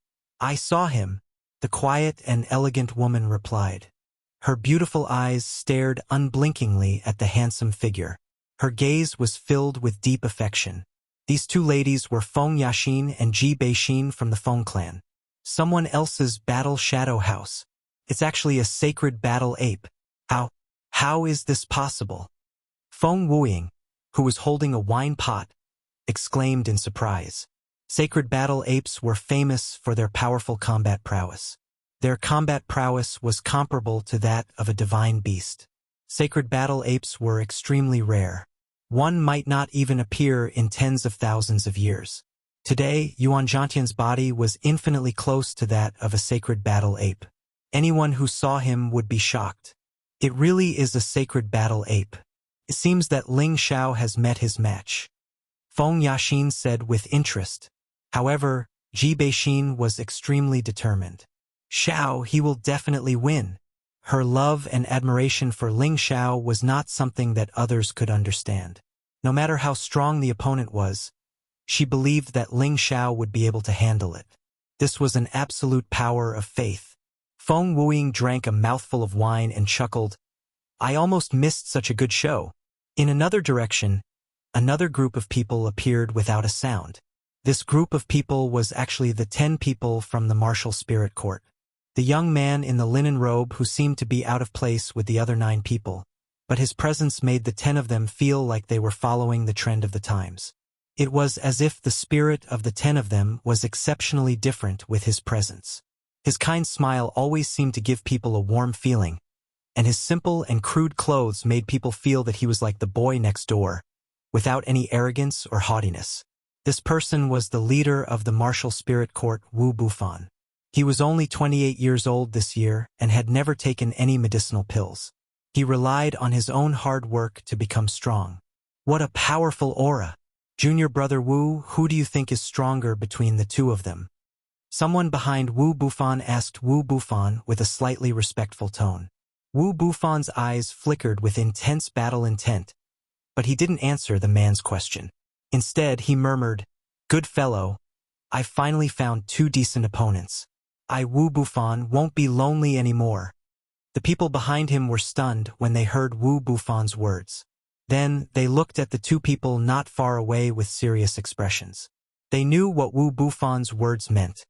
I saw him, the quiet and elegant woman replied. Her beautiful eyes stared unblinkingly at the handsome figure. Her gaze was filled with deep affection. These two ladies were Feng Yaxin and Ji Beixin from the Feng clan. Someone else's battle shadow house. It's actually a sacred battle ape. How is this possible? Feng Wuying, who was holding a wine pot, exclaimed in surprise. Sacred battle apes were famous for their powerful combat prowess. Their combat prowess was comparable to that of a divine beast. Sacred battle apes were extremely rare. One might not even appear in tens of thousands of years. Today, Yuan Zhantian's body was infinitely close to that of a sacred battle ape. Anyone who saw him would be shocked. It really is a sacred battle ape. It seems that Ling Xiao has met his match. Feng Yaxin said with interest. However, Ji Beixin was extremely determined. Xiao, he will definitely win. Her love and admiration for Ling Xiao was not something that others could understand. No matter how strong the opponent was, she believed that Ling Xiao would be able to handle it. This was an absolute power of faith. Feng Wuying drank a mouthful of wine and chuckled. I almost missed such a good show. In another direction, another group of people appeared without a sound. This group of people was actually the 10 people from the martial spirit court. The young man in the linen robe who seemed to be out of place with the other 9 people, but his presence made the 10 of them feel like they were following the trend of the times. It was as if the spirit of the 10 of them was exceptionally different with his presence. His kind smile always seemed to give people a warm feeling, and his simple and crude clothes made people feel that he was like the boy next door, without any arrogance or haughtiness. This person was the leader of the martial spirit court, Wu Bufan. He was only 28 years old this year and had never taken any medicinal pills. He relied on his own hard work to become strong. What a powerful aura! Junior brother Wu, who do you think is stronger between the two of them? Someone behind Wu Bufan asked Wu Bufan with a slightly respectful tone. Wu Bufan's eyes flickered with intense battle intent, but he didn't answer the man's question. Instead, he murmured, Good fellow, I finally found 2 decent opponents. Wu Bufan won't be lonely anymore. The people behind him were stunned when they heard Wu Bufan's words. Then, they looked at the 2 people not far away with serious expressions. They knew what Wu Bufan's words meant.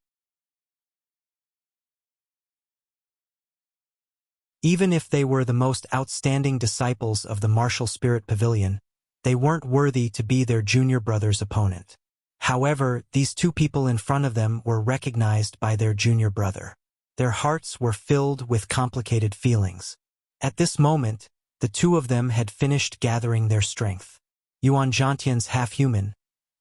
Even if they were the most outstanding disciples of the martial spirit pavilion, they weren't worthy to be their junior brother's opponent. However, these 2 people in front of them were recognized by their junior brother. Their hearts were filled with complicated feelings. At this moment, the 2 of them had finished gathering their strength. Yuan Zhantian's half-human,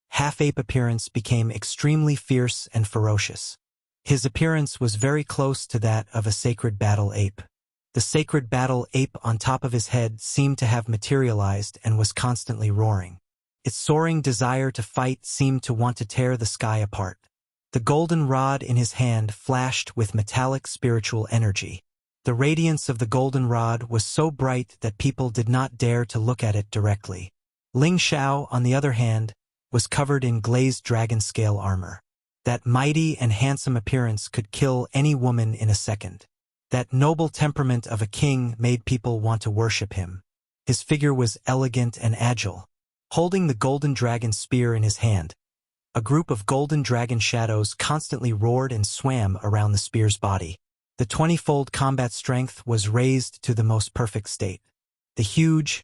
half-ape appearance became extremely fierce and ferocious. His appearance was very close to that of a sacred battle ape. The sacred battle ape on top of his head seemed to have materialized and was constantly roaring. Its soaring desire to fight seemed to want to tear the sky apart. The golden rod in his hand flashed with metallic spiritual energy. The radiance of the golden rod was so bright that people did not dare to look at it directly. Ling Xiao, on the other hand, was covered in glazed dragon-scale armor. That mighty and handsome appearance could kill any woman in a second. That noble temperament of a king made people want to worship him. His figure was elegant and agile. Holding the golden dragon spear in his hand, a group of golden dragon shadows constantly roared and swam around the spear's body. The 20-fold combat strength was raised to the most perfect state. The huge,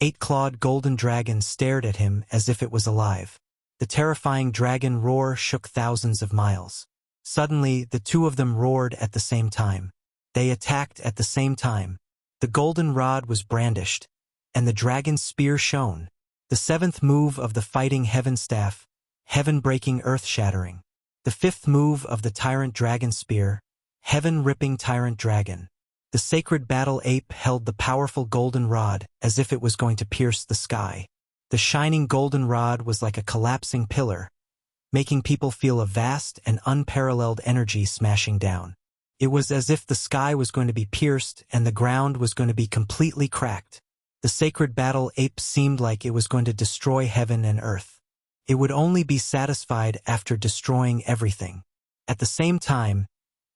8-clawed golden dragon stared at him as if it was alive. The terrifying dragon roar shook thousands of miles. Suddenly, the 2 of them roared at the same time. They attacked at the same time. The The golden rod was brandished, and the dragon's spear shone. The seventh move of the fighting heaven staff, heaven-breaking, earth-shattering. The fifth move of the tyrant dragon spear, heaven-ripping tyrant dragon. The sacred battle ape held the powerful golden rod as if it was going to pierce the sky. The shining golden rod was like a collapsing pillar, making people feel a vast and unparalleled energy smashing down. It was as if the sky was going to be pierced and the ground was going to be completely cracked. The sacred battle ape seemed like it was going to destroy heaven and earth. It would only be satisfied after destroying everything. At the same time,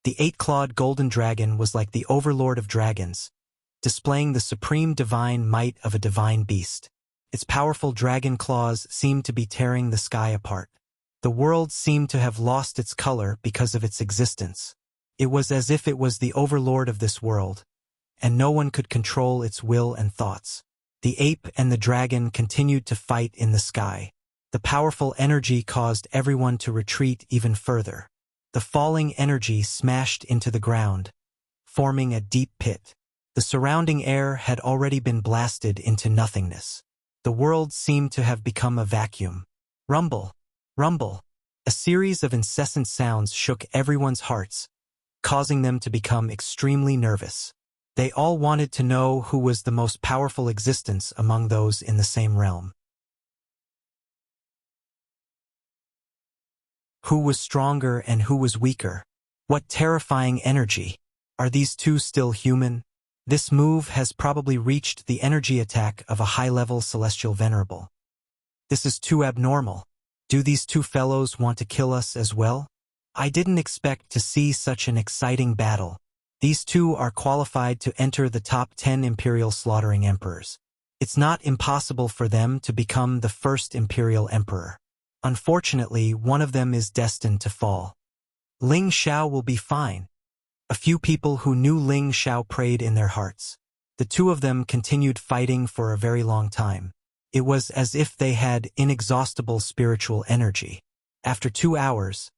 the eight-clawed golden dragon was like the overlord of dragons, displaying the supreme divine might of a divine beast. Its powerful dragon claws seemed to be tearing the sky apart. The world seemed to have lost its color because of its existence. It was as if it was the overlord of this world, and no one could control its will and thoughts. The ape and the dragon continued to fight in the sky. The powerful energy caused everyone to retreat even further. The falling energy smashed into the ground, forming a deep pit. The surrounding air had already been blasted into nothingness. The world seemed to have become a vacuum. Rumble, rumble. A series of incessant sounds shook everyone's hearts, causing them to become extremely nervous. They all wanted to know who was the most powerful existence among those in the same realm. Who was stronger and who was weaker? What terrifying energy! Are these two still human? This move has probably reached the energy attack of a high-level celestial venerable. This is too abnormal. Do these two fellows want to kill us as well? I didn't expect to see such an exciting battle. These two are qualified to enter the top 10 imperial slaughtering emperors. It's not impossible for them to become the first imperial emperor. Unfortunately, one of them is destined to fall. Ling Xiao will be fine. A few people who knew Ling Xiao prayed in their hearts. The two of them continued fighting for a very long time. It was as if they had inexhaustible spiritual energy. After 2 hours,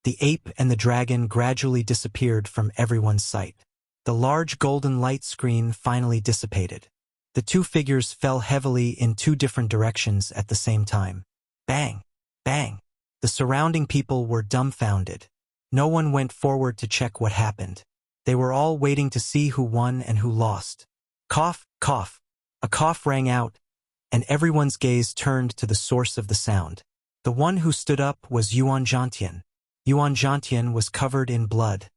the ape and the dragon gradually disappeared from everyone's sight. The large golden light screen finally dissipated. The two figures fell heavily in 2 different directions at the same time. Bang! Bang! The surrounding people were dumbfounded. No one went forward to check what happened. They were all waiting to see who won and who lost. Cough, cough. A cough rang out, and everyone's gaze turned to the source of the sound. The one who stood up was Yuan Zhantian. Yuan Zhantian was covered in blood,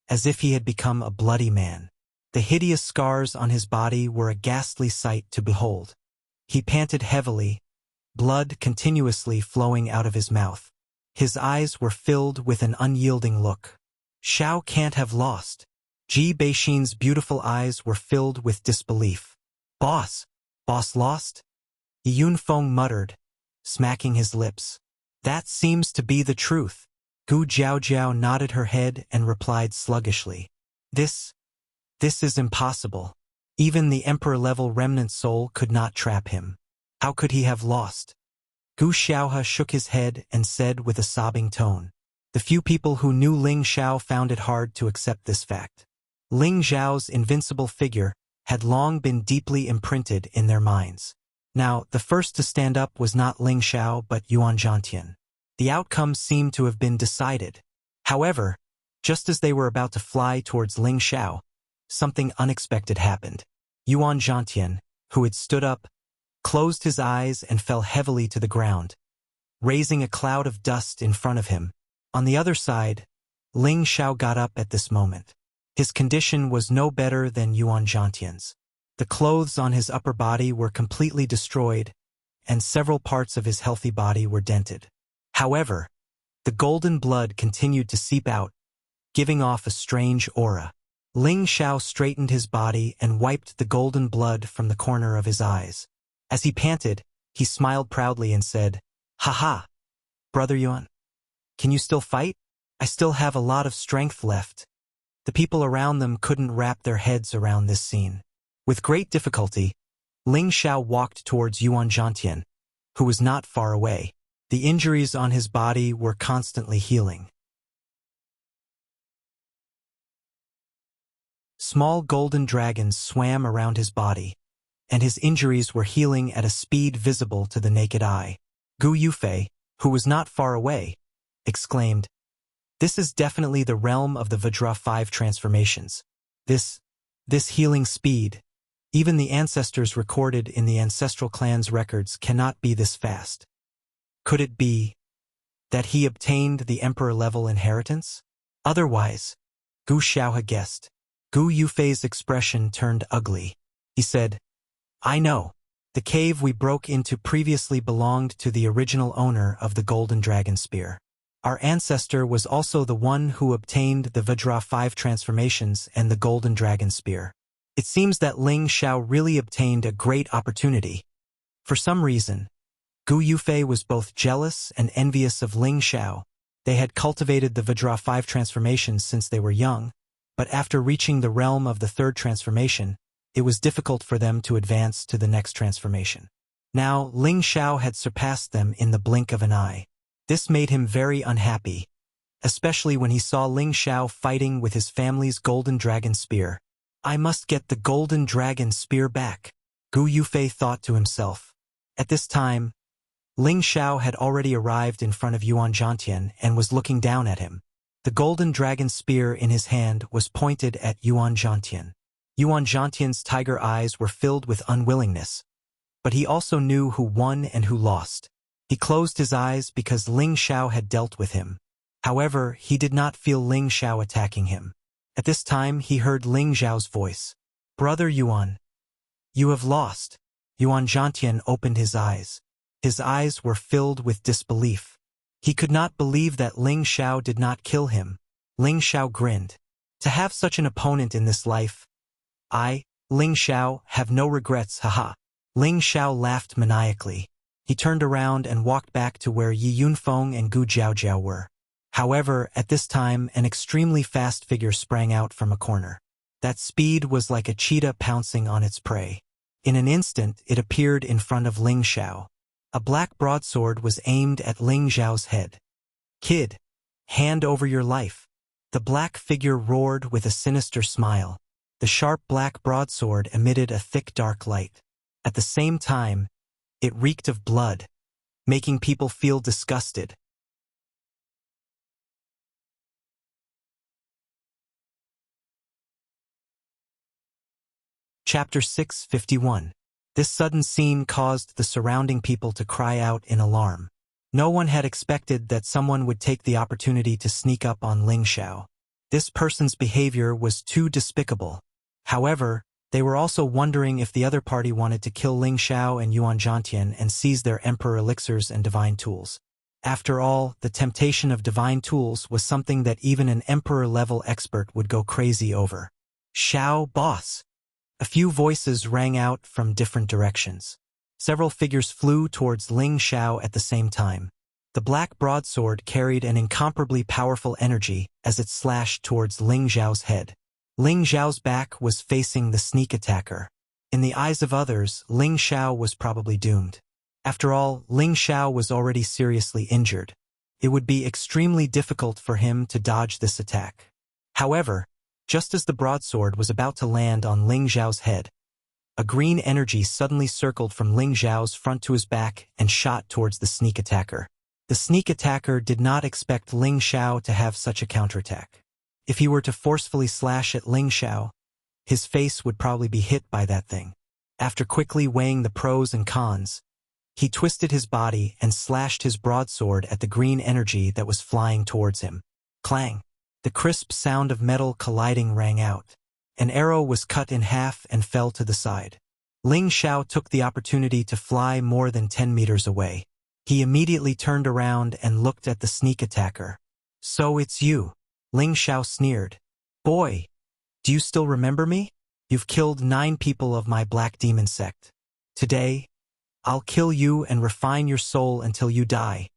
as if he had become a bloody man. The hideous scars on his body were a ghastly sight to behold. He panted heavily, blood continuously flowing out of his mouth. His eyes were filled with an unyielding look. Xiao can't have lost. Ji Beixin's beautiful eyes were filled with disbelief. Boss lost? Yun Feng muttered, smacking his lips. That seems to be the truth. Gu Jiaojiao nodded her head and replied sluggishly. This is impossible. Even the emperor-level remnant soul could not trap him. How could he have lost? Gu Xiaohe shook his head and said with a sobbing tone. The few people who knew Ling Xiao found it hard to accept this fact. Ling Xiao's invincible figure had long been deeply imprinted in their minds. Now, the first to stand up was not Ling Xiao but Yuan Zhantian. The outcome seemed to have been decided. However, just as they were about to fly towards Ling Xiao, something unexpected happened. Yuan Zhantian, who had stood up, closed his eyes and fell heavily to the ground, raising a cloud of dust in front of him. On the other side, Ling Xiao got up at this moment. His condition was no better than Yuan Zhantian's. The clothes on his upper body were completely destroyed, and several parts of his healthy body were dented. However, the golden blood continued to seep out, giving off a strange aura. Ling Xiao straightened his body and wiped the golden blood from the corner of his eyes. As he panted, he smiled proudly and said, "Ha-ha, Brother Yuan. Can you still fight? I still have a lot of strength left." The people around them couldn't wrap their heads around this scene. With great difficulty, Ling Xiao walked towards Yuan Zhantian, who was not far away. The injuries on his body were constantly healing. Small golden dragons swam around his body, and his injuries were healing at a speed visible to the naked eye. Gu Yufei, who was not far away, exclaimed, "This is definitely the realm of the Vajra 5 transformations. This healing speed, even the ancestors recorded in the ancestral clan's records cannot be this fast. Could it be that he obtained the emperor-level inheritance? Otherwise, Gu Xiao had guessed." Gu Yufei's expression turned ugly. He said, "I know. The cave we broke into previously belonged to the original owner of the Golden Dragon Spear. Our ancestor was also the one who obtained the Vajra 5 transformations and the Golden Dragon Spear. It seems that Ling Xiao really obtained a great opportunity." For some reason, Gu Yufei was both jealous and envious of Ling Xiao. They had cultivated the Vajra 5 transformations since they were young, but after reaching the realm of the third transformation, it was difficult for them to advance to the next transformation. Now, Ling Xiao had surpassed them in the blink of an eye. This made him very unhappy, especially when he saw Ling Xiao fighting with his family's Golden Dragon Spear. "I must get the Golden Dragon Spear back," Gu Yufei thought to himself. At this time, Ling Xiao had already arrived in front of Yuan Zhantian and was looking down at him. The Golden Dragon Spear in his hand was pointed at Yuan Zhantian. Yuan Zhantian's tiger eyes were filled with unwillingness, but he also knew who won and who lost. He closed his eyes because Ling Xiao had dealt with him. However, he did not feel Ling Xiao attacking him. At this time, he heard Ling Xiao's voice. "Brother Yuan, you have lost." Yuan Zhantian opened his eyes. His eyes were filled with disbelief. He could not believe that Ling Xiao did not kill him. Ling Xiao grinned. "To have such an opponent in this life, I, Ling Xiao, have no regrets, haha." Ling Xiao laughed maniacally. He turned around and walked back to where Yi Yunfeng and Gu Jiaojiao were. However, at this time, an extremely fast figure sprang out from a corner. That speed was like a cheetah pouncing on its prey. In an instant, it appeared in front of Ling Xiao. A black broadsword was aimed at Ling Xiao's head. "Kid, hand over your life." The black figure roared with a sinister smile. The sharp black broadsword emitted a thick dark light. At the same time, it reeked of blood, making people feel disgusted. Chapter 651. This sudden scene caused the surrounding people to cry out in alarm. No one had expected that someone would take the opportunity to sneak up on Ling Xiao. This person's behavior was too despicable. However, they were also wondering if the other party wanted to kill Ling Xiao and Yuan Zhantian and seize their emperor elixirs and divine tools. After all, the temptation of divine tools was something that even an emperor-level expert would go crazy over. "Xiao, boss!" A few voices rang out from different directions. Several figures flew towards Ling Xiao at the same time. The black broadsword carried an incomparably powerful energy as it slashed towards Ling Xiao's head. Ling Xiao's back was facing the sneak attacker. In the eyes of others, Ling Xiao was probably doomed. After all, Ling Xiao was already seriously injured. It would be extremely difficult for him to dodge this attack. However, just as the broadsword was about to land on Ling Xiao's head, a green energy suddenly circled from Ling Xiao's front to his back and shot towards the sneak attacker. The sneak attacker did not expect Ling Xiao to have such a counterattack. If he were to forcefully slash at Ling Xiao, his face would probably be hit by that thing. After quickly weighing the pros and cons, he twisted his body and slashed his broadsword at the green energy that was flying towards him. Clang! The crisp sound of metal colliding rang out. An arrow was cut in half and fell to the side. Ling Xiao took the opportunity to fly more than 10 meters away. He immediately turned around and looked at the sneak attacker. "So it's you," Ling Xiao sneered. "Boy, do you still remember me? You've killed 9 people of my black demon sect. Today, I'll kill you and refine your soul until you die."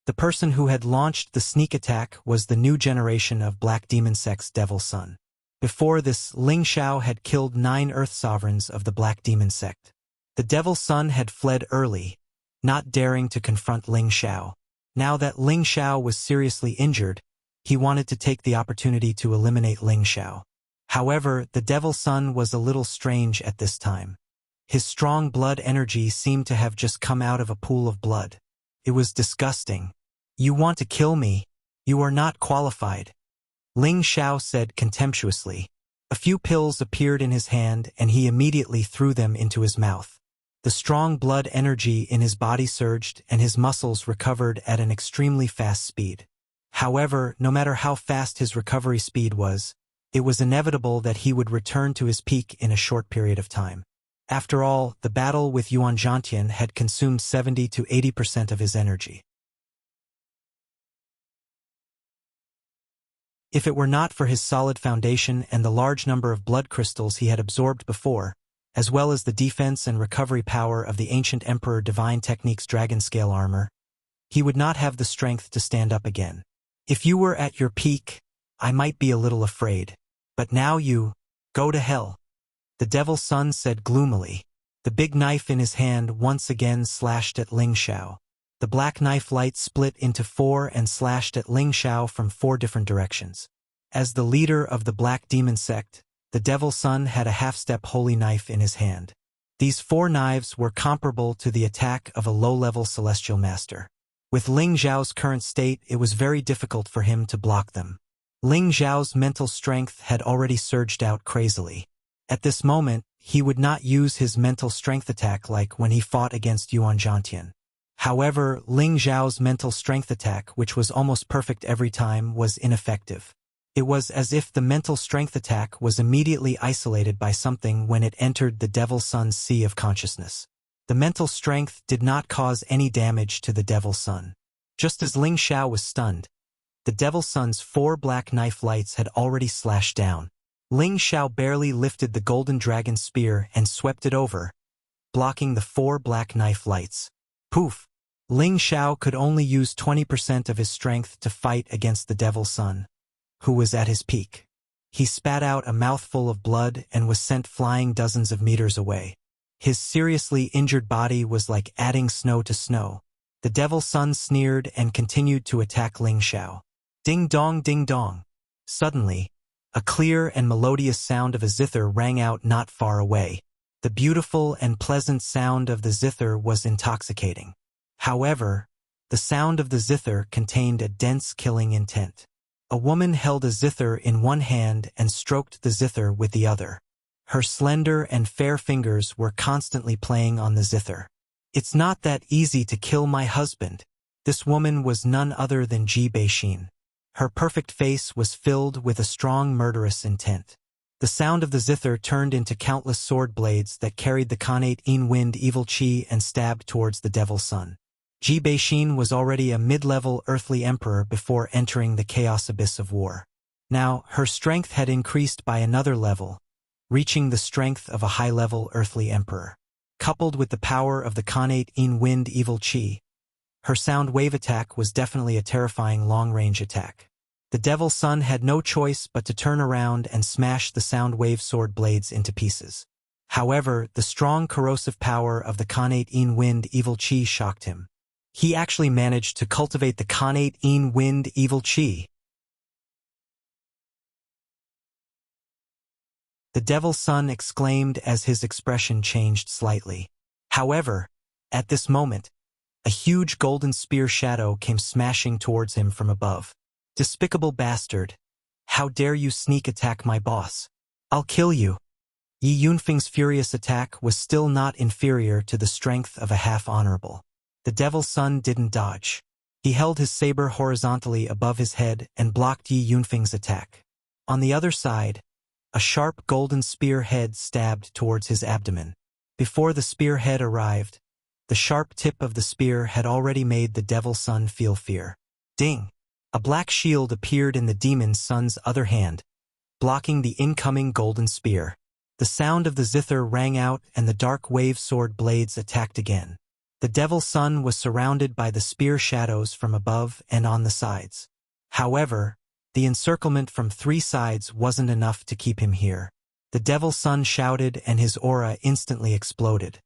The person who had launched the sneak attack was the new generation of Black Demon Sect's Devil Son. Before this, Ling Xiao had killed 9 Earth Sovereigns of the Black Demon Sect. The Devil Son had fled early, not daring to confront Ling Xiao. Now that Ling Xiao was seriously injured, he wanted to take the opportunity to eliminate Ling Xiao. However, the Devil's Son was a little strange at this time. His strong blood energy seemed to have just come out of a pool of blood. It was disgusting. "You want to kill me? You are not qualified," Ling Xiao said contemptuously. A few pills appeared in his hand and he immediately threw them into his mouth. The strong blood energy in his body surged and his muscles recovered at an extremely fast speed. However, no matter how fast his recovery speed was, it was inevitable that he would return to his peak in a short period of time. After all, the battle with Yuan Zhantian had consumed 70 to 80% of his energy. If it were not for his solid foundation and the large number of blood crystals he had absorbed before, as well as the defense and recovery power of the ancient Emperor Divine Technique's dragon scale armor, he would not have the strength to stand up again. If you were at your peak, I might be a little afraid. But now you, go to hell, the Devil's Son said gloomily. The big knife in his hand once again slashed at Ling Xiao. The black knife light split into 4 and slashed at Ling Xiao from 4 different directions. As the leader of the Black Demon sect, the Devil's Son had a half-step holy knife in his hand. These 4 knives were comparable to the attack of a low-level celestial master. With Ling Xiao's current state, it was very difficult for him to block them. Ling Xiao's mental strength had already surged out crazily. At this moment, he would not use his mental strength attack like when he fought against Yuan Zhantian. However, Ling Xiao's mental strength attack, which was almost perfect every time, was ineffective. It was as if the mental strength attack was immediately isolated by something when it entered the Devil's Son's sea of consciousness. The mental strength did not cause any damage to the Devil's Son. Just as Ling Xiao was stunned, the Devil's Son's 4 black knife lights had already slashed down. Ling Xiao barely lifted the golden dragon spear and swept it over, blocking the 4 black knife lights. Poof! Ling Xiao could only use 20% of his strength to fight against the Devil's Son, who was at his peak. He spat out a mouthful of blood and was sent flying dozens of meters away. His seriously injured body was like adding snow to snow. The Devil's Son sneered and continued to attack Ling Xiao. Ding dong, ding dong. Suddenly, a clear and melodious sound of a zither rang out not far away. The beautiful and pleasant sound of the zither was intoxicating. However, the sound of the zither contained a dense killing intent. A woman held a zither in one hand and stroked the zither with the other. Her slender and fair fingers were constantly playing on the zither. "It's not that easy to kill my husband." This woman was none other than Ji Beixin. Her perfect face was filled with a strong murderous intent. The sound of the zither turned into countless sword blades that carried the Khanate Yin Wind evil chi and stabbed towards the Devil's Son. Ji Beixin was already a mid-level earthly emperor before entering the chaos abyss of war. Now, her strength had increased by another level, reaching the strength of a high-level earthly emperor. Coupled with the power of the Khanate Yin Wind evil chi, her sound wave attack was definitely a terrifying long-range attack. The Devil's Son had no choice but to turn around and smash the sound wave sword blades into pieces. However, the strong corrosive power of the Khanate Yin Wind evil chi shocked him. He actually managed to cultivate the Khanate Yin Wind evil chi. The Devil's Son exclaimed as his expression changed slightly. However, at this moment, a huge golden spear shadow came smashing towards him from above. "Despicable bastard! How dare you sneak attack my boss? I'll kill you!" Yi Yunfeng's furious attack was still not inferior to the strength of a half-honorable. The Devil's Son didn't dodge. He held his saber horizontally above his head and blocked Yi Yunfeng's attack. On the other side, a sharp golden spear head stabbed towards his abdomen. Before the spear head arrived, the sharp tip of the spear had already made the Devil's Son feel fear. Ding! A black shield appeared in the Demon's Son's other hand, blocking the incoming golden spear. The sound of the zither rang out and the dark wave sword blades attacked again. The Devil's Son was surrounded by the spear shadows from above and on the sides. However, the encirclement from 3 sides wasn't enough to keep him here. The Devil's Son shouted and his aura instantly exploded.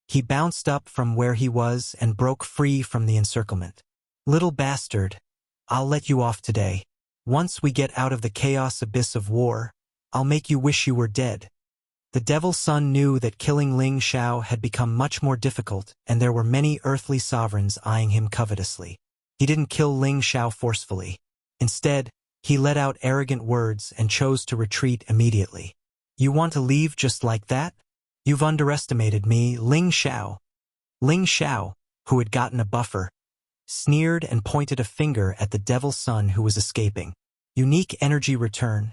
He bounced up from where he was and broke free from the encirclement. "Little bastard, I'll let you off today. Once we get out of the chaos abyss of war, I'll make you wish you were dead. The Devil's Son knew that killing Ling Xiao had become much more difficult, and there were many earthly sovereigns eyeing him covetously. He didn't kill Ling Xiao forcefully. Instead, he let out arrogant words and chose to retreat immediately. You want to leave just like that? You've underestimated me, Ling Xiao. Ling Xiao, who had gotten a buffer, sneered and pointed a finger at the Devil's Son who was escaping. Unique energy return.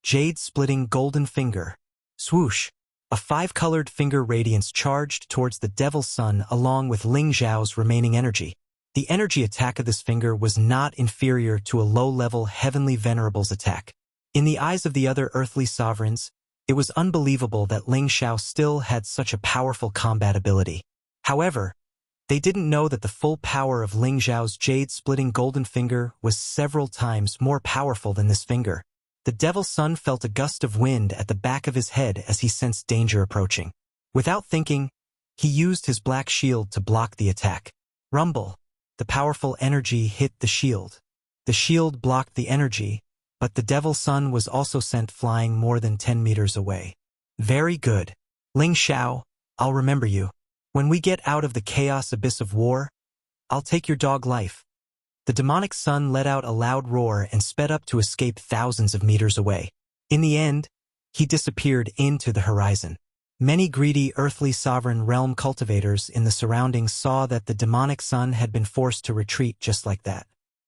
Jade-splitting golden finger. Swoosh! A 5-colored finger radiance charged towards the Devil's Son along with Ling Xiao's remaining energy. The energy attack of this finger was not inferior to a low-level Heavenly Venerable's attack. In the eyes of the other earthly sovereigns, it was unbelievable that Ling Xiao still had such a powerful combat ability. However, they didn't know that the full power of Ling Xiao's jade-splitting golden finger was several times more powerful than this finger. The Devil's Son felt a gust of wind at the back of his head as he sensed danger approaching. Without thinking, he used his black shield to block the attack. Rumble! The powerful energy hit the shield. The shield blocked the energy, but the Devil's Son was also sent flying more than 10 meters away. Very good. Ling Xiao, I'll remember you. When we get out of the chaos abyss of war, I'll take your dog life. The demonic son let out a loud roar and sped up to escape thousands of meters away. In the end, he disappeared into the horizon. Many greedy earthly sovereign realm cultivators in the surroundings saw that the demonic son had been forced to retreat just like that.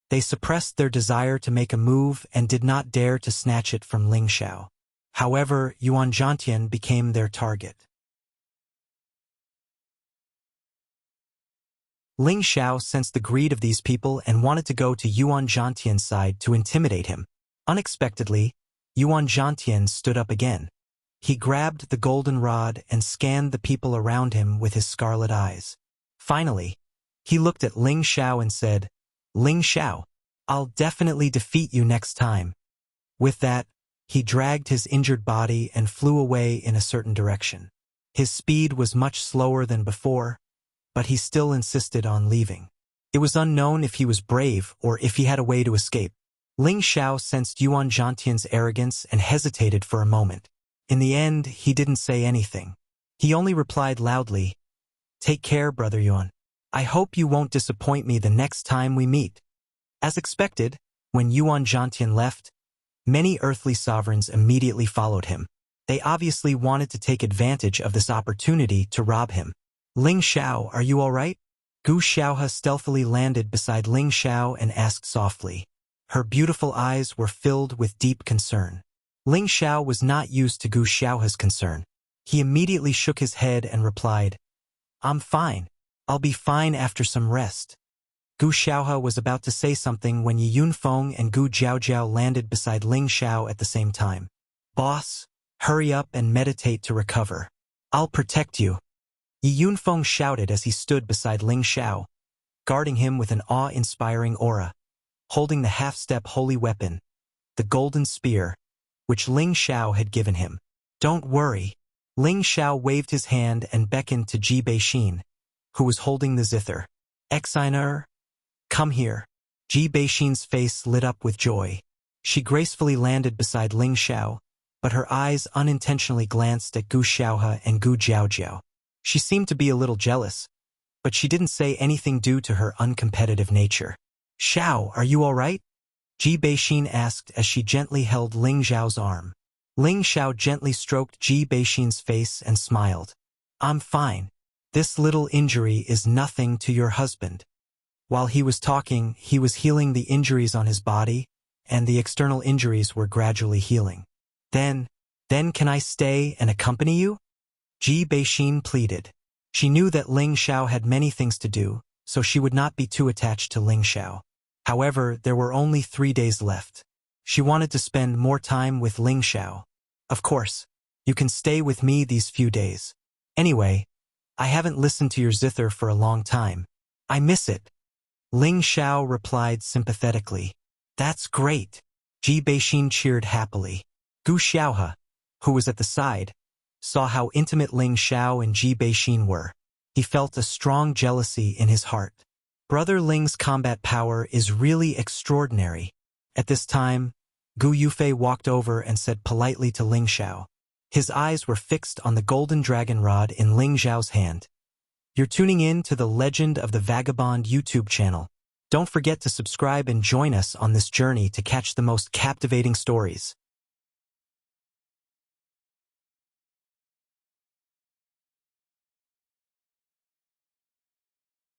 They suppressed their desire to make a move and did not dare to snatch it from Ling Xiao. However, Yuan Zhantian became their target. Ling Xiao sensed the greed of these people and wanted to go to Yuan Zhantian's side to intimidate him. Unexpectedly, Yuan Zhantian stood up again. He grabbed the golden rod and scanned the people around him with his scarlet eyes. Finally, he looked at Ling Xiao and said, Ling Xiao, I'll definitely defeat you next time. With that, he dragged his injured body and flew away in a certain direction. His speed was much slower than before, but he still insisted on leaving. It was unknown if he was brave or if he had a way to escape. Ling Xiao sensed Yuan Zhantian's arrogance and hesitated for a moment. In the end, he didn't say anything. He only replied loudly, Take care, Brother Yuan. I hope you won't disappoint me the next time we meet. As expected, when Yuan Zhantian left, many earthly sovereigns immediately followed him. They obviously wanted to take advantage of this opportunity to rob him. Ling Xiao, are you all right? Gu Xiaohe stealthily landed beside Ling Xiao and asked softly. Her beautiful eyes were filled with deep concern. Ling Xiao was not used to Gu Xiaohe's concern. He immediately shook his head and replied, I'm fine. I'll be fine after some rest. Gu Xiaohe was about to say something when Yi Yunfeng and Gu Jiaojiao landed beside Ling Xiao at the same time. Boss, hurry up and meditate to recover. I'll protect you. Yi Yunfeng shouted as he stood beside Ling Xiao, guarding him with an awe-inspiring aura, holding the half-step holy weapon, the golden spear, which Ling Xiao had given him. Don't worry. Ling Xiao waved his hand and beckoned to Ji Beixin, who was holding the zither. Exiner, come here. Ji Beixin's face lit up with joy. She gracefully landed beside Ling Xiao, but her eyes unintentionally glanced at Gu Xiaohe and Gu Jiaojiao. She seemed to be a little jealous, but she didn't say anything due to her uncompetitive nature. Xiao, are you all right? Ji Beixin asked as she gently held Ling Xiao's arm. Ling Xiao gently stroked Ji Beixin's face and smiled. I'm fine. This little injury is nothing to your husband. While he was talking, he was healing the injuries on his body, and the external injuries were gradually healing. Then can I stay and accompany you? Ji Beixin pleaded. She knew that Ling Xiao had many things to do, so she would not be too attached to Ling Xiao. However, there were only 3 days left. She wanted to spend more time with Ling Xiao. Of course, you can stay with me these few days. Anyway, I haven't listened to your zither for a long time. I miss it. Ling Xiao replied sympathetically. That's great. Ji Beixin cheered happily. Gu Xiaohe, who was at the side, saw how intimate Ling Xiao and Ji Beixin were. He felt a strong jealousy in his heart. Brother Ling's combat power is really extraordinary. At this time, Gu Yufei walked over and said politely to Ling Xiao. His eyes were fixed on the golden dragon rod in Ling Xiao's hand. You're tuning in to the Legend of the Vagabond YouTube channel. Don't forget to subscribe and join us on this journey to catch the most captivating stories.